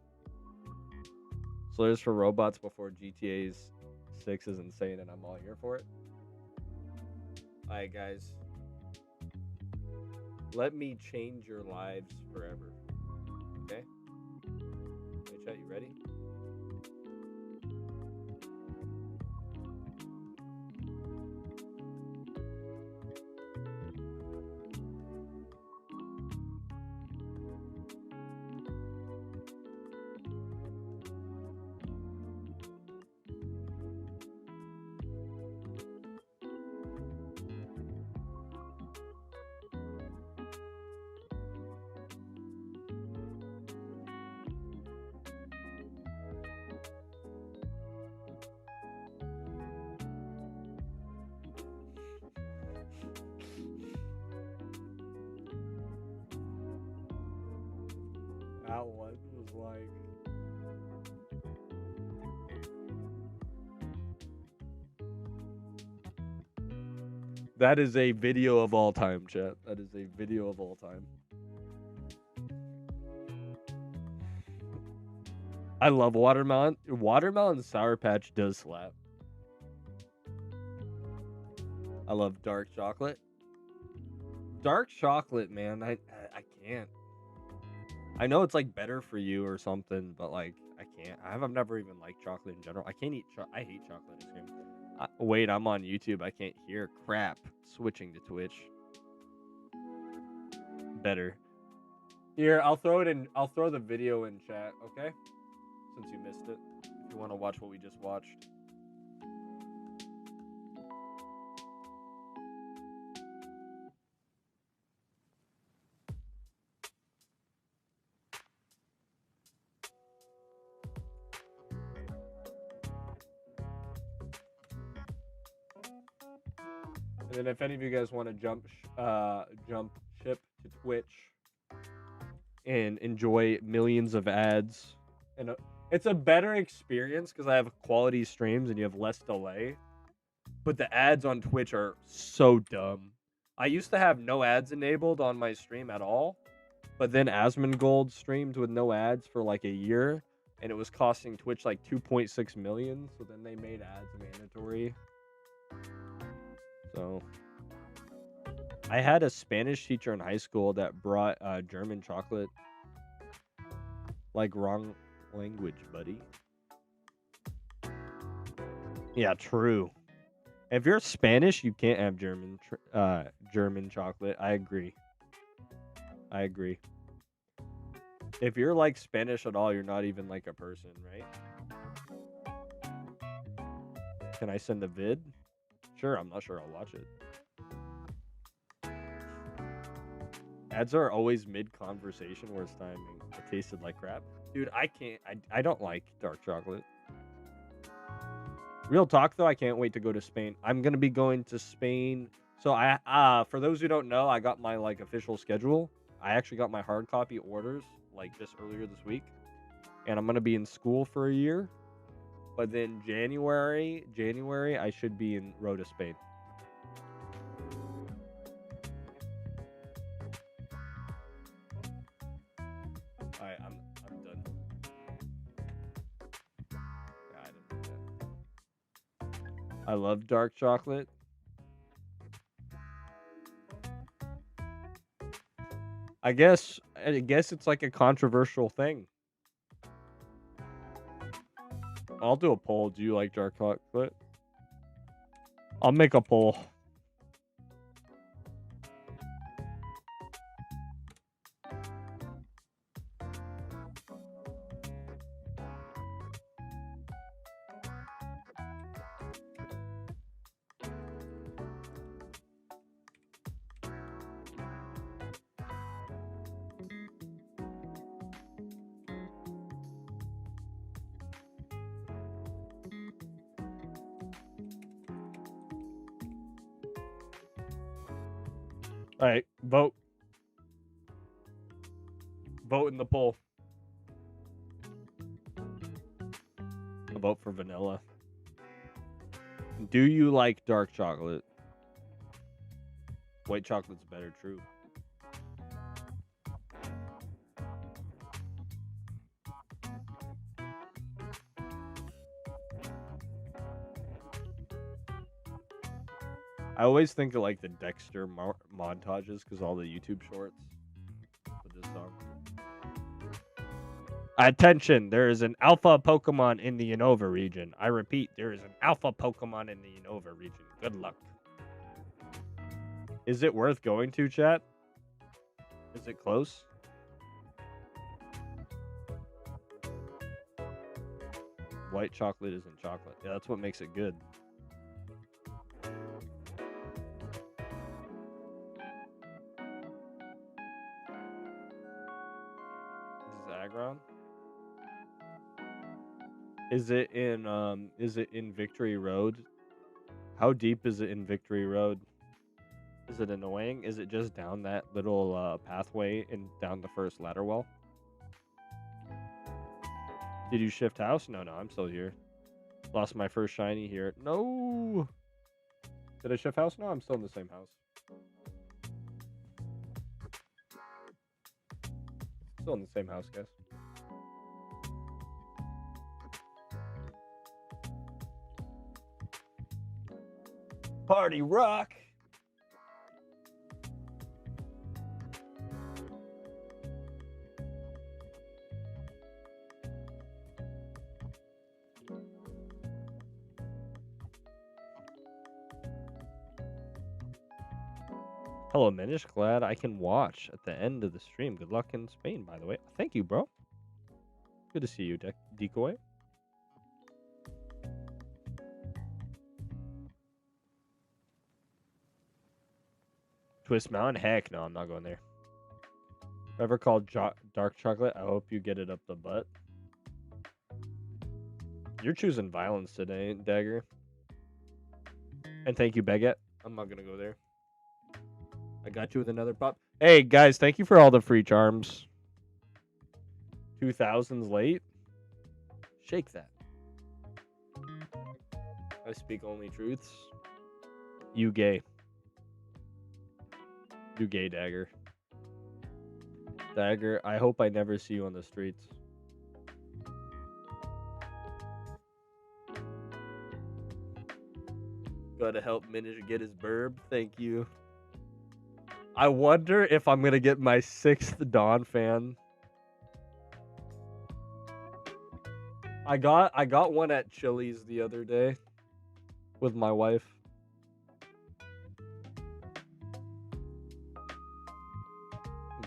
Slayers for robots before GTA 6 is insane, and I'm all here for it. Alright, guys. Let me change your lives forever. Okay? Hey, chat, you ready? That one was like... That is a video of all time, chat. That is a video of all time. I love watermelon. Watermelon Sour Patch does slap. I love dark chocolate. Dark chocolate, man. I can't. I know it's like better for you or something, but like I can't. I've never even liked chocolate in general. I can't eat. I hate chocolate ice cream. Wait, I'm on YouTube. I can't hear. Crap. Switching to Twitch. Better. Here, I'll throw it in. I'll throw the video in chat. Okay. Since you missed it, if you want to watch what we just watched. And then if any of you guys want to jump ship to Twitch and enjoy millions of ads, and it's a better experience because I have quality streams and you have less delay. But the ads on Twitch are so dumb. I used to have no ads enabled on my stream at all, but then Asmongold streamed with no ads for like a year, and it was costing Twitch like 2.6 million. So then they made ads mandatory. So I had a Spanish teacher in high school that brought German chocolate. Like, wrong language, buddy. Yeah, true. If you're Spanish, you can't have German chocolate. I agree. I agree. If you're like Spanish at all, you're not even like a person, right? Can I send a vid? Sure, I'm not sure I'll watch it. Ads are always mid-conversation, where it's timing. It tasted like crap. Dude, I can't. I don't like dark chocolate. Real talk, though, I can't wait to go to Spain. I'm going to be going to Spain. So, for those who don't know, I got my, like, official schedule. I actually got my hard copy orders, like, just earlier this week. And I'm going to be in school for a year. But then January, I should be in road to Spain. Alright, I'm done. Yeah, I didn't do that. I love dark chocolate. I guess it's like a controversial thing. I'll do a poll. Do you like dark chocolate? I'll make a poll. All right, vote. Vote in the poll. I'll vote for vanilla. Do you like dark chocolate? White chocolate's better, true. I always think of like the Dexter montages because all the YouTube shorts with this song. Attention, there is an alpha Pokemon in the Unova region. I repeat, there is an alpha Pokemon in the Unova region. Good luck. Is it worth going to, chat? Is it close? White chocolate isn't chocolate. Yeah, that's what makes it good. This is Aggron. Is it in Victory Road? How deep is it in Victory Road? Is it annoying? Is it just down that little pathway and down the first ladder well? Did you shift house? No, I'm still here. Lost my first shiny here. No! Did I shift house? No, I'm still in the same house. Still in the same house, guys. Party rock! Hello, Minish. Glad I can watch at the end of the stream. Good luck in Spain, by the way. Thank you, bro. Good to see you, Decoy. Twist Mountain? Heck no, I'm not going there. Ever called dark chocolate? I hope you get it up the butt. You're choosing violence today, Dagger. And thank you, Baguette. I'm not going to go there. I got you with another pop. Hey, guys, thank you for all the free charms. 2000's late? Shake that. I speak only truths. You gay. You gay, Dagger. Dagger, I hope I never see you on the streets. Gotta help Minish get his burb. Thank you. I wonder if I'm gonna get my 6th Dawn fan. I got one at Chili's the other day with my wife.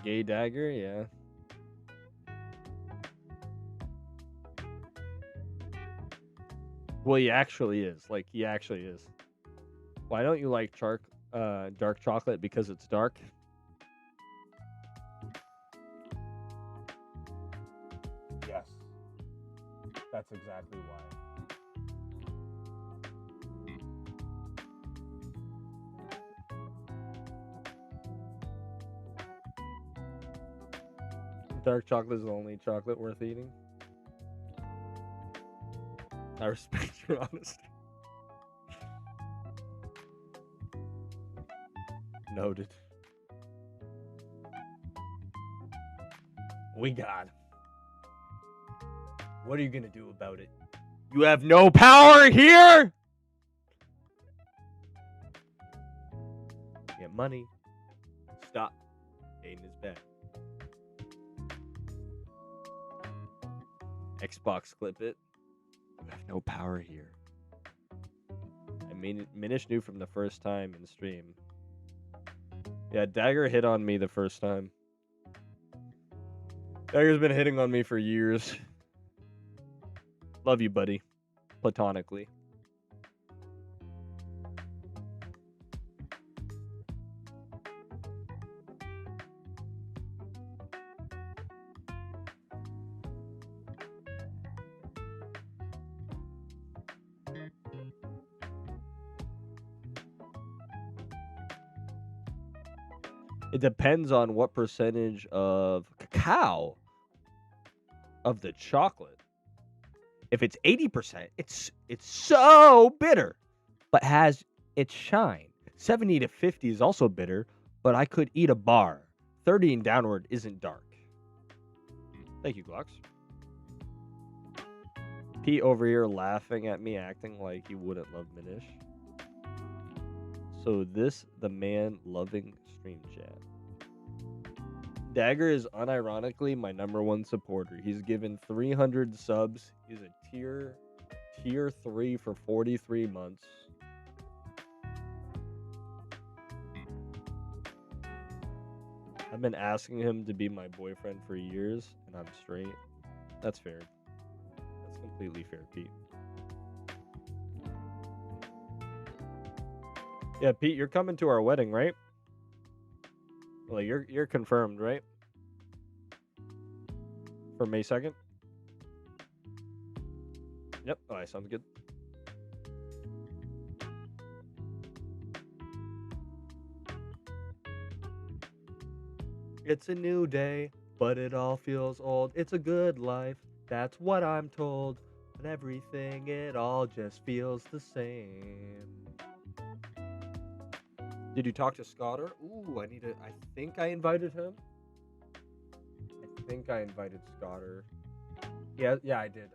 Gay Dagger, yeah. Well, he actually is. Like, he actually is. Why don't you like dark chocolate? Because it's dark? That's exactly why. Dark chocolate is the only chocolate worth eating. I respect your honesty. Noted. We got him. What are you gonna do about it? You have no power here! Get money. Stop. Aiden is back. Xbox clip it. You have no power here. I mean, Minish knew from the first time in stream. Yeah, Dagger hit on me the first time. Dagger's been hitting on me for years. Love you, buddy. Platonically. It depends on what percentage of cacao of the chocolate. If it's 80%, it's so bitter, but has its shine. 70 to 50 is also bitter, but I could eat a bar. 30 and downward isn't dark. Thank you, Glocks. Pete over here laughing at me, acting like he wouldn't love Minish. So this, the man loving stream chat. Dagger is unironically my #1 supporter. He's given 300 subs. He's a tier 3 for 43 months. I've been asking him to be my boyfriend for years, and I'm straight. That's fair. That's completely fair, Pete. Yeah, Pete, you're coming to our wedding, right? Well, you're confirmed, right? For May 2nd? Yep. Alright, sounds good. It's a new day, but it all feels old. It's a good life, that's what I'm told. And everything, it all just feels the same. Did you talk to Scotter? Ooh, I think I invited him. I think I invited Scotter. Yeah, I did.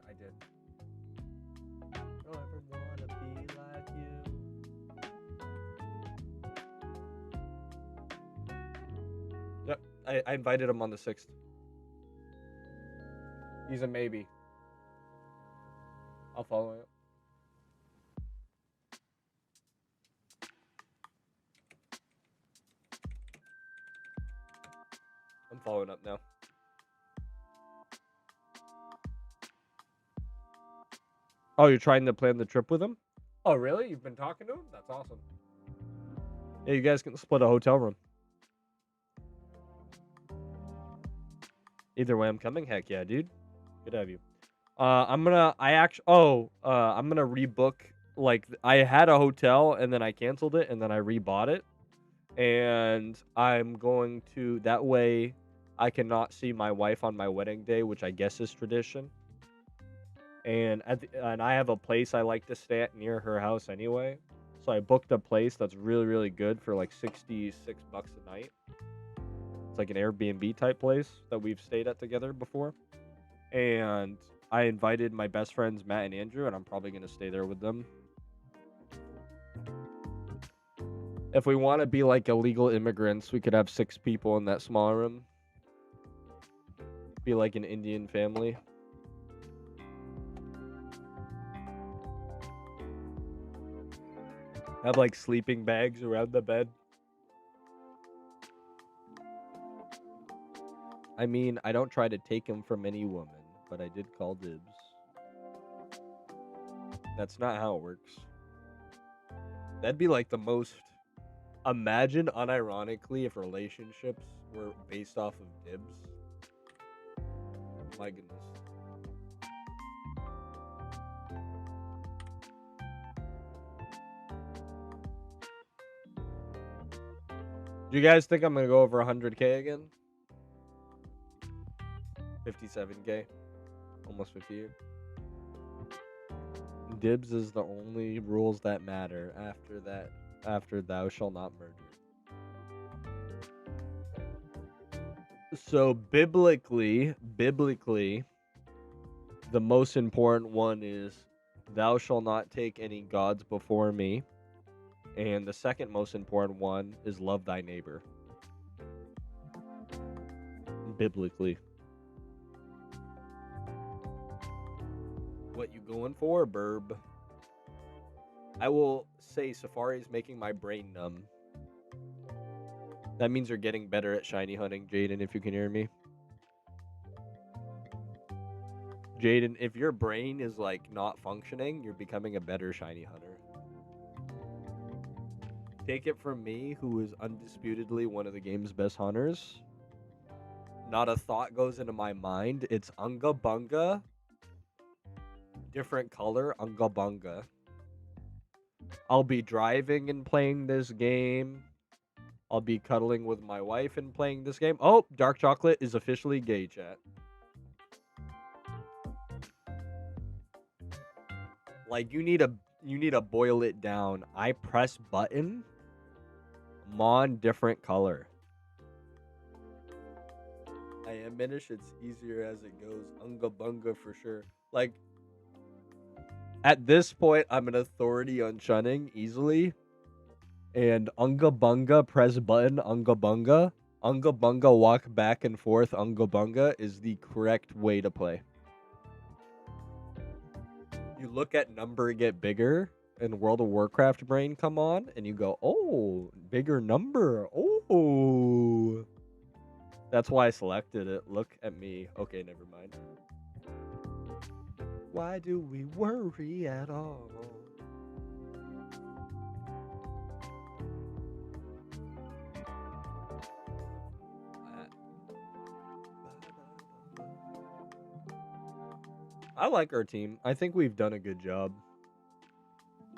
Don't ever wanna be like you. Yep, I invited him on the 6th. He's a maybe. I'll follow him. I'm following up now. Oh, you're trying to plan the trip with him? Oh, really? You've been talking to him? That's awesome. Yeah, you guys can split a hotel room. Either way, I'm coming. Heck yeah, dude. Good to have you. I'm gonna rebook. Like, I had a hotel and then I canceled it and then I rebought it, and I'm going to, that way I cannot see my wife on my wedding day, which I guess is tradition. And and I have a place I like to stay at near her house anyway, so I booked a place that's really, really good for like $66 a night. It's like an Airbnb type place that we've stayed at together before. And I invited my best friends, Matt and Andrew, and I'm probably going to stay there with them. If we want to be like illegal immigrants, we could have 6 people in that small room. Be like an Indian family. Have like sleeping bags around the bed. I mean, I don't try to take him from any woman, but I did call dibs. That's not how it works. That'd be like the most... Imagine, unironically, if relationships were based off of dibs. My goodness. Do you guys think I'm gonna go over 100K again? 57K, almost 58. Dibs is the only rules that matter. After thou shall not murder. So biblically, the most important one is thou shalt not take any gods before me. And the second most important one is love thy neighbor. Biblically. What you going for, burb? I will say Safari's making my brain numb. That means you're getting better at shiny hunting, Jaden, if you can hear me. Jaden, if your brain is like not functioning, you're becoming a better shiny hunter. Take it from me, who is undisputedly one of the game's best hunters. Not a thought goes into my mind. It's Unga Bunga. Different color, Unga Bunga. I'll be driving and playing this game. I'll be cuddling with my wife and playing this game. Oh, dark chocolate is officially gay, chat. Like you need to boil it down. I press button. Mon different color. I am Minish, it's easier as it goes. Unga Bunga for sure. Like at this point, I'm an authority on shunning easily. And Unga Bunga, press button, Unga Bunga. Unga Bunga, walk back and forth, Unga Bunga is the correct way to play. You look at number get bigger, and World of Warcraft brain come on, and you go, oh, bigger number, oh. That's why I selected it. Look at me. Okay, never mind. Why do we worry at all? I like our team. I think we've done a good job.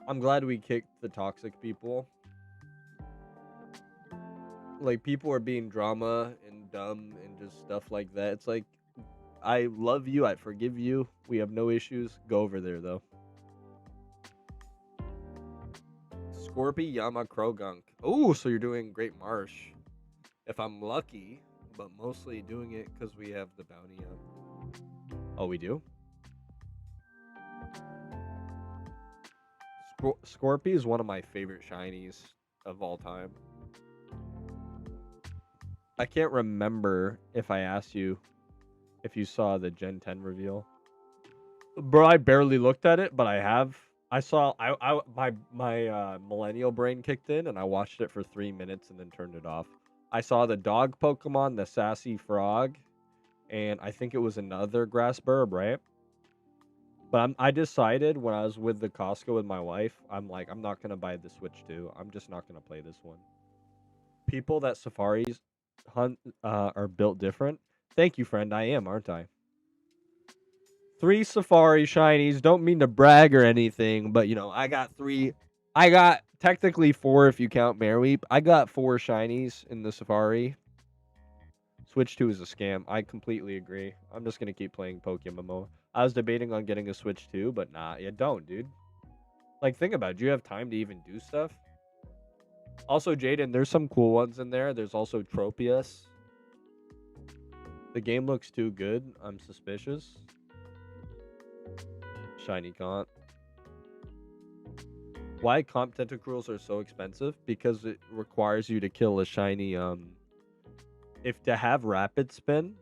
I'm glad we kicked the toxic people. Like, people are being drama and dumb and just stuff like that. It's like, I love you. I forgive you. We have no issues. Go over there, though. Scorpy Yama Krogunk. Oh, so you're doing Great Marsh. If I'm lucky, but mostly doing it because we have the bounty up. Oh, we do? Scorpy is one of my favorite shinies of all time. I can't remember if I asked you if you saw the Gen 10 reveal. Bro, I barely looked at it, but I have. I saw my millennial brain kicked in and I watched it for 3 minutes and then turned it off. I saw the dog Pokemon, the sassy frog, and I think it was another grass burb, right? But I decided when I was with the Costco with my wife, I'm like, I'm not going to buy the Switch 2. I'm just not going to play this one. People that Safaris hunt are built different. Thank you, friend. I am, aren't I? 3 Safari shinies. Don't mean to brag or anything, but, you know, I got 3. I got technically 4 if you count Mareweep. I got 4 shinies in the Safari. Switch 2 is a scam. I completely agree. I'm just going to keep playing PokeMMO. I was debating on getting a Switch 2, but nah, you don't, dude. Like, think about it. Do you have time to even do stuff? Also, Jaden, there's some cool ones in there. There's also Tropius. The game looks too good. I'm suspicious. Shiny Comp. Why Comp Tentacruels are so expensive? Because it requires you to kill a shiny, if to have Rapid Spin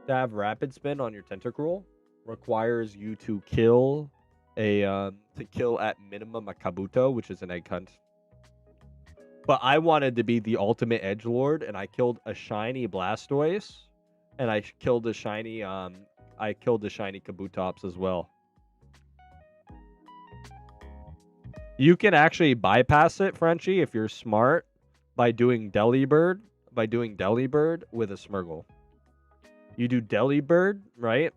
on your Tentacruel requires you to kill at minimum a Kabuto, which is an egg hunt. But I wanted to be the ultimate edgelord, and I killed a shiny Blastoise, and I killed a shiny Kabutops as well. You can actually bypass it, Frenchie, if you're smart, by doing Delibird with a Smeargle. You do Delibird, right?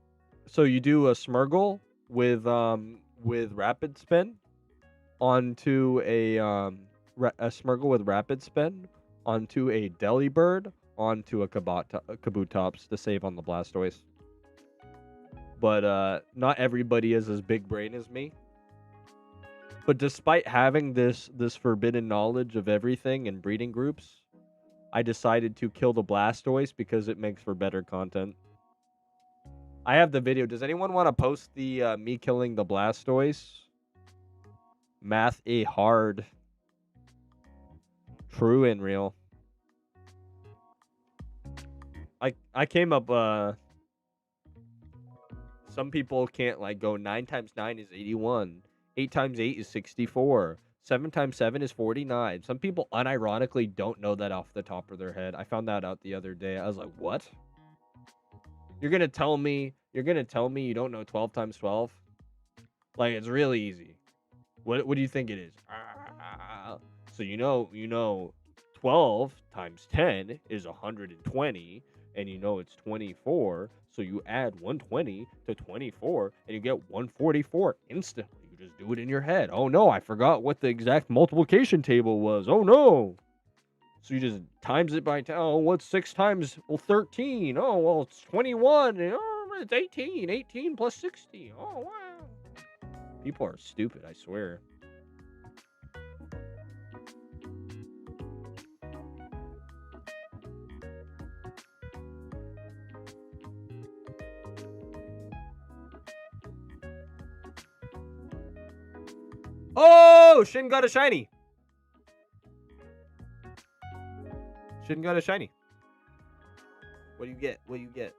So you do a Smeargle with Rapid Spin onto a Smeargle with Rapid Spin onto a Delibird, onto a Kabutops to save on the Blastoise. But not everybody is as big brain as me. But despite having this forbidden knowledge of everything and breeding groups, I decided to kill the Blastoise because it makes for better content. I have the video. Does anyone want to post the me killing the Blastoise? Math A hard. True and real. I came up some people can't like go 9 times 9 is 81. 8 times 8 is 64. 7 times 7 is 49. Some people unironically don't know that off the top of their head. I found that out the other day. I was like, "What? You're going to tell me you don't know 12 times 12?" Like, it's really easy. What do you think it is? So you know 12 times 10 is 120, and you know it's 24, so you add 120 to 24 and you get 144 instantly. You just do it in your head. Oh no, I forgot what the exact multiplication table was. Oh no. So you just times it by 10. Oh, what's 6 times 13? Oh, well, it's 21. Oh, it's 18. 18 plus 60. Oh, wow. People are stupid, I swear. Oh, Shin got a shiny. Shin got a shiny. What do you get? What do you get?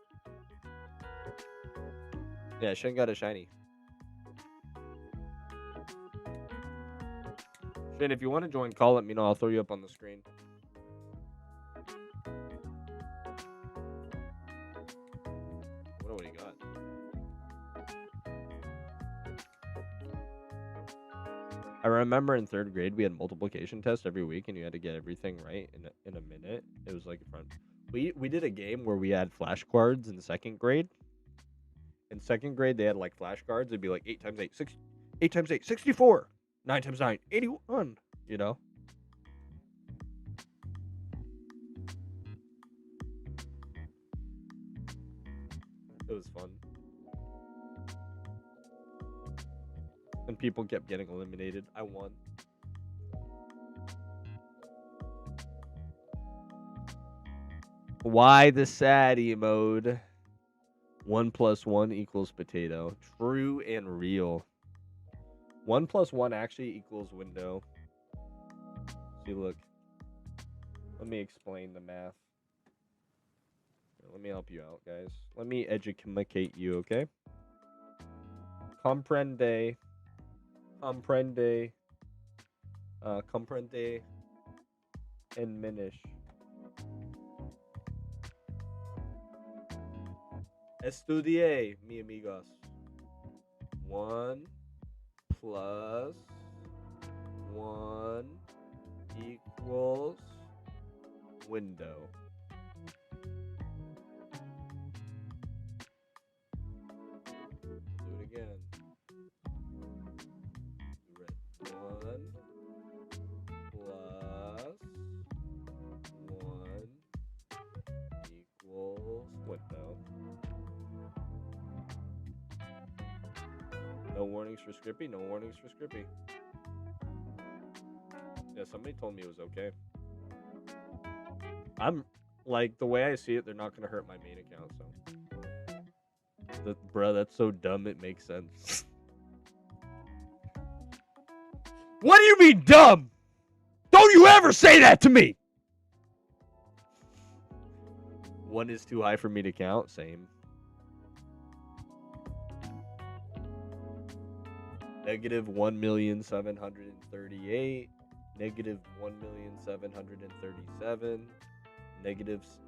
Yeah, Shin got a shiny. Shin, if you want to join, call, let me know. I'll throw you up on the screen. What do we got? I remember in 3rd grade we had multiplication tests every week, and you had to get everything right in a minute. It was like fun. We did a game where we had flashcards in 2nd grade. In 2nd grade, they had like flashcards. It'd be like 8 times 8, 8 times 8, 64. 9 times 9, 81. You know. It was fun. And people kept getting eliminated. I won. Why the sad mode? 1 + 1 equals potato. True and real. 1 + 1 actually equals window. See, look. Let me explain the math. Let me help you out, guys. Let me educate you, okay? Comprende. Comprende. And minish. Estudié, mi amigos. 1 + 1 equals window. Do it again. 1 + 1 equals window. No warnings for Scrippy. No warnings for Scrippy. Yeah, somebody told me it was okay. I'm like, the way I see it, they're not gonna hurt my main account. So, bruh, that's so dumb. It makes sense. What do you mean dumb? Don't you ever say that to me. 1 is too high for me to count. Same. Negative 1,738. Negative 1,737. Negatives.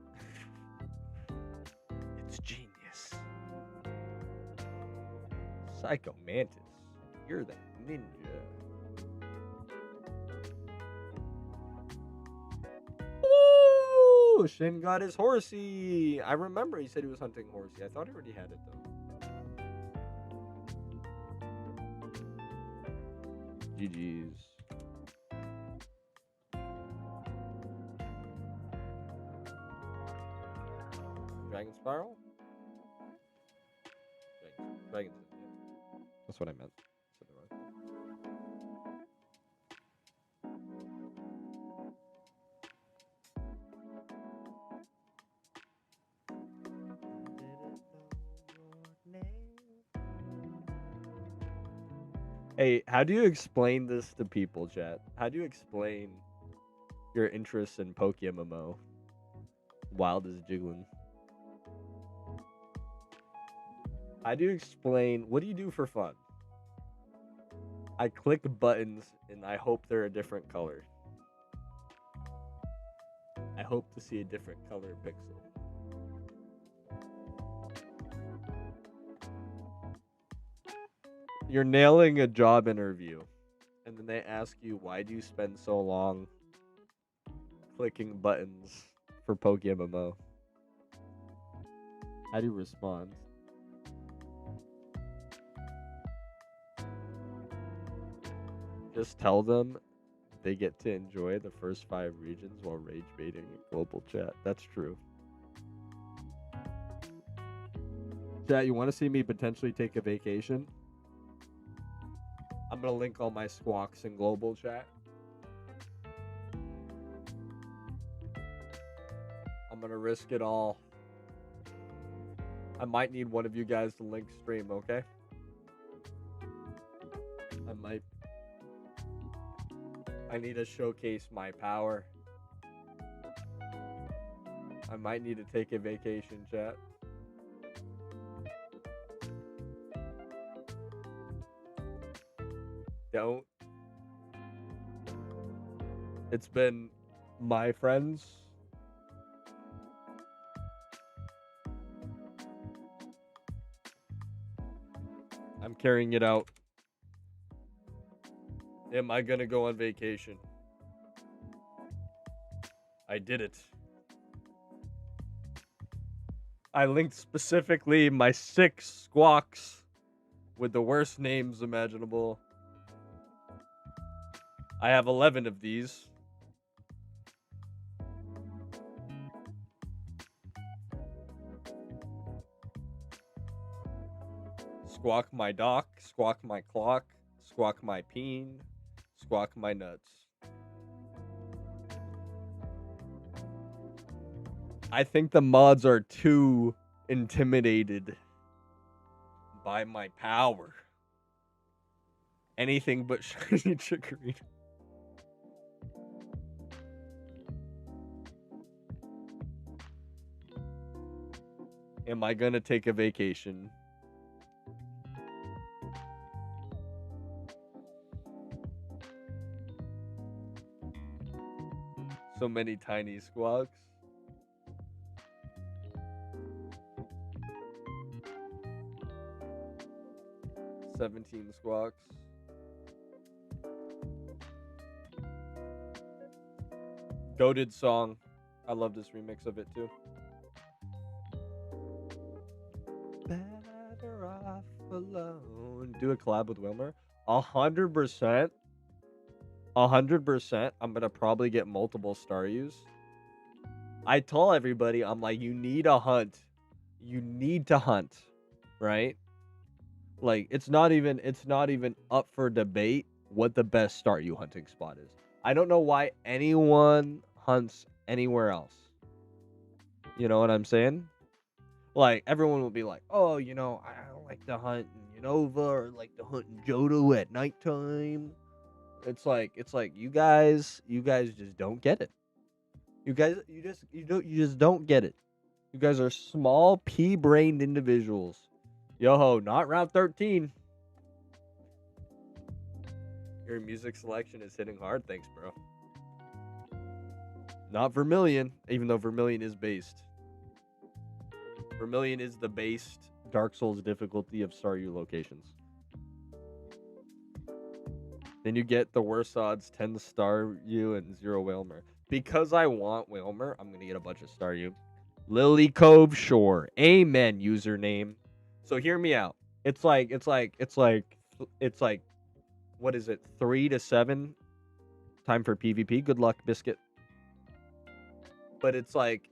It's genius. Psycho Mantis. You're the ninja. Ooh, Shin got his horsey. I remember he said he was hunting horsey. I thought he already had it though. GG's. Dragon Spiral? Dragon. Yeah. That's what I meant. Said it wrong. Hey, how do you explain this to people, chat? How do you explain your interest in PokeMMO? Wild as jiggling. How do you explain, what do you do for fun? I click buttons and I hope they're a different color. I hope to see a different color pixel. You're nailing a job interview, and then they ask you, why do you spend so long clicking buttons for PokeMMO? How do you respond? Just tell them they get to enjoy the first 5 regions while rage baiting in global chat. That's true. Chat, you want to see me potentially take a vacation? I'm going to link all my squawks in global chat. I'm going to risk it all. I might need one of you guys to link stream, okay? I need to showcase my power. I might need to take a vacation, chat. Don't. It's been my friends. I'm carrying it out. Am I gonna go on vacation? I did it. I linked specifically my 6 squawks with the worst names imaginable. I have 11 of these. Squawk my dock, squawk my clock, squawk my peen, squawk my nuts. I think the mods are too intimidated by my power. Anything but shiny chicory. Am I gonna take a vacation? So many tiny squawks. $17 squawks. Goated song. I love this remix of it too. Better off alone. Do a collab with Wilmer. 100%. 100%. I'm gonna probably get multiple star use. I tell everybody, I'm like, you need a hunt. You need to hunt, right? Like, it's not even up for debate what the best start you hunting spot is. I don't know why anyone hunts anywhere else. You know what I'm saying? Like, everyone will be like, oh, you know, I don't like to hunt in Unova or like to hunt in Johto at nighttime. It's like you guys just don't get it. You just don't get it. You guys are small pea-brained individuals. Yo-ho, not round 13. Your music selection is hitting hard. Thanks, bro. Not Vermilion, even though Vermilion is based. Vermilion is the based Dark Souls difficulty of Staryu locations. Then you get the worst odds, 10 Staryu and 0 Whalmer. Because I want Whalmer, I'm going to get a bunch of Staryu. Lily Cove Shore. Amen, username. So hear me out. It's like, what is it? 3 to 7. Time for PvP. Good luck, Biscuit. But it's like,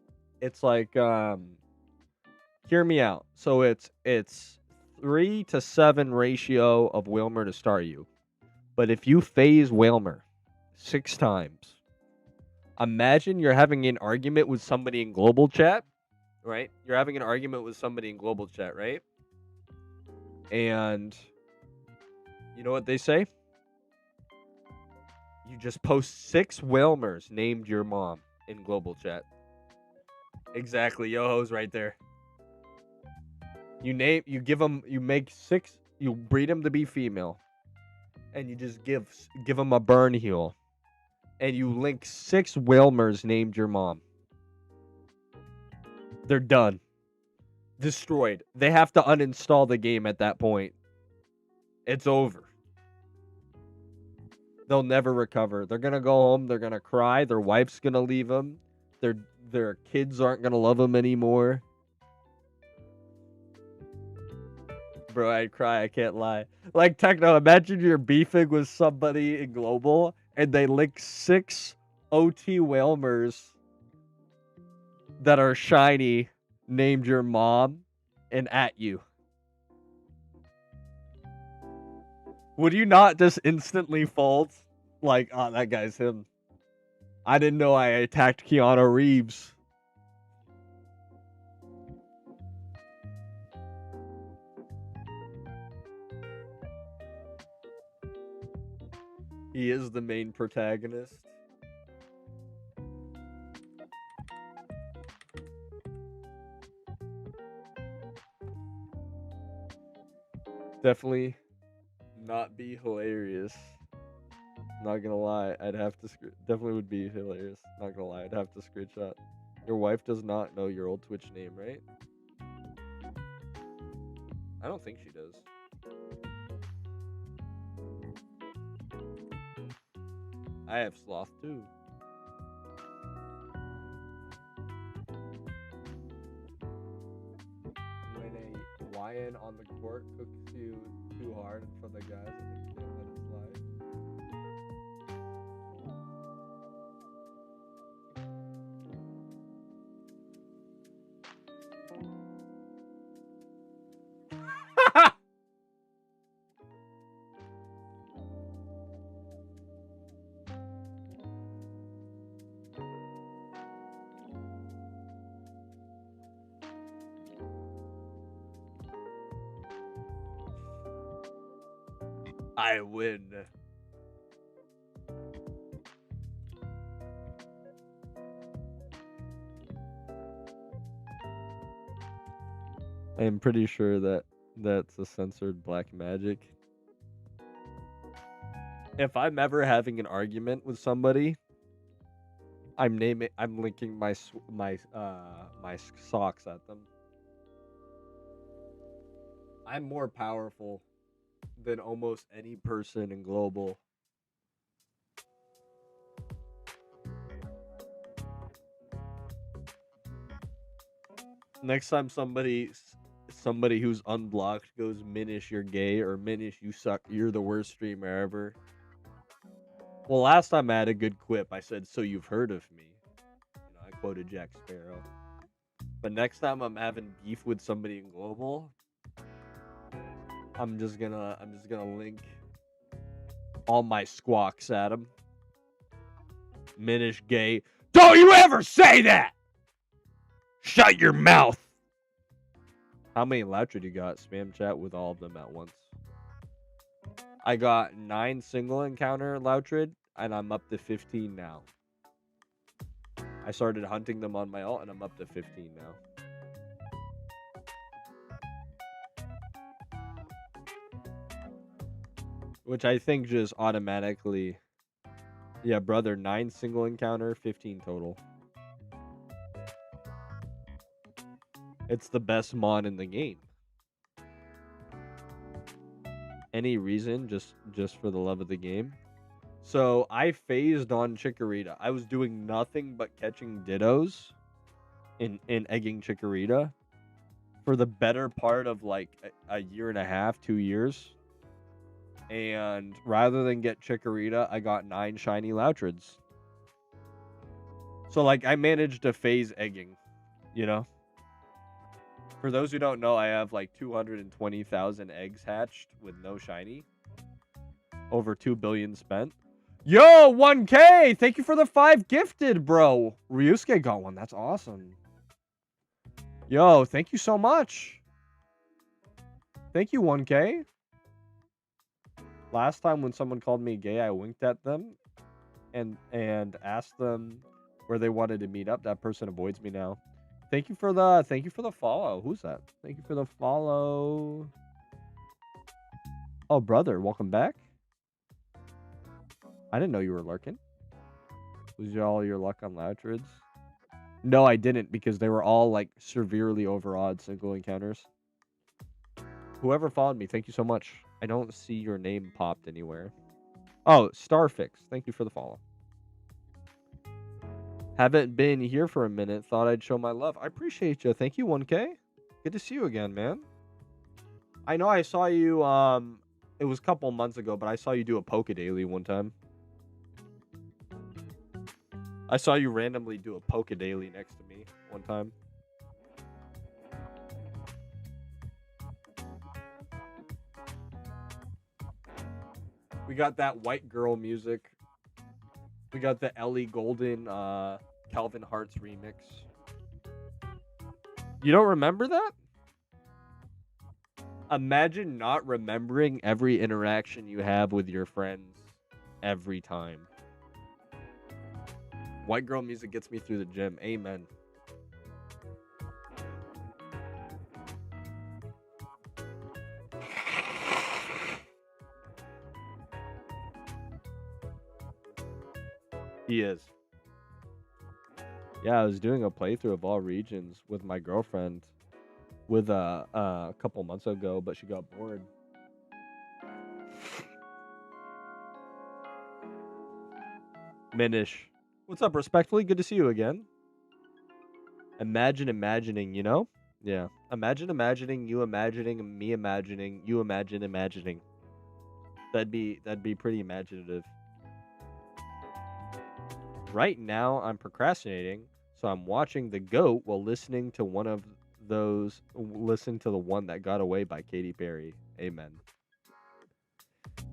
hear me out. So it's 3-7 ratio of Wilmer to star you. But if you phase Wilmer 6 times, imagine you're having an argument with somebody in global chat, right? You're having an argument with somebody in global chat, right? And you know what they say? You just post 6 Wilmers named your mom in global chat. Exactly, Yoho's right there. You make 6, you breed them to be female, and you just give them a burn heal, and you link 6 Wilmers named your mom. They're done. Destroyed. They have to uninstall the game at that point. It's over. They'll never recover. They're gonna go home. They're gonna cry. Their wife's gonna leave them. Their kids aren't gonna love them anymore. Bro, I'd cry. I can't lie. Like, Techno, imagine you're beefing with somebody in global, and they link 6 OT Whalmers that are shiny, named your mom, and at you. Would you not just instantly fold? Like, oh, that guy's him. I didn't know I attacked Keanu Reeves. He is the main protagonist. Definitely not be hilarious. Not gonna lie, I'd have to definitely would be hilarious. Not gonna lie, I'd have to screenshot. Your wife does not know your old Twitch name, right? I don't think she does. I have sloth too. When a YN on the court cooks you too hard in front of the guys and they can't let it slide. I win. I am pretty sure that that's a censored black magic. If I'm ever having an argument with somebody, I'm linking my socks at them. I'm more powerful than almost any person in global. Next time somebody who's unblocked goes, Minish, you're gay, or Minish, you suck, you're the worst streamer ever. Well, last time I had a good quip. I said, so you've heard of me. You know, I quoted Jack Sparrow. But next time I'm having beef with somebody in global, I'm just gonna link all my squawks at him. Minish, gay. Don't you ever say that! Shut your mouth! How many Loutrid you got? Spam chat with all of them at once. I got 9 single encounter Loutrid, and I'm up to 15 now. I started hunting them on my ult, and I'm up to 15 now. Which I think just automatically... Yeah, brother, 9 single encounter, 15 total. It's the best mod in the game. Any reason, just for the love of the game? So I phased on Chikorita. I was doing nothing but catching Dittos in egging Chikorita for the better part of like a year and a half, 2 years. And rather than get Chikorita, I got 9 shiny Loutrids. So like I managed to phase egging, you know? For those who don't know, I have like 220,000 eggs hatched with no shiny. Over 2 billion spent. Yo, 1K! Thank you for the 5 gifted, bro. Ryusuke got one. That's awesome. Yo, thank you so much. Thank you, 1K. Last time when someone called me gay, I winked at them and asked them where they wanted to meet up. That person avoids me now. Thank you for the follow. Who's that? Thank you for the follow. Oh, brother, welcome back. I didn't know you were lurking. Was all your luck on Loutrids? No, I didn't, because they were all like severely overawed single encounters. Whoever followed me, thank you so much. I don't see your name popped anywhere. Oh, Starfix, thank you for the follow. Haven't been here for a minute. Thought I'd show my love. I appreciate you. Thank you, 1K. Good to see you again, man. I know I saw you, it was a couple months ago, but I saw you do a Poke Daily one time. I saw you randomly do a Poke Daily next to me one time. We got that white girl music. We got the Ellie Golden Calvin Hart's remix. You don't remember that? Imagine not remembering every interaction you have with your friends every time. White girl music gets me through the gym. Amen. He is. Yeah, I was doing a playthrough of all regions with my girlfriend with a couple months ago, but she got bored. Minish. What's up, respectfully? Good to see you again. Imagine imagining, you know? Yeah. Imagine imagining, you imagining, me imagining, you imagine imagining. That'd be pretty imaginative. Right now, I'm procrastinating, so I'm watching The GOAT while listening to listen to the one that got away by Katy Perry. Amen.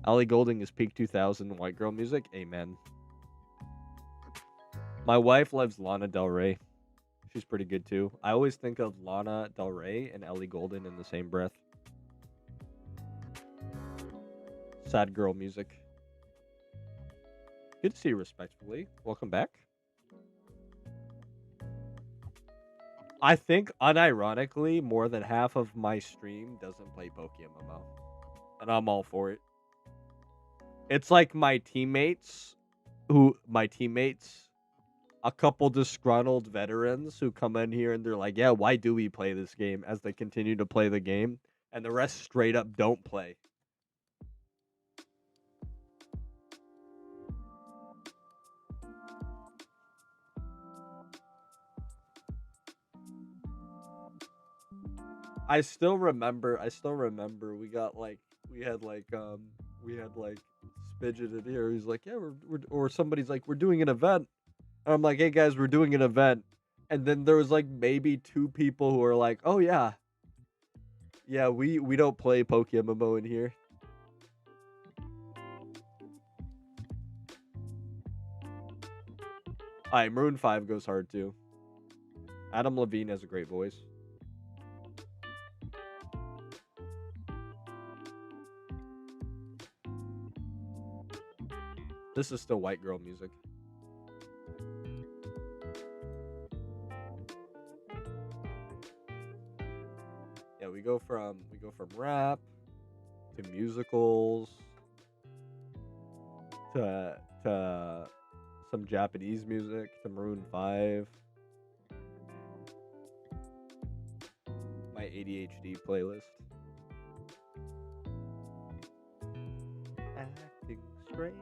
Ellie Goulding is peak 2000 white girl music. Amen. My wife loves Lana Del Rey. She's pretty good too. I always think of Lana Del Rey and Ellie Goulding in the same breath. Sad girl music. Good to see you, respectfully. Welcome back. I think, unironically, more than half of my stream doesn't play PokeMMO. And I'm all for it. It's like my teammates, a couple disgruntled veterans who come in here and they're like, yeah, why do we play this game, as they continue to play the game, and the rest straight up don't play. I still remember we had Spidget in here. He's like, yeah, or somebody's like, we're doing an event. And I'm like, hey guys, we're doing an event. And then there was like maybe 2 people who are like, oh yeah. Yeah, we don't play PokeMMO in here. Alright, Maroon 5 goes hard too. Adam Levine has a great voice. This is still white girl music. Yeah, we go from rap to musicals to some Japanese music to Maroon 5. My ADHD playlist. Acting strange.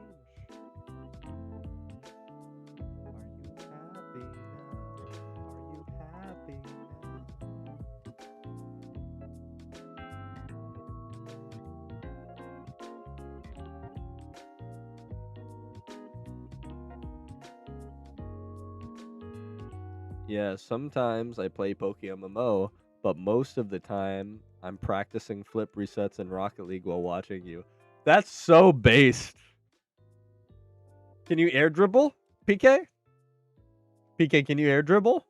Yeah, sometimes I play PokeMMO, but most of the time I'm practicing flip resets in Rocket League while watching you. That's so based. Can you air dribble, PK? PK, can you air dribble?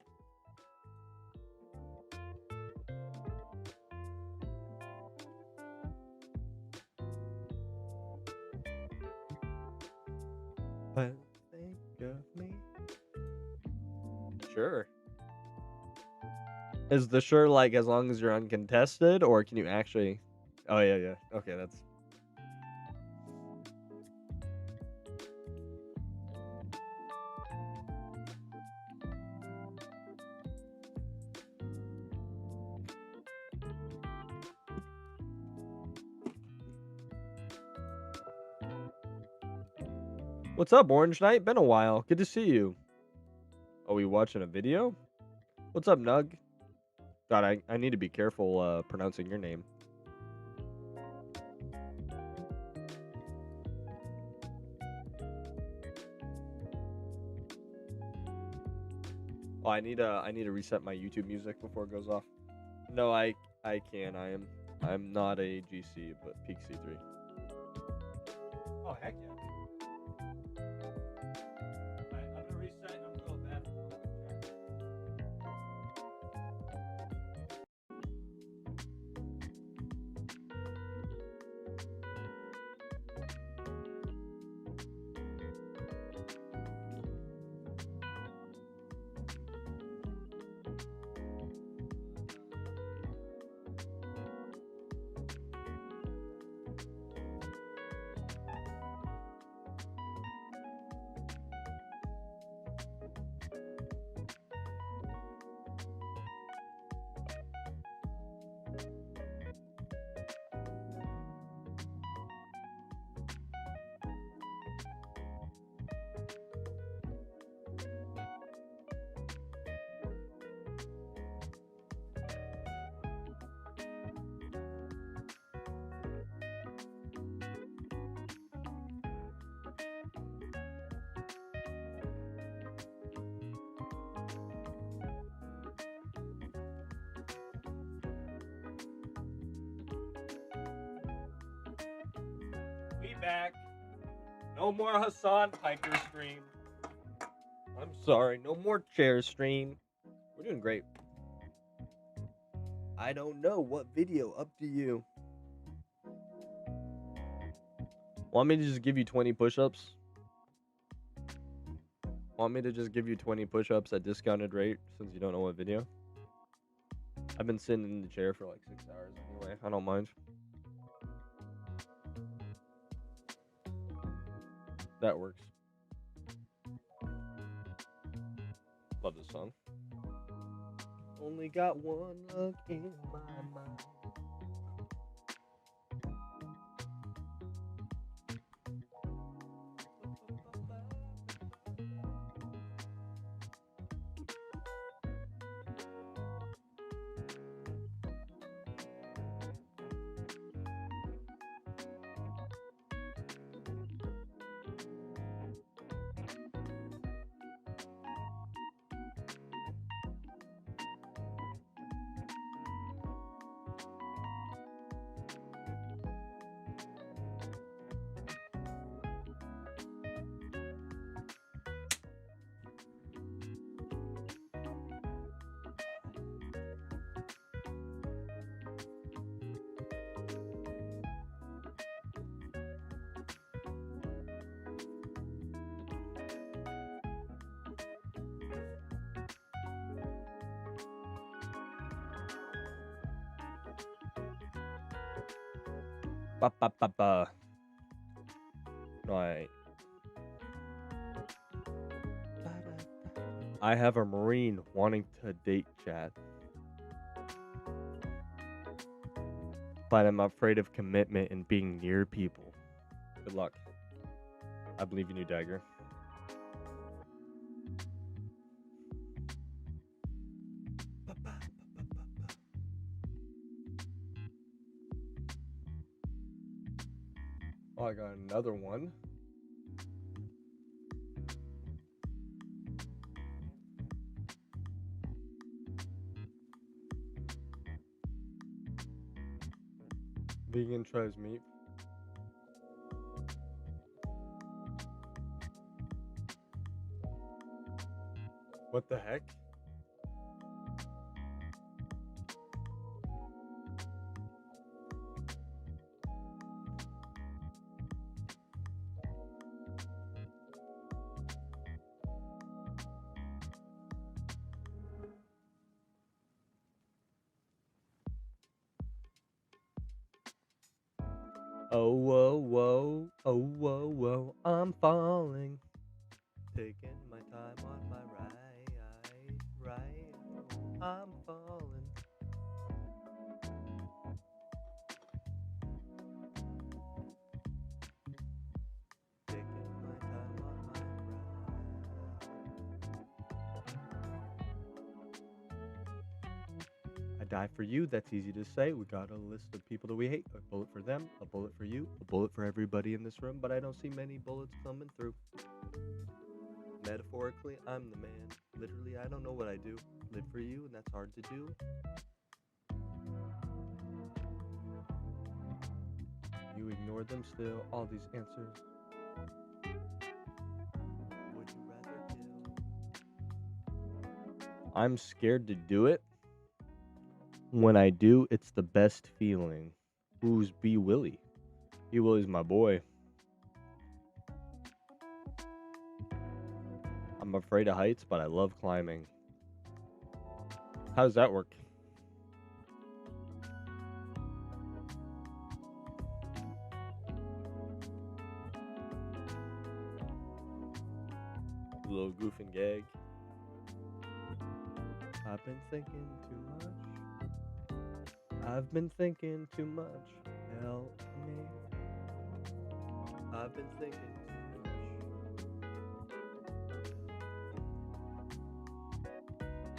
But think of me. Sure. Is the sure like as long as you're uncontested, or can you actually? Oh yeah, yeah. Okay, that's. What's up, Orange Knight? Been a while. Good to see you. Are we watching a video? What's up, Nug? God, I need to be careful pronouncing your name. Oh, I need to reset my YouTube music before it goes off. No, I can. I'm not a GC, but Peak C3. Oh heck yeah. Alright, I'm gonna reset and I'm going back. We back. No more Hassan Piker stream. I'm sorry. No more chair stream. We're doing great. I don't know what video. Up to you. Want me to just give you 20 push-ups? Want me to just give you 20 push-ups at discounted rate since you don't know what video? I've been sitting in the chair for like 6 hours anyway. I don't mind. That works. Love this song. Only got one look in my mind. Ba ba ba ba. Right. I have a Marine wanting to date chat. But I'm afraid of commitment and being near people. Good luck. I believe in you, Dagger. Oh, I got another one. Vegan tries meat. What the heck? Oh, whoa, whoa, oh, whoa, whoa, I'm falling. Taking my time on my right, I'm falling. Taking my time on my right. I die for you, that's easy to say. We got a list of people that we hate. A bullet for them, a bullet for you, a bullet for everybody in this room, but I don't see many bullets coming through. Metaphorically, I'm the man. Literally, I don't know what I do. Live for you, and that's hard to do. You ignore them still, all these answers. Would you rather kill? I'm scared to do it. When I do, it's the best feeling. Who's B. Willie? B. Willie's my boy. I'm afraid of heights, but I love climbing. How does that work? A little goof and gag. I've been thinking too much. I've been thinking too much. Help me. I've been thinking too much.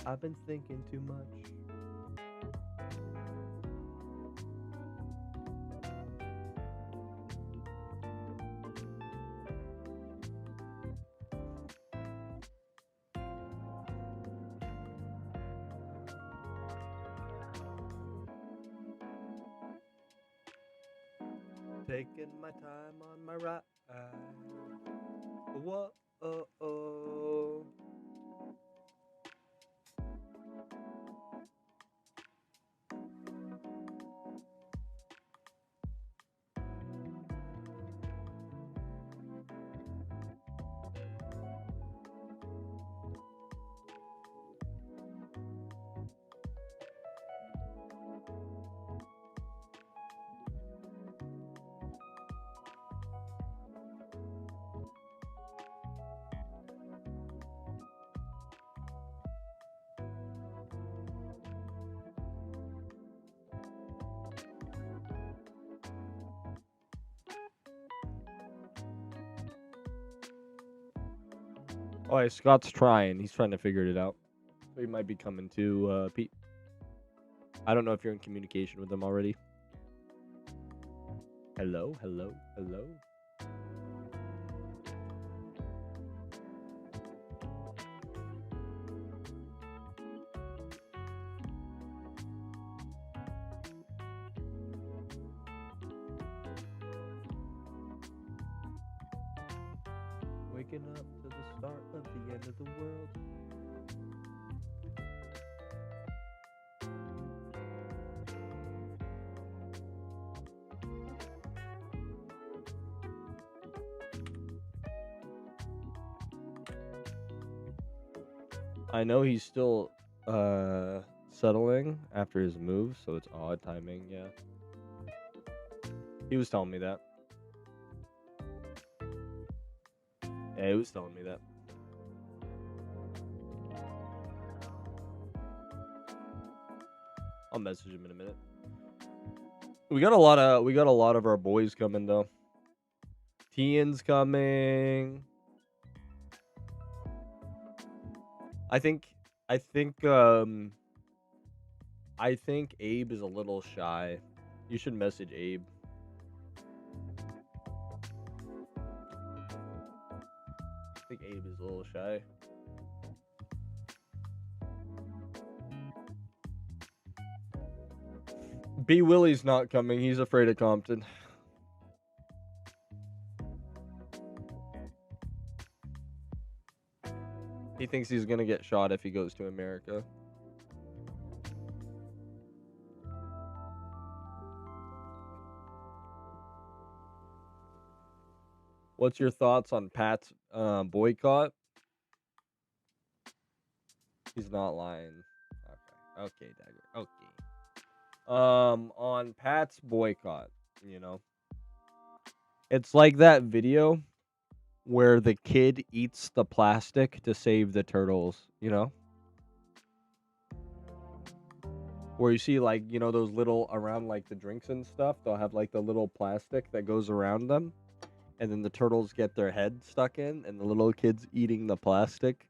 I've been thinking too much. Taking my time on my ride. Whoa, oh, oh. Oh, yeah, Scott's trying. He's trying to figure it out. So he might be coming to Pete. I don't know if you're in communication with him already. Hello, hello, hello. Waking up to the start of the end of the world. I know he's still settling after his move, so it's odd timing, yeah. He was telling me that. Yeah, he was telling me that. I'll message him in a minute. We got a lot of our boys coming though. Tian's coming. I think Abe is a little shy. You should message Abe. I think Abe is a little shy. B. Willie's not coming. He's afraid of Compton. He thinks he's gonna get shot if he goes to America. What's your thoughts on Pat's boycott? He's not lying. Okay, Dagger. Okay. On Pat's boycott, it's like that video where the kid eats the plastic to save the turtles, Where you see like, those little around like the drinks and stuff, they'll have like the little plastic that goes around them, and then the turtles get their head stuck in, and the little kid's eating the plastic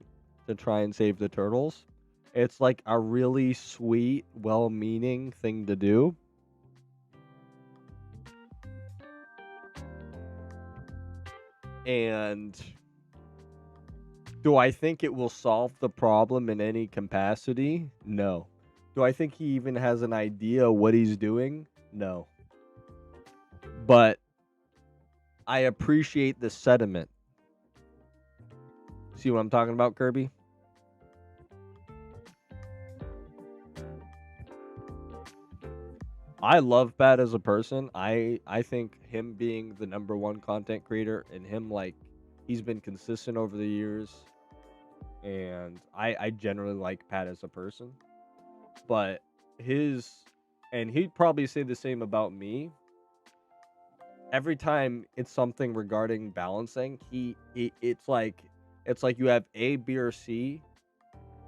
to try and save the turtles. It's like a really sweet, well-meaning thing to do. And do I think it will solve the problem in any capacity? No. Do I think he even has an idea what he's doing? No. But I appreciate the sentiment. See what I'm talking about, Kirby? I love Pat as a person. I think him being the #1 content creator and him like he's been consistent over the years, and I generally like Pat as a person. But and he'd probably say the same about me. Every time it's something regarding balancing, it's like you have A, B, or C,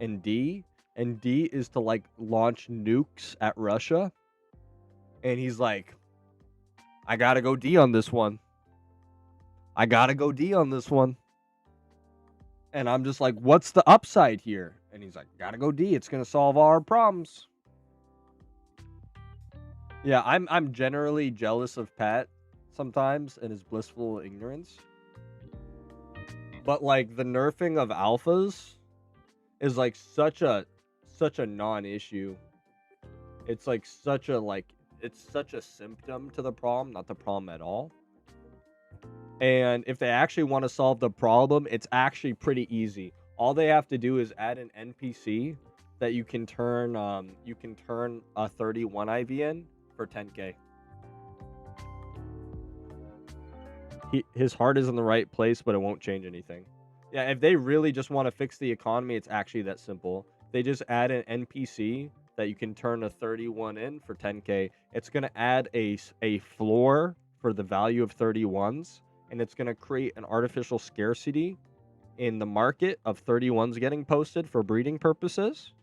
and D is to like launch nukes at Russia. And he's like, I gotta go D on this one. I gotta go D on this one. And I'm just like, what's the upside here? And he's like, gotta go D. It's gonna solve all our problems. Yeah, I'm generally jealous of Pat sometimes and his blissful ignorance. But like the nerfing of alphas is like such a non-issue. It's like it's such a symptom to the problem, not the problem at all. And if they actually want to solve the problem, it's actually pretty easy. All they have to do is add an NPC that you can turn a 31 IV in for 10k. His heart is in the right place, but it won't change anything. Yeah, if they really just want to fix the economy, it's actually that simple. They just add an NPC that you can turn a 31 in for 10k. It's going to add a floor for the value of 31s, and it's going to create an artificial scarcity in the market of 31s getting posted for breeding purposes.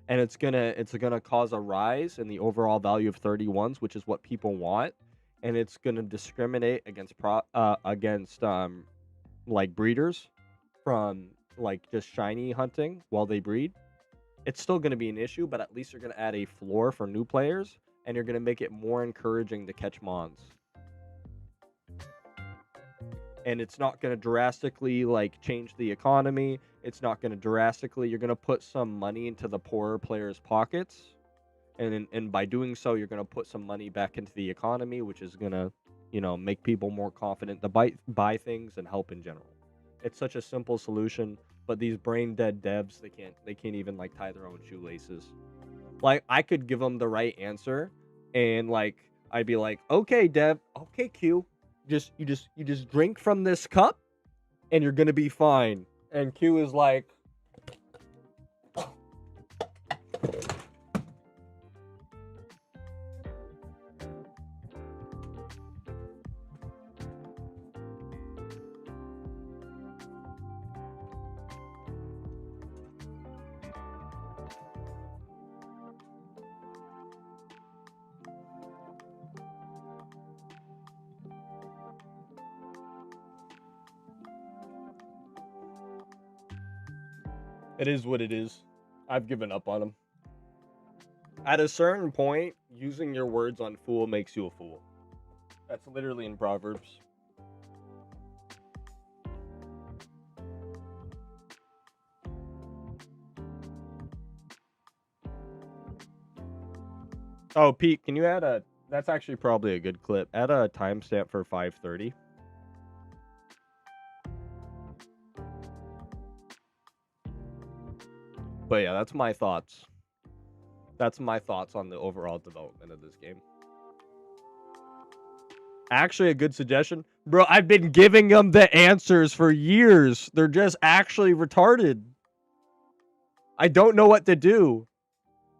And it's gonna cause a rise in the overall value of 31s, which is what people want. And it's gonna discriminate against like breeders from like just shiny hunting while they breed. It's still gonna be an issue, but at least you're gonna add a floor for new players, and you're gonna make it more encouraging to catch mons. And it's not going to drastically like change the economy. It's not going to drastically, you're going to put some money into the poorer players' pockets. And by doing so, you're going to put some money back into the economy, which is going to, make people more confident to buy things and help in general. It's such a simple solution, but these brain dead devs, they can't even like tie their own shoelaces. Like I could give them the right answer, and like I'd be like, "Okay, dev, okay, Q, you just drink from this cup and you're gonna be fine." And Q is like, it is what it is. I've given up on him. At a certain point, using your words on fool makes you a fool. That's literally in Proverbs. Oh, Pete, can you add a... That's actually probably a good clip. Add a timestamp for 5:30. But yeah, that's my thoughts. That's my thoughts on the overall development of this game. Actually, a good suggestion. Bro, I've been giving them the answers for years. They're just actually retarded. I don't know what to do.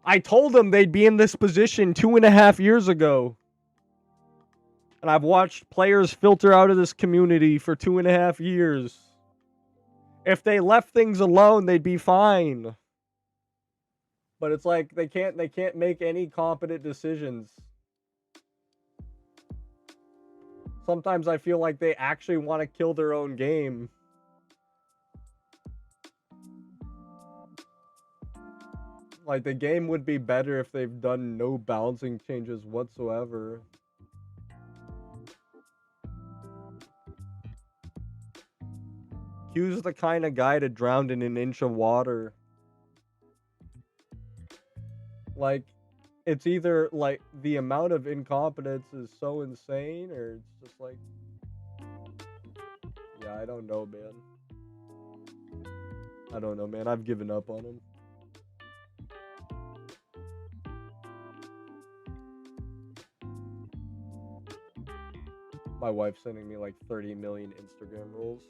I told them they'd be in this position 2.5 years ago. And I've watched players filter out of this community for 2.5 years. If they left things alone, they'd be fine. But it's like they can't make any competent decisions. Sometimes I feel like they actually want to kill their own game. Like, the game would be better if they've done no balancing changes whatsoever. Q's the kind of guy to drown in an inch of water. Like, it's either, like, the amount of incompetence is so insane, or it's just like... Yeah, I don't know, man. I don't know, man. I've given up on him. My wife's sending me like 30 million Instagram rules.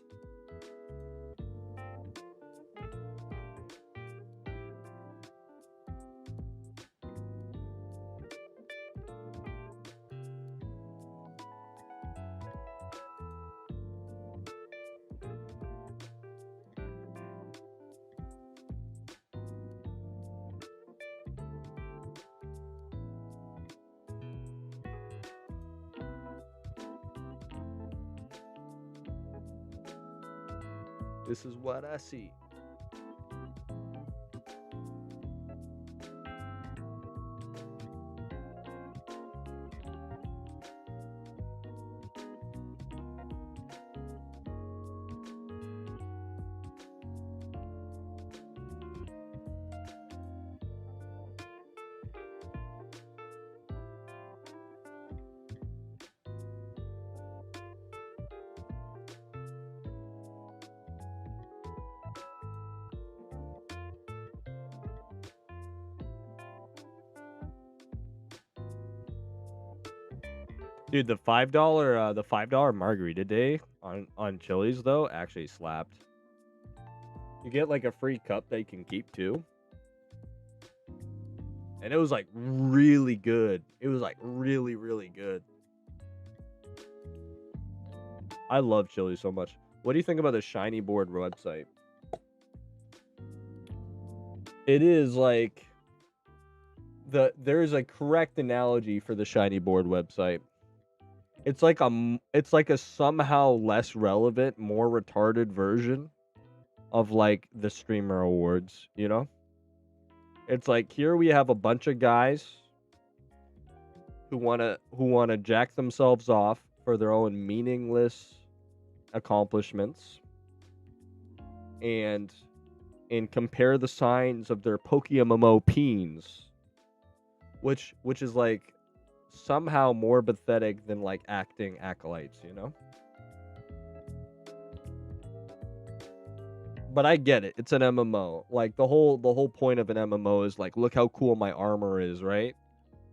This is what I see. Dude, the $5 margarita day on Chili's though actually slapped. You get like a free cup that you can keep too. And it was like really good. It was like really, really good. I love Chili's so much. What do you think about the Shiny Board website? It is like there's a correct analogy for the Shiny Board website. It's like a somehow less relevant, more retarded version of like the streamer awards, you know? It's like here we have a bunch of guys who want to jack themselves off for their own meaningless accomplishments and compare the signs of their PokeMMO peens, which is like somehow more pathetic than like acting acolytes, you know? But I get it. It's an MMO. Like the whole point of an MMO is like, look how cool my armor is, right?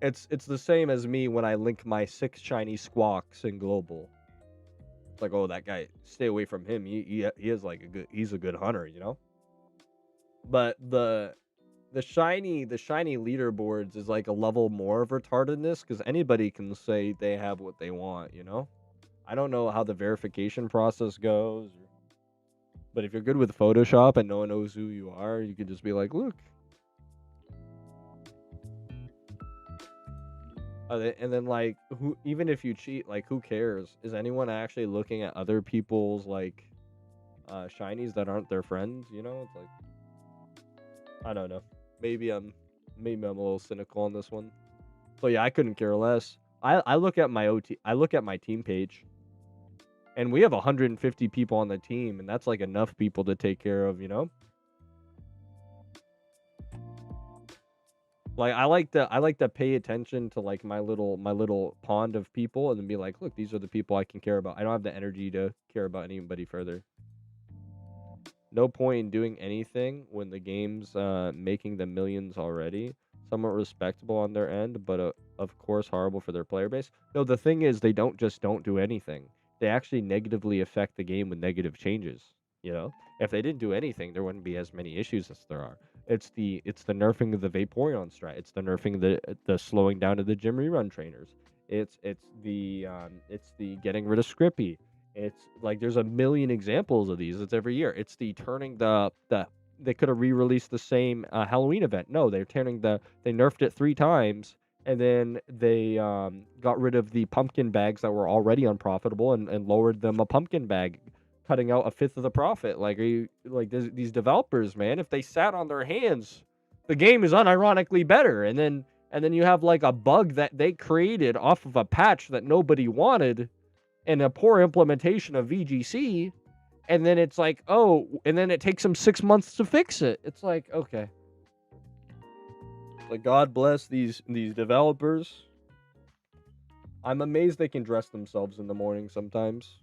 It's the same as me when I link my 6 shiny squawks in global. It's like, oh, that guy, stay away from him. He is like he's a good hunter, you know? But the shiny leaderboards is like a level more of retardedness because anybody can say they have what they want, you know? I don't know how the verification process goes, but if you're good with Photoshop and no one knows who you are, you can just be like, look. And then like, even if you cheat, like, who cares? Is anyone actually looking at other people's like shinies that aren't their friends? You know, it's like, I don't know. Maybe I'm a little cynical on this one. So yeah, I couldn't care less. I look at my team page, and we have 150 people on the team, and that's like enough people to take care of, you know? Like I like to pay attention to like my little pond of people and then be like, look, these are the people I can care about. I don't have the energy to care about anybody further. No point in doing anything when the game's making the millions already. Somewhat respectable on their end, but of course horrible for their player base. No, the thing is they don't do anything. They actually negatively affect the game with negative changes. You know, if they didn't do anything, there wouldn't be as many issues as there are. It's the nerfing of the Vaporeon strat. It's the nerfing of the slowing down of the gym rerun trainers. It's the getting rid of Scrippy. It's like there's a million examples of these. It's every year. It's the turning the they could have re-released the same Halloween event. No, they nerfed it 3 times and then they got rid of the pumpkin bags that were already unprofitable and lowered them a pumpkin bag, cutting out a fifth of the profit. Like, are you like these developers, man? If they sat on their hands, the game is unironically better. And then you have like a bug that they created off of a patch that nobody wanted and a poor implementation of VGC, and then it's like, oh, and then it takes them 6 months to fix it. It's like, okay. Like, God bless these developers. I'm amazed they can dress themselves in the morning sometimes.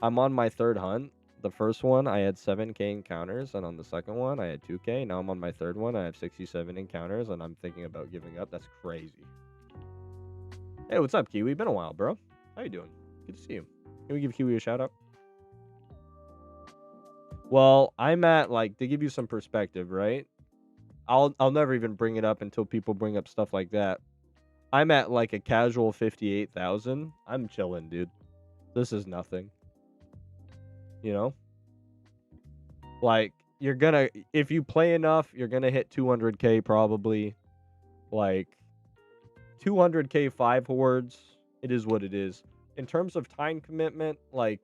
I'm on my third hunt. The first one, I had 7K encounters, and on the second one, I had 2K. Now I'm on my third one, I have 67 encounters, and I'm thinking about giving up. That's crazy. Hey, what's up, Kiwi? Been a while, bro. How you doing? Good to see you. Can we give Kiwi a shout out? Well, I'm at like to give you some perspective, right? I'll never even bring it up until people bring up stuff like that. I'm at like a casual 58,000. I'm chilling, dude. This is nothing. You know? Like if you play enough, you're gonna hit 200K probably. Like 200K 5 hordes. It is what it is. In terms of time commitment, it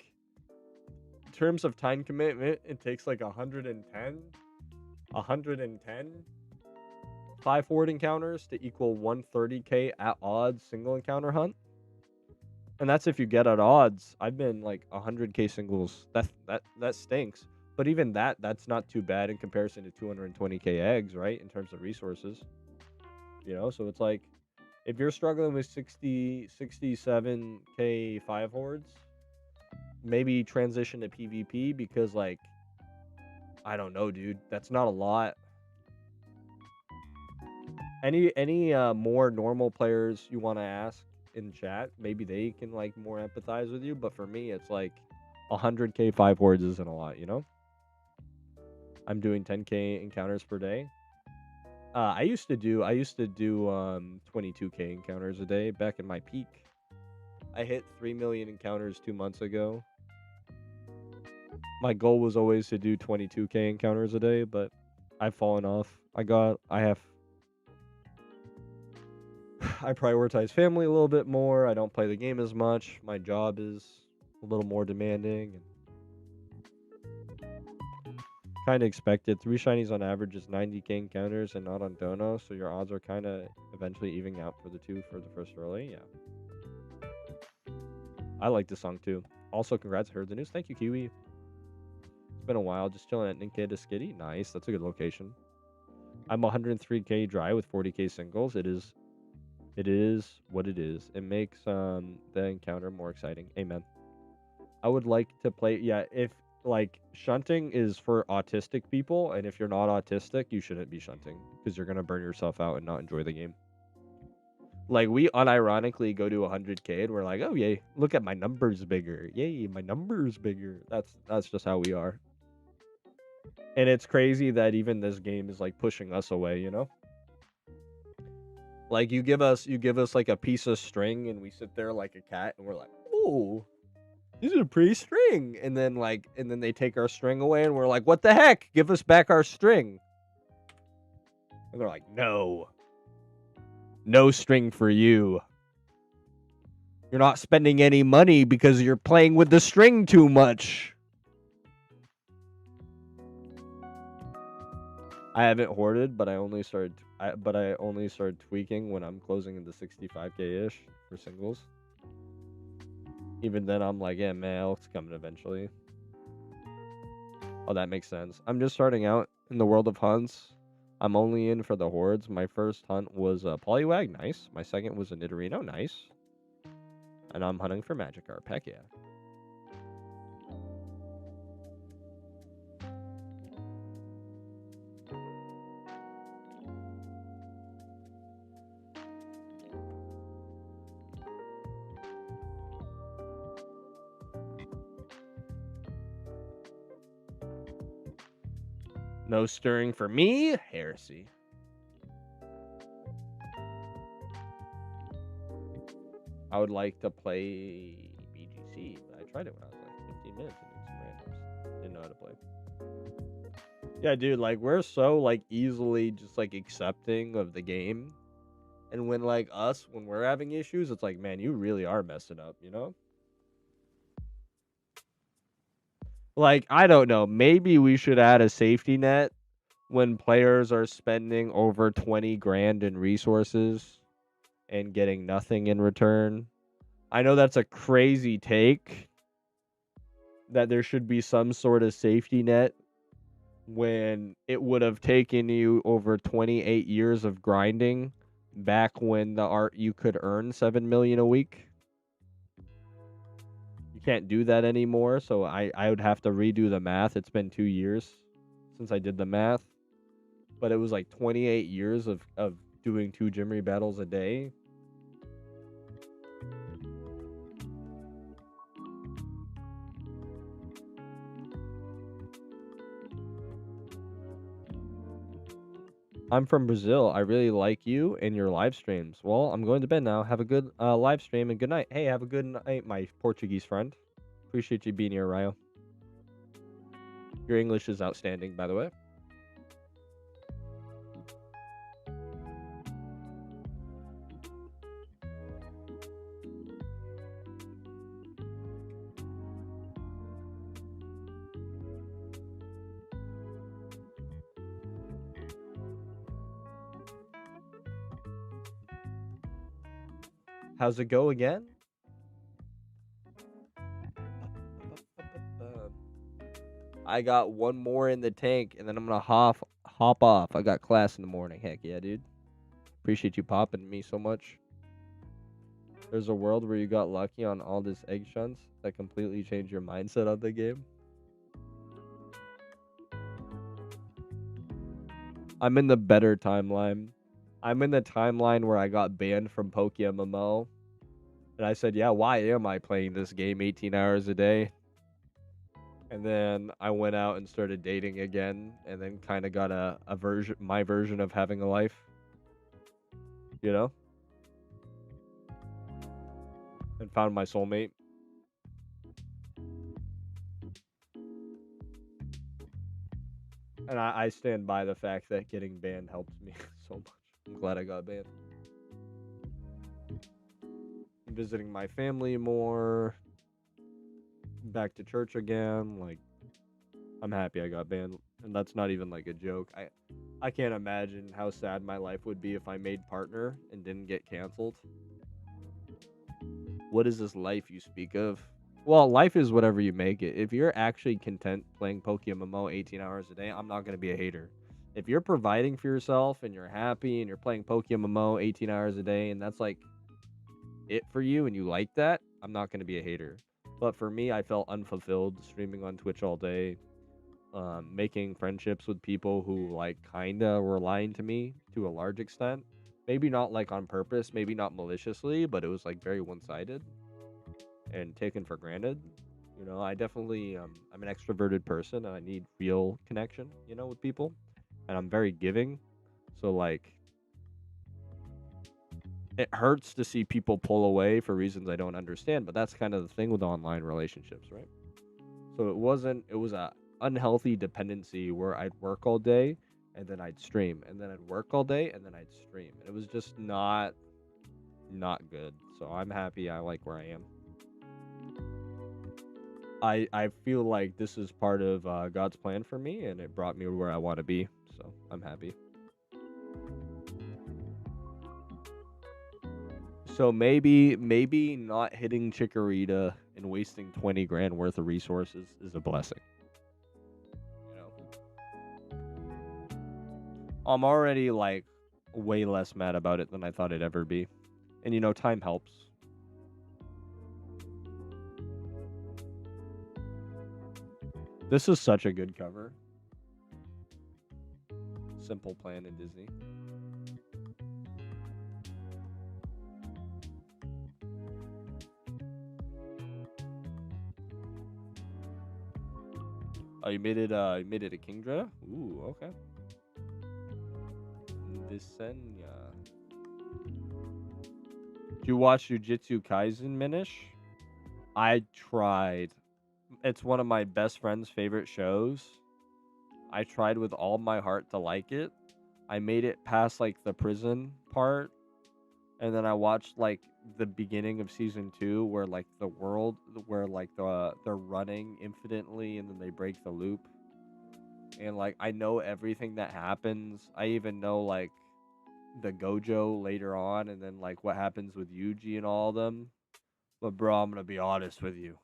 takes like 110 5 horde encounters to equal 130K at odds single encounter hunt. And that's if you get at odds. I've been like 100K singles. That stinks. But even that's not too bad in comparison to 220K eggs, right? In terms of resources. You know, so it's like if you're struggling with 67K 5 hordes, maybe transition to PvP because like I don't know, dude. That's not a lot. Any more normal players you want to ask in chat? Maybe they can like more empathize with you. But for me, it's like 100K 5 hordes isn't a lot, you know. I'm doing 10K encounters per day. I used to do 22K encounters a day back in my peak. I hit 3 million encounters 2 months ago. My goal was always to do 22K encounters a day, but I've fallen off. I prioritize family a little bit more. I don't play the game as much. My job is a little more demanding. Kind of expected. 3 shinies on average is 90K encounters and not on Dono, so your odds are kind of eventually evening out for the two for the first early. Yeah. I like this song too. Also, congrats, heard the news. Thank you, Kiwi. It's been a while. Just chilling at Ninkeda Skitty. Nice. That's a good location. I'm 103K dry with 40K singles. It is what it is. It makes the encounter more exciting. Amen. I would like to play. Yeah, if like shunting is for autistic people, and if you're not autistic, you shouldn't be shunting because you're gonna burn yourself out and not enjoy the game. Like we unironically go to 100K and we're like, oh yay, look at my numbers bigger. Yay, my numbers bigger. That's just how we are. And it's crazy that even this game is like pushing us away, you know? Like you give us like a piece of string and we sit there like a cat and we're like, "Oh, this is a pretty string." And then they take our string away and we're like, "What the heck? Give us back our string." And they're like, "No. No string for you. You're not spending any money because you're playing with the string too much." I haven't hoarded, but I only started tweaking when I'm closing into 65K ish for singles. Even then, I'm like, yeah, man, it's coming eventually. Oh, that makes sense. I'm just starting out in the world of hunts. I'm only in for the hordes. My first hunt was a Poliwag, nice. My second was a Nidorino, nice. And I'm hunting for Magikarp, heck yeah. No stirring for me, heresy. I would like to play BGC, but I tried it when I was like 15 minutes and did some randoms. Didn't know how to play. Yeah, dude, like we're so like easily just like accepting of the game. And when like us, when we're having issues, it's like, man, you really are messing up, you know? Like, I don't know, maybe we should add a safety net when players are spending over 20 grand in resources and getting nothing in return. I know that's a crazy take, that there should be some sort of safety net when it would have taken you over 28 years of grinding back when the art you could earn 7 million a week. You can't do that anymore, so I would have to redo the math. It's been 2 years since I did the math, but it was like 28 years of doing 2 Jimmy battles a day. I'm from Brazil. I really like you and your live streams. Well, I'm going to bed now. Have a good live stream and good night. Hey, have a good night, my Portuguese friend. Appreciate you being here, Ryo. Your English is outstanding, by the way. How's it go again? I got one more in the tank, and then I'm gonna hop off. I got class in the morning. Heck yeah, dude. Appreciate you popping me so much. There's a world where you got lucky on all this egg shunts that completely changed your mindset of the game. I'm in the better timeline. I'm in the timeline where I got banned from PokeMMO. And I said, yeah, why am I playing this game 18 hours a day? And then I went out and started dating again, and then kind of got my version of having a life. You know? And found my soulmate. And I stand by the fact that getting banned helped me so much. I'm glad I got banned. I'm visiting my family more. Back to church again. Like, I'm happy I got banned. And that's not even like a joke. I can't imagine how sad my life would be if I made partner and didn't get canceled. What is this life you speak of? Well, life is whatever you make it. If you're actually content playing PokeMMO 18 hours a day, I'm not going to be a hater. If you're providing for yourself and you're happy and you're playing PokeMMO 18 hours a day and that's like it for you and you like that, I'm not going to be a hater. But for me, I felt unfulfilled streaming on Twitch all day, making friendships with people who like kind of were lying to me to a large extent. Maybe not like on purpose, maybe not maliciously, but it was like very one-sided and taken for granted. You know, I definitely I'm an extroverted person and I need real connection, you know, with people. And I'm very giving. So like it hurts to see people pull away for reasons I don't understand, but that's kind of the thing with online relationships, right? So it was a unhealthy dependency where I'd work all day and then I'd stream and then I'd work all day and then I'd stream. It was just not good. So I'm happy I like where I am. I feel like this is part of God's plan for me, and it brought me where I want to be. So I'm happy. So maybe not hitting Chikorita and wasting 20 grand worth of resources is a blessing. You know. I'm already like way less mad about it than I thought it'd ever be. And you know, time helps. This is such a good cover. Simple Plan in Disney. Oh, you made it a Kingdra? Ooh, okay. Visenya. Did you watch Jujutsu Kaisen, Minish? I tried. It's one of my best friend's favorite shows. I tried with all my heart to like it. I made it past like the prison part, and then I watched like the beginning of season 2 where like the world where like they're running infinitely and then they break the loop. And like I know everything that happens. I even know like the Gojo later on and then like what happens with Yuji and all of them. But bro, I'm gonna be honest with you.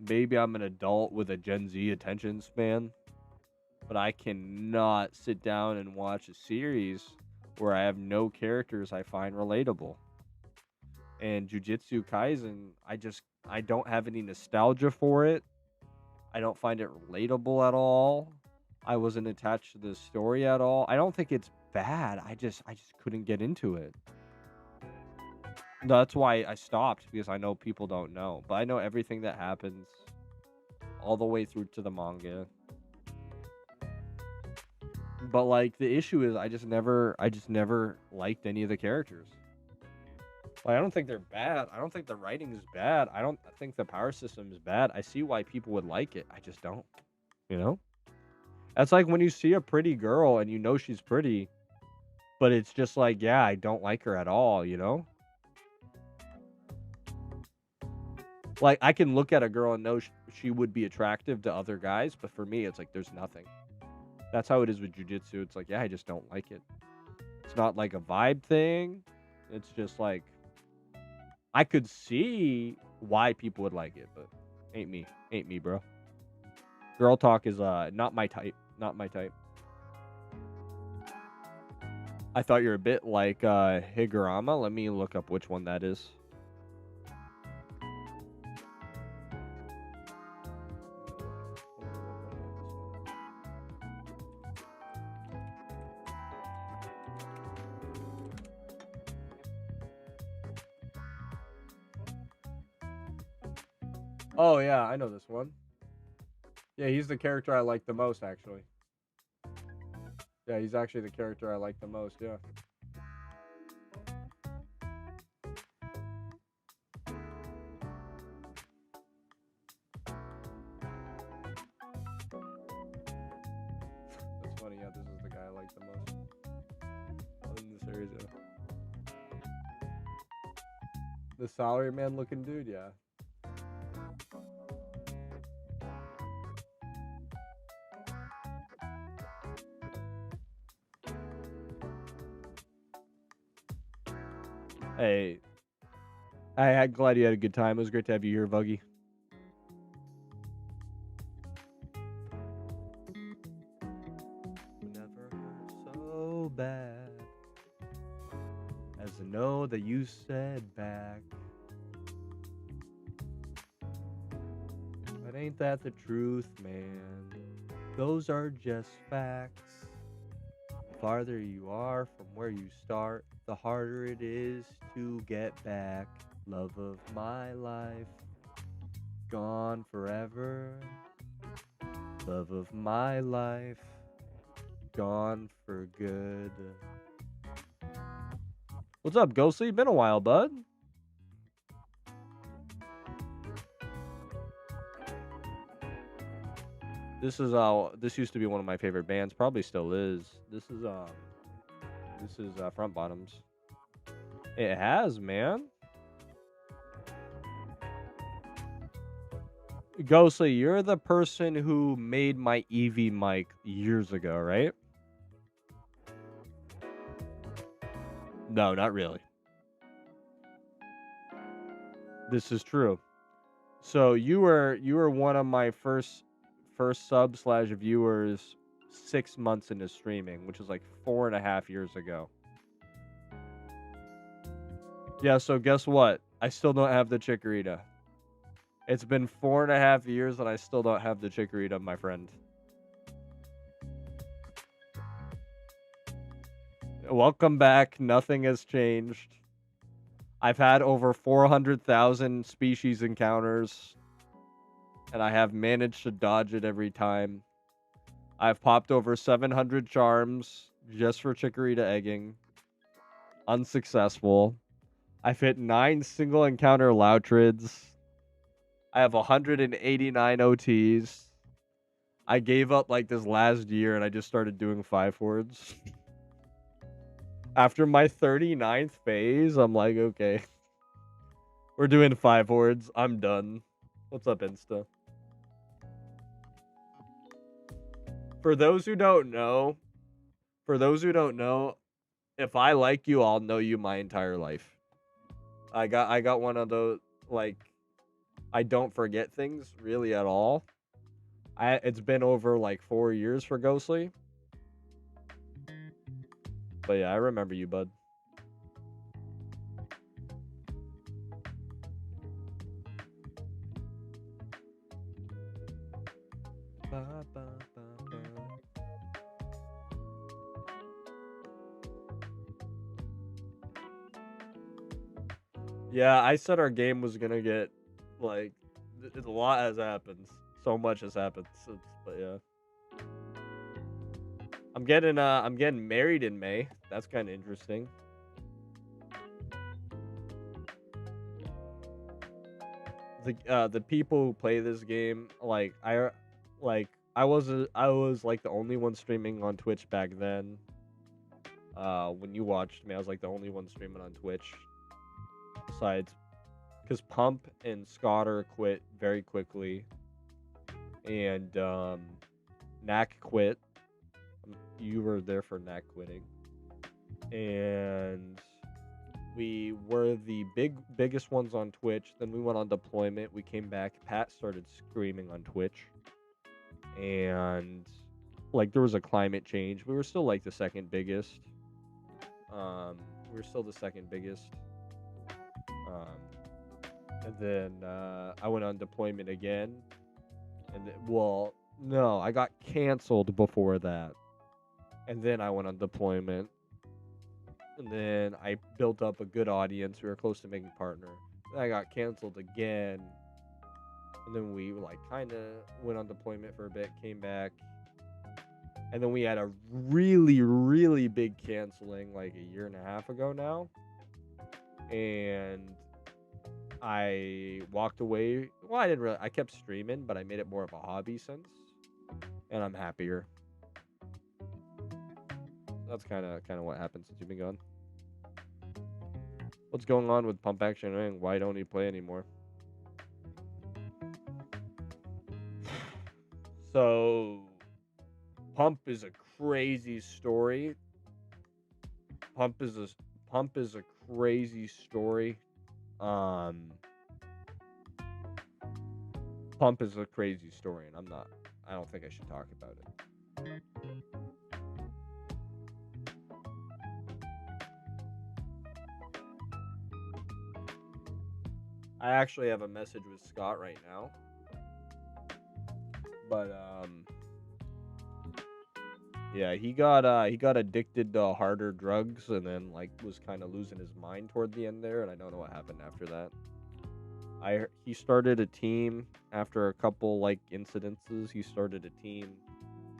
Maybe I'm an adult with a Gen Z attention span, but I cannot sit down and watch a series where I have no characters I find relatable. And Jujutsu Kaisen, I don't have any nostalgia for it. I don't find it relatable at all. I wasn't attached to the story at all. I don't think it's bad. I just couldn't get into it. That's why I stopped, because I know people don't know. But I know everything that happens all the way through to the manga. But like the issue is I just never liked any of the characters. Like, I don't think they're bad. I don't think the writing is bad. I don't think the power system is bad. I see why people would like it. I just don't. You know? That's like when you see a pretty girl and you know she's pretty, but it's just like, yeah, I don't like her at all, you know? Like, I can look at a girl and know she would be attractive to other guys, but for me, it's like there's nothing. That's how it is with jujitsu. It's like, yeah, I just don't like it. It's not like a vibe thing. It's just like, I could see why people would like it, but ain't me. Ain't me, bro. Girl talk is not my type. Not my type. I thought you're a bit like Higurama. Let me look up which one that is. Oh yeah, I know this one. Yeah, he's the character I like the most, actually. Yeah, he's actually the character I like the most, yeah. That's funny, yeah, this is the guy I like the most in the series, yeah. The salary man looking dude, yeah. Hey, I'm glad you had a good time. It was great to have you here, Vuggy. Never hurt so bad as to know that you said back. But ain't that the truth, man? Those are just facts. The farther you are from where you start, the harder it is to get back. Love of my life, gone forever. Love of my life, gone for good. What's up, Ghostly? Been a while, bud. This used to be one of my favorite bands, probably still is. This is Front Bottoms. It has, man. Ghostly, you're the person who made my EV mic years ago, right? No, not really. This is true. So you were one of my first sub / viewers 6 months into streaming, which is like 4.5 years ago. Yeah, so guess what? I still don't have the Chikorita. It's been 4.5 years and I still don't have the Chikorita, my friend. Welcome back. Nothing has changed. I've had over 400,000 species encounters, and I have managed to dodge it every time. I've popped over 700 charms just for Chikorita egging. Unsuccessful. I've hit 9 single encounter Loutrids. I have 189 OTs. I gave up like this last year and I just started doing 5 words. After my 39th phase, I'm like, okay. We're doing 5 words. I'm done. What's up, Insta? For those who don't know, if I like you, I'll know you my entire life. I got one of those, like, I don't forget things really at all. It's been over like 4 years for Ghostly. But yeah, I remember you, bud. Yeah, I said our game was gonna get, like, a lot has happened. So much has happened since, but yeah. I'm getting married in May. That's kind of interesting. The people who play this game, like I was like the only one streaming on Twitch back then. When you watched me, I was like the only one streaming on Twitch. Besides, because Pump and Scotter quit very quickly, and Knack quit. You were there for Knack quitting, and we were the biggest ones on Twitch. Then we went on deployment. We came back. Pat started screaming on Twitch, and like there was a climate change. We were still like the second biggest. We were still the second biggest. And then I went on deployment again, and well, no, I got canceled before that, and then I went on deployment. And then I built up a good audience. We were close to making partner. Then I got canceled again. And then we like kind of went on deployment for a bit, came back. And then we had a really, really big canceling like a year and a half ago now. And I walked away. Well, I kept streaming, but I made it more of a hobby since. And I'm happier. That's kind of what happened since you've been gone. What's going on with Pump Action and why don't he play anymore? So, Pump is a crazy story. Pump is a crazy story. Pump is a crazy story, and I don't think I should talk about it. I actually have a message with Scott right now. But yeah, he got addicted to harder drugs and then like was kind of losing his mind toward the end there, and I don't know what happened after that. He started a team after a couple like incidences. He started a team,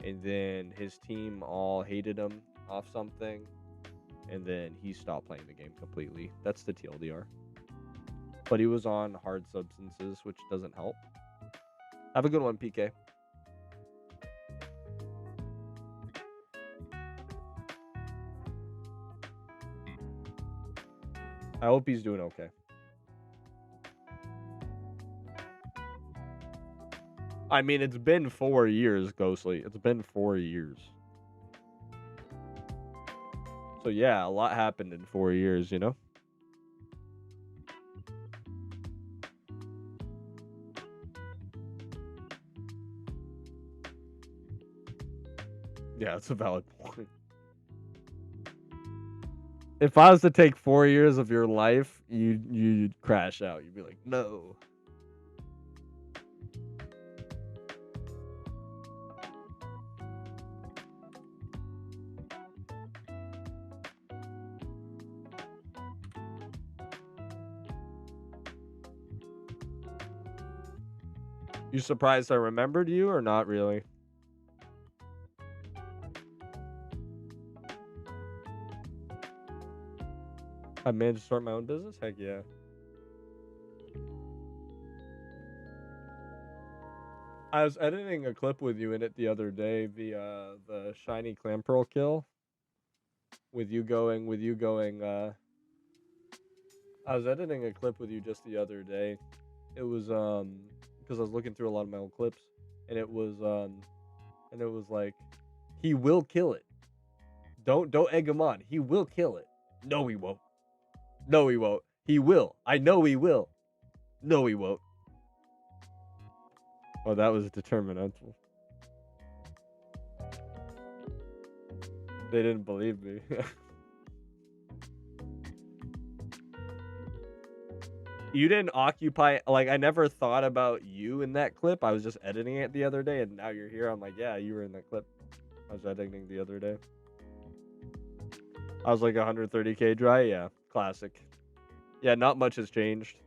and then his team all hated him off something, and then he stopped playing the game completely. That's the TLDR. But he was on hard substances, which doesn't help. Have a good one, PK. I hope he's doing okay. I mean, it's been 4 years, Ghostly. It's been 4 years. So yeah, a lot happened in 4 years, you know? Yeah, it's a valid point. If I was to take 4 years of your life, you'd crash out. You'd be like, no. You surprised I remembered you or not really? I managed to start my own business? Heck yeah. I was editing a clip with you in it the other day, the shiny clam pearl kill. With you going, I was editing a clip with you just the other day. It was because I was looking through a lot of my old clips, and it was like, he will kill it. Don't egg him on. He will kill it. No, he won't. No, he won't. He will. I know he will. No, he won't. Oh, that was determinantal. They didn't believe me. You didn't occupy, like, I never thought about you in that clip. I was just editing it the other day, and now you're here. I'm like, yeah, you were in that clip. I was editing the other day. I was like 130k dry. Yeah, classic. Yeah, not much has changed.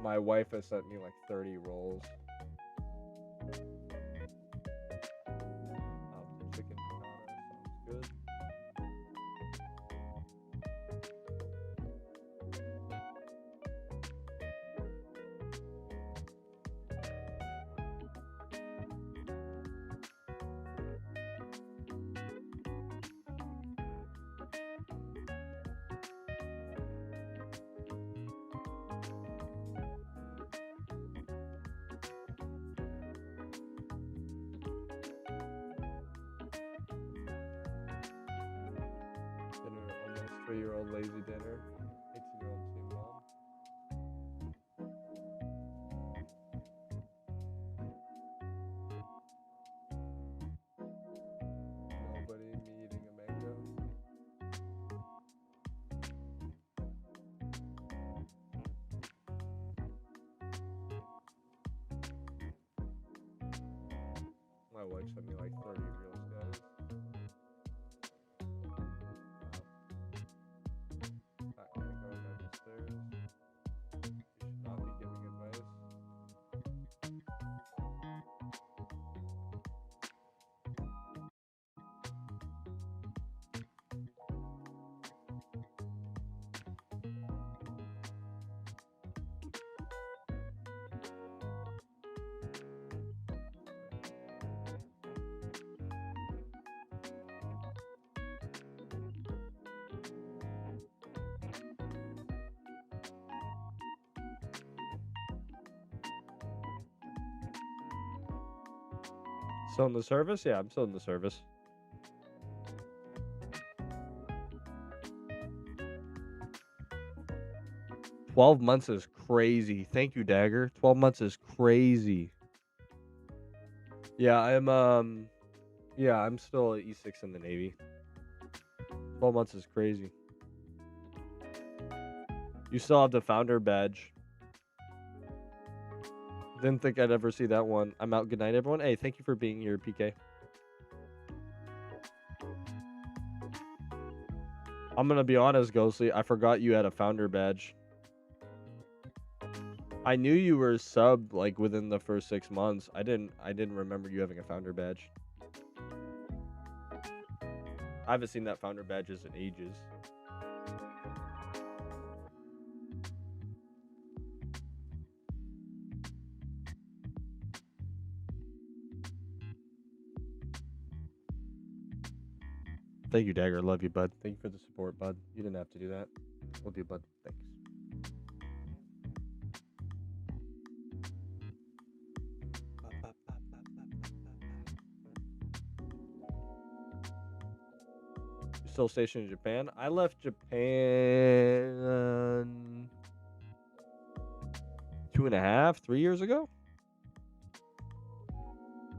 My wife has sent me like 30 rolls. Chicken banana sounds good. Dinner, almost 3-year-old lazy dinner. 18-year-old teen mom. Nobody, me eating a mango. My wife sent me like 30 reels, guys. Alright, going down the stairs. You should not be giving advice. Still in the service? Yeah, I'm still in the service. $12 months is crazy. Thank you, Dagger. 12 months is crazy. Yeah, I'm still at E6 in the Navy. 12 months is crazy. You still have the founder badge. Didn't think I'd ever see that one. I'm out. Good night, everyone. Hey, thank you for being here, PK. I'm gonna be honest, Ghostly. I forgot you had a founder badge. I knew you were sub like within the first 6 months. I didn't remember you having a founder badge. I haven't seen that founder badges in ages. Thank you, Dagger. Love you, bud. Thank you for the support, bud. You didn't have to do that. We'll do, bud. Thanks. You still stationed in Japan? I left Japan 2.5, 3 years ago.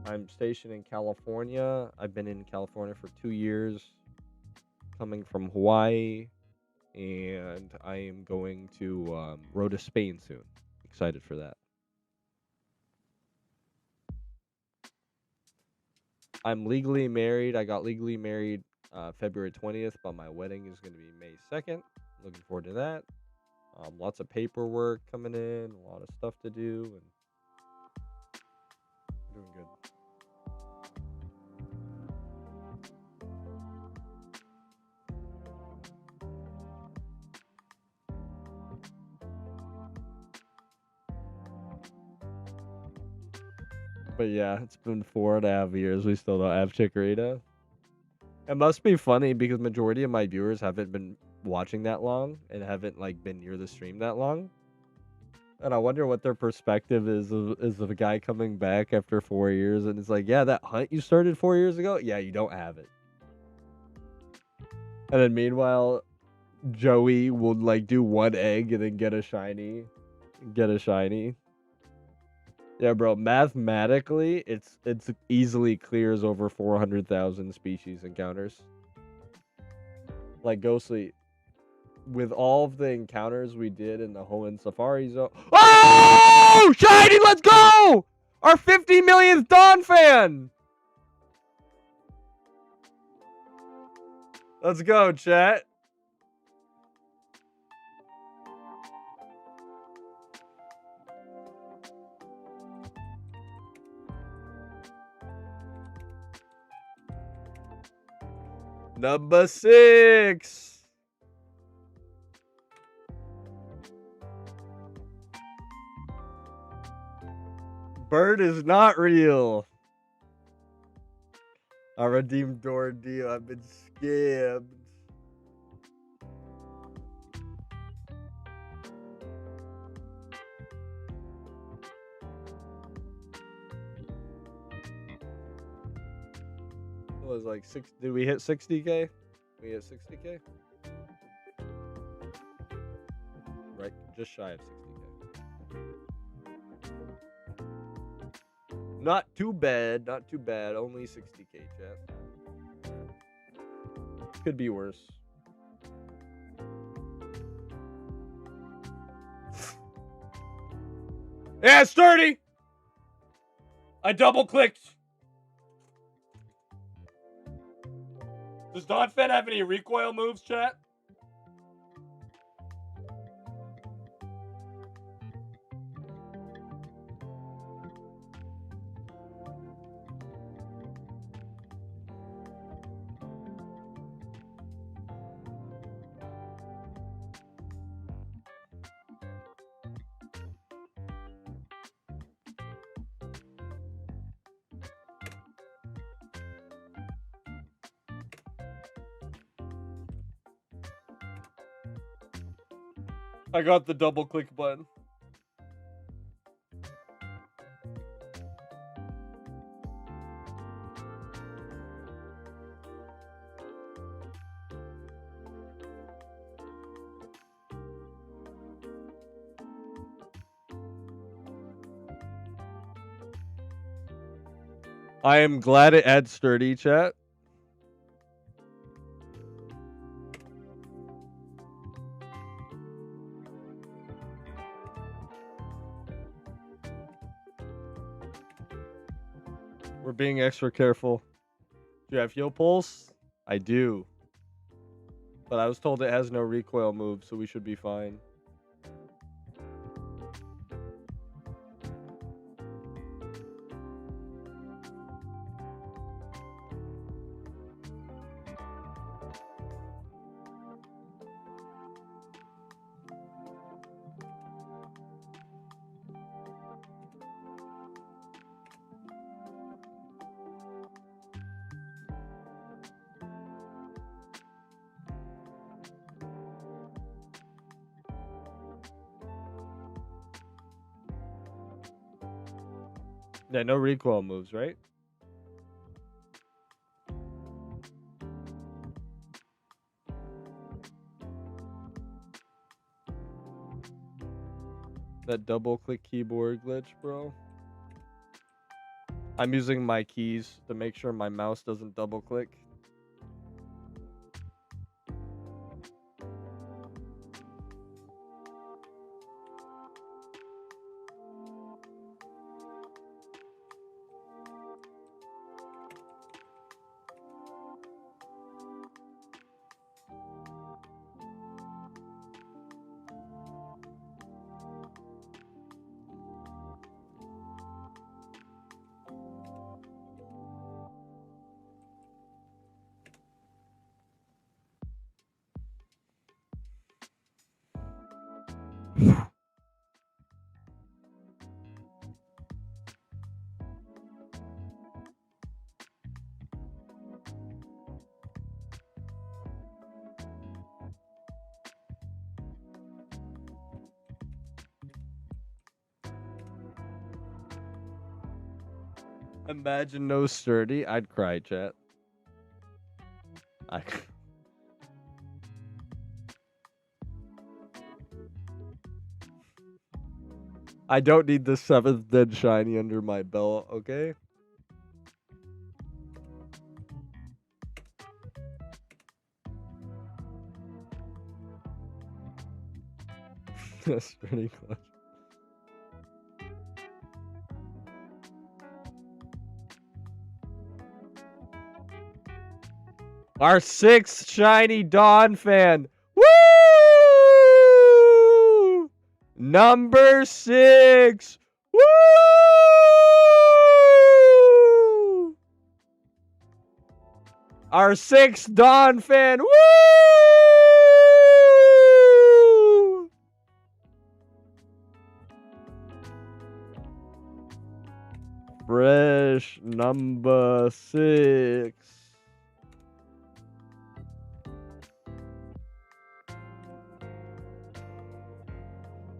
I'm stationed in California. I've been in California for 2 years, coming from Hawaii, and I am going to row to Spain soon. Excited for that. I'm legally married. I got legally married February 20th, but my wedding is going to be May 2nd. Looking forward to that. Lots of paperwork coming in, a lot of stuff to do, and doing good. But yeah, it's been 4.5 years. We still don't have Chikorita. It must be funny because majority of my viewers haven't been watching that long and haven't like been near the stream that long. And I wonder what their perspective is of a guy coming back after 4 years and it's like, yeah, that hunt you started 4 years ago, yeah, you don't have it. And then meanwhile, Joey will like do one egg and then get a shiny. Yeah, bro. Mathematically, it's easily clears over 400,000 species encounters. Like Ghostly, with all of the encounters we did in the Hoenn Safari Zone. Oh, shiny! Let's go! Our 50 millionth Dawn fan. Let's go, chat. Number 6. Bird is not real. I redeemed door deal. I've been scammed. It was like 6. Did we hit 60K? We hit 60K? Right, just shy of 60K. Not too bad, not too bad. Only 60K, chat. Could be worse. Yeah, it's 30! I double clicked. Does Donphan have any recoil moves, chat? I got the double click button. I am glad it adds sturdy, chat. We're being extra careful. Do you have heal pulse? I do. But I was told it has no recoil move, so we should be fine. Yeah, no recoil moves, right? That double click keyboard glitch, bro. I'm using my keys to make sure my mouse doesn't double click. Imagine no sturdy. I'd cry, chat. I don't need the 7th dead shiny under my belt, okay? That's pretty close. Our 6th shiny Dawn fan. Woo! Number 6. Woo! Our 6th Dawn fan. Woo! Fresh number 6.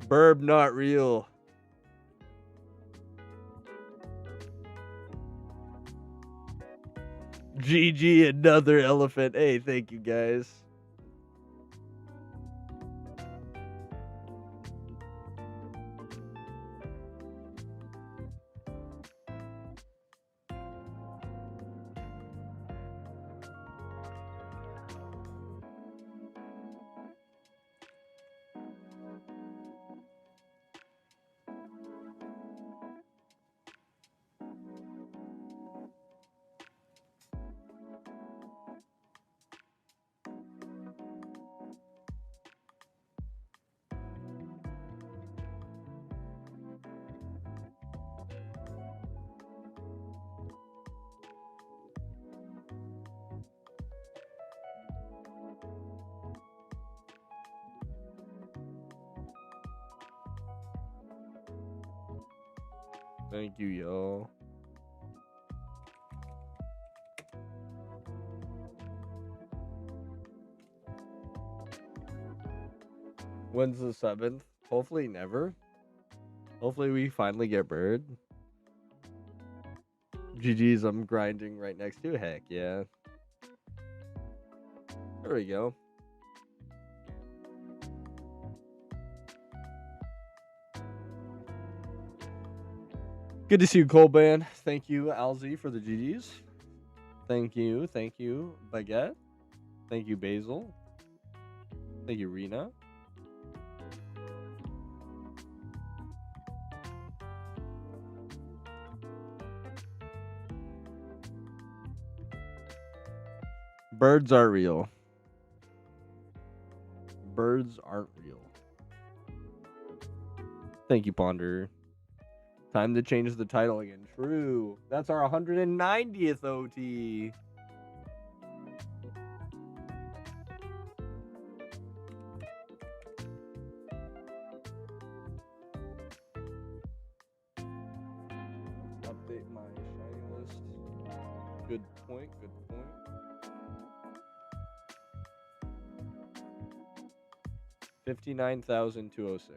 Burb not real. GG, another elephant. Hey, thank you guys. Thank you, y'all. When's the 7th? Hopefully never. Hopefully we finally get bird. GG's, I'm grinding right next to. Heck yeah. There we go. Good to see you, Colban. Thank you, Alzi, for the GG's. Thank you, Baguette. Thank you, Basil. Thank you, Rena. Birds are real. Birds aren't real. Thank you, Ponder. Time to change the title again. True. That's our 190th OT. Update my shiny list. Good point. 59,206.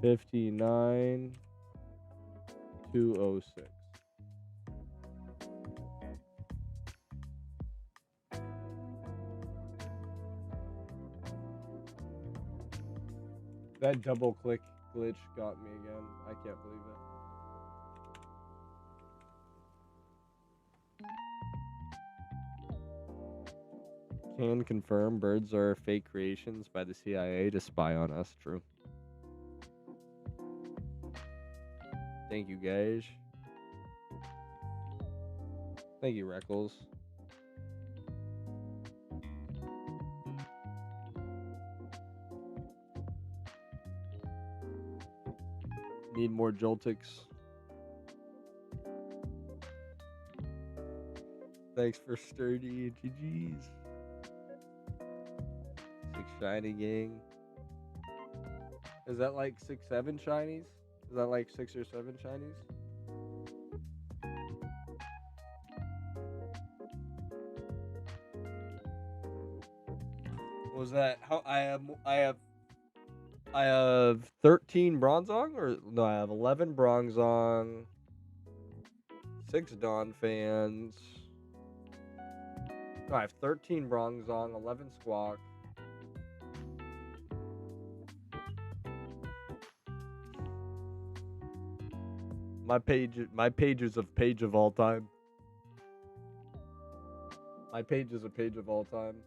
59,206. That double click glitch got me again. I can't believe it. Can confirm birds are fake creations by the CIA to spy on us. True. Thank you, guys. Thank you, Reckles. Need more Joltics. Thanks for sturdy. GG's. 6 shiny gang. Is that like 6, 7 shinies? Is that like 6 or 7 shinies? What was that? How I have 13 Bronzong, or no, I have 11 Bronzong, 6 Dawn fans. No, I have 13 Bronzong, 11 Squawk. My page is a page of all time. My page is a page of all time.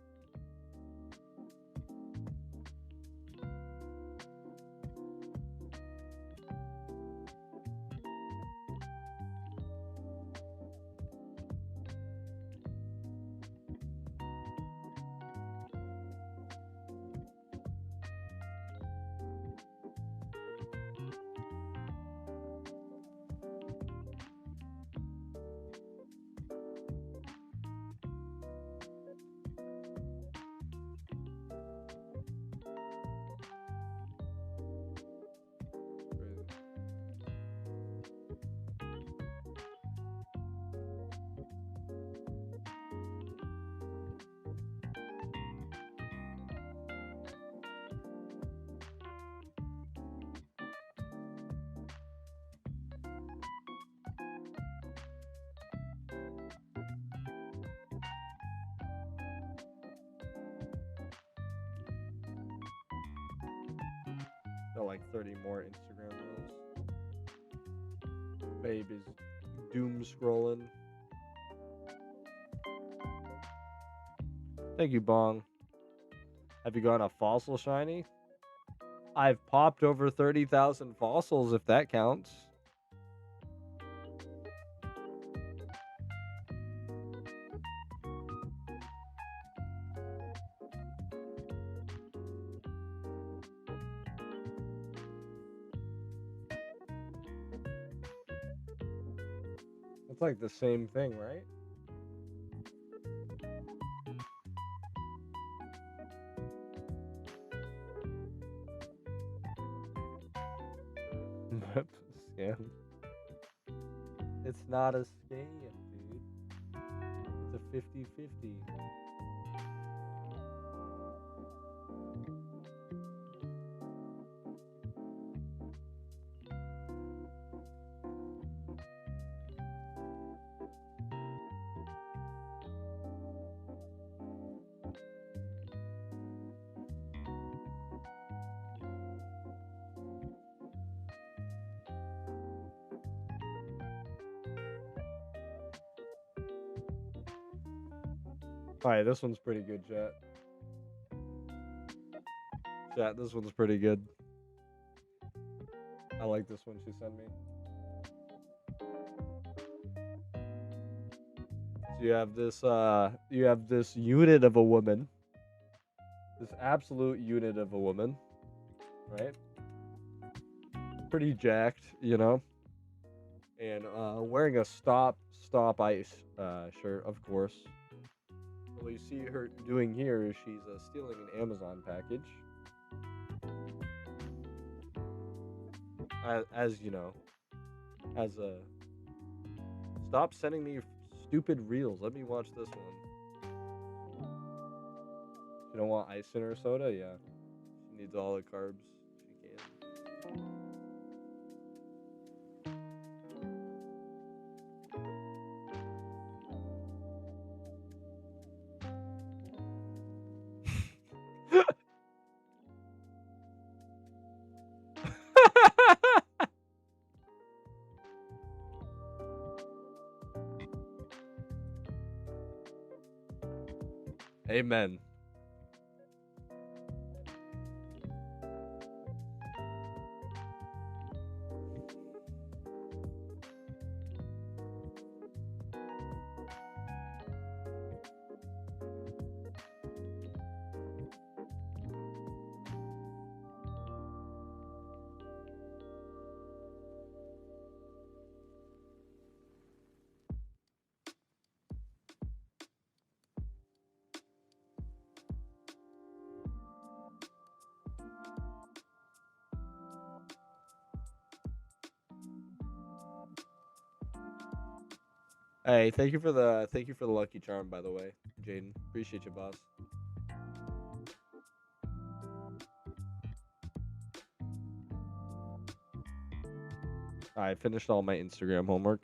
Got like 30 more Instagram reels. Babe is doom scrolling. Thank you, Bong. Have you gotten a fossil shiny? I've popped over 30,000 fossils, if that counts. It's like the same thing, right? Scam. It's not a scam, dude. It's a 50-50. Alright, this one's pretty good, chat. Chat, this one's pretty good. I like this one she sent me. So you have this unit of a woman. This absolute unit of a woman. Right? Pretty jacked, you know? And wearing a stop ice shirt, of course. What you see her doing here is she's stealing an Amazon package. As you know, stop sending me stupid reels. Let me watch this one. She don't want ice in her soda? Yeah. She needs all the carbs she can. Amen. Hey, thank you for the lucky charm, by the way, Jaden. Appreciate you, boss. I finished all my Instagram homework.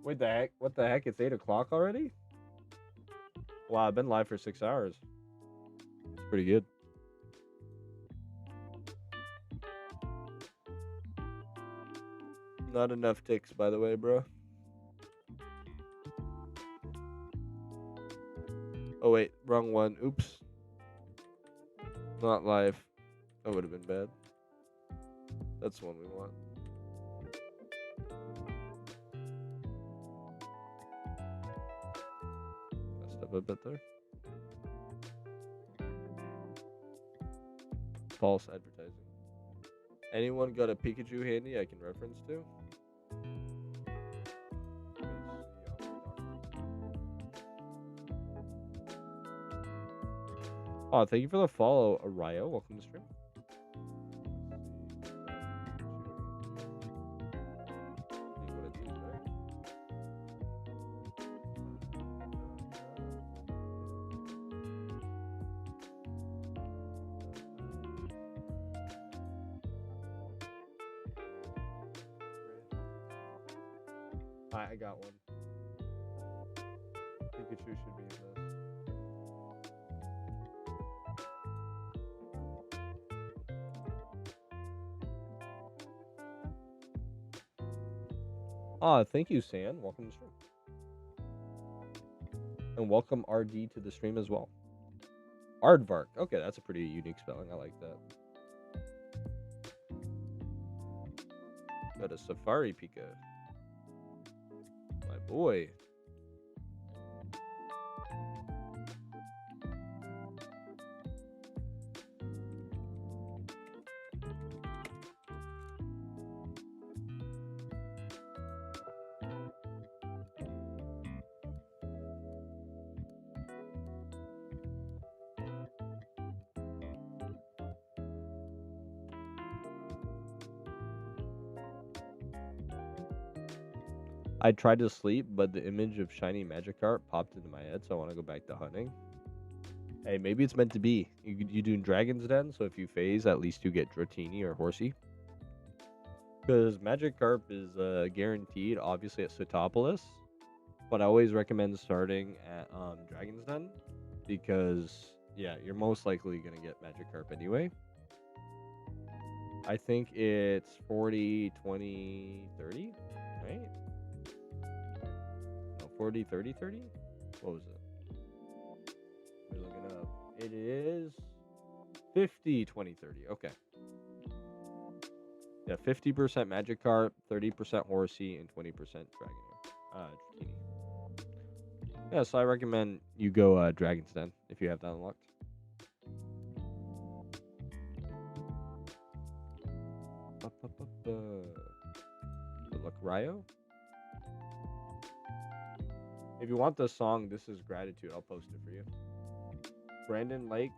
Wait, the heck? What the heck? It's 8 o'clock already? Wow, I've been live for 6 hours. It's pretty good. Not enough ticks, by the way, bro. Oh wait, wrong one. Oops. Not live. That would have been bad. That's the one we want. Messed up a bit there. False advertising. Anyone got a Pikachu handy I can reference to? Oh, thank you for the follow, Arayo. Welcome to the stream. I got one. Pikachu should be in this. Ah, thank you, San. Welcome to the stream. And welcome RD to the stream as well. Aardvark. Okay, that's a pretty unique spelling. I like that. Got a Safari Pika. My boy. I tried to sleep, but the image of shiny Magikarp popped into my head, so I want to go back to hunting. Hey, maybe it's meant to be. You doing Dragon's Den, so if you phase, at least you get Dratini or Horsey. Because Magikarp is guaranteed, obviously, at Sootopolis. But I always recommend starting at Dragon's Den. Because, yeah, you're most likely going to get Magikarp anyway. I think it's 40, 20, 30, right? 40, 30, 30? What was it? We're looking up. It is 50, 20, 30. Okay. Yeah, 50% Magikarp, 30% Horsey, and 20% Dratini. Yeah, so I recommend you go Dragon's Den if you have that unlocked. Good luck, Ryo. If you want the song, This Is Gratitude, I'll post it for you. Brandon Lake.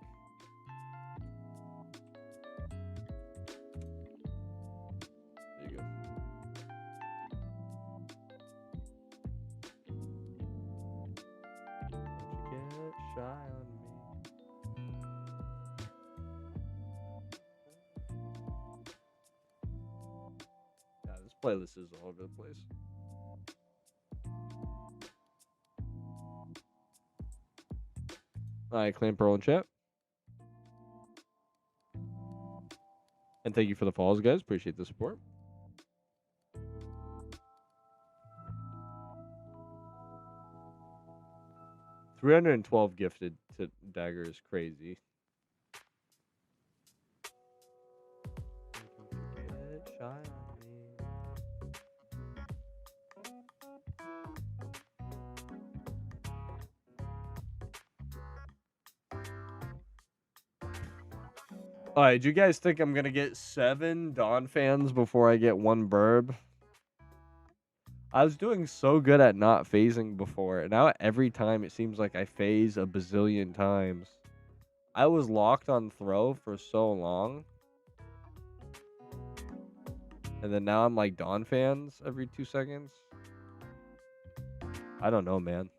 There you go. Don't you get shy on me. Yeah, this playlist is all over the place. Alright, Clan Pearl in chat. And thank you for the follows, guys. Appreciate the support. 312 gifted to Dagger is crazy. Alright, do you guys think I'm gonna get 7 Dawn fans before I get 1 Burb? I was doing so good at not phasing before, and now every time it seems like I phase a bazillion times. I was locked on throw for so long. And then now I'm like Dawn fans every 2 seconds. I don't know, man.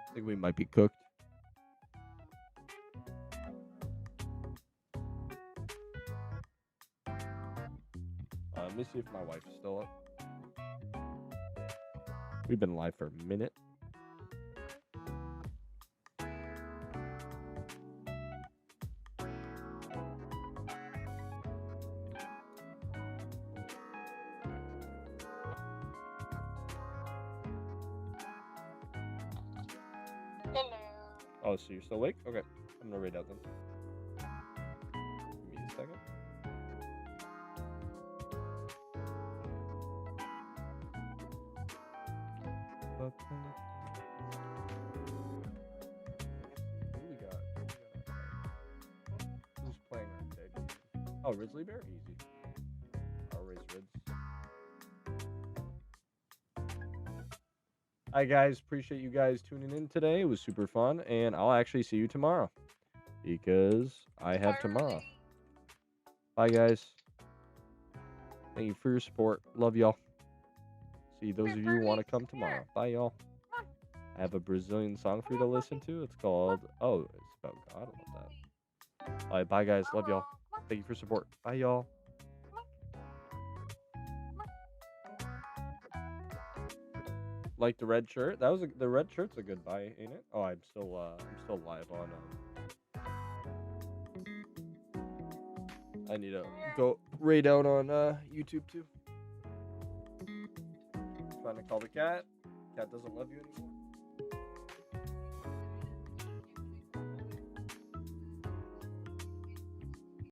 I think we might be cooked. Let me see if my wife's still up. We've been live for a minute. Oh, so you're still awake? Okay. I'm gonna read out then. Give me a second. Who we got? Who's playing that dead? Oh, Risley Bear? Easy. I'll raise Rids. Hi guys, appreciate you guys tuning in today. It was super fun, and I'll actually see you tomorrow because I have tomorrow. Bye guys. Thank you for your support. Love y'all. See those of you who want to come tomorrow. Bye y'all. I have a Brazilian song for you to listen to. It's called it's about God. I love that. Alright, bye guys. Love y'all. Thank you for support. Bye y'all. Like the red shirt? The red shirt's a good buy, ain't it? Oh, I'm still live on I need to go raid out on YouTube too. Trying to call the cat. Cat doesn't love you anymore.